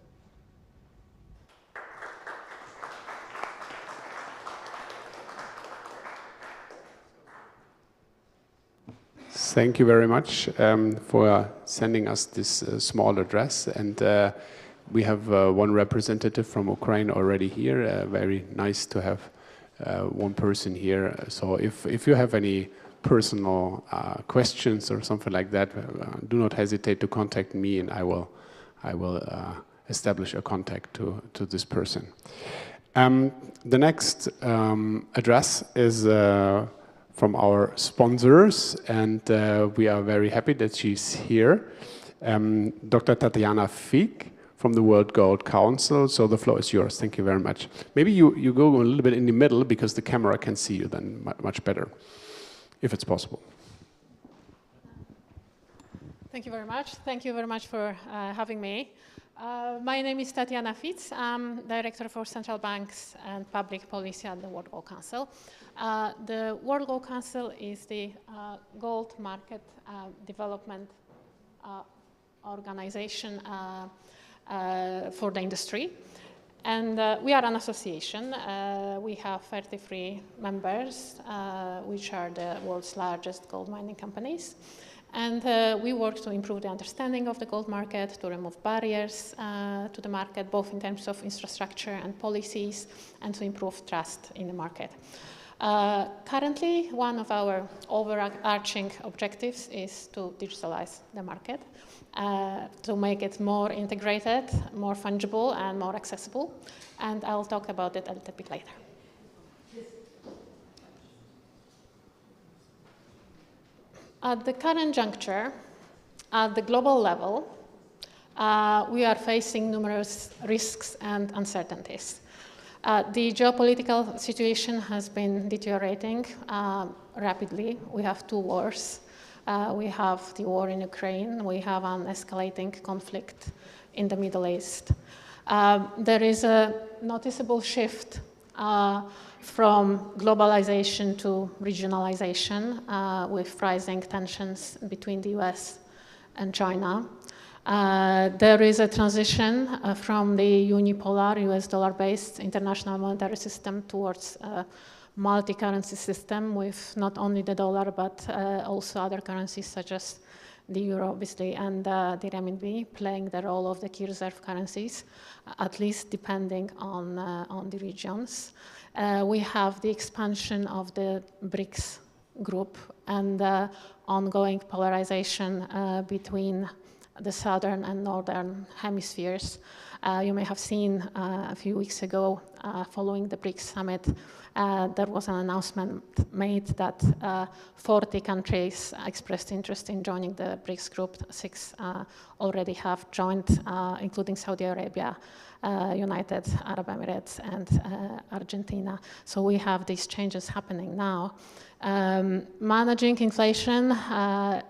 Thank you very much for sending us this small address. And we have one representative from Ukraine already here. Very nice to have one person here. So if you have any personal questions or something like that, do not hesitate to contact me, and I will establish a contact to this person. The next address is from our sponsors, and we are very happy that she's here. Dr. Tatiana Fick from the World Gold Council. So the floor is yours. Thank you very much. Maybe you go a little bit in the middle because the camera can see you then much better, if it's possible. Thank you very much. Thank you very much for having me. My name is Tatiana Fitz. I'm Director for Central Banks and Public Policy at the World Gold Council. The World Gold Council is the gold market development organization for the industry. And we are an association. We have 33 members, which are the world's largest gold mining companies. And we work to improve the understanding of the gold market, to remove barriers to the market, both in terms of infrastructure and policies, and to improve trust in the market. Currently, one of our overarching objectives is to digitalize the market, to make it more integrated, more fungible, and more accessible. And I'll talk about it a little bit later. At the current juncture, at the global level, we are facing numerous risks and uncertainties. The geopolitical situation has been deteriorating rapidly. We have two wars. We have the war in Ukraine. We have an escalating conflict in the Middle East. There is a noticeable shift from globalization to regionalization with rising tensions between the US and China. There is a transition from the unipolar US dollar-based international monetary system towards a multi-currency system with not only the dollar but also other currencies such as the euro, obviously, and the renminbi playing the role of the key reserve currencies, at least depending on the regions. We have the expansion of the BRICS group and ongoing polarization between the southern and northern hemispheres. You may have seen a few weeks ago, following the BRICS summit, there was an announcement made that 40 countries expressed interest in joining the BRICS group. 6 already have joined, including Saudi Arabia, United Arab Emirates, and Argentina. So we have these changes happening now. Managing inflation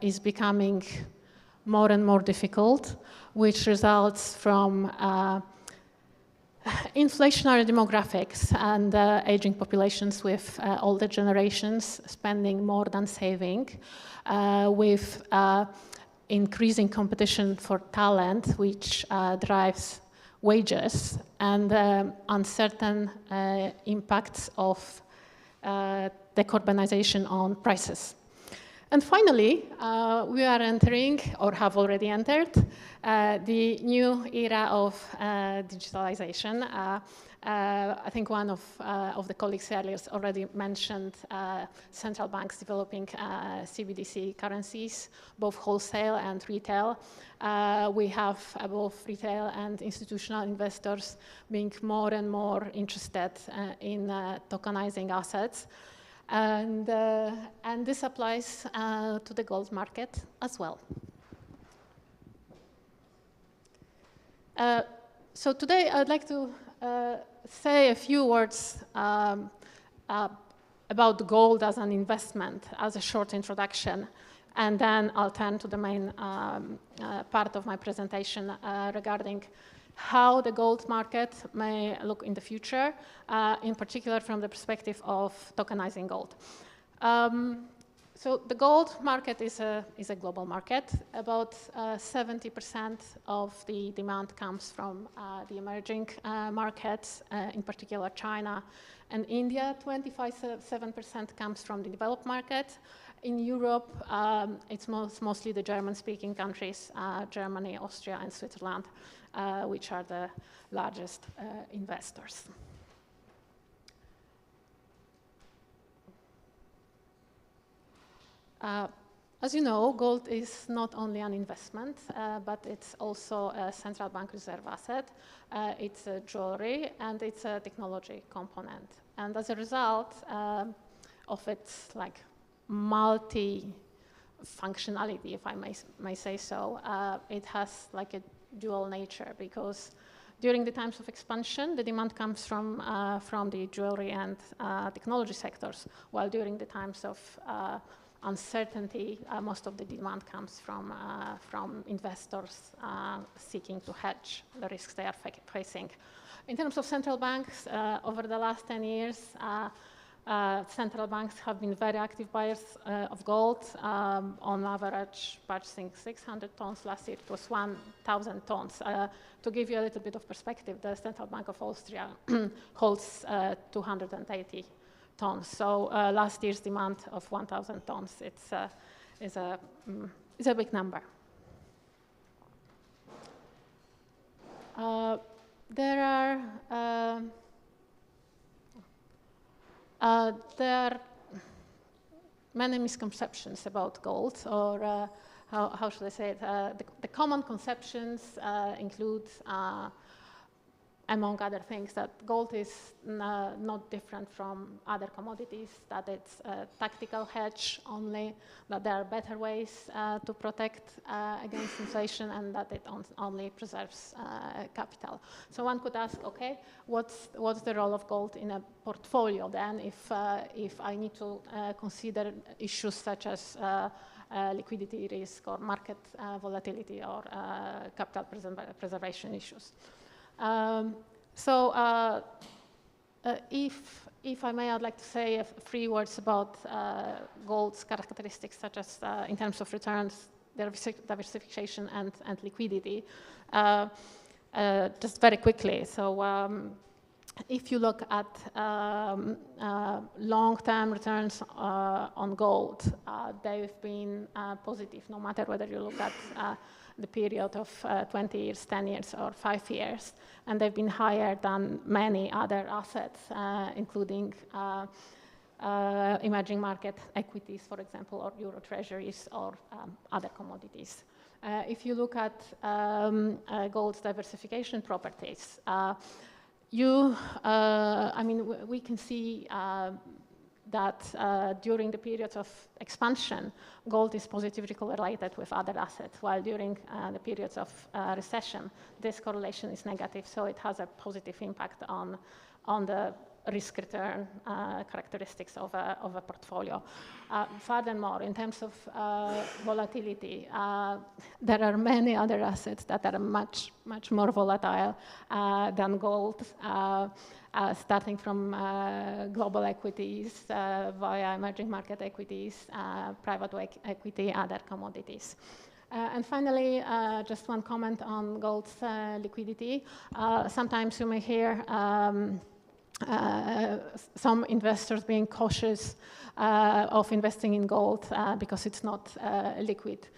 is becoming more and more difficult, which results from inflationary demographics and aging populations with older generations spending more than saving, with increasing competition for talent, which drives wages, and uncertain impacts of decarbonization on prices. And finally, we are entering, or have already entered, the new era of digitalization. I think one of the colleagues earlier already mentioned central banks developing CBDC currencies, both wholesale and retail. We have both retail and institutional investors being more and more interested in tokenizing assets. And this applies to the gold market as well. So today I'd like to say a few words about gold as an investment, as a short introduction, and then I'll turn to the main part of my presentation regarding how the gold market may look in the future, in particular from the perspective of tokenizing gold. So the gold market is a global market. About 70% of the demand comes from the emerging markets, in particular China and India. 25% comes from the developed market. In Europe, it's mostly the German-speaking countries, Germany, Austria, and Switzerland, which are the largest investors. As you know, gold is not only an investment, but it's also a central bank reserve asset. It's a jewelry, and it's a technology component. And as a result of its multi-functionality, if I may say so, it has a dual nature, because during the times of expansion, the demand comes from the jewelry and technology sectors, while during the times of uncertainty, most of the demand comes from investors seeking to hedge the risks they are facing. In terms of central banks, over the last 10 years, central banks have been very active buyers of gold, on average purchasing 600 tons. Last year it was 1,000 tons. To give you a little bit of perspective, the Central Bank of Austria holds 280 tons. So last year's demand of 1,000 tons, is a big number. There are many misconceptions about gold, or how should I say it? The common conceptions include, among other things, that gold is not different from other commodities, that it's a tactical hedge only, that there are better ways to protect against inflation, and that it only preserves capital. So one could ask, okay, what's the role of gold in a portfolio then, if I need to consider issues such as liquidity risk or market volatility or capital preservation issues? If I may, I'd like to say a few words about gold's characteristics, such as in terms of returns, diversification, and liquidity. Just very quickly. So if you look at long-term returns on gold, they've been positive, no matter whether you look at the period of 20 years, 10 years, or 5 years, and they've been higher than many other assets, including emerging market equities, for example, or euro treasuries, or other commodities. If you look at gold's diversification properties, we can see that during the periods of expansion, gold is positively correlated with other assets, while during the periods of recession, this correlation is negative, so it has a positive impact on the risk-return characteristics of a portfolio. Furthermore, in terms of volatility, there are many other assets that are much more volatile than gold, starting from global equities via emerging market equities, private equity, other commodities. And finally, just one comment on gold's liquidity. Sometimes you may hear some investors being cautious of investing in gold because it's not liquid.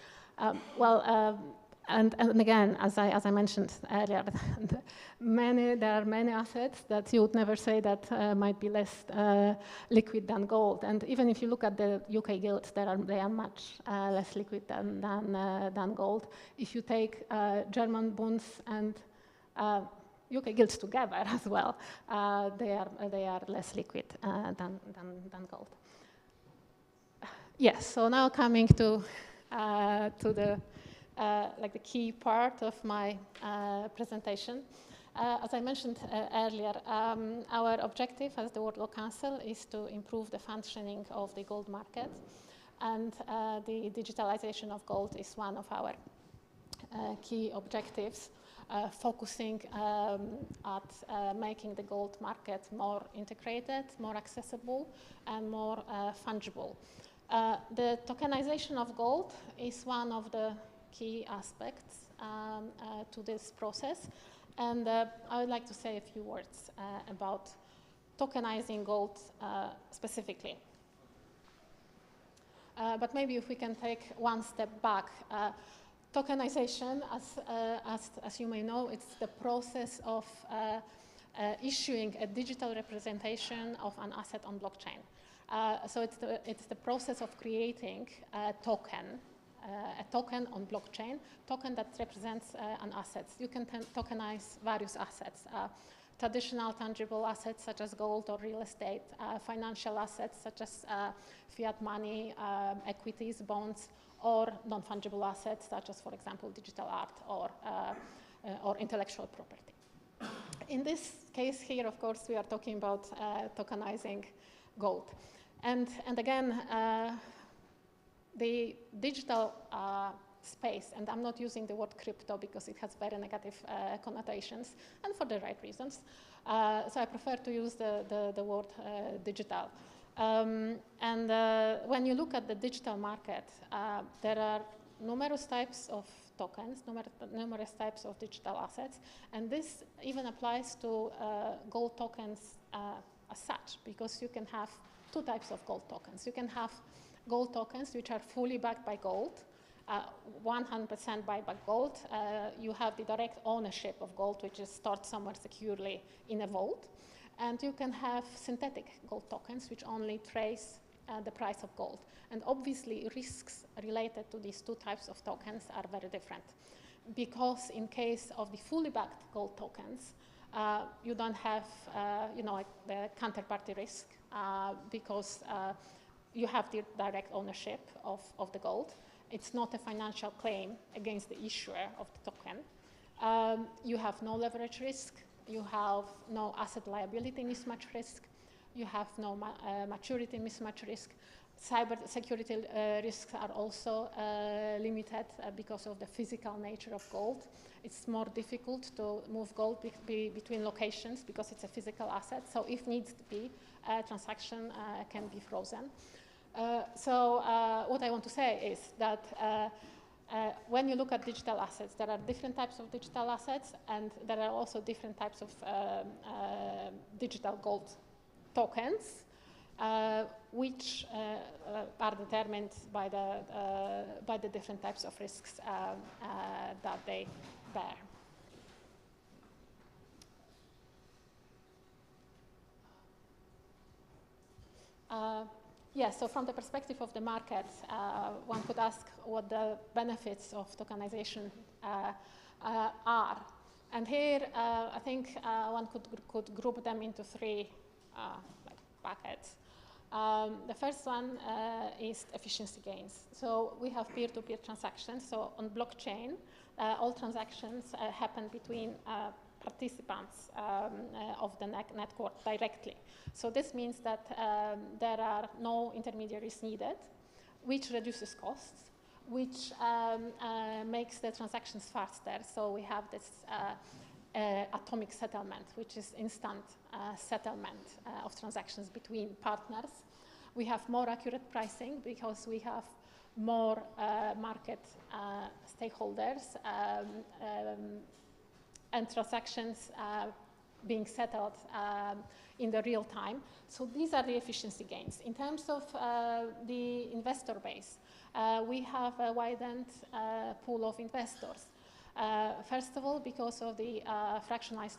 And again, as I mentioned earlier, there are many assets that you would never say that might be less liquid than gold. And even if you look at the UK gilts, they are much less liquid than gold. If you take German bonds and UK gilts together as well, they are less liquid than gold. Yes. So now coming to the the key part of my presentation. As I mentioned earlier, our objective as the World Gold Council is to improve the functioning of the gold market, and the digitalization of gold is one of our key objectives, focusing at making the gold market more integrated, more accessible, and more fungible. The tokenization of gold is one of the key aspects to this process, and I would like to say a few words about tokenizing gold specifically. But maybe if we can take one step back. Tokenization, as you may know, it's the process of issuing a digital representation of an asset on blockchain. So it's the process of creating a token on blockchain, token that represents an asset. You can tokenize various assets, traditional tangible assets such as gold or real estate, financial assets such as fiat money, equities, bonds, or non-fungible assets such as, for example, digital art or intellectual property. In this case here, of course, we are talking about tokenizing gold. And again, the digital space, and I'm not using the word crypto because it has very negative connotations, and for the right reasons. So I prefer to use the word digital. When you look at the digital market, there are numerous types of tokens, numerous types of digital assets, and this even applies to gold tokens as such, because you can have two types of gold tokens. You can have gold tokens which are fully backed by gold, 100% backed by gold. You have the direct ownership of gold, which is stored somewhere securely in a vault. And you can have synthetic gold tokens, which only trace the price of gold. And obviously, risks related to these two types of tokens are very different. Because in case of the fully backed gold tokens, you don't have the counterparty risk because you have the direct ownership of the gold. It's not a financial claim against the issuer of the token. You have no leverage risk. You have no asset liability mismatch risk. You have no maturity mismatch risk. Cyber security risks are also limited because of the physical nature of gold. It's more difficult to move gold between locations because it's a physical asset. So if needs to be, a transaction can be frozen. So what I want to say is that when you look at digital assets, there are different types of digital assets, and there are also different types of digital gold tokens, which are determined by the different types of risks that they bear. Yeah, so from the perspective of the market, one could ask what the benefits of tokenization are. And here, I think one could group them into three buckets. The first one is efficiency gains. So we have peer-to-peer transactions. So on blockchain, all transactions happen between participants of the network directly. So this means that there are no intermediaries needed, which reduces costs, which makes the transactions faster. So we have this atomic settlement, which is instant settlement of transactions between partners. We have more accurate pricing because we have more market stakeholders and transactions being settled in the real time. So these are the efficiency gains. In terms of the investor base, we have a widened pool of investors. First of all, because of the fractionalized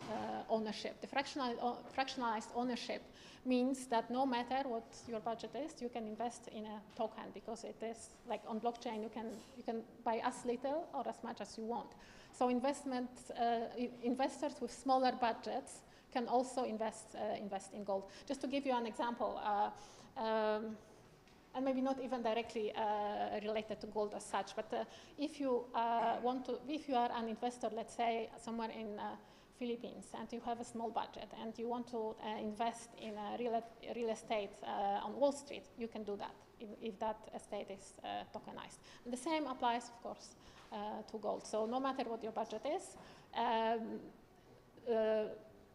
ownership. The fractionalized ownership means that no matter what your budget is, you can invest in a token because it is like on blockchain. You can buy as little or as much as you want. So investors with smaller budgets can also invest in gold. Just to give you an example, and maybe not even directly related to gold as such, but if you are an investor, let's say somewhere in Philippines, and you have a small budget, and you want to invest in real estate on Wall Street, you can do that if that estate is tokenized. And the same applies, of course, to gold. So no matter what your budget is,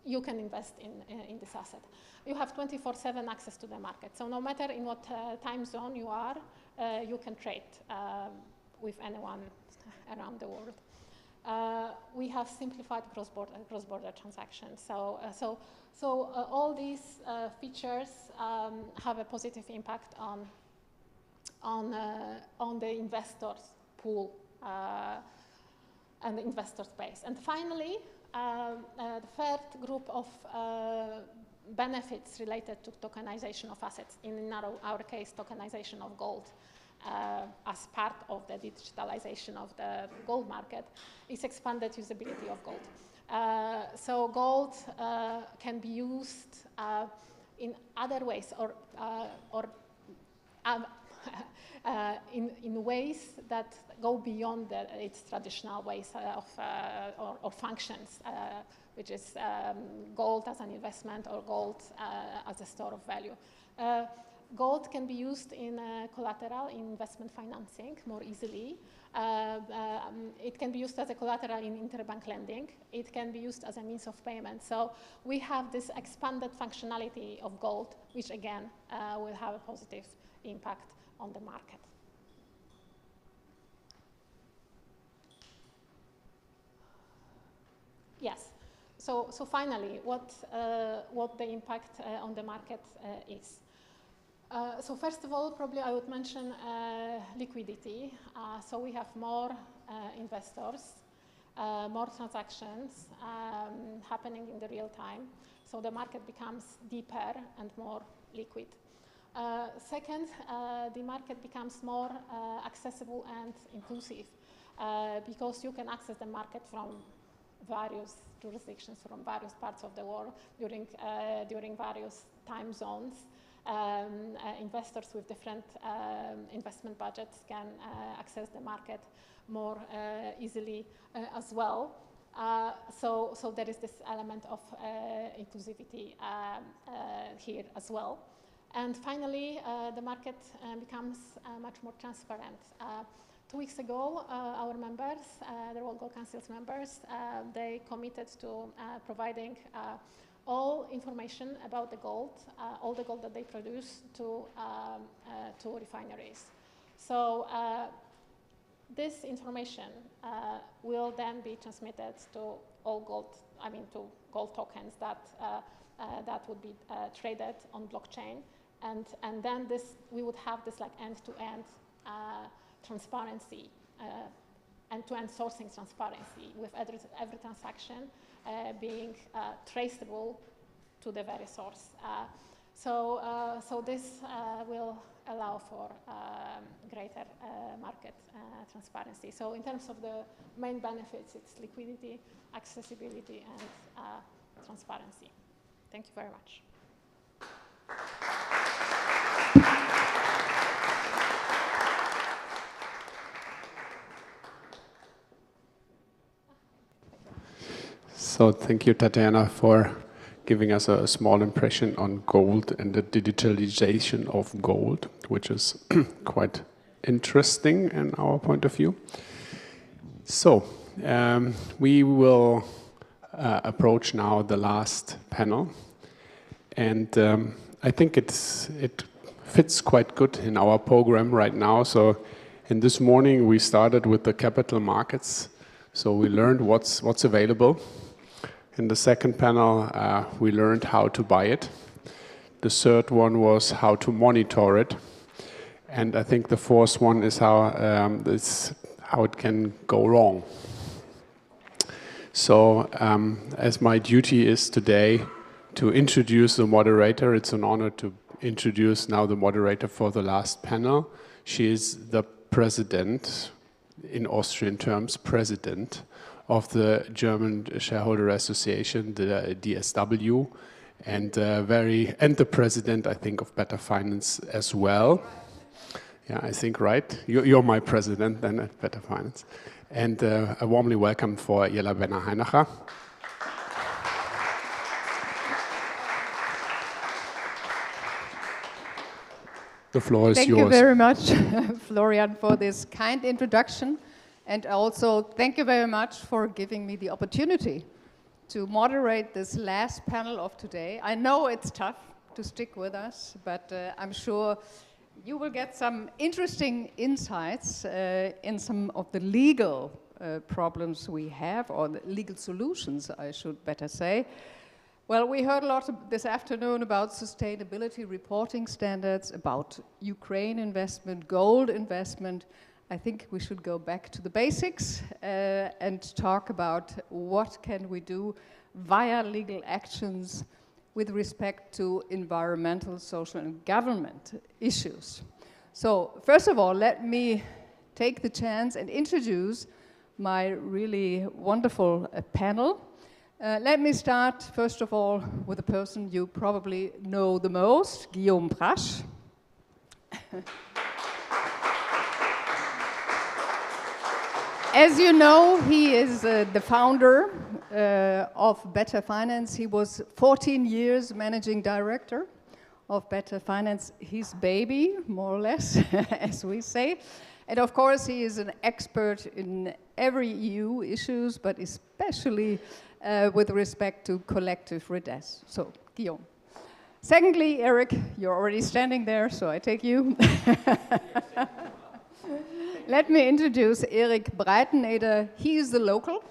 you can invest in this asset. You have 24/7 access to the market. So no matter in what time zone you are, you can trade with anyone around the world. We have simplified cross-border transactions. So all these features have a positive impact on the investors pool and the investor space. And finally, the third group of benefits related to tokenization of assets, in our case, tokenization of gold, as part of the digitalization of the gold market, is expanded usability of gold. So gold can be used in other ways in ways that go beyond its traditional ways or functions, which is gold as an investment or gold as a store of value. Gold can be used in collateral in investment financing more easily. It can be used as a collateral in interbank lending. It can be used as a means of payment. So we have this expanded functionality of gold, which again will have a positive impact on the market. Yes. So finally, what the impact on the market is. So first of all, probably I would mention liquidity. So we have more investors, more transactions happening in the real time. So the market becomes deeper and more liquid. Second, the market becomes more accessible and inclusive because you can access the market from various jurisdictions, from various parts of the world during various time zones. Investors with different investment budgets can access the market more easily as well. So there is this element of inclusivity here as well. And finally, the market becomes much more transparent. 2 weeks ago, our members, the World Gold Council's members, they committed to providing all information about the gold, all the gold that they produce to refineries. So this information will then be transmitted to all gold, to gold tokens that would be traded on blockchain. And then we would have this like end-to-end transparency, end-to-end sourcing transparency with every transaction being traceable to the very source. So this will allow for greater market transparency. So in terms of the main benefits, it's liquidity, accessibility, and transparency. Thank you very much. So thank you, Tatiana, for giving us a small impression on gold and the digitalization of gold, which is quite interesting in our point of view. So we will approach now the last panel, and I think it fits quite good in our program right now. So in this morning we started with the capital markets, so we learned what's available. In the second panel we learned how to buy it. The third one was how to monitor it, and I think the fourth one is how it can go wrong. So as my duty is today to introduce the moderator, it's an honor to introduce now the moderator for the last panel. She is the president, in Austrian terms, president of the German Shareholder Association, the DSW, and the president, I think, of Better Finance as well. Yeah, I think right. You're my president then at Better Finance. And a warmly welcome for Jella Benner-Heinacher. The floor is yours. Thank you very much, Florian, for this kind introduction. And also, thank you very much for giving me the opportunity to moderate this last panel of today. I know it's tough to stick with us, but I'm sure you will get some interesting insights in some of the legal problems we have, or the legal solutions, I should better say. Well, we heard a lot this afternoon about sustainability reporting standards, about Ukraine investment, gold investment. I think we should go back to the basics and talk about what can we do via legal actions with respect to environmental, social, and government issues. So, first of all, let me take the chance and introduce my really wonderful panel. Let me start, first of all, with a person you probably know the most, Guillaume Prasch. As you know, he is the founder of Better Finance. He was 14 years managing director of Better Finance, his baby, more or less, as we say. And of course, he is an expert in every EU issues, but especially with respect to collective redress. So, Guillaume. Secondly, Eric, you're already standing there, so I take you. Let me introduce Erik Breiteneder. He is the local,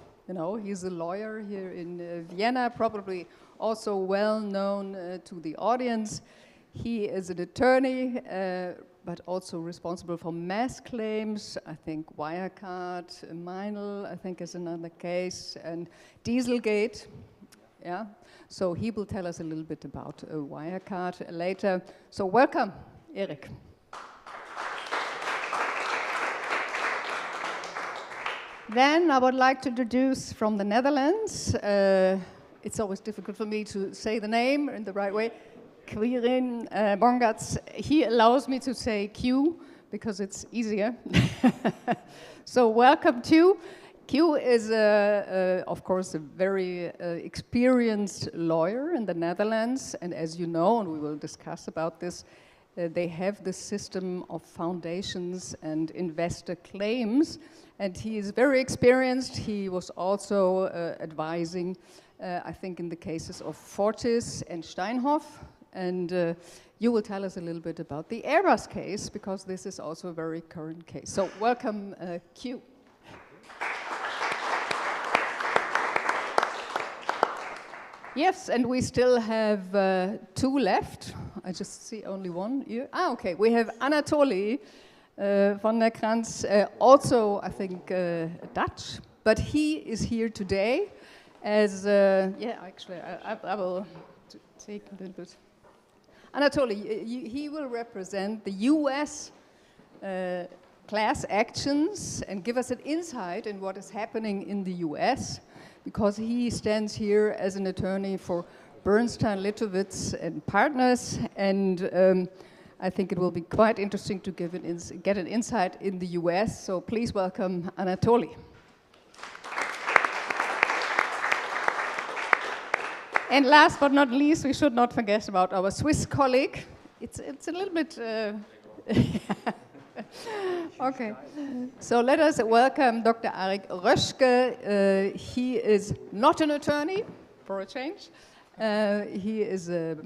he's a lawyer here in Vienna, probably also well known to the audience. He is an attorney, but also responsible for mass claims. I think Wirecard, Meinl, I think is another case, and Dieselgate. Yeah, so he will tell us a little bit about Wirecard later. So welcome, Erik. Then I would like to introduce from the Netherlands, it's always difficult for me to say the name in the right way, Quirin Bongatz. He allows me to say Q because it's easier. So welcome to Q is, of course, a very experienced lawyer in the Netherlands, and as you know, and we will discuss about this, they have this system of foundations and investor claims, and he is very experienced. He was also advising, I think, in the cases of Fortis and Steinhoff, and you will tell us a little bit about the Airbus case, because this is also a very current case. So welcome, Q. Yes, and we still have two left. I just see only one here. Okay, we have Anatoly van der Krans, also, I think, Dutch, but he is here today as, actually, I will take a little bit. Anatoly, he will represent the US class actions and give us an insight in what is happening in the US, because he stands here as an attorney for Bernstein, Litowitz and Partners, and I think it will be quite interesting to get an insight in the US, so please welcome Anatoly. And last but not least, we should not forget about our Swiss colleague. It's a little bit... Okay, so let us welcome Dr. Arik Röschke. He is not an attorney, for a change. He is a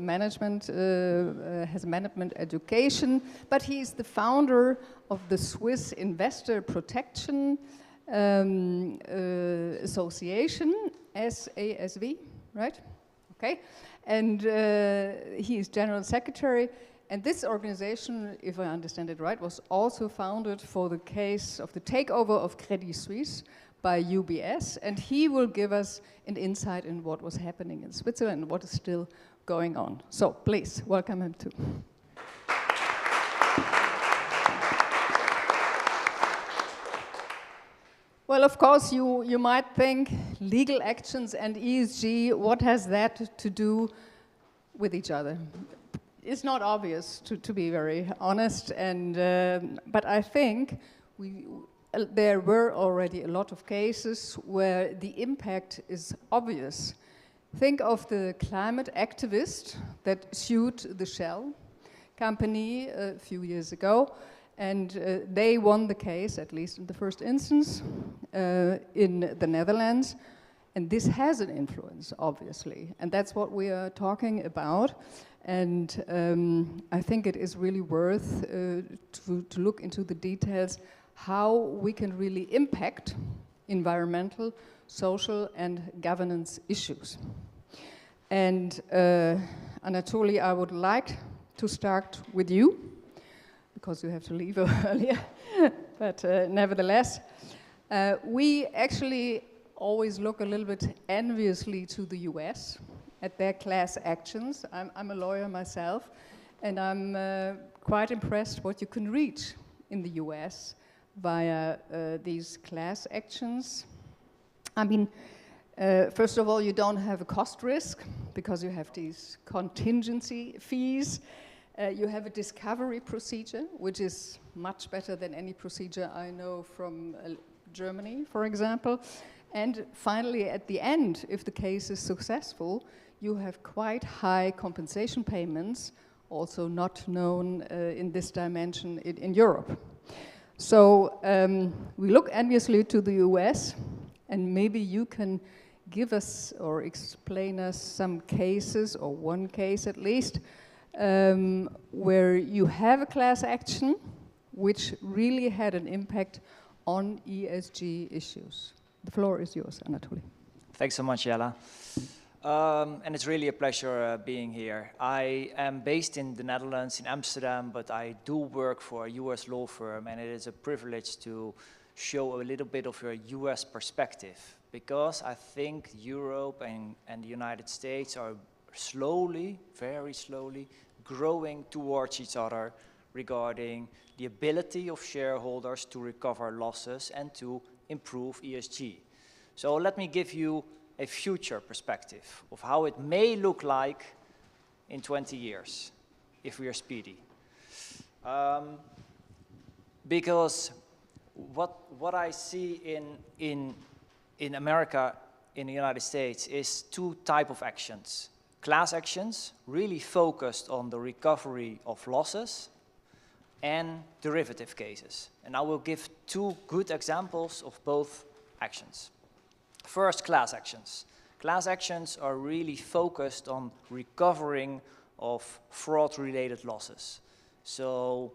has management education, but he is the founder of the Swiss Investor Protection Association, SASV, right? Okay, and he is general secretary. And this organization, if I understand it right, was also founded for the case of the takeover of Credit Suisse by UBS, and he will give us an insight in what was happening in Switzerland and what is still going on. So please, welcome him too. Well, of course, you might think legal actions and ESG, what has that to do with each other? It's not obvious, to be very honest, and but I think there were already a lot of cases where the impact is obvious. Think of the climate activist that sued the Shell company a few years ago, and they won the case, at least in the first instance, in the Netherlands. And this has an influence, obviously, and that's what we are talking about. And I think it is really worth to look into the details how we can really impact environmental, social, and governance issues. And Anatoly, I would like to start with you, because you have to leave earlier, but nevertheless, we actually always look a little bit enviously to the US at their class actions. I'm a lawyer myself, and I'm quite impressed what you can reach in the US via these class actions. I mean, first of all, you don't have a cost risk because you have these contingency fees. You have a discovery procedure, which is much better than any procedure I know from Germany, for example. And finally, at the end, if the case is successful, you have quite high compensation payments, also not known in this dimension in Europe. So we look enviously to the US, and maybe you can give us or explain us some cases, or one case at least, where you have a class action which really had an impact on ESG issues. The floor is yours, Anatoly. Thanks so much, Jella. And it's really a pleasure being here. I am based in the Netherlands, in Amsterdam, but I do work for a US law firm, and it is a privilege to show a little bit of a US perspective, because I think Europe and the United States are slowly, very slowly, growing towards each other regarding the ability of shareholders to recover losses and to improve ESG. So let me give you a future perspective of how it may look like in 20 years, if we are speedy. Because what I see in America, in the United States, is two types of actions. Class actions, really focused on the recovery of losses, and derivative cases. And I will give two good examples of both actions. First, class actions. Class actions are really focused on recovering of fraud-related losses. So,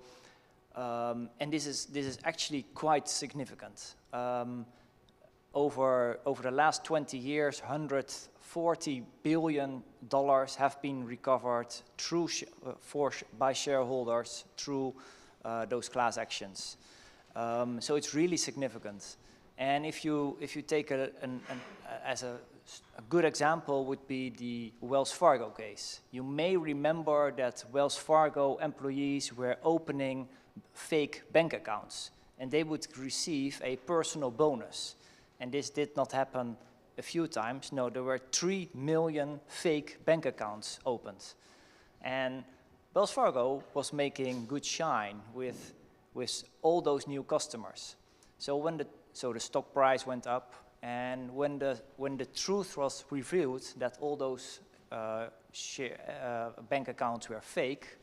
and this is actually quite significant. Over the last 20 years, $140 billion have been recovered through by shareholders through those class actions. So it's really significant. And if you take as a good example would be the Wells Fargo case. You may remember that Wells Fargo employees were opening fake bank accounts, and they would receive a personal bonus. And this did not happen a few times. No, there were 3 million fake bank accounts opened. And Wells Fargo was making good shine with all those new customers. So the stock price went up, and when the truth was revealed that all those bank accounts were fake,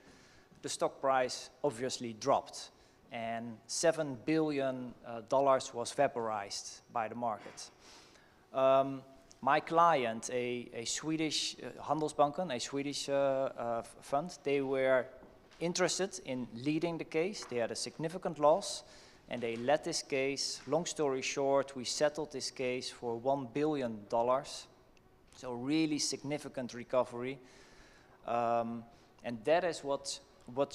the stock price obviously dropped, and $7 billion was vaporized by the market. My client, a Swedish Handelsbanken, a Swedish fund, they were interested in leading the case. They had a significant loss, and they led this case. Long story short, we settled this case for $1 billion. So really significant recovery. And that is what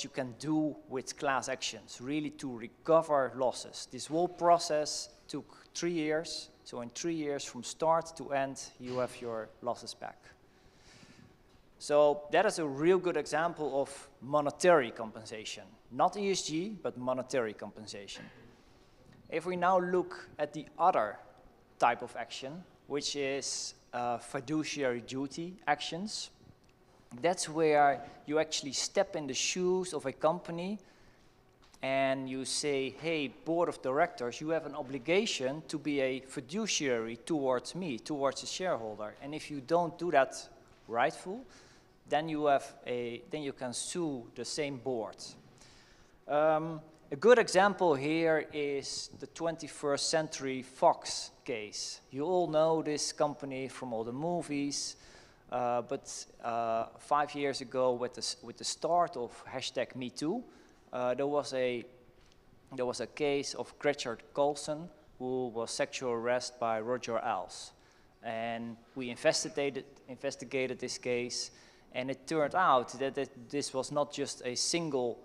you can do with class actions, really to recover losses. This whole process took 3 years. So in 3 years, from start to end, you have your losses back. So that is a real good example of monetary compensation. Not ESG, but monetary compensation. If we now look at the other type of action, which is fiduciary duty actions, that's where you actually step in the shoes of a company and you say, hey, board of directors, you have an obligation to be a fiduciary towards me, towards the shareholder. And if you don't do that rightful, then you can sue the same board. A good example here is the 21st Century Fox case. You all know this company from all the movies, but 5 years ago, with the start of #MeToo, there was a case of Gertrude who was sexually harassed by Roger Ailes, and we investigated this case, and it turned out that this was not just a single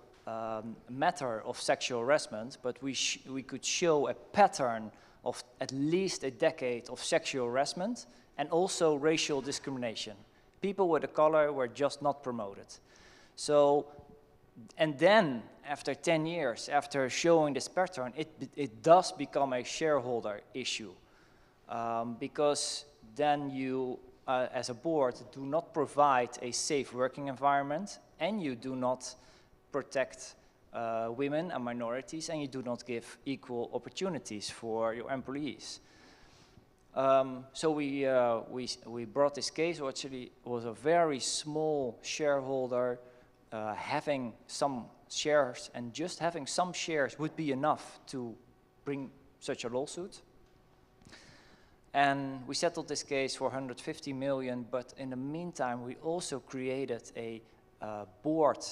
matter of sexual harassment, but we could show a pattern of at least a decade of sexual harassment and also racial discrimination. People with a color were just not promoted. So, and then after 10 years, after showing this pattern, it does become a shareholder issue, because then you, as a board, do not provide a safe working environment, and you do not protect women and minorities, and you do not give equal opportunities for your employees. So we brought this case, which actually was a very small shareholder having some shares, and just having some shares would be enough to bring such a lawsuit. And we settled this case for $150 million, but in the meantime, we also created a board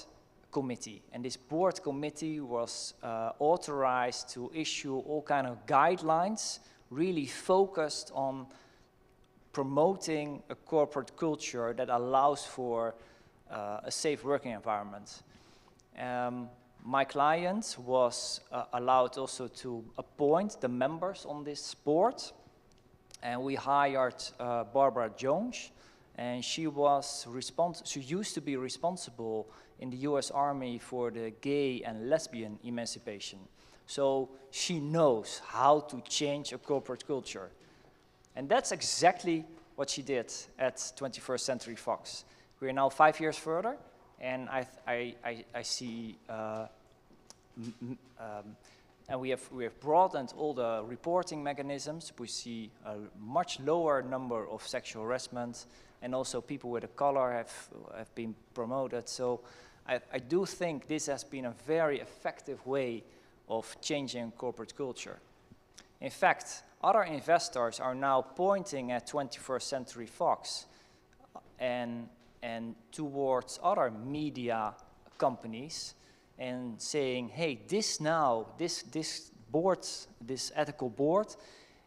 committee. And this board committee was authorized to issue all kind of guidelines, really focused on promoting a corporate culture that allows for a safe working environment. My client was allowed also to appoint the members on this board, and we hired Barbara Jones, and she used to be responsible in the US Army for the gay and lesbian emancipation. So she knows how to change a corporate culture. And that's exactly what she did at 21st Century Fox. We are now 5 years further, and I see, and we have broadened all the reporting mechanisms. We see a much lower number of sexual harassment, and also people with a color have been promoted. So I do think this has been a very effective way of changing corporate culture. In fact, other investors are now pointing at 21st Century Fox and towards other media companies and saying, hey, this board, this ethical board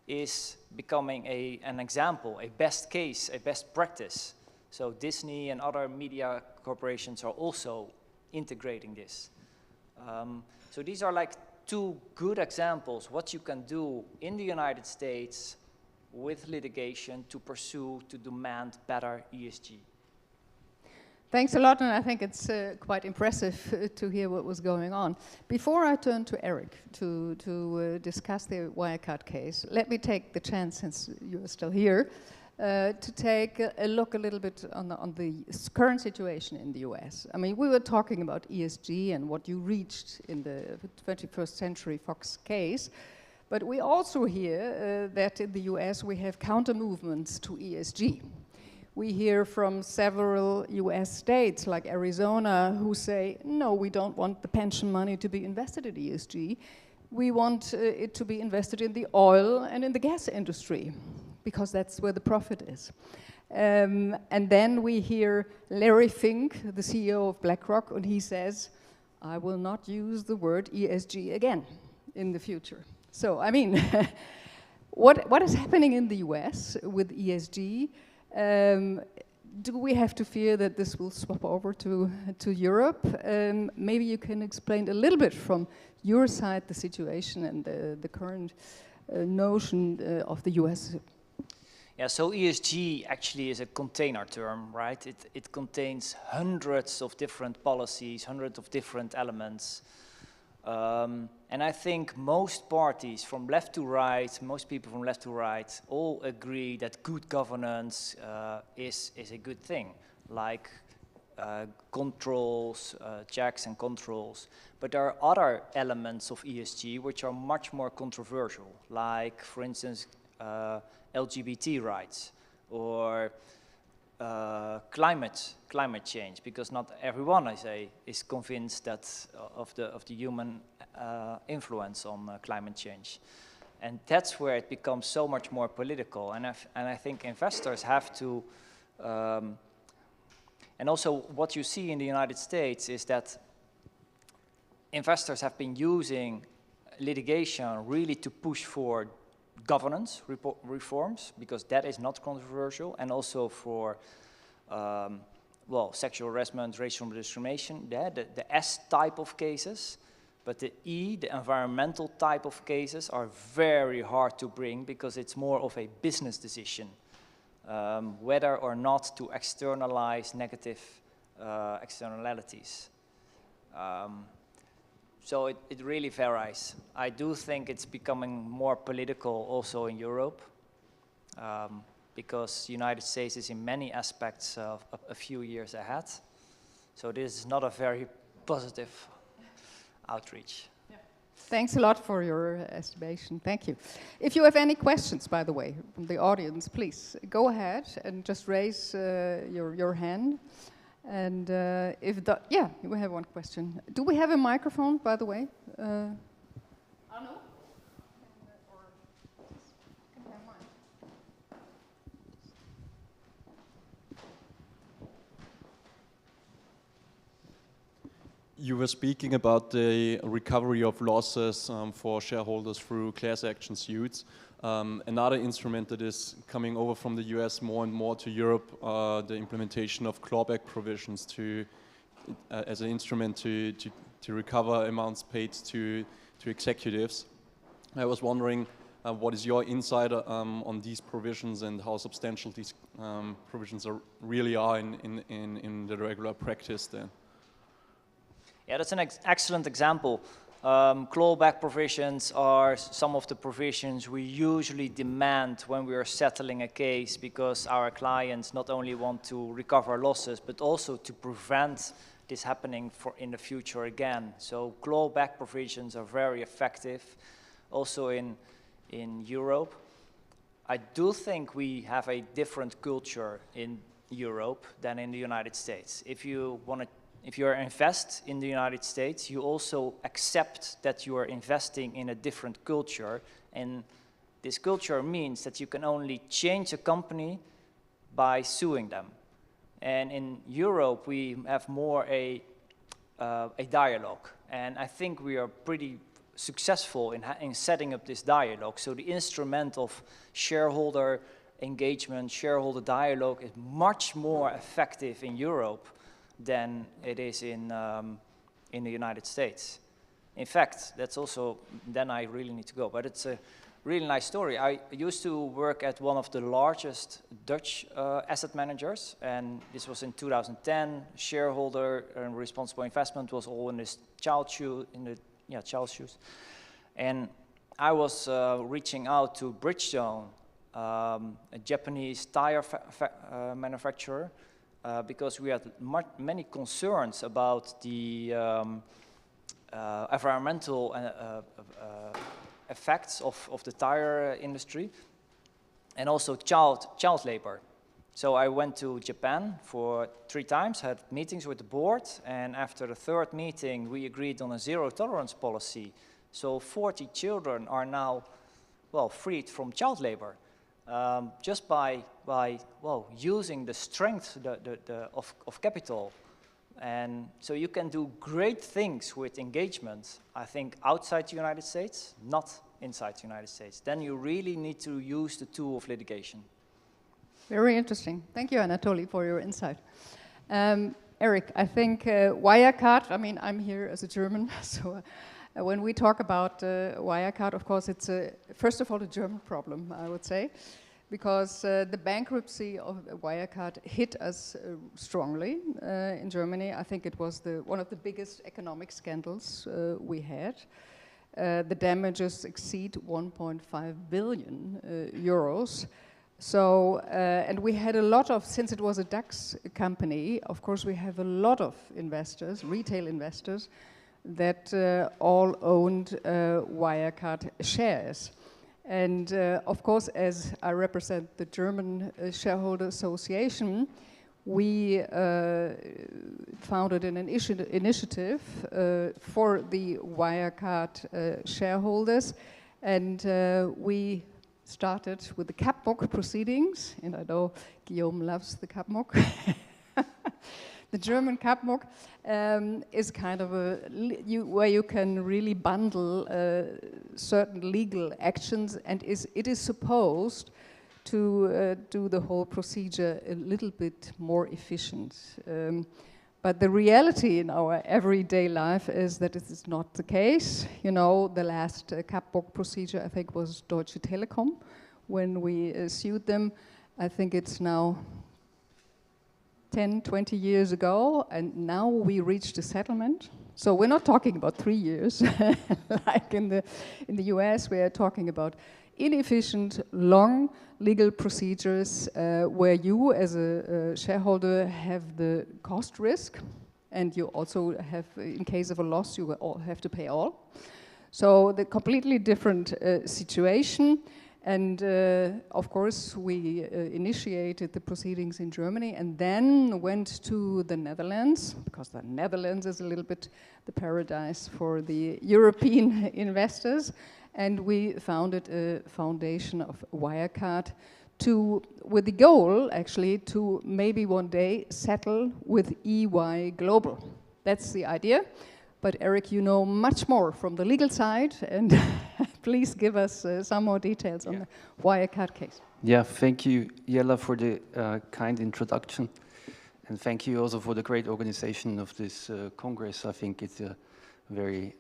is becoming an example, a best case, a best practice. So Disney and other media corporations are also integrating this. So these are like two good examples what you can do in the United States with litigation to pursue, to demand better ESG. Thanks a lot, and I think it's quite impressive to hear what was going on. Before I turn to Eric to discuss the Wirecard case, let me take the chance, since you're still here, to take a look a little bit on the current situation in the US. I mean, we were talking about ESG and what you reached in the 21st Century Fox case, but we also hear that in the US we have counter movements to ESG. We hear from several US states like Arizona who say, no, we don't want the pension money to be invested in ESG. We want it to be invested in the oil and in the gas industry, because that's where the profit is. And then we hear Larry Fink, the CEO of BlackRock, and he says, I will not use the word ESG again in the future. So, I mean, what is happening in the US with ESG? Do we have to fear that this will swap over to Europe? Maybe you can explain a little bit from your side the situation and the current notion of the US. Yeah, so ESG actually is a container term, right? It contains hundreds of different policies, hundreds of different elements. And I think most parties from left to right, most people from left to right, all agree that good governance is a good thing, like controls, checks and controls. But there are other elements of ESG which are much more controversial, like, for instance, LGBT rights or climate change, because not everyone, I say, is convinced that of the human influence on climate change, and that's where it becomes so much more political. And I think investors have to, and also what you see in the United States is that investors have been using litigation really to push for governance reforms, because that is not controversial, and also for well, sexual harassment, racial discrimination, the S type of cases. But the E, the environmental type of cases, are very hard to bring, because it's more of a business decision, whether or not to externalize negative externalities. So it really varies. I do think it's becoming more political also in Europe, because the United States is in many aspects a few years ahead. So this is not a very positive outreach. Yeah. Thanks a lot for your estimation. Thank you. If you have any questions, by the way, from the audience, please go ahead and just raise your hand. And yeah, we have one question. Do we have a microphone, by the way? No? You were speaking about the recovery of losses for shareholders through class action suits. Another instrument that is coming over from the US more and more to Europe, the implementation of clawback provisions as an instrument to recover amounts paid to executives. I was wondering, what is your insight on these provisions and how substantial these provisions really are in the regular practice then? Yeah, that's an excellent example. Clawback provisions are some of the provisions we usually demand when we are settling a case, because our clients not only want to recover losses, but also to prevent this happening in the future again. So clawback provisions are very effective, also in Europe. I do think we have a different culture in Europe than in the United States. If you invest in the United States, you also accept that you are investing in a different culture, and this culture means that you can only change a company by suing them. And in Europe, we have more a dialogue, and I think we are pretty successful in setting up this dialogue. So the instrument of shareholder engagement, shareholder dialogue is much more effective in Europe than it is in the United States. In fact, that's also, then I really need to go, but it's a really nice story. I used to work at one of the largest Dutch asset managers, and this was in 2010. Shareholder and responsible investment was all in this child's shoes. And I was reaching out to Bridgestone, a Japanese tire manufacturer, because we had many concerns about the environmental effects of the tire industry, and also child labor. So I went to Japan for 3 times, had meetings with the board, and after the 3rd meeting, we agreed on a zero tolerance policy. So 40 children are now, well, freed from child labor, just by using the strength of capital. And so you can do great things with engagement, I think, outside the United States, not inside the United States. Then you really need to use the tool of litigation. Very interesting. Thank you, Anatoly, for your insight. Eric, I think Wirecard, I mean, I'm here as a German, so when we talk about Wirecard, of course, it's first of all a German problem, I would say, because the bankruptcy of Wirecard hit us strongly in Germany. I think it was one of the biggest economic scandals we had. The damages exceed 1.5 billion euros. So, and we had a lot of, since it was a DAX company, of course we have a lot of investors, retail investors, that all owned Wirecard shares. And of course, as I represent the German Shareholder Association, we founded an initiative for the Wirecard shareholders, and we started with the CapMock proceedings, and I know Guillaume loves the CapMock. The German CapMock is kind of where you can really bundle certain legal actions, and it is supposed to do the whole procedure a little bit more efficient. But the reality in our everyday life is that it is not the case. You know, the last CapMock procedure, I think, was Deutsche Telekom, when we sued them. I think it's now 10, 20 years ago, and now we reached a settlement. So we're not talking about 3 years, like in the US. We are talking about inefficient, long legal procedures where you, as a shareholder, have the cost risk, and you also have, in case of a loss, you will have to pay all. So the completely different situation. And of course, we initiated the proceedings in Germany and then went to the Netherlands, because the Netherlands is a little bit the paradise for the European investors. And we founded a foundation of Wirecard with the goal, actually, to maybe one day settle with EY Global. That's the idea. But Eric, you know much more from the legal side, and please give us some more details on the Wirecard case. Yeah, thank you, Jella, for the kind introduction. And thank you also for the great organization of this Congress. I think it's a very,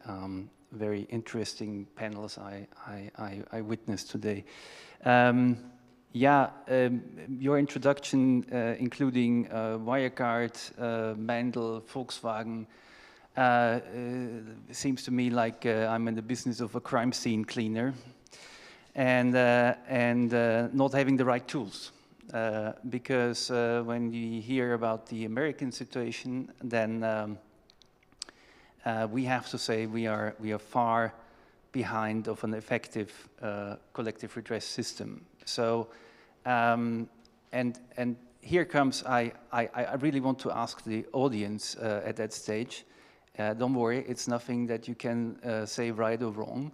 very interesting panels I witnessed today. Your introduction, including Wirecard, Mandel, Volkswagen, seems to me like I'm in the business of a crime scene cleaner, and not having the right tools. Because when we hear about the American situation, then we have to say we are far behind of an effective collective redress system. So, and here comes, I really want to ask the audience at that stage. Don't worry, it's nothing that you can say right or wrong,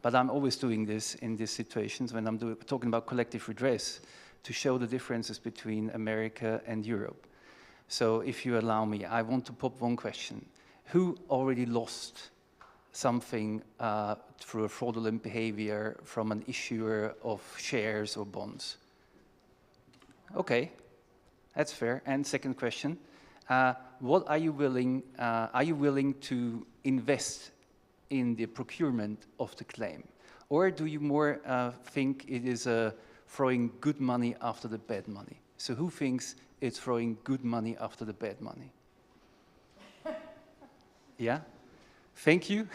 but I'm always doing this in these situations when I'm talking about collective redress to show the differences between America and Europe. So if you allow me, I want to pop one question. Who already lost something through a fraudulent behavior from an issuer of shares or bonds? Okay, that's fair. And second question. What are you willing to invest in the procurement of the claim? Or do you more think it is throwing good money after the bad money? So who thinks it's throwing good money after the bad money? Yeah? Thank you.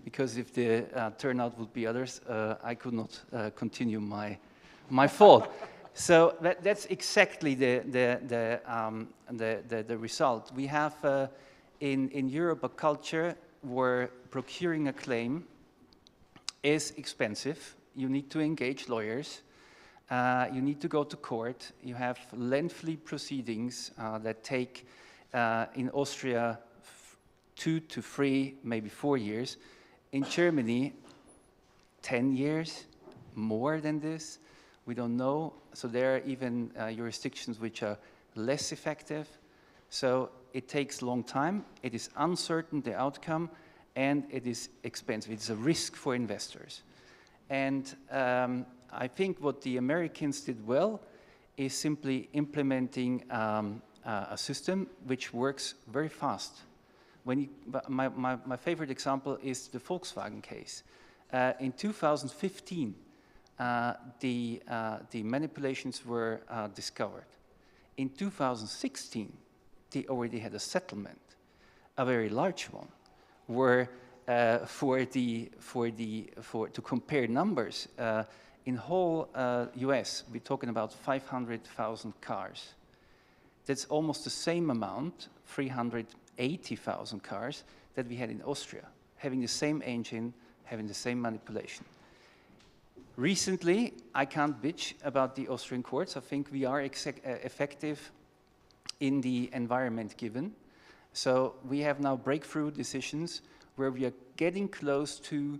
Because if the turnout would be others, I could not continue my thought. So that's exactly the result. We have in Europe a culture where procuring a claim is expensive. You need to engage lawyers. you need to go to court. You have lengthy proceedings that take, in Austria, 2 to 3, maybe 4 years. In Germany, 10 years, more than this. We don't know. So there are even jurisdictions which are less effective. So it takes a long time. It is uncertain, the outcome, and it is expensive. It's a risk for investors. And I think what the Americans did well is simply implementing a system which works very fast. My favorite example is the Volkswagen case. In 2015, the manipulations were discovered. In 2016, they already had a settlement, a very large one, where to compare numbers, in whole US, we're talking about 500,000 cars. That's almost the same amount, 380,000 cars, that we had in Austria, having the same engine, having the same manipulation. Recently, I can't bitch about the Austrian courts. I think we are effective in the environment given. So we have now breakthrough decisions where we are getting close to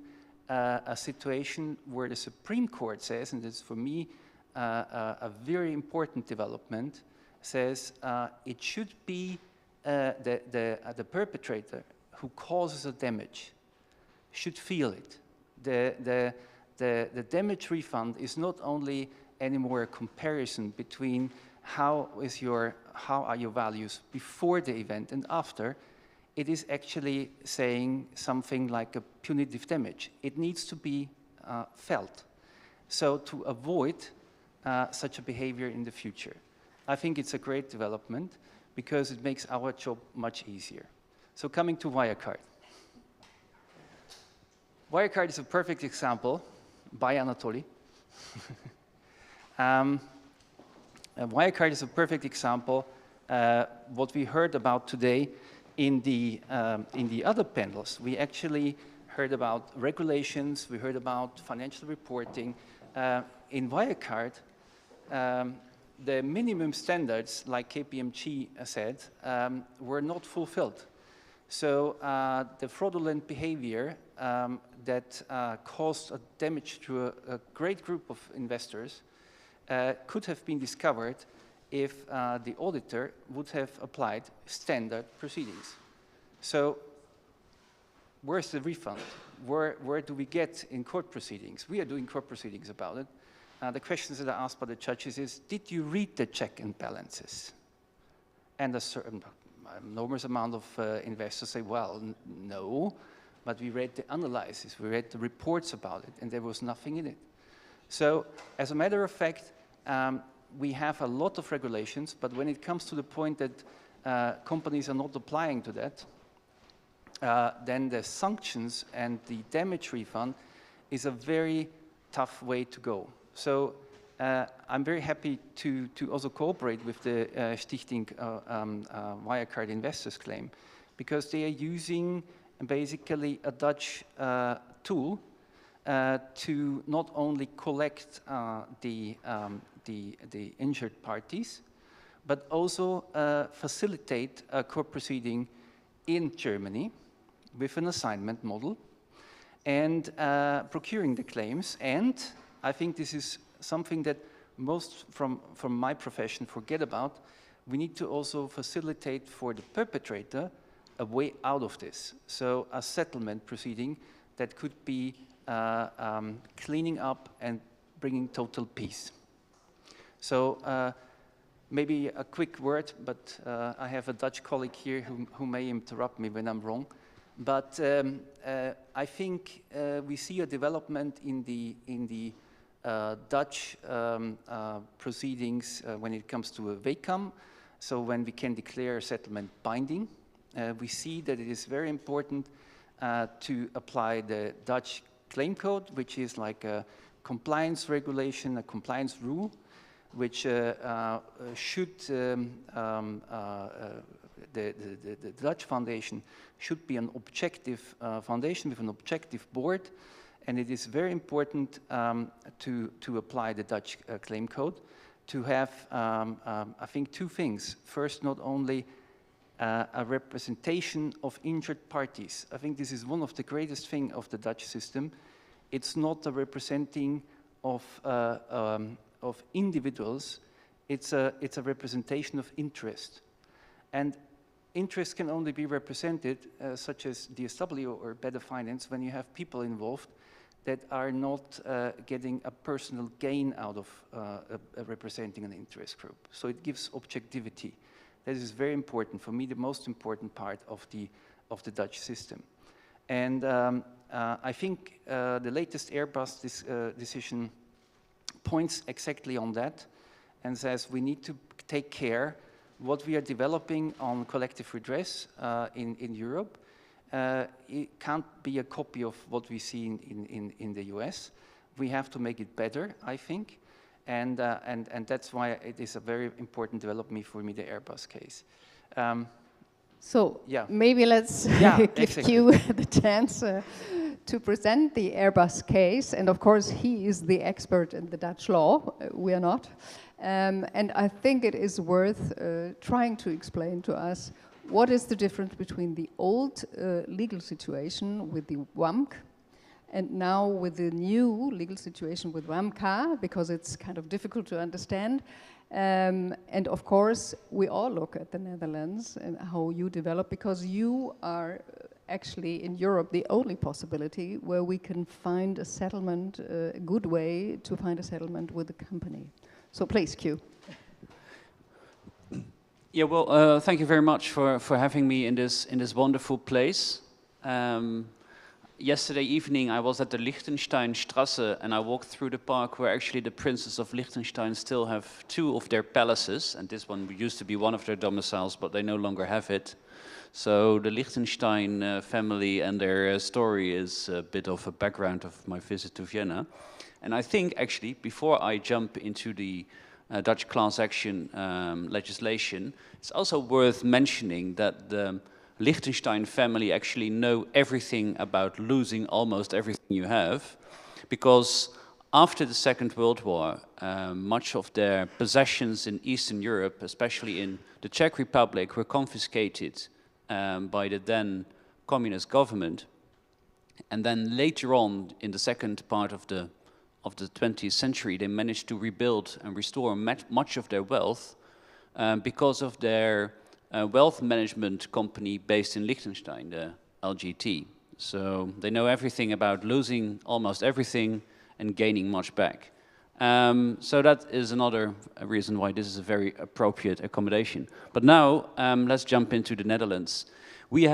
a situation where the Supreme Court says, and it's for me a very important development, says it should be the perpetrator who causes a damage should feel it. The damage refund is not only anymore a comparison between how are your values before the event and after. It is actually saying something like a punitive damage. It needs to be felt. So to avoid such a behavior in the future. I think it's a great development because it makes our job much easier. So coming to Wirecard. Wirecard is a perfect example by Anatoly. Wirecard is a perfect example. What we heard about today in the other panels, we actually heard about regulations, we heard about financial reporting. In Wirecard, the minimum standards, like KPMG said, were not fulfilled. So the fraudulent behavior that caused a damage to a great group of investors could have been discovered if the auditor would have applied standard proceedings. So where's the refund? Where do we get in court proceedings? We are doing court proceedings about it. The questions that are asked by the judges is, did you read the check and balances? And a certain enormous amount of investors say, well, no, but we read the analyses, we read the reports about it, and there was nothing in it. So as a matter of fact, we have a lot of regulations, but when it comes to the point that companies are not applying to that, then the sanctions and the damage refund is a very tough way to go. So I'm very happy to also cooperate with the Stichting Wirecard Investors Claim, because they are using basically a Dutch tool to not only collect the injured parties, but also facilitate a court proceeding in Germany with an assignment model and procuring the claims. And I think this is something that most from my profession forget about. We need to also facilitate for the perpetrator a way out of this. So a settlement proceeding that could be cleaning up and bringing total peace. So maybe a quick word, but I have a Dutch colleague here who may interrupt me when I'm wrong. But I think we see a development in the Dutch proceedings when it comes to a WECAM. So when we can declare a settlement binding, we see that it is very important to apply the Dutch claim code, which is like a compliance regulation, a compliance rule, which should, the Dutch foundation should be an objective foundation with an objective board, And it is very important to apply the Dutch claim code, to have, I think, two things. First, not only a representation of injured parties. I think this is one of the greatest things of the Dutch system. It's not a representing of individuals, it's a representation of interest. And interest can only be represented, such as DSW or Better Finance, when you have people involved that are not getting a personal gain out of representing an interest group. So it gives objectivity. That is very important, for me, the most important part of the Dutch system. And I think the latest Airbus decision points exactly on that and says we need to take care what we are developing on collective redress in Europe. It can't be a copy of what we see in the US. We have to make it better, I think. And that's why it is a very important development for me, the Airbus case. So yeah. Maybe let's give you the chance to present the Airbus case. And of course, he is the expert in the Dutch law. We are not. And I think it is worth trying to explain to us what is the difference between the old legal situation with the WAMK and now with the new legal situation with WAMK, because it's kind of difficult to understand. And of course, we all look at the Netherlands and how you develop, because you are actually in Europe the only possibility where we can find a settlement, a good way to find a settlement with the company. So please, Q. Yeah, well, thank you very much for having me in this wonderful place. Yesterday evening I was at the Liechtensteinstrasse and I walked through the park where actually the princes of Liechtenstein still have two of their palaces, and this one used to be one of their domiciles, but they no longer have it. So the Liechtenstein family and their story is a bit of a background of my visit to Vienna. And I think actually, before I jump into the Dutch class action legislation, it's also worth mentioning that the Liechtenstein family actually know everything about losing almost everything you have, because after the Second World War, much of their possessions in Eastern Europe, especially in the Czech Republic, were confiscated by the then communist government. And then later on, in the second part of the 20th century, they managed to rebuild and restore much of their wealth because of their wealth management company based in Liechtenstein, the LGT. So they know everything about losing almost everything and gaining much back. So that is another reason why this is a very appropriate accommodation. But now let's jump into the Netherlands. We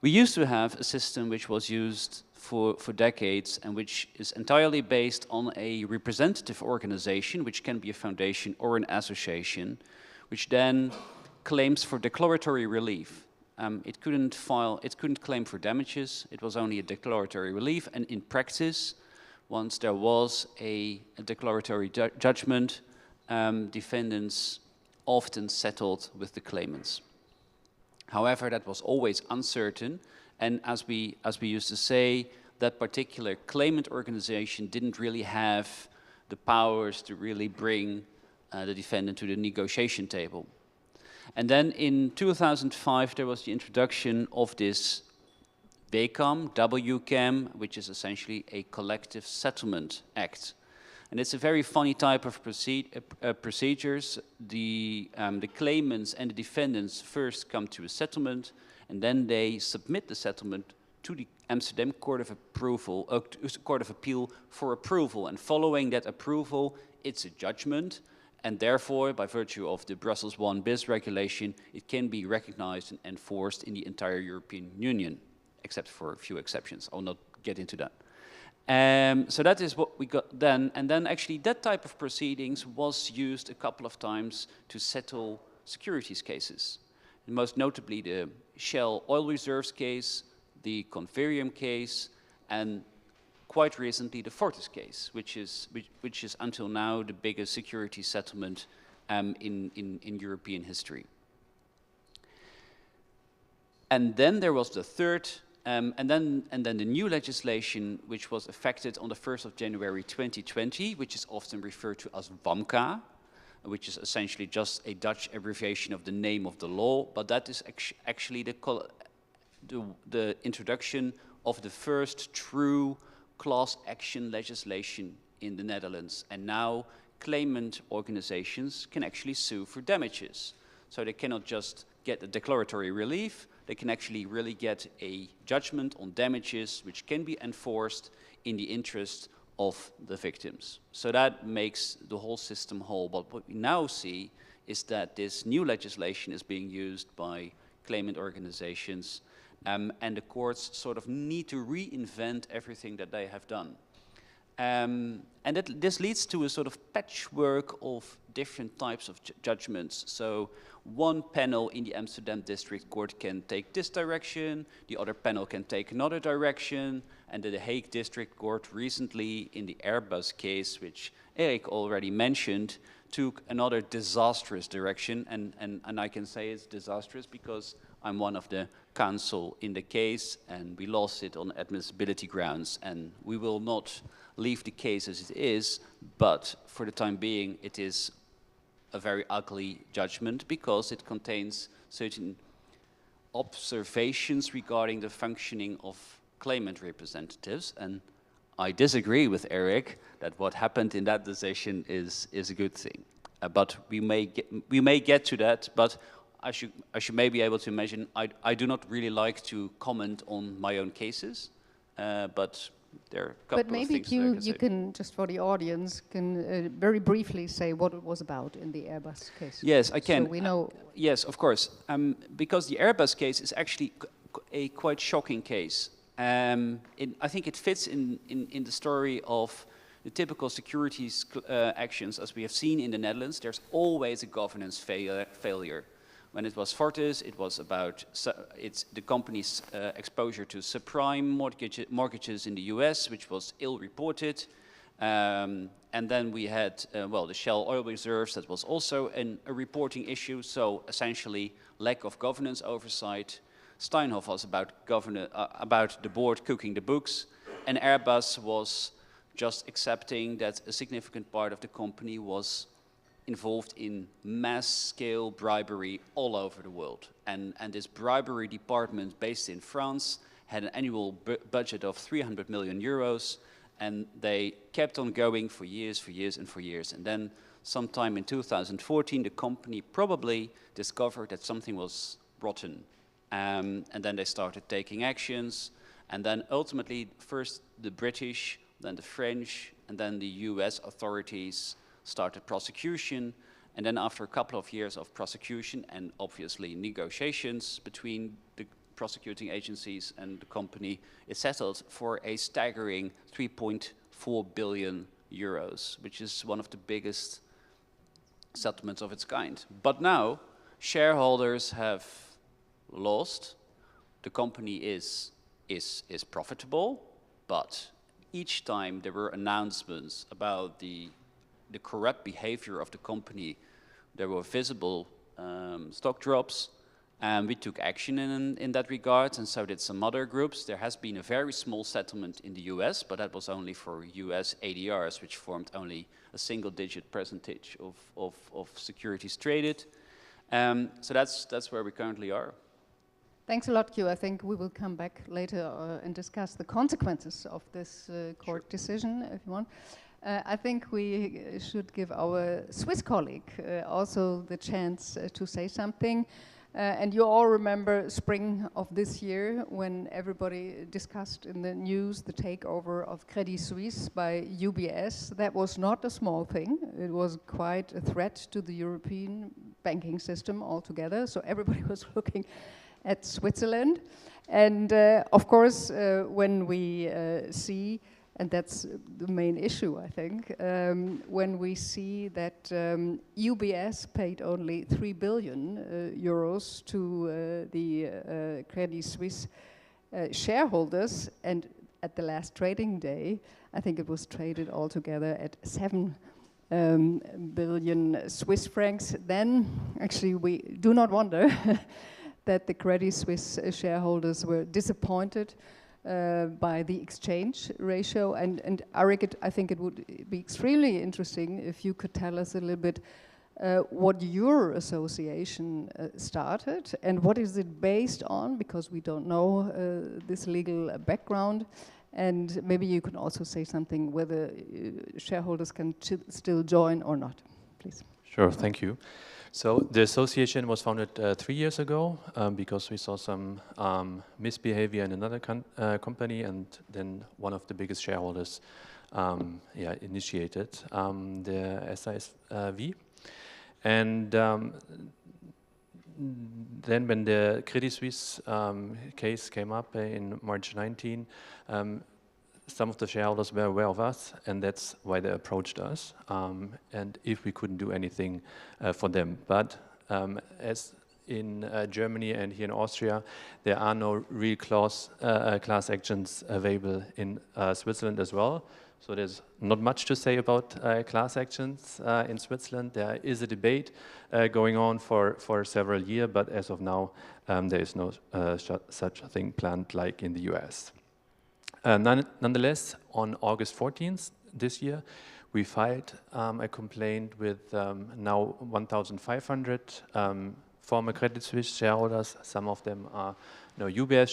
used to have a system which was used for decades and which is entirely based on a representative organization, which can be a foundation or an association, which then claims for declaratory relief. It couldn't claim for damages. It was only a declaratory relief, and in practice, once there was a declaratory judgment, defendants often settled with the claimants. However, that was always uncertain, and as we used to say, that particular claimant organization didn't really have the powers to really bring the defendant to the negotiation table. And then in 2005, there was the introduction of this WCAM, which is essentially a collective settlement act. And it's a very funny type of procedures. The claimants and the defendants first come to a settlement, and then they submit the settlement to the Amsterdam Court of Appeal for approval. And following that approval, it's a judgment. And therefore, by virtue of the Brussels 1 bis regulation, it can be recognized and enforced in the entire European Union, except for a few exceptions. I'll not get into that. So that is what we got then. And then actually that type of proceedings was used a couple of times to settle securities cases. And most notably the Shell oil reserves case, the Converium case, and quite recently the Fortis case, which is until now the biggest security settlement in European history. And then there was the third And then the new legislation, which was effected on the 1st of January 2020, which is often referred to as WAMKA, which is essentially just a Dutch abbreviation of the name of the law, but that is actually the introduction of the first true class action legislation in the Netherlands. And now claimant organizations can actually sue for damages. So they cannot just get a declaratory relief, they can actually really get a judgment on damages which can be enforced in the interest of the victims. So that makes the whole system whole. But what we now see is that this new legislation is being used by claimant organizations, and the courts sort of need to reinvent everything that they have done. And this leads to a sort of patchwork of different types of judgments. So one panel in the Amsterdam District Court can take this direction, the other panel can take another direction, and the Hague District Court recently, in the Airbus case, which Erik already mentioned, took another disastrous direction, and I can say it's disastrous because I'm one of the counsel in the case, and we lost it on admissibility grounds, and we will not leave the case as it is, but for the time being, it is a very ugly judgment because it contains certain observations regarding the functioning of claimant representatives, and I disagree with Erik that what happened in that decision is a good thing. But we may get to that, but I should maybe be able to imagine, I do not really like to comment on my own cases, but there are a couple of things that I can say. But maybe you can, just for the audience, can very briefly say what it was about in the Airbus case. Yes, I can. So we know. Yes, of course. Because the Airbus case is actually a quite shocking case. I think it fits in the story of the typical securities actions as we have seen in the Netherlands. There's always a governance failure. When it was Fortis, it was about the company's exposure to subprime mortgages in the US, which was ill-reported. And then we had, the Shell oil reserves, that was also a reporting issue, so essentially lack of governance oversight. Steinhoff was about the board cooking the books, and Airbus was just accepting that a significant part of the company was involved in mass-scale bribery all over the world. And this bribery department based in France had an annual budget of 300 million euros, and they kept on going for years. And then sometime in 2014, the company probably discovered that something was rotten. And then they started taking actions, and then ultimately first the British, then the French, and then the US authorities started prosecution, and then after a couple of years of prosecution and obviously negotiations between the prosecuting agencies and the company, it settled for a staggering 3.4 billion euros, which is one of the biggest settlements of its kind. But now shareholders have lost, the company is profitable, but each time there were announcements about the corrupt behavior of the company, there were visible stock drops, and we took action in that regard, and so did some other groups. There has been a very small settlement in the US, but that was only for US ADRs, which formed only a single-digit percentage of securities traded. So that's where we currently are. Thanks a lot, Q. I think we will come back later and discuss the consequences of this court decision, if you want. I think we should give our Swiss colleague also the chance to say something. And you all remember spring of this year when everybody discussed in the news the takeover of Credit Suisse by UBS. That was not a small thing. It was quite a threat to the European banking system altogether. So everybody was looking at Switzerland. And of course, when we see, and that's the main issue, I think, when we see that UBS paid only 3 billion euros to the Credit Suisse shareholders, and at the last trading day, I think it was traded altogether at 7 billion Swiss francs, then actually we do not wonder that the Credit Suisse shareholders were disappointed by the exchange ratio. And Arik, I think it would be extremely interesting if you could tell us a little bit what your association started and what is it based on, because we don't know this legal background. And maybe you can also say something whether shareholders can still join or not, please. Sure, thank you. So the association was founded 3 years ago because we saw some misbehavior in another company, and then one of the biggest shareholders initiated the SISV. And then when the Credit Suisse case came up in March 19, some of the shareholders were aware of us, and that's why they approached us, and if we couldn't do anything for them. But as in Germany and here in Austria, there are no real class actions available in Switzerland as well. So there's not much to say about class actions in Switzerland. There is a debate going on for several years, but as of now, there is no such a thing planned like in the US. Nonetheless, on August 14th this year, we filed a complaint with now 1,500 former Credit Suisse shareholders. Some of them are UBS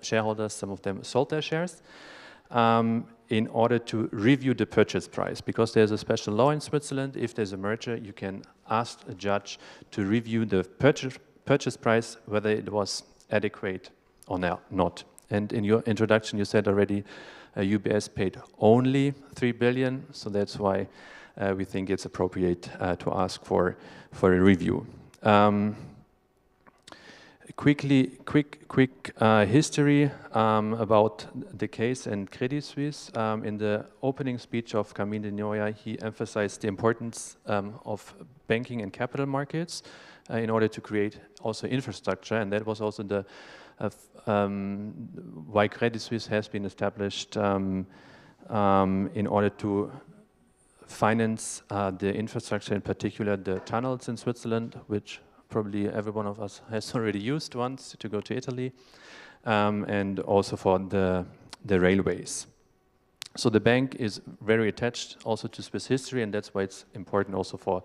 shareholders, some of them sold their shares, in order to review the purchase price. Because there's a special law in Switzerland, if there's a merger, you can ask a judge to review the purchase price, whether it was adequate or not. And in your introduction, you said already UBS paid only 3 billion, so that's why we think it's appropriate to ask for a review. Quick history about the case and Credit Suisse. In the opening speech of Camille Desnoyers, he emphasized the importance of banking and capital markets in order to create also infrastructure, and that was also the why Credit Suisse has been established in order to finance the infrastructure, in particular the tunnels in Switzerland, which probably every one of us has already used once to go to Italy, and also for the railways. So the bank is very attached also to Swiss history, and that's why it's important also for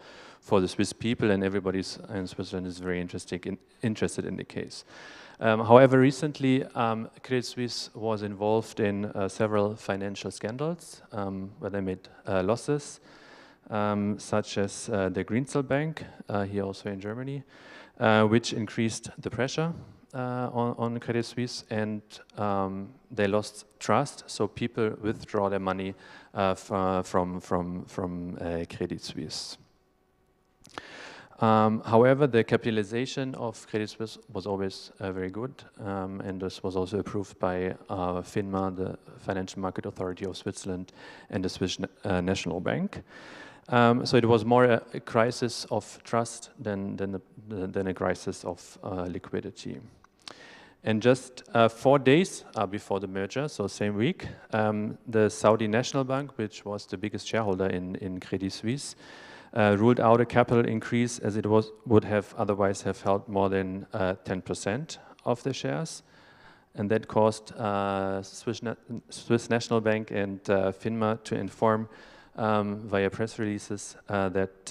the Swiss people, and everybody in Switzerland is very interested in the case. However, recently, Credit Suisse was involved in several financial scandals where they made losses, such as the Greensill Bank, here also in Germany, which increased the pressure on Credit Suisse, and they lost trust, so people withdraw their money from Credit Suisse. However, the capitalization of Credit Suisse was always very good, and this was also approved by FINMA, the Financial Market Authority of Switzerland, and the Swiss National Bank. So it was more a crisis of trust than a crisis of liquidity. And just 4 days before the merger, so same week, the Saudi National Bank, which was the biggest shareholder in Credit Suisse, ruled out a capital increase, as it would have otherwise have held more than 10% of the shares, and that caused Swiss National Bank and FINMA to inform via press releases that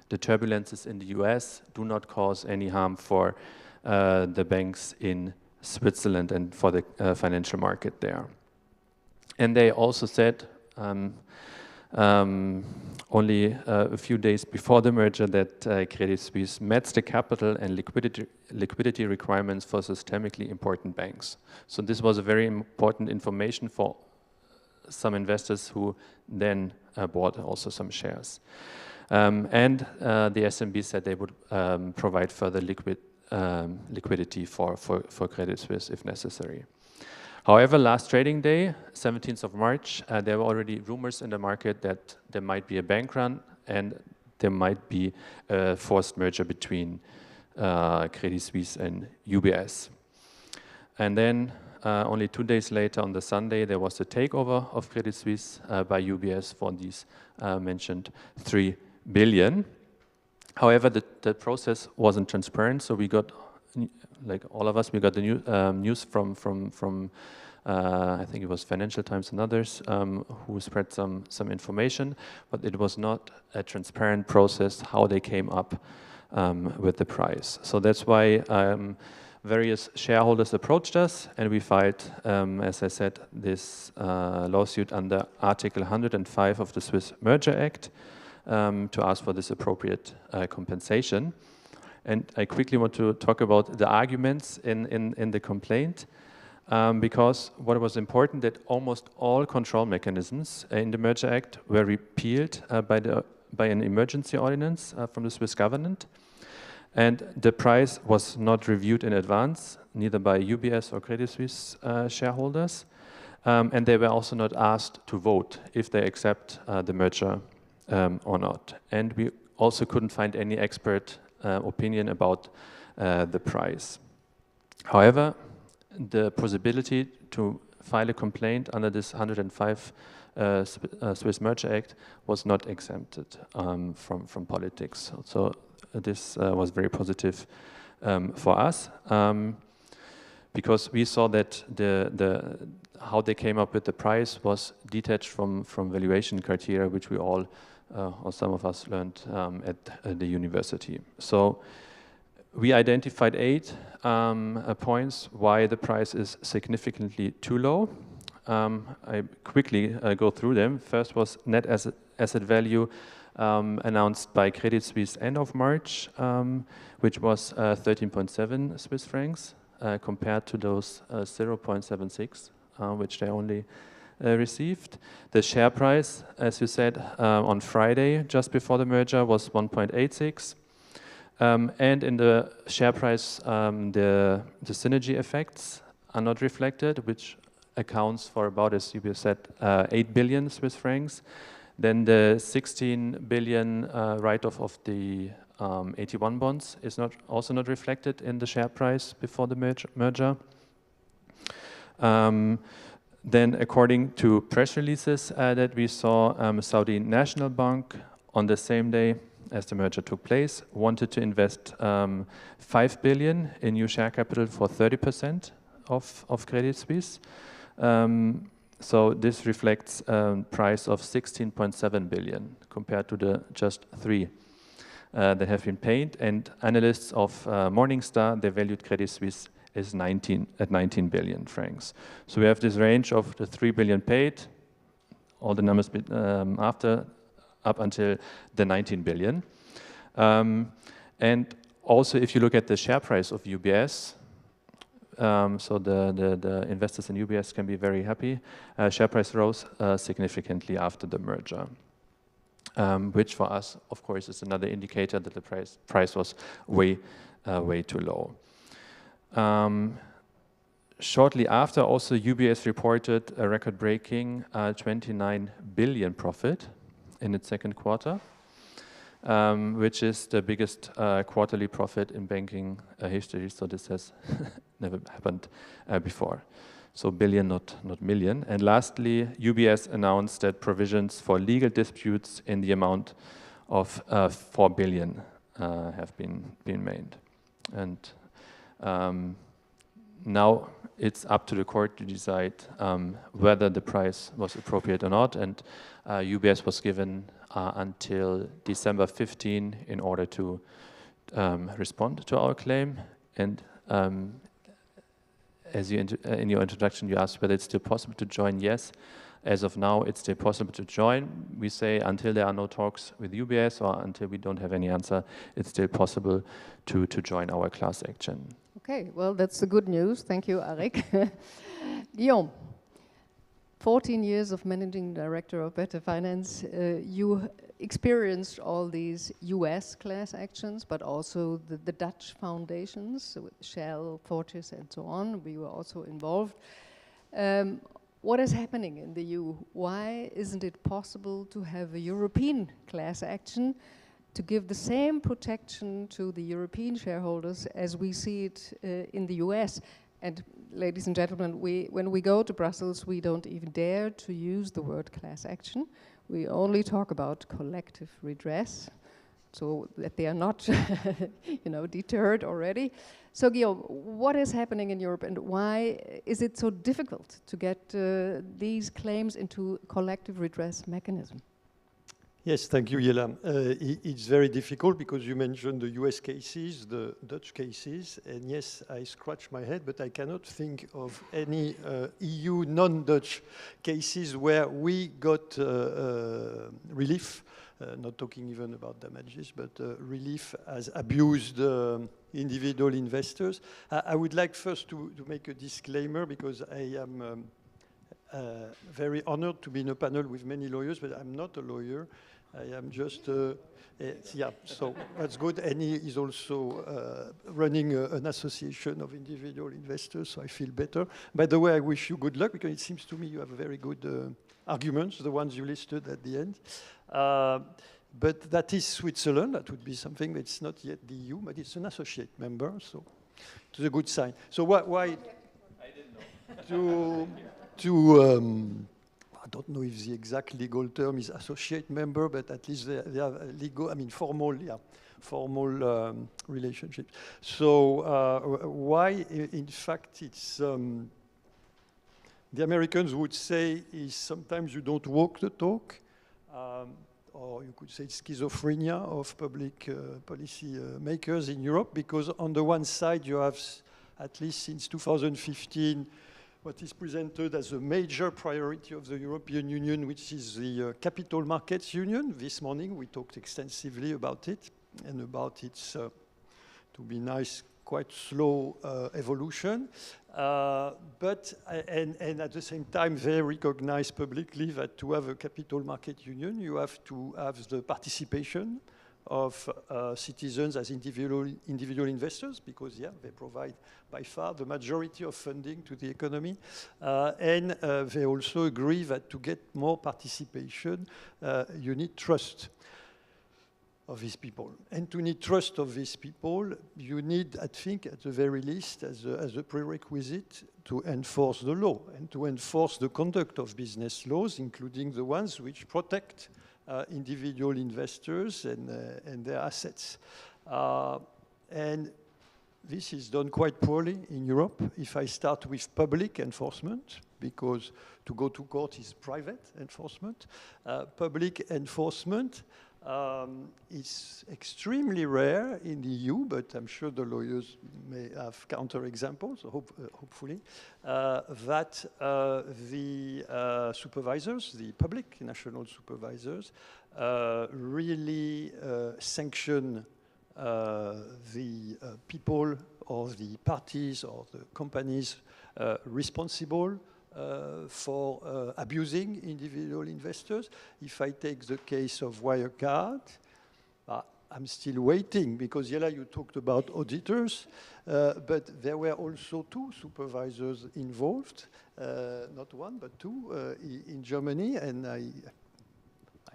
the turbulences in the US do not cause any harm for the banks in Switzerland and for the financial market there. And they also said only a few days before the merger that Credit Suisse met the capital and liquidity requirements for systemically important banks. So this was a very important information for some investors who then bought also some shares. And the SNB said they would provide further liquidity for Credit Suisse if necessary. However, last trading day, 17th of March, there were already rumors in the market that there might be a bank run and there might be a forced merger between Credit Suisse and UBS. And then only 2 days later, on the Sunday, there was a takeover of Credit Suisse by UBS for these mentioned 3 billion. However, the process wasn't transparent, so we got like all of us, we got the news from I think it was Financial Times and others who spread some information, but it was not a transparent process how they came up with the price. So that's why various shareholders approached us, and we filed, as I said, this lawsuit under Article 105 of the Swiss Merger Act to ask for this appropriate compensation. And I quickly want to talk about the arguments in the complaint, because what was important that almost all control mechanisms in the Merger Act were repealed by an emergency ordinance from the Swiss government. And the price was not reviewed in advance, neither by UBS or Credit Suisse shareholders. And they were also not asked to vote if they accept the merger or not. And we also couldn't find any expert opinion about the price. However, the possibility to file a complaint under this 105 Swiss Merger Act was not exempted from politics. So this was very positive for us, because we saw that how they came up with the price was detached from valuation criteria, which we all, or some of us, learned at the university. So we identified 8 points why the price is significantly too low. I quickly go through them. First was net asset value announced by Credit Suisse end of March, which was 13.7 Swiss francs compared to those 0.76, which they only received. The share price, as you said, on Friday, just before the merger, was 1.86. And in the share price, the synergy effects are not reflected, which accounts for about, as you said, 8 billion Swiss francs. Then the 16 billion write-off of the 81 bonds is also not reflected in the share price before the merger. Then, according to press releases that we saw, Saudi National Bank on the same day as the merger took place wanted to invest 5 billion in new share capital for 30% of Credit Suisse. So this reflects a price of 16.7 billion compared to the just 3 that have been paid. And analysts of Morningstar, they valued Credit Suisse as 19 billion francs. So we have this range of the 3 billion paid, all the numbers after, up until the 19 billion. And also, if you look at the share price of UBS, so the investors in UBS can be very happy. Share price rose significantly after the merger, which for us, of course, is another indicator that the price was way too low. Shortly after, also UBS reported a record-breaking 29 billion profit in its second quarter, which is the biggest quarterly profit in banking history. So this has never happened before. So billion, not million. And lastly, UBS announced that provisions for legal disputes in the amount of 4 billion have been made. And now it's up to the court to decide whether the price was appropriate or not. And UBS was given until December 15 in order to respond to our claim. And as you in your introduction, you asked whether it's still possible to join. Yes, as of now, it's still possible to join. We say until there are no talks with UBS or until we don't have any answer, it's still possible to join our class action. Okay, well, that's the good news. Thank you, Arik. Guillaume, 14 years of managing director of Better Finance. You experienced all these US class actions, but also the Dutch foundations, with Shell, Fortis, and so on. We were also involved. What is happening in the EU? Why isn't it possible to have a European class action to give the same protection to the European shareholders as we see it in the US? And ladies and gentlemen, when we go to Brussels, we don't even dare to use the word class action. We only talk about collective redress. so that they are not deterred already. So Guillaume, what is happening in Europe and why is it so difficult to get these claims into collective redress mechanism? Yes, thank you, Yela. It's very difficult because you mentioned the US cases, the Dutch cases, and yes, I scratch my head, but I cannot think of any EU non-Dutch cases where we got relief, not talking even about damages, but relief as abused individual investors. I would like first to make a disclaimer because I am very honored to be in a panel with many lawyers, but I'm not a lawyer. I am just, yeah, so that's good. And he is also running an association of individual investors, so I feel better. By the way, I wish you good luck because it seems to me you have very good arguments, the ones you listed at the end. But that is Switzerland. That would be something that's not yet the EU, but it's an associate member, so it's a good sign. So why? I didn't know. I don't know if the exact legal term is associate member, but at least they have legal, I mean, formal, yeah, formal relationships. So why, in fact, it's, the Americans would say is sometimes you don't walk the talk, or you could say it's schizophrenia of public policy makers in Europe, because on the one side you have, at least since 2015, what is presented as a major priority of the European Union, which is the Capital Markets Union. This morning we talked extensively about it and about its, to be nice, quite slow evolution. But at the same time, they recognize publicly that to have a Capital Market Union, you have to have the participation of citizens as individual investors, because yeah, they provide by far the majority of funding to the economy. And they also agree that to get more participation, you need trust of these people. And to need trust of these people, you need, I think, at the very least, as a prerequisite, to enforce the law and to enforce the conduct of business laws, including the ones which protect individual investors and their assets. And this is done quite poorly in Europe. If I start with public enforcement, because to go to court is private enforcement, public enforcement is extremely rare in the EU, but I'm sure the lawyers may have counterexamples, hopefully, that the supervisors, the public national supervisors, really sanction the people or the parties or the companies responsible for abusing individual investors. If I take the case of Wirecard, I'm still waiting because, Yela, you talked about auditors, but there were also two supervisors involved, not one, but two in Germany, and I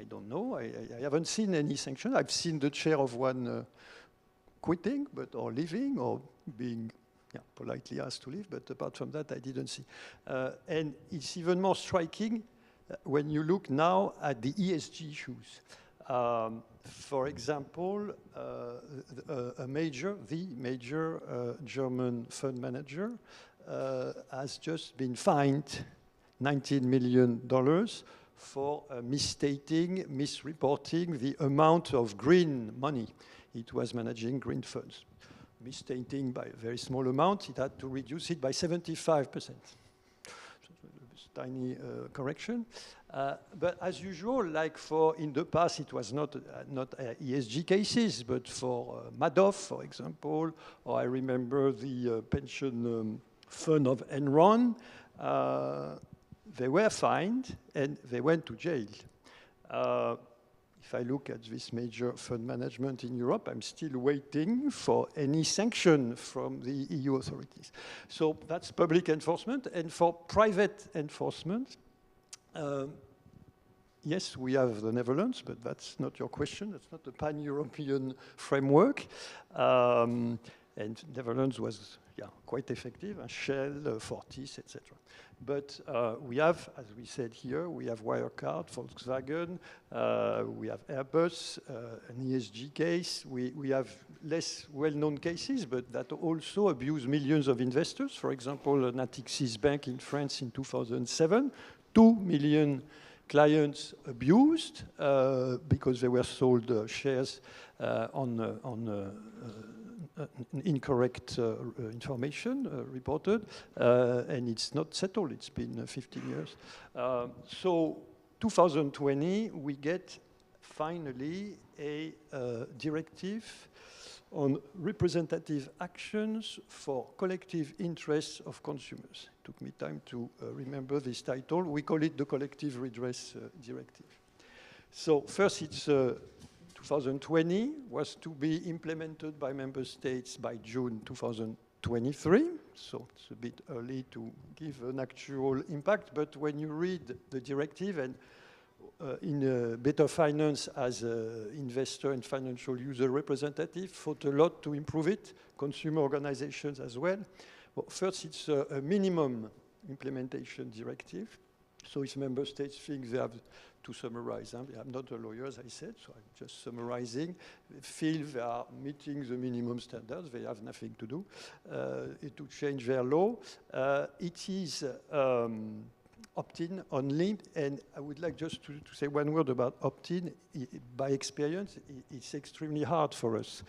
don't know, I haven't seen any sanction. I've seen the chair of one quitting, or leaving, or being politely asked to leave, but apart from that, I didn't see. And it's even more striking when you look now at the ESG issues. For example, the major German fund manager has just been fined $19 million for misreporting the amount of green money it was managing, green funds. Misstating by a very small amount, it had to reduce it by 75%. Tiny correction. But as usual, like in the past, it was not ESG cases, but for Madoff, for example, or I remember the pension fund of Enron, they were fined and they went to jail. If I look at this major fund management in Europe, I'm still waiting for any sanction from the EU authorities. So that's public enforcement. And for private enforcement, yes, we have the Netherlands, but that's not your question. That's not a pan-European framework. and Netherlands was quite effective, Shell, Fortis, etc. But we have, as we said here, we have Wirecard, Volkswagen, we have Airbus, an ESG case. We have less well-known cases, but that also abuse millions of investors. For example, Natixis Bank in France in 2007, 2 million clients abused because they were sold shares on incorrect information reported, and it's not settled. It's been 15 years. So 2020, we get finally a directive on representative actions for collective interests of consumers. It took me time to remember this title. We call it the Collective Redress Directive. So first, it's 2020 was to be implemented by member states by June 2023. So it's a bit early to give an actual impact, but when you read the directive, and in Better Finance as an investor and financial user representative, fought a lot to improve it, consumer organizations as well. Well, first, it's a minimum implementation directive. So if member states think they have to summarize, I'm not a lawyer, as I said, so I'm just summarizing, feel they are meeting the minimum standards, they have nothing to do to change their law. It is opt-in only, and I would like just to say one word about opt-in. By experience, it's extremely hard for us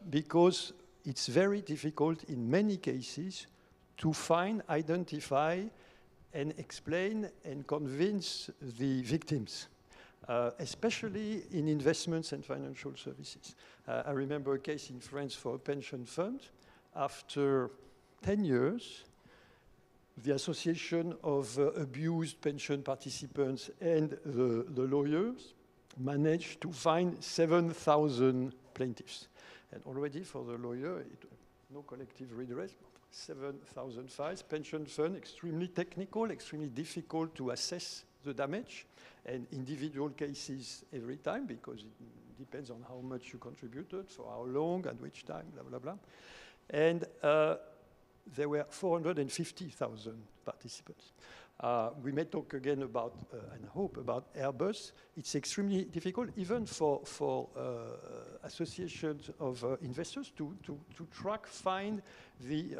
because it's very difficult in many cases to find, identify, and explain and convince the victims, especially in investments and financial services. I remember a case in France for a pension fund. After 10 years, the association of abused pension participants and the lawyers managed to find 7,000 plaintiffs. And already for the lawyer, no collective redress, 7,000 files. Pension fund, extremely technical, extremely difficult to assess the damage, and individual cases every time because it depends on how much you contributed, for how long, at which time, blah, blah, blah. And there were 450,000 participants. We may talk again about, and I hope, about Airbus. It's extremely difficult, even for associations of investors, to track, find the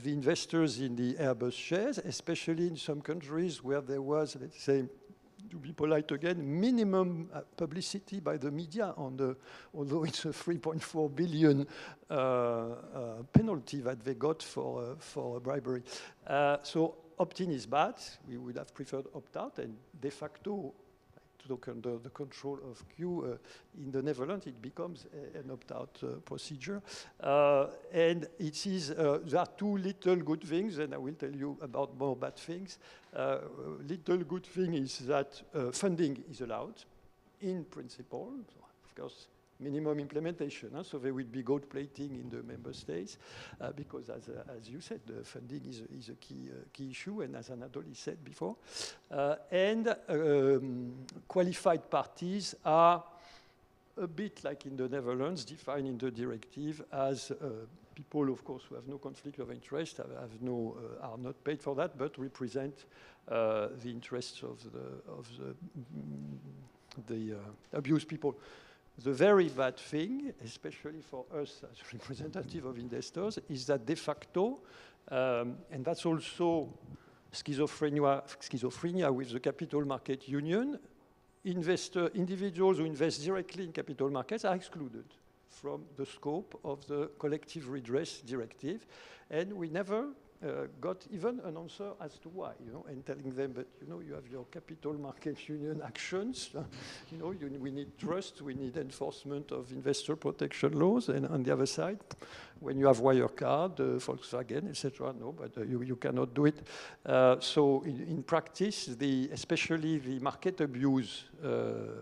investors in the Airbus shares, especially in some countries where there was, let's say, to be polite again, minimum publicity by the media on the, although it's a 3.4 billion penalty that they got for bribery. So opt-in is bad. We would have preferred opt-out, and de facto, to look under the control of Q in the Netherlands, it becomes an opt-out procedure. And it is, there are two little good things, and I will tell you about more bad things. Little good thing is that funding is allowed, in principle. So of course, minimum implementation, so there will be gold plating in the member states because, as you said, the funding is a key issue, and as Anatoly said before. And qualified parties are a bit like in the Netherlands, defined in the directive as people, of course, who have no conflict of interest, are not paid for that, but represent the interests of the abused people. The very bad thing, especially for us as representative of investors, is that de facto, and that's also schizophrenia with the capital market union, individuals who invest directly in capital markets are excluded from the scope of the collective redress directive, and we never got even an answer as to why, and telling them, but you have your capital market union actions, we need trust, we need enforcement of investor protection laws, and on the other side, when you have Wirecard, Volkswagen, etc., no, but you cannot do it. So in practice, especially the market abuse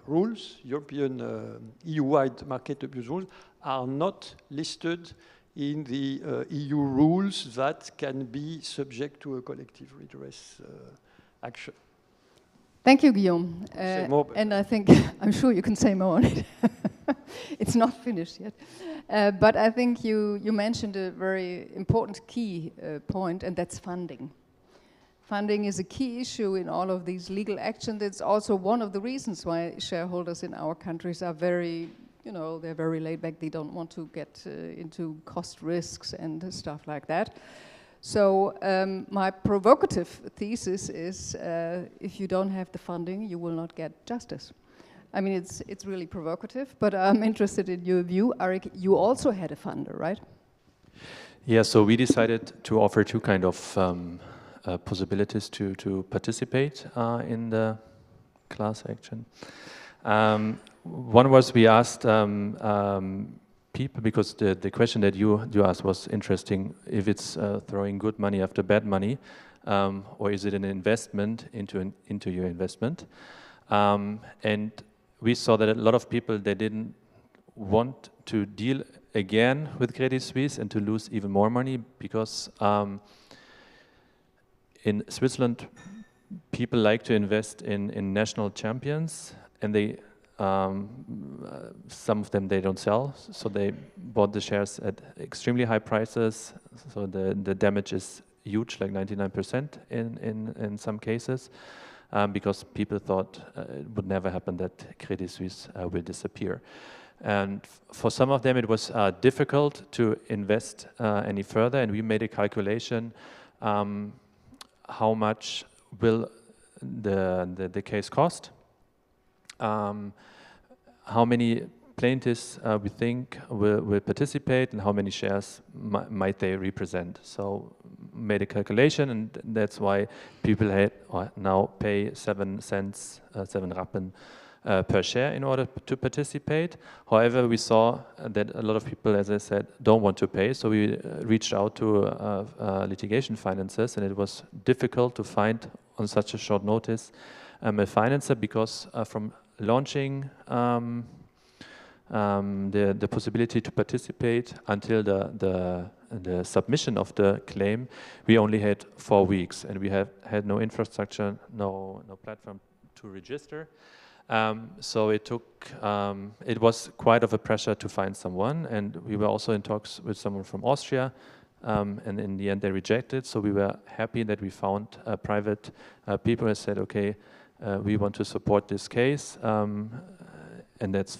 rules, European EU-wide market abuse rules, are not listed in the EU rules that can be subject to a collective redress action. Thank you, Guillaume. And I think, I'm sure you can say more on it. It's not finished yet. But I think you mentioned a very important key point, and that's funding. Funding is a key issue in all of these legal actions. It's also one of the reasons why shareholders in our countries are very, they're very laid back. They don't want to get into cost risks and stuff like that. So my provocative thesis is if you don't have the funding, you will not get justice. I mean, it's really provocative, but I'm interested in your view. Arik, you also had a funder, right? Yeah, so we decided to offer two kind of possibilities to participate in the class action. One was we asked people, because the question that you asked was interesting, if it's throwing good money after bad money, or is it an investment into your investment? And we saw that a lot of people, they didn't want to deal again with Credit Suisse and to lose even more money, because in Switzerland, people like to invest in national champions, and they some of them they don't sell, so they bought the shares at extremely high prices. So the damage is huge, like 99% in some cases, because people thought it would never happen that Credit Suisse will disappear. And for some of them, it was difficult to invest any further, and we made a calculation. How much will the case cost? How many plaintiffs we think will participate, and how many shares might they represent? So made a calculation, and that's why people now pay 7 cents, 7 Rappen per share in order to participate. However, we saw that a lot of people, as I said, don't want to pay, so we reached out to litigation financiers, and it was difficult to find on such a short notice a financer, because from launching the possibility to participate until the submission of the claim, we only had 4 weeks, and we had no infrastructure, no platform to register. So it took, it was quite of a pressure to find someone, and we were also in talks with someone from Austria, and in the end they rejected. So we were happy that we found private people who said, okay, we want to support this case, and that's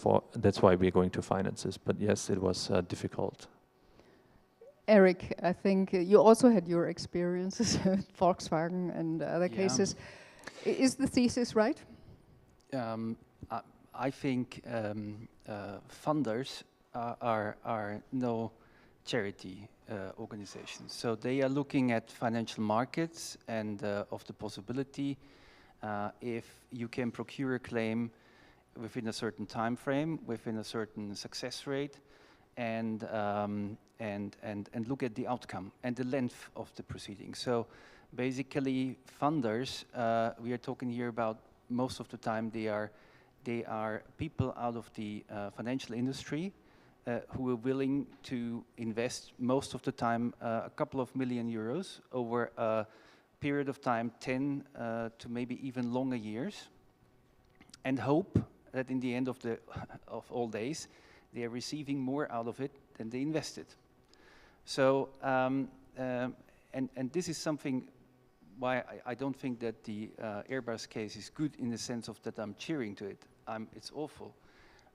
why we're going to finance this. But yes, it was difficult. Eric, I think you also had your experiences with Volkswagen and other cases. Is the thesis right? I think funders are no charity organizations. So they are looking at financial markets and of the possibility if you can procure a claim within a certain time frame, within a certain success rate, and look at the outcome and the length of the proceeding. So basically, funders, we are talking here about, most of the time they are people out of the financial industry who are willing to invest most of the time a couple of million euros over a period of time, 10 to maybe even longer years, and hope that in the end of all days they are receiving more out of it than they invested. So and this is something why I don't think that the Airbus case is good in the sense of that I'm cheering to it. It's awful,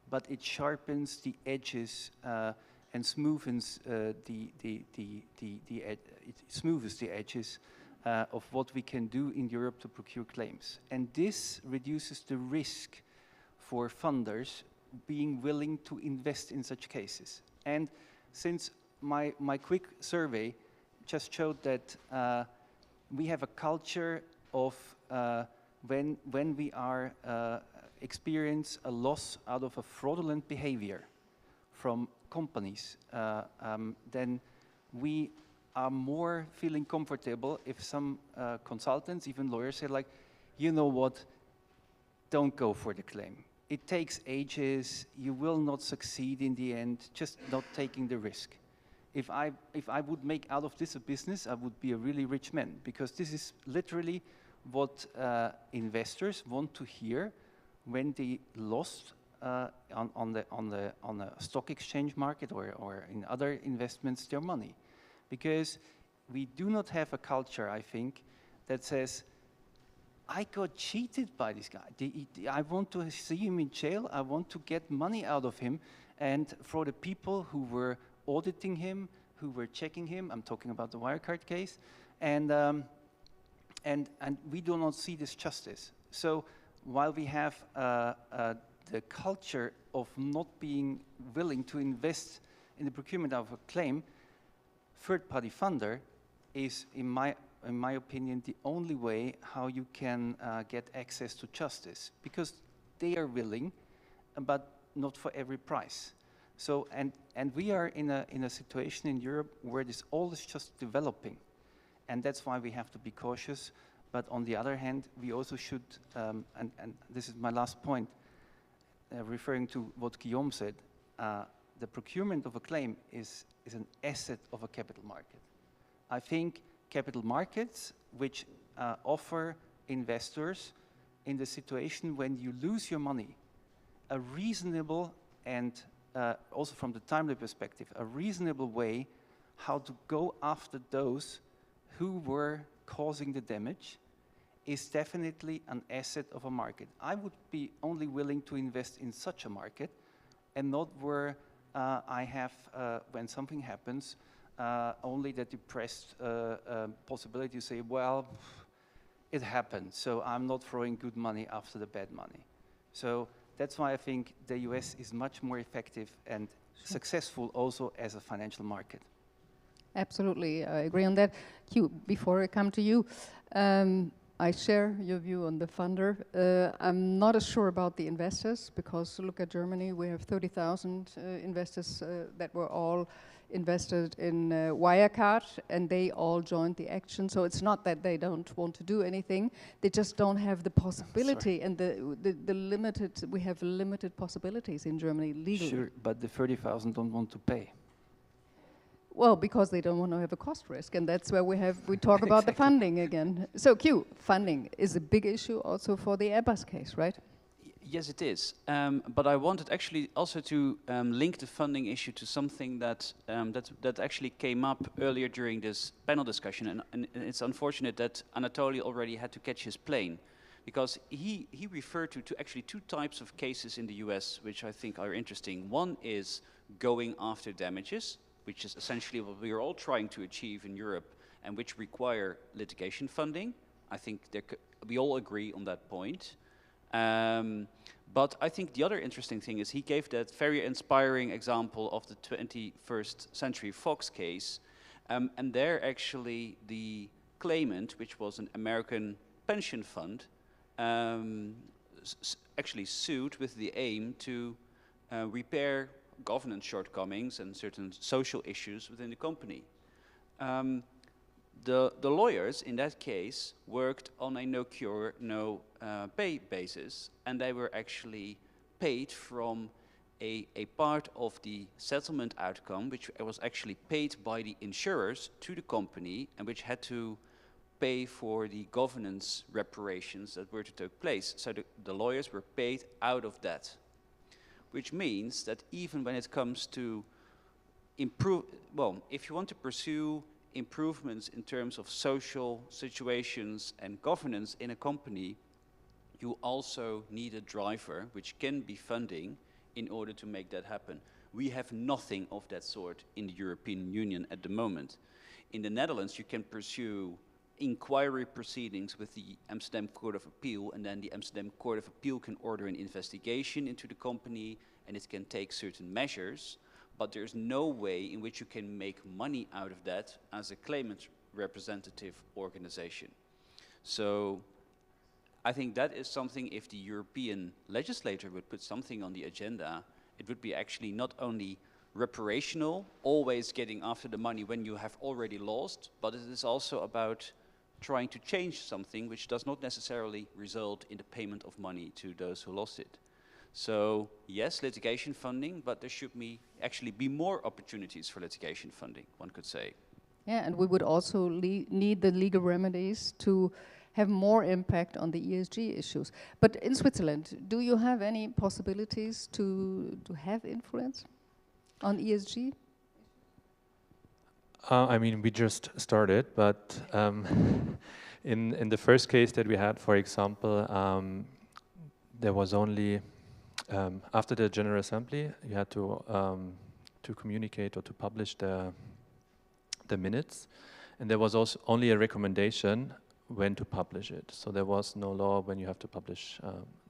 but it sharpens the edges and smoothens it smooths the edges of what we can do in Europe to procure claims, and this reduces the risk for funders being willing to invest in such cases. And since my quick survey just showed that we have a culture of when we are experience a loss out of a fraudulent behavior from companies, then we are more feeling comfortable if some consultants, even lawyers, say like, you know what, don't go for the claim. It takes ages, you will not succeed in the end, just not taking the risk. If I would make out of this a business, I would be a really rich man, because this is literally what investors want to hear when they lost on the stock exchange market or in other investments their money, because we do not have a culture, I think, that says, I got cheated by this guy. I want to see him in jail. I want to get money out of him. And for the people who were auditing him, who were checking him, I'm talking about the Wirecard case, and we do not see this justice. So while we have the culture of not being willing to invest in the procurement of a claim, third-party funder is, in my opinion, the only way how you can get access to justice, because they are willing, but not for every price. So, and we are in a situation in Europe where this all is just developing, and that's why we have to be cautious. But on the other hand, we also should, and this is my last point, referring to what Guillaume said, the procurement of a claim is an asset of a capital market. I think capital markets, which offer investors in the situation when you lose your money, a reasonable and also from the timely perspective, a reasonable way how to go after those who were causing the damage is definitely an asset of a market. I would be only willing to invest in such a market and not where I have, when something happens, only the depressed possibility to say, well, it happened, so I'm not throwing good money after the bad money. So that's why I think the US is much more effective and successful also as a financial market. Absolutely, I agree on that. Hugh, before I come to you, I share your view on the funder. I'm not as sure about the investors, because look at Germany, we have 30,000 investors that were all invested in Wirecard, and they all joined the action. So it's not that they don't want to do anything, they just don't have the possibility and the limited, we have limited possibilities in Germany legally. Sure, but the 30,000 don't want to pay. Well, because they don't want to have a cost risk, and that's where we talk about the funding again. So Q, funding is a big issue also for the Airbus case, right? Yes, it is. But I wanted actually also to link the funding issue to something that that actually came up earlier during this panel discussion, and it's unfortunate that Anatoly already had to catch his plane, because he referred to actually two types of cases in the US, which I think are interesting. One is going after damages, which is essentially what we are all trying to achieve in Europe, and which require litigation funding. I think we all agree on that point. But I think the other interesting thing is he gave that very inspiring example of the 21st Century Fox case, and there actually the claimant, which was an American pension fund, actually sued with the aim to repair governance shortcomings and certain social issues within the company. The lawyers in that case worked on a no cure, no pay basis, and they were actually paid from a part of the settlement outcome, which was actually paid by the insurers to the company, and which had to pay for the governance reparations that were to take place. So the lawyers were paid out of that, which means that even when it comes to if you want to pursue improvements in terms of social situations and governance in a company, you also need a driver, which can be funding, in order to make that happen. We have nothing of that sort in the European Union at the moment. In the Netherlands, you can pursue inquiry proceedings with the Amsterdam Court of Appeal, and then the Amsterdam Court of Appeal can order an investigation into the company, and it can take certain measures, but there's no way in which you can make money out of that as a claimant representative organization. So I think that is something, if the European legislator would put something on the agenda, it would be actually not only reparational, always getting after the money when you have already lost, but it is also about trying to change something which does not necessarily result in the payment of money to those who lost it. So yes, litigation funding, but there should actually be more opportunities for litigation funding, one could say. Yeah, and we would also need the legal remedies to have more impact on the ESG issues. But in Switzerland, do you have any possibilities to have influence on ESG? I mean, we just started, but in the first case that we had, for example, there was only after the General Assembly, you had to communicate or to publish the minutes, and there was also only a recommendation when to publish it. So there was no law when you have to publish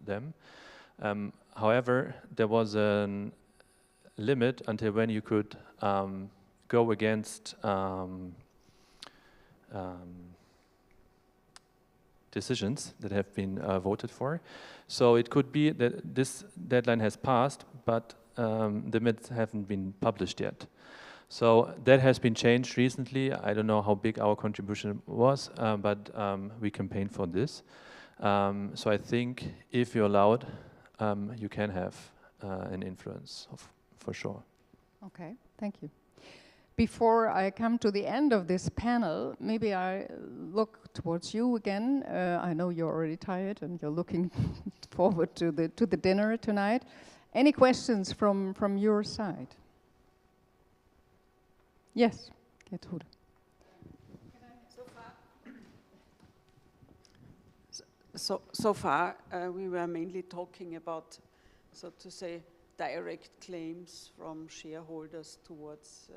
them. However, there was a limit until when you could go against decisions that have been voted for. So it could be that this deadline has passed, but the minutes haven't been published yet. So that has been changed recently. I don't know how big our contribution was, but we campaigned for this. So I think if you're allowed, you can have an influence, for sure. Okay, thank you. Before I come to the end of this panel, maybe I look towards you again. I know you're already tired and you're looking forward to the dinner tonight. Any questions from your side? Yes, Gertrude. So far, we were mainly talking about, so to say, direct claims from shareholders towards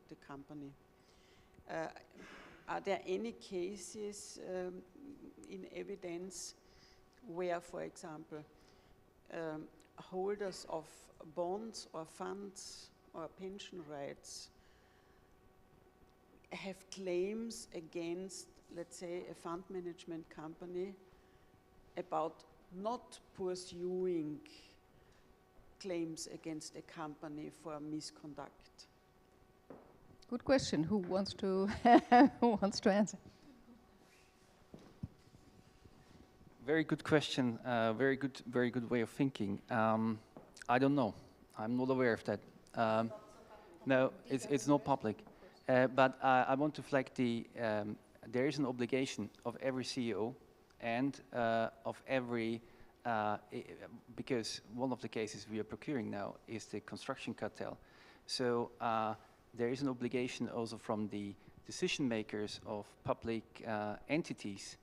the company. Are there any cases in evidence where, for example, holders of bonds or funds or pension rights have claims against, let's say, a fund management company about not pursuing claims against a company for misconduct? Good question. Who wants to who wants to answer? Very good question. Very good way of thinking. I don't know. I'm not aware of that. No, it's not public. But I want to flag there is an obligation of every CEO and of every, because one of the cases we are procuring now is the construction cartel. So there is an obligation also from the decision makers of public entities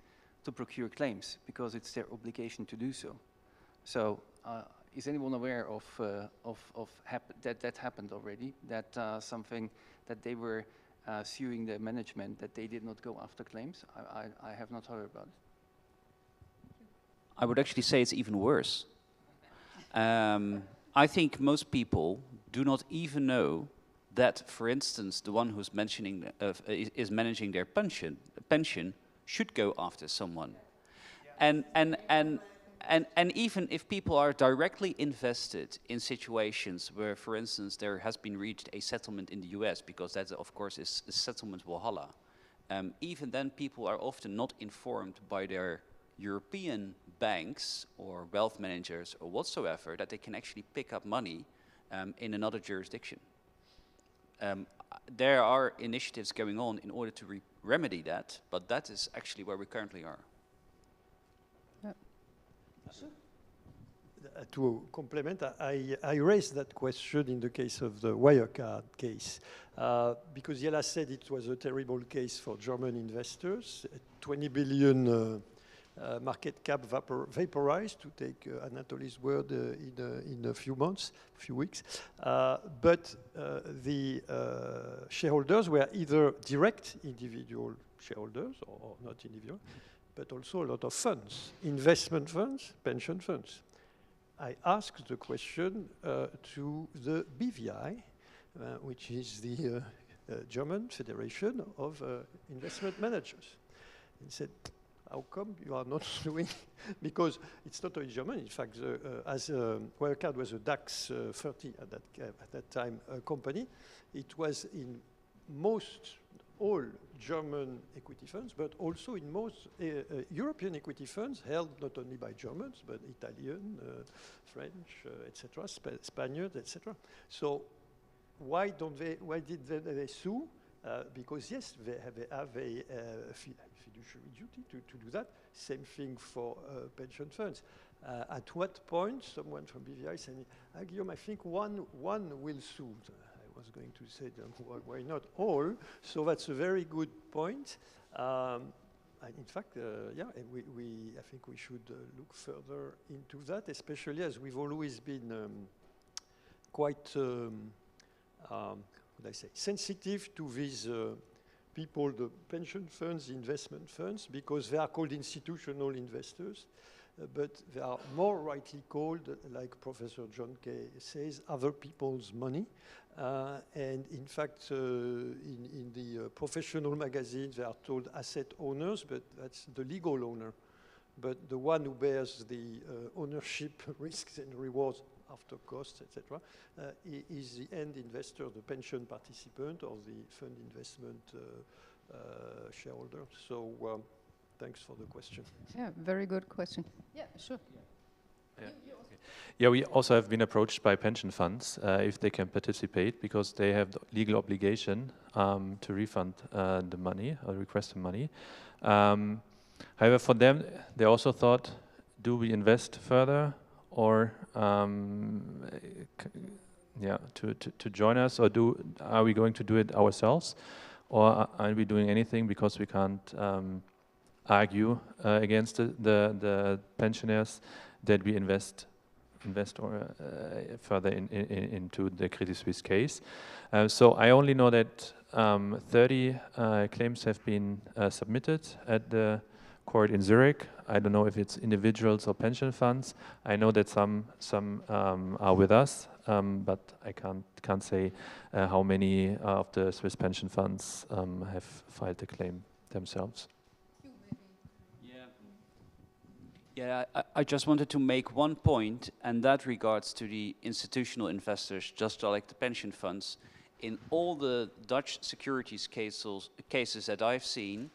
to procure claims, because it's their obligation to do so. So is anyone aware of that happened already? That something that they were suing the management, that they did not go after claims? I have not heard about it. I would actually say it's even worse. I think most people do not even know that, for instance, the one who's is managing their pension should go after someone. And even if people are directly invested in situations where, for instance, there has been reached a settlement in the US, because that, of course, is settlement Valhalla, even then people are often not informed by their European banks or wealth managers or whatsoever that they can actually pick up money in another jurisdiction. There are initiatives going on in order to remedy that, but that is actually where we currently are. To complement, I raised that question in the case of the Wirecard case, because Jela said it was a terrible case for German investors, 20 billion market cap vaporized, to take Anatoly's word, in a few weeks. But the shareholders were either direct individual shareholders or not individual, but also a lot of funds, investment funds, pension funds. I asked the question to the BVI, which is the German Federation of Investment Managers. He said, how come you are not doing? Because it's not only German. In fact, as Wirecard was a DAX 30 at that time company, it was in all German equity funds, but also in most European equity funds held not only by Germans, but Italian, French, etc., Spaniards, etc. So why did they sue because yes, they have a fiduciary duty to do that. Same thing for pension funds. At what point, someone from BVI said, Guillaume, I think one will soon. I was going to say, why not all? So that's a very good point. In fact, yeah, I think we should look further into that, especially as we've always been quite, what I say, sensitive to these people, the pension funds, investment funds, because they are called institutional investors, but they are more rightly called, like Professor John Kay says, other people's money. And in fact, in the professional magazines, they are told asset owners, but that's the legal owner. But the one who bears the ownership risks and rewards after costs, etc., is the end investor, the pension participant, or the fund investment shareholder. So thanks for the question. Yeah, very good question. Yeah, sure. Yeah, we also have been approached by pension funds if they can participate, because they have the legal obligation to refund the money or request the money. However, for them, they also thought, do we invest further, or yeah, to join us, or are we going to do it ourselves, or are we doing anything because we can't argue against the pensioners that we invest or further into the Credit Suisse case. So I only know that 30 claims have been submitted at the court in Zurich. I don't know if it's individuals or pension funds. I know that some are with us, but I can't say how many of the Swiss pension funds have filed a claim themselves. Yeah, I just wanted to make one point, and that regards to the institutional investors, just like the pension funds. In all the Dutch securities cases that I've seen,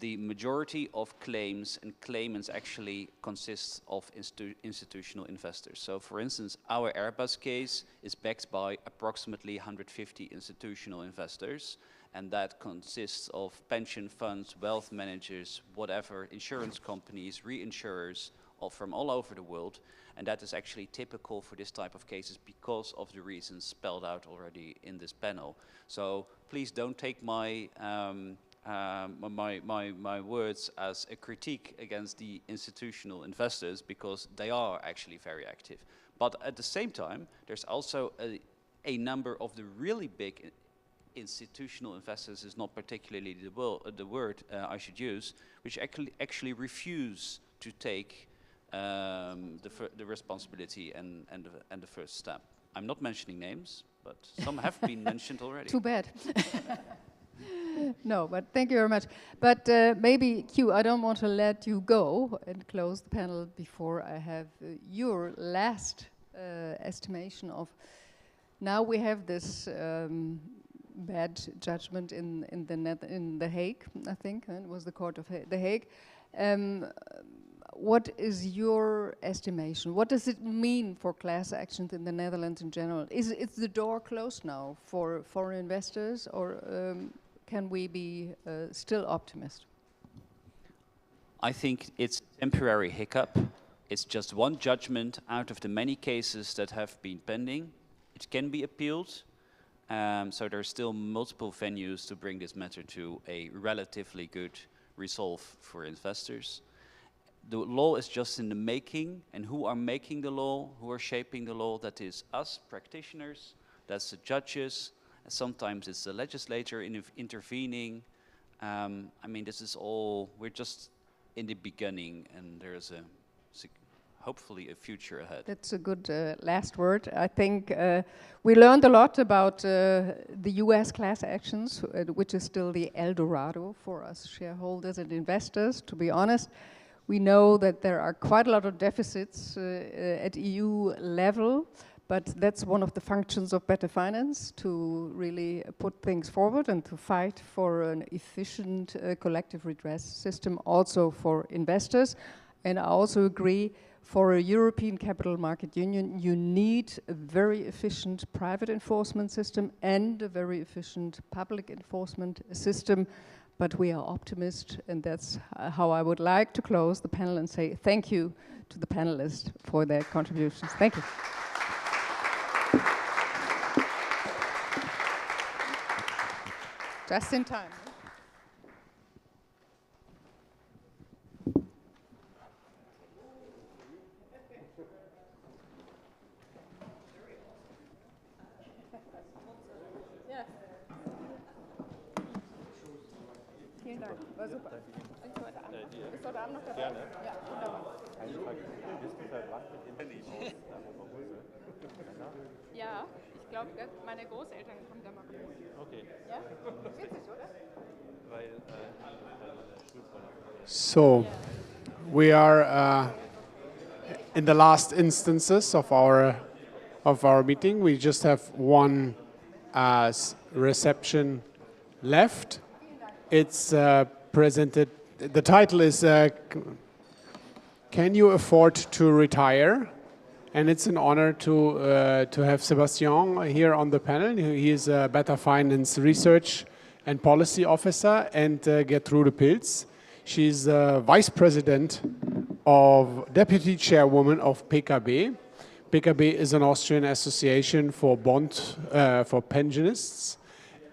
the majority of claims and claimants actually consists of institutional investors. So for instance, our Airbus case is backed by approximately 150 institutional investors, and that consists of pension funds, wealth managers, whatever, insurance companies, reinsurers, all from all over the world. And that is actually typical for this type of cases because of the reasons spelled out already in this panel. So please don't take my my words as a critique against the institutional investors, because they are actually very active. But at the same time, there's also a number of the really big institutional investors, is not particularly the word I should use, which actually refuse to take the responsibility and the first step. I'm not mentioning names, but some have been mentioned already. Too bad. No, but thank you very much. But maybe, Q, I don't want to let you go and close the panel before I have your last estimation of. Now we have this bad judgment in The Hague, I think, and it was the court of The Hague. What is your estimation? What does it mean for class actions in the Netherlands in general? Is the door closed now for foreign investors, or can we be still optimistic? I think it's a temporary hiccup. It's just one judgment out of the many cases that have been pending. It can be appealed. So there are still multiple venues to bring this matter to a relatively good resolve for investors. The law is just in the making, and who are making the law, who are shaping the law? That is us, practitioners, that's the judges, sometimes it's the legislature intervening. I mean, this is all, we're just in the beginning, and there's hopefully a future ahead. That's a good last word. I think we learned a lot about the US class actions, which is still the El Dorado for us shareholders and investors, to be honest. We know that there are quite a lot of deficits at EU level, but that's one of the functions of better finance, to really put things forward and to fight for an efficient collective redress system also for investors. And I also agree, For a European capital market union, you need a very efficient private enforcement system and a very efficient public enforcement system. But we are optimists, and that's how I would like to close the panel and say thank you to the panelists for their contributions. Thank you. Just in time. Vielen Dank, war super. Und heute Abend. Bist du heute Abend noch dabei? Gerne. Ja, wunderbar. Eine Frage. Bist du seit wann mit dem aus? Ja, ich glaube, meine Großeltern kommen da mal groß. Okay. Ja? Witzig, oder? Weil, So, we are in the last instances of our meeting. We just have one reception left. It's presented. The title is "Can You Afford to Retire?" And it's an honor to have Sebastien here on the panel. He is a Better Finance Research and Policy Officer, and Gertrude Pilz. She's Vice President of Deputy Chairwoman of PEKABE. PEKABE is an Austrian association for pensionists,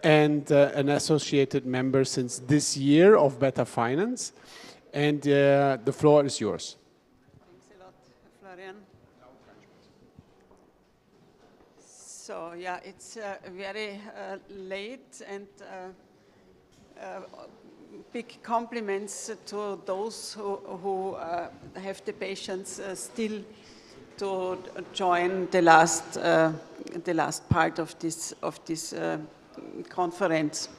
and an associated member since this year of Better Finance. And the floor is yours. Thanks a lot, Florian. So yeah, it's very late, and big compliments to those who have the patience still to join the last part of this conference.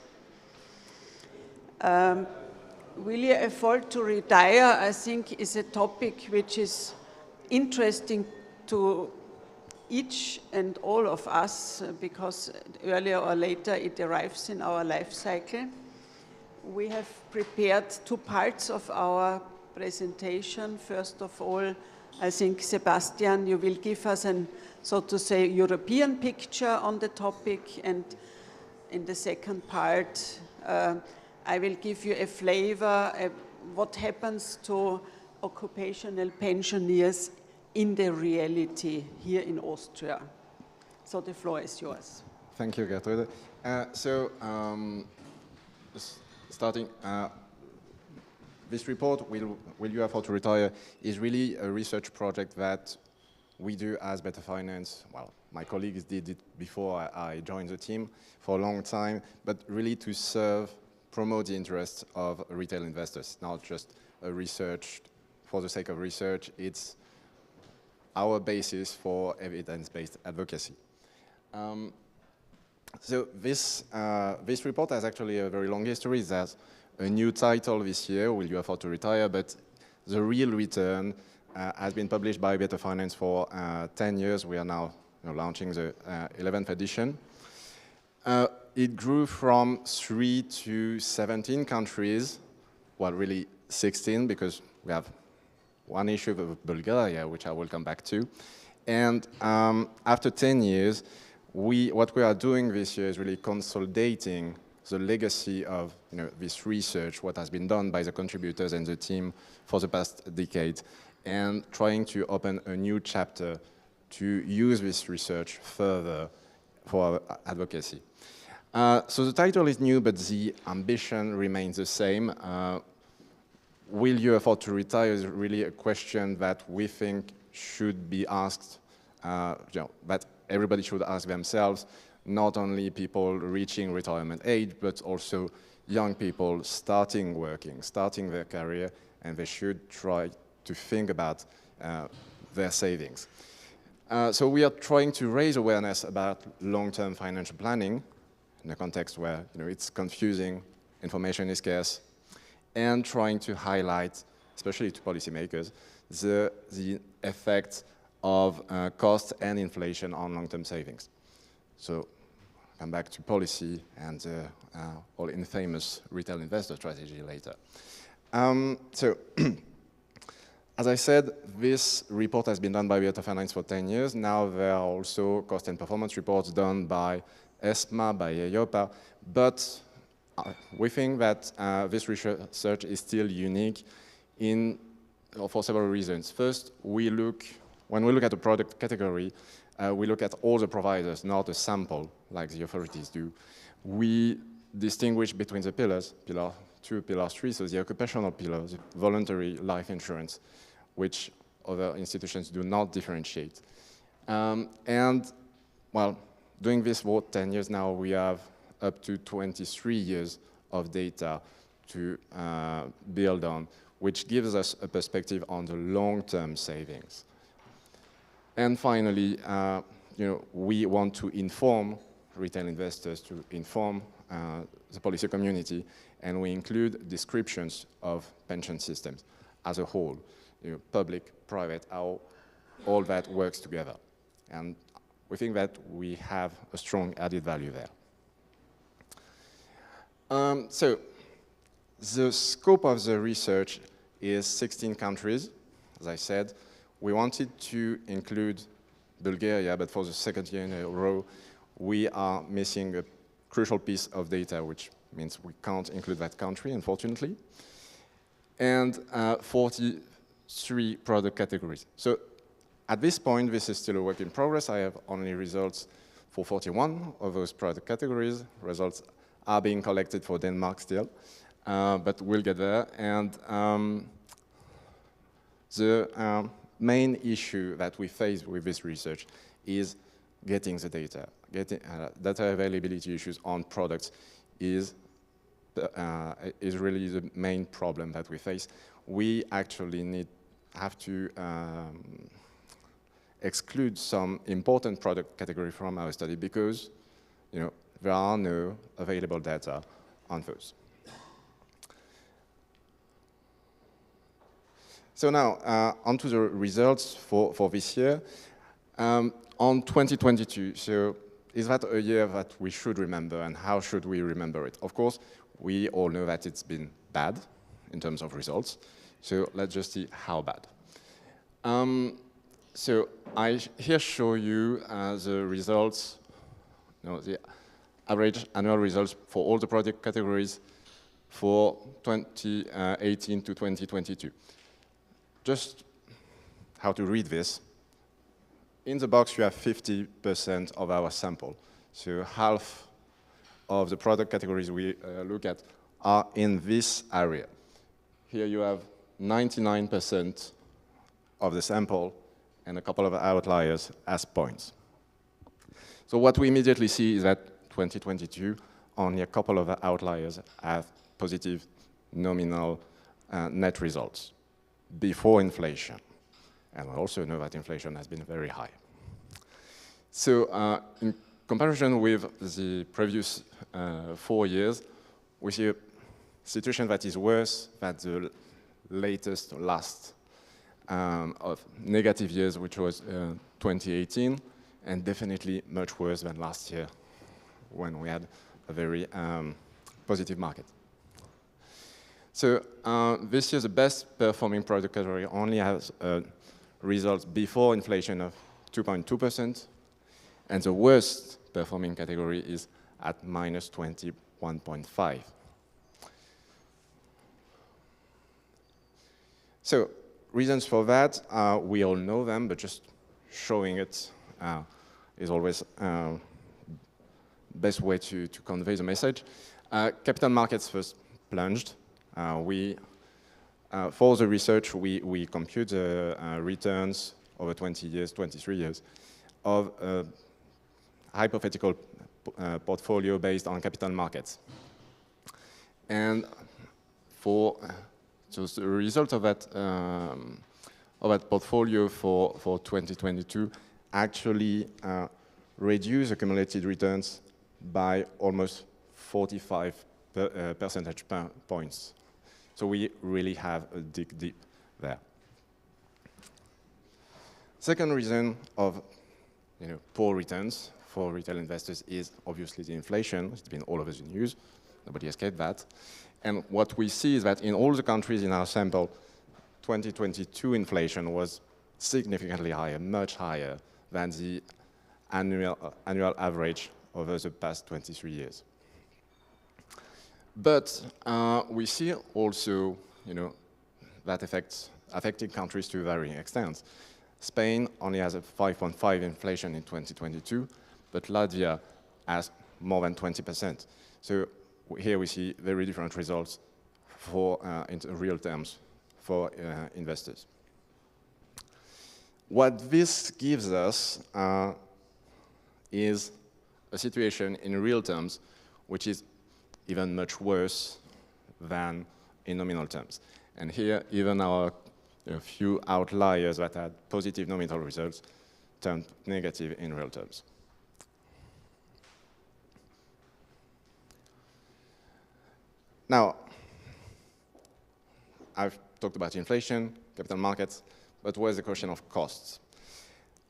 Will you afford to retire? I think is a topic which is interesting to each and all of us, because earlier or later it arrives in our life cycle. We have prepared two parts of our presentation. First of all, I think, Sebastien, you will give us an, so to say, European picture on the topic, and in the second part, I will give you a flavor of what happens to occupational pensioners in the reality here in Austria. So the floor is yours. Thank you, Gertrude. Starting, this report, Will You Afford to Retire, is really a research project that we do as Better Finance. Well, my colleagues did it before I joined the team for a long time, but really to promote the interests of retail investors, not just a research for the sake of research. It's our basis for evidence-based advocacy. So this report has actually a very long history. There's a new title this year, Will You Afford to Retire? But the real return has been published by Better Finance for 10 years. We are now launching the 11th edition. It grew from 3 to 17 countries, well, really 16, because we have one issue of Bulgaria, which I will come back to. And after 10 years, what we are doing this year is really consolidating the legacy of this research, what has been done by the contributors and the team for the past decade, and trying to open a new chapter to use this research further for advocacy. So the title is new, but the ambition remains the same. Will you afford to retire is really a question that we think should be asked, that everybody should ask themselves, not only people reaching retirement age, but also young people starting working, starting their career, and they should try to think about their savings. So we are trying to raise awareness about long-term financial planning in a context where it's confusing, information is scarce, and trying to highlight, especially to policymakers, the effect of cost and inflation on long-term savings. So come back to policy and all infamous retail investor strategy later. So As I said, this report has been done by Better Finance for 10 years. Now there are also cost and performance reports done by ESMA, by EIOPA, but we think that this research is still unique for several reasons. First, when we look at a product category, we look at all the providers, not a sample like the authorities do. We distinguish between the pillars, pillar 2, pillar 3, so the occupational pillar, the voluntary life insurance, which other institutions do not differentiate. And, well, doing this for 10 years now, we have up to 23 years of data to build on, which gives us a perspective on the long-term savings. And finally, we want to inform retail investors, to inform the policy community, and we include descriptions of pension systems as a whole, public, private, how all that works together. And we think that we have a strong added value there. So the scope of the research is 16 countries, as I said. We wanted to include Bulgaria, but for the second year in a row, we are missing a crucial piece of data, which means we can't include that country, unfortunately. And 43 product categories. So at this point, this is still a work in progress. I have only results for 41 of those product categories. Results are being collected for Denmark still, but we'll get there. And the main issue that we face with this research is getting the data. Data availability issues on products is really the main problem that we face. We actually have to exclude some important product category from our study because there are no available data on those. So now, on to the results for this year. On 2022, so is that a year that we should remember, and how should we remember it? Of course, we all know that it's been bad in terms of results, so let's just see how bad. So I here show you the results, the average annual results for all the product categories for 2018 to 2022. Just how to read this. In the box, you have 50% of our sample. So half of the product categories we look at are in this area. Here you have 99% of the sample and a couple of outliers as points. So what we immediately see is that 2022, only a couple of outliers have positive nominal net results before inflation. And we also know that inflation has been very high. So in comparison with the previous 4 years, we see a situation that is worse than the last of negative years, which was 2018, and definitely much worse than last year when we had a very positive market. So this year, the best performing product category only has results before inflation of 2.2%, and the worst performing category is at minus 21.5. So reasons for that, we all know them, but just showing it is always best way to convey the message. Capital markets first plunged. For the research, we compute the returns over 20 years, 23 years of a hypothetical portfolio based on capital markets. And so the result of that portfolio for 2022 actually reduced accumulated returns by almost 45 percentage points. So we really have a deep there. Second reason of poor returns for retail investors is obviously the inflation. It's been all over the news. Nobody escaped that. And what we see is that in all the countries in our sample, 2022 inflation was significantly higher, much higher than the annual average over the past 23 years. But we see also, that affecting countries to varying extents. Spain only has a 5.5 inflation in 2022, but Latvia has more than 20%. So here we see very different results for, in real terms, for investors. What this gives us is a situation in real terms which is even much worse than in nominal terms. And here, even our few outliers that had positive nominal results turned negative in real terms. Now, I've talked about inflation, capital markets, but where's the question of costs?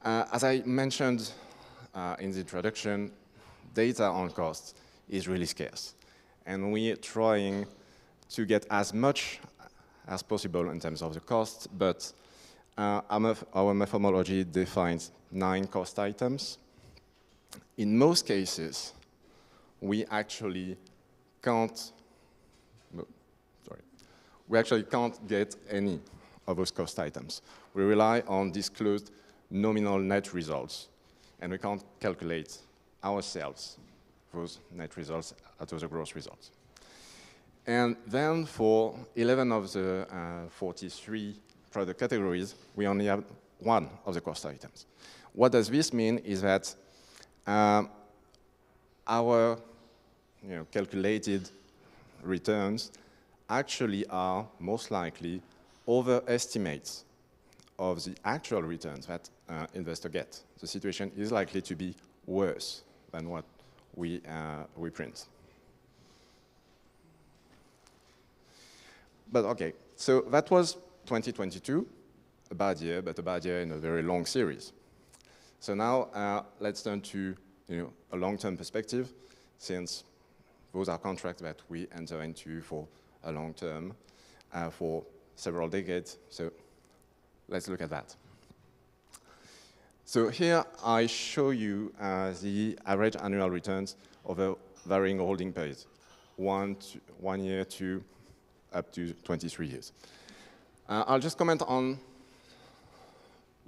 As I mentioned in the introduction, data on costs is really scarce. And we're trying to get as much as possible in terms of the cost, but our methodology defines 9 cost items. In most cases, we actually can't get any of those cost items. We rely on disclosed nominal net results, and we can't calculate ourselves those net results as those gross results. And then for 11 of the 43 product categories, we only have 1 of the cost items. What does this mean is that our calculated returns actually are most likely overestimates of the actual returns that investors get. The situation is likely to be worse than what we print. But okay, so that was 2022, a bad year, but a bad year in a very long series. So now let's turn to a long-term perspective, since those are contracts that we enter into for a long term, for several decades. So let's look at that. So here I show you the average annual returns over varying holding periods, 1 year to up to 23 years. I'll just comment on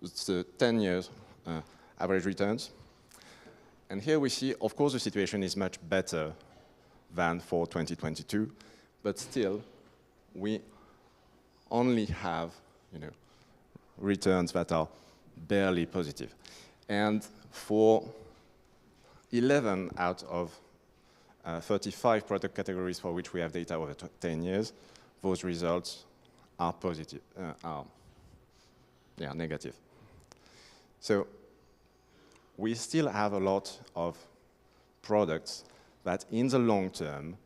the 10 years average returns. And here we see, of course, the situation is much better than for 2022, but still, we only have returns that are barely positive. And for 11 out of 35 product categories for which we have data over 10 years, those results are positive, negative. So we still have a lot of products that in the long term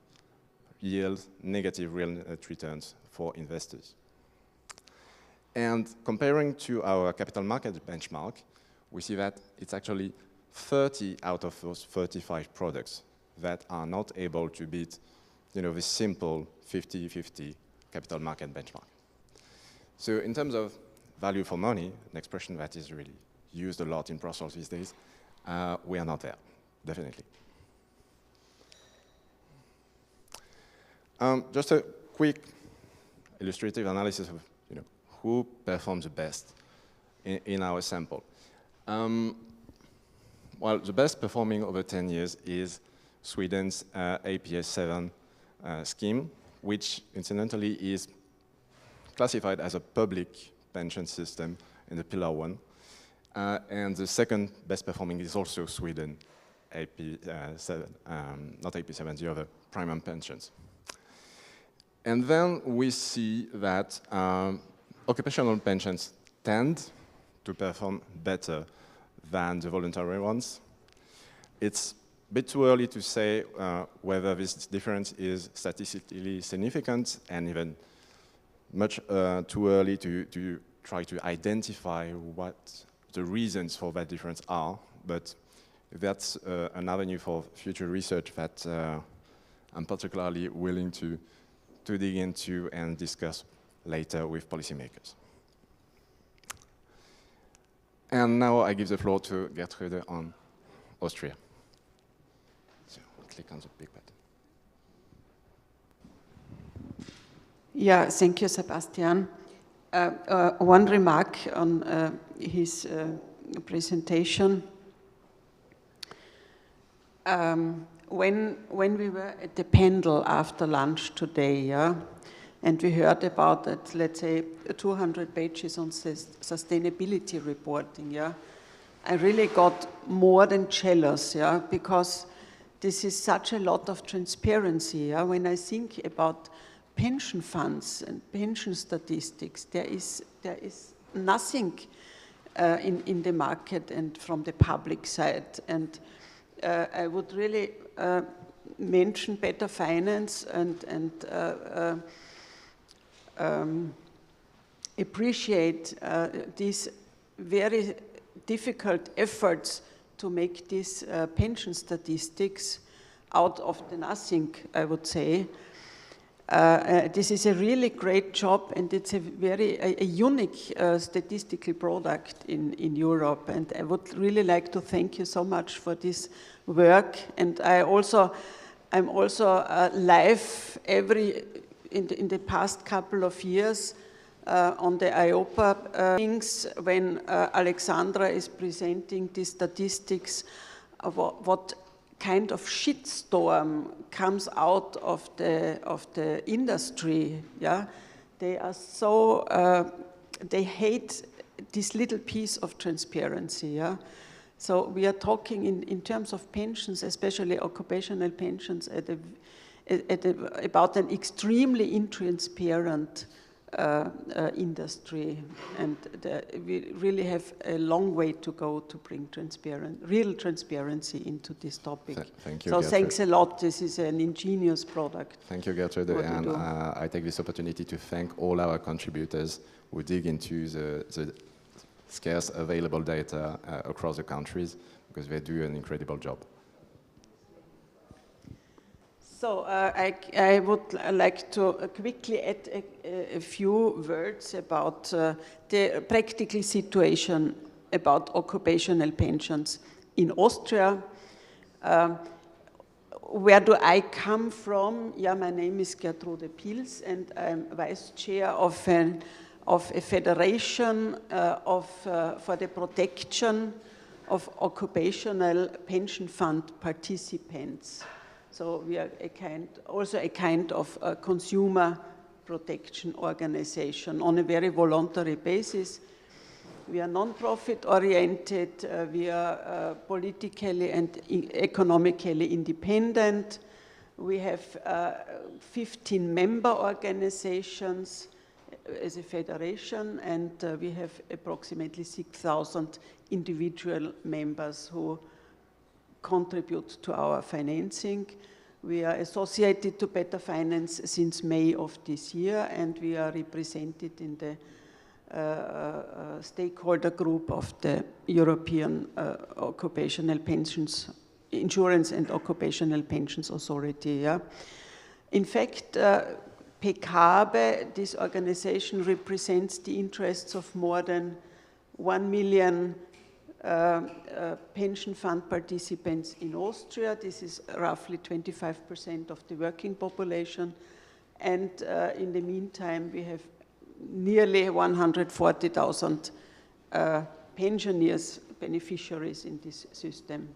yield negative real net returns for investors. And comparing to our capital market benchmark, we see that it's actually 30 out of those 35 products that are not able to beat the simple 50-50 capital market benchmark. So in terms of value for money, an expression that is really used a lot in Brussels these days, we are not there, definitely. Just a quick illustrative analysis of who performs the best in our sample. Well, the best performing over 10 years is Sweden's APS7 scheme, which incidentally is classified as a public pension system in the Pillar 1. And the second best performing is also Sweden, AP7, not AP7, the other prime pensions. And then we see that occupational pensions tend to perform better than the voluntary ones. It's a bit too early to say whether this difference is statistically significant, and even much too early to try to identify what the reasons for that difference are. But that's an avenue for future research that I'm particularly willing to dig into and discuss later with policymakers. And now I give the floor to Gertrude on Austria. So click on the big button. Yeah, thank you, Sebastien. One remark on his presentation. When we were at the panel after lunch today, yeah, and we heard about it, let's say 200 pages on sustainability reporting, yeah, I really got more than jealous, yeah, because this is such a lot of transparency. Yeah? When I think about pension funds and pension statistics, there is nothing in the market and from the public side. And I would really mention better finance and appreciate these very difficult efforts to make these pension statistics out of the nothing, I would say. This is a really great job, and it's a very unique statistical product in Europe. And I would really like to thank you so much for this work. And I'm also live in the past couple of years on the IOPA things when Alexandra is presenting the statistics of what kind of shitstorm comes out of the industry. Yeah, they are so they hate this little piece of transparency. Yeah, so we are talking in terms of pensions, especially occupational pensions, about an extremely intransparent industry, and we really have a long way to go to bring real transparency into this topic. Thank you, so Gertrude. Thanks a lot. This is an ingenious product. Thank you, Gertrude, and I take this opportunity to thank all our contributors who dig into the scarce available data across the countries, because they do an incredible job. So I would like to quickly add a few words about the practical situation about occupational pensions in Austria. Where do I come from? Yeah, my name is Gertrude Pils, and I'm vice chair of a federation for the protection of occupational pension fund participants. So we are also a kind of consumer protection organization on a very voluntary basis. We are non-profit oriented, we are politically and economically independent. We have 15 member organizations as a federation, and we have approximately 6,000 individual members who contribute to our financing. We are associated to Better Finance since May of this year, and we are represented in the stakeholder group of the European Occupational Pensions Insurance and Occupational Pensions Authority. Yeah. In fact, PEKABE, this organization, represents the interests of more than 1 million pension fund participants in Austria. This is roughly 25% of the working population. And in the meantime, we have nearly 140,000 pensioners, beneficiaries in this system.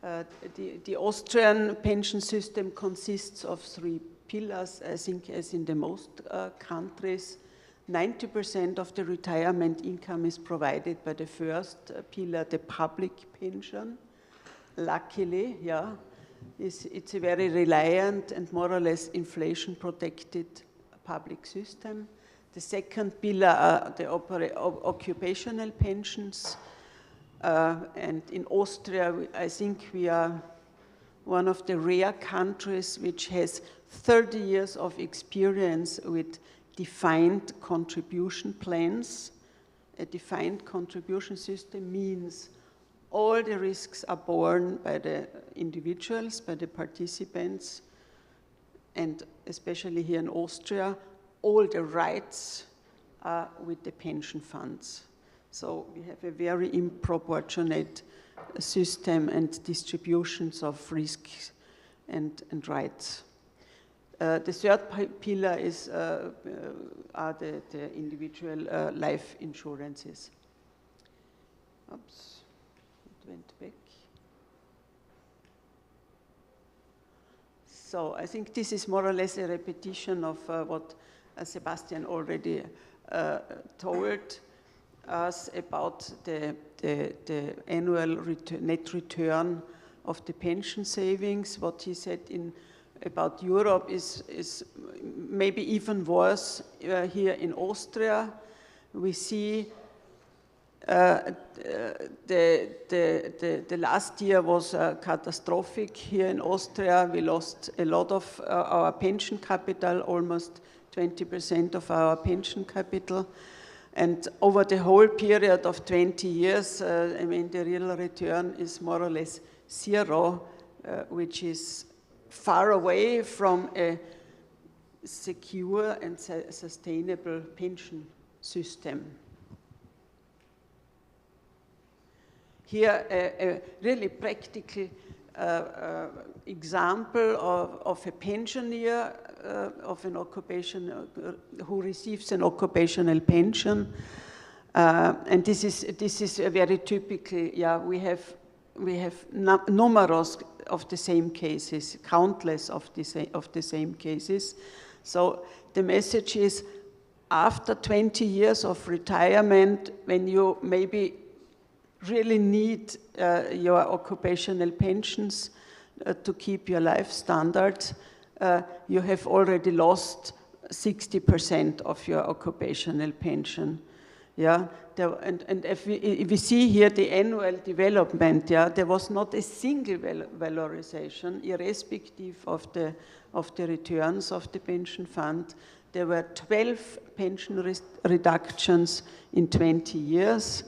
The Austrian pension system consists of 3 pillars, I think, as in the most countries. 90% of the retirement income is provided by the first pillar, the public pension. Luckily, yeah, it's a very reliant and more or less inflation-protected public system. The second pillar are the occupational pensions. And in Austria, I think we are one of the rare countries which has 30 years of experience with defined contribution plans. A defined contribution system means all the risks are borne by the individuals, by the participants, and especially here in Austria, all the rights are with the pension funds. So we have a very disproportionate system and distributions of risks and rights. The third pillar is, are the individual life insurances. Oops, it went back. So I think this is more or less a repetition of what Sebastien already told us about the annual net return of the pension savings. What he said about Europe is maybe even worse here in Austria. We see the last year was catastrophic here in Austria. We lost a lot of our pension capital, almost 20% of our pension capital. And over the whole period of 20 years, I mean, the real return is more or less zero, which is far away from a secure and sustainable pension system. Here, a really practical example of a pensioner of an occupation who receives an occupational pension, and this is a very typical. Yeah, we have numerous of the same cases, countless of the same cases. So the message is, after 20 years of retirement, when you maybe really need your occupational pensions to keep your life standards, you have already lost 60% of your occupational pension. Yeah, and if we see here the annual development, yeah, there was not a single valorization, irrespective of the returns of the pension fund. There were 12 pension reductions in 20 years.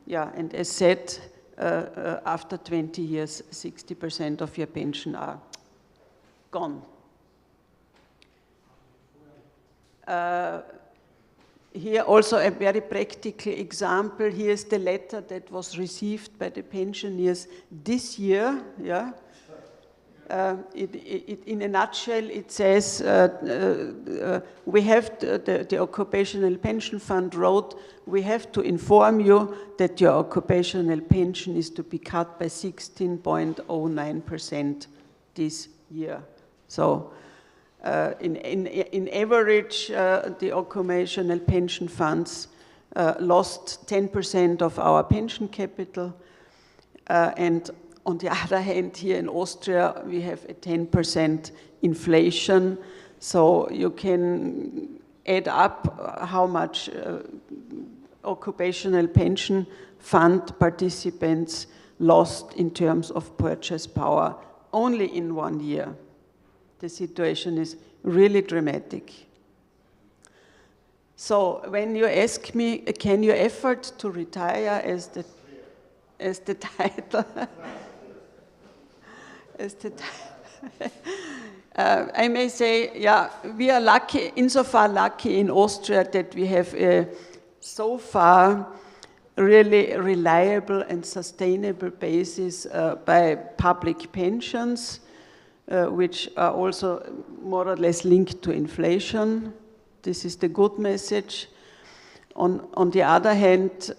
Yeah, and as said, after 20 years, 60% of your pension are gone. Here also a very practical example. Here is the letter that was received by the pensioners this year. Yeah. In a nutshell, it says we have the Occupational Pension Fund wrote, we have to inform you that your occupational pension is to be cut by 16.09% this year. So in average, the occupational pension funds lost 10% of our pension capital, and on the other hand, here in Austria, we have a 10% inflation, so you can add up how much occupational pension fund participants lost in terms of purchase power only in 1 year. The situation is really dramatic. So when you ask me, can you afford to retire, as the title, I may say, yeah, we are lucky, insofar lucky in Austria that we have a so far really reliable and sustainable basis by public pensions, which are also more or less linked to inflation. This is the good message. On the other hand,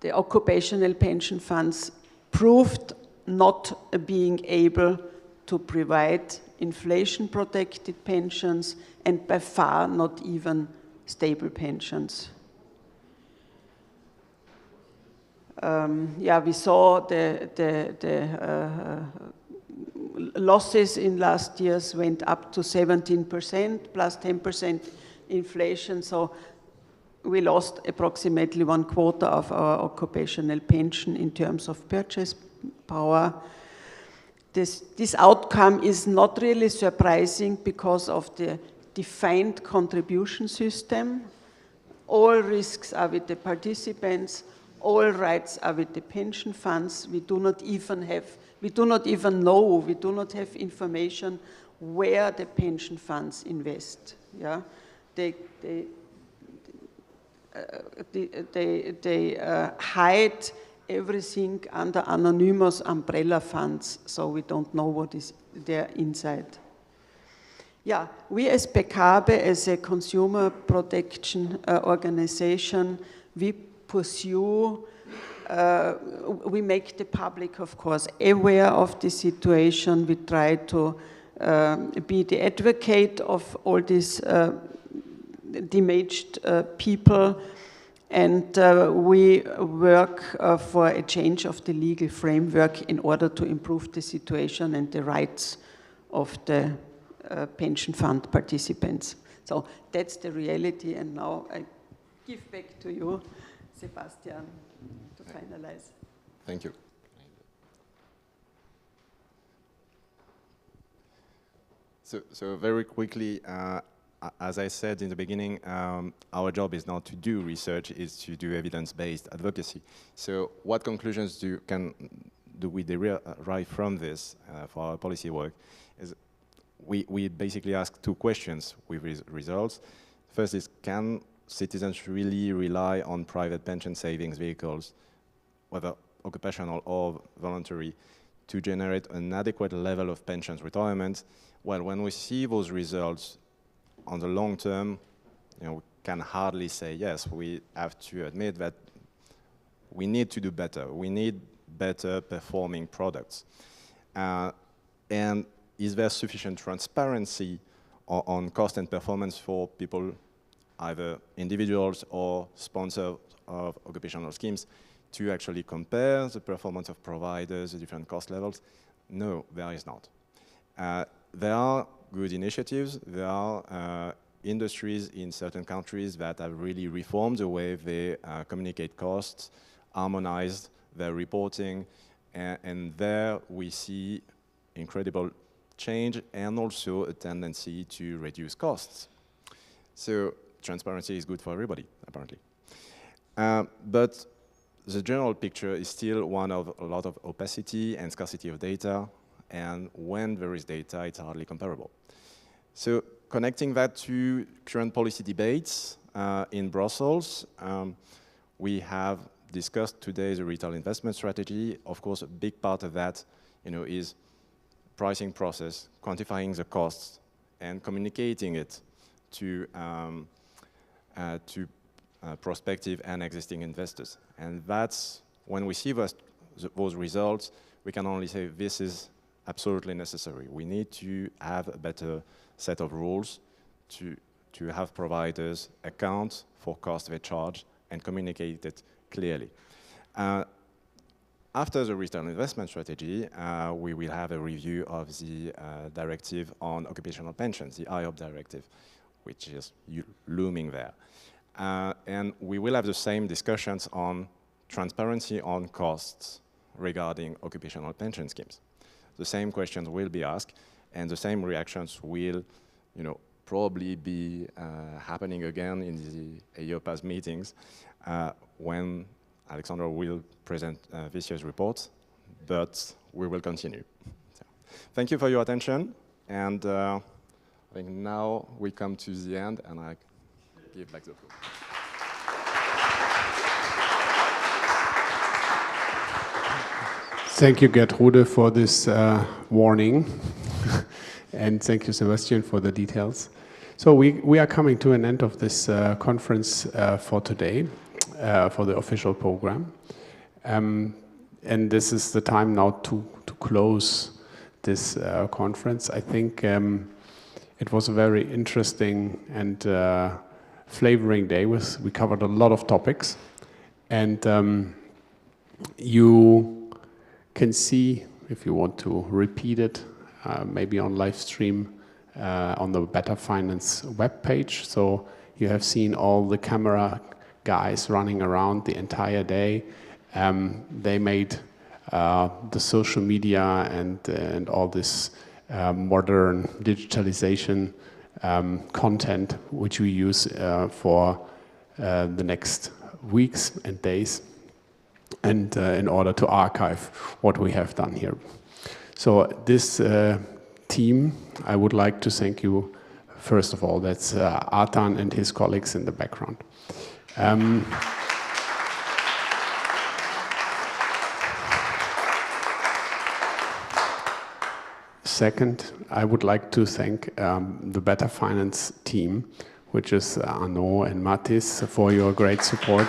the occupational pension funds proved not being able to provide inflation-protected pensions, and by far not even stable pensions. Yeah, we saw the losses in last years went up to 17%, plus 10% inflation, so we lost approximately 1/4 of our occupational pension in terms of purchase power. This outcome is not really surprising because of the defined contribution system. All risks are with the participants, All rights are with the pension funds. We do not even know, we do not have information where the pension funds invest. Yeah, they hide everything under anonymous umbrella funds, so we don't know what is there inside. Yeah, we as PEKABE, as a consumer protection organization, we pursue, we make the public, of course, aware of the situation. We try to be the advocate of all these damaged people, and we work for a change of the legal framework in order to improve the situation and the rights of the pension fund participants. So that's the reality, and now I give back to you, Sebastien, to finalize. Thank you. So very quickly, as I said in the beginning, our job is not to do research, it's to do evidence-based advocacy. So what conclusions do we derive from this for our policy work? Is we basically ask two questions with results. First is, can citizens really rely on private pension savings vehicles, whether occupational or voluntary, to generate an adequate level of pensions retirement? Well, when we see those results on the long term, we can hardly say yes. We have to admit that we need to do better. We need better performing products. And is there sufficient transparency on cost and performance for people, either individuals or sponsors of occupational schemes, to actually compare the performance of providers, the different cost levels? No, there is not. There are good initiatives. There are industries in certain countries that have really reformed the way they communicate costs, harmonized their reporting, and there we see incredible change and also a tendency to reduce costs. So transparency is good for everybody, apparently. But the general picture is still one of a lot of opacity and scarcity of data, and when there is data, it's hardly comparable. So connecting that to current policy debates in Brussels, we have discussed today the retail investment strategy. Of course, a big part of that, is pricing process, quantifying the costs, and communicating it to prospective and existing investors. And that's when we see those results, we can only say this is absolutely necessary. We need to have a better set of rules to have providers account for costs they charge and communicate it clearly. After the retail investment strategy, we will have a review of the directive on occupational pensions, the IOP directive, which is looming there. And we will have the same discussions on transparency on costs regarding occupational pension schemes. The same questions will be asked, and the same reactions will, probably be happening again in the EIOPA's meetings when Alexandra will present this year's report, but we will continue. So, thank you for your attention, and I think now we come to the end, and I give back the floor. Thank you, Gertrude, for this warning. And thank you, Sebastien, for the details. So we are coming to an end of this conference for today, for the official program. And this is the time now to close this conference. I think it was a very interesting and flavoring day. We covered a lot of topics. And you can see, if you want to repeat it, maybe on live stream on the Better Finance webpage. So you have seen all the camera guys running around the entire day. They made the social media and all this modern digitalization content, which we use for the next weeks and days. and in order to archive what we have done here. So this team, I would like to thank you. First of all, that's Artan and his colleagues in the background. Second, I would like to thank the Better Finance team, which is Arnaud and Mathis, for your great support.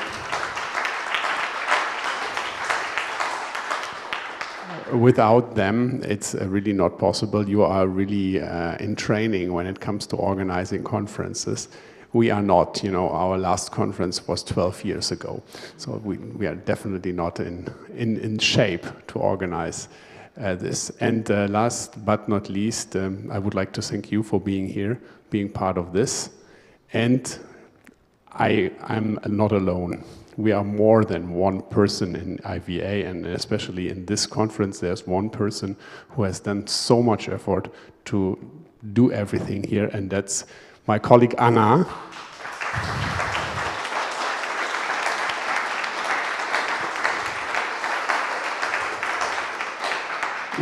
Without them, it's really not possible. You are really in training when it comes to organizing conferences. We are not, you know, our last conference was 12 years ago. So we are definitely not in shape to organize this. And last but not least, I would like to thank you for being here, being part of this. And I'm not alone. We are more than one person in IVA, and especially in this conference, there's one person who has done so much effort to do everything here, and that's my colleague Anna.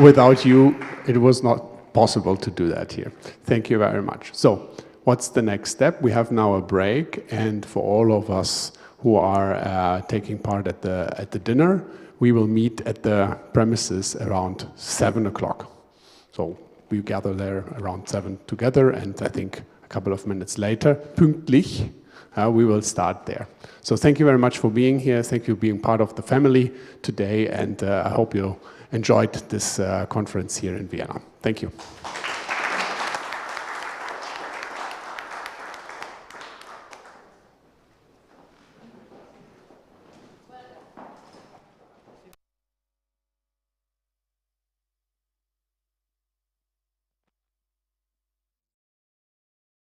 Without you, it was not possible to do that here. Thank you very much. So, what's the next step? We have now a break, and for all of us who are taking part at the dinner, we will meet at the premises around 7 o'clock. So we gather there around 7 together, and I think a couple of minutes later, pünktlich, we will start there. So thank you very much for being here. Thank you for being part of the family today, and I hope you enjoyed this conference here in Vienna. Thank you.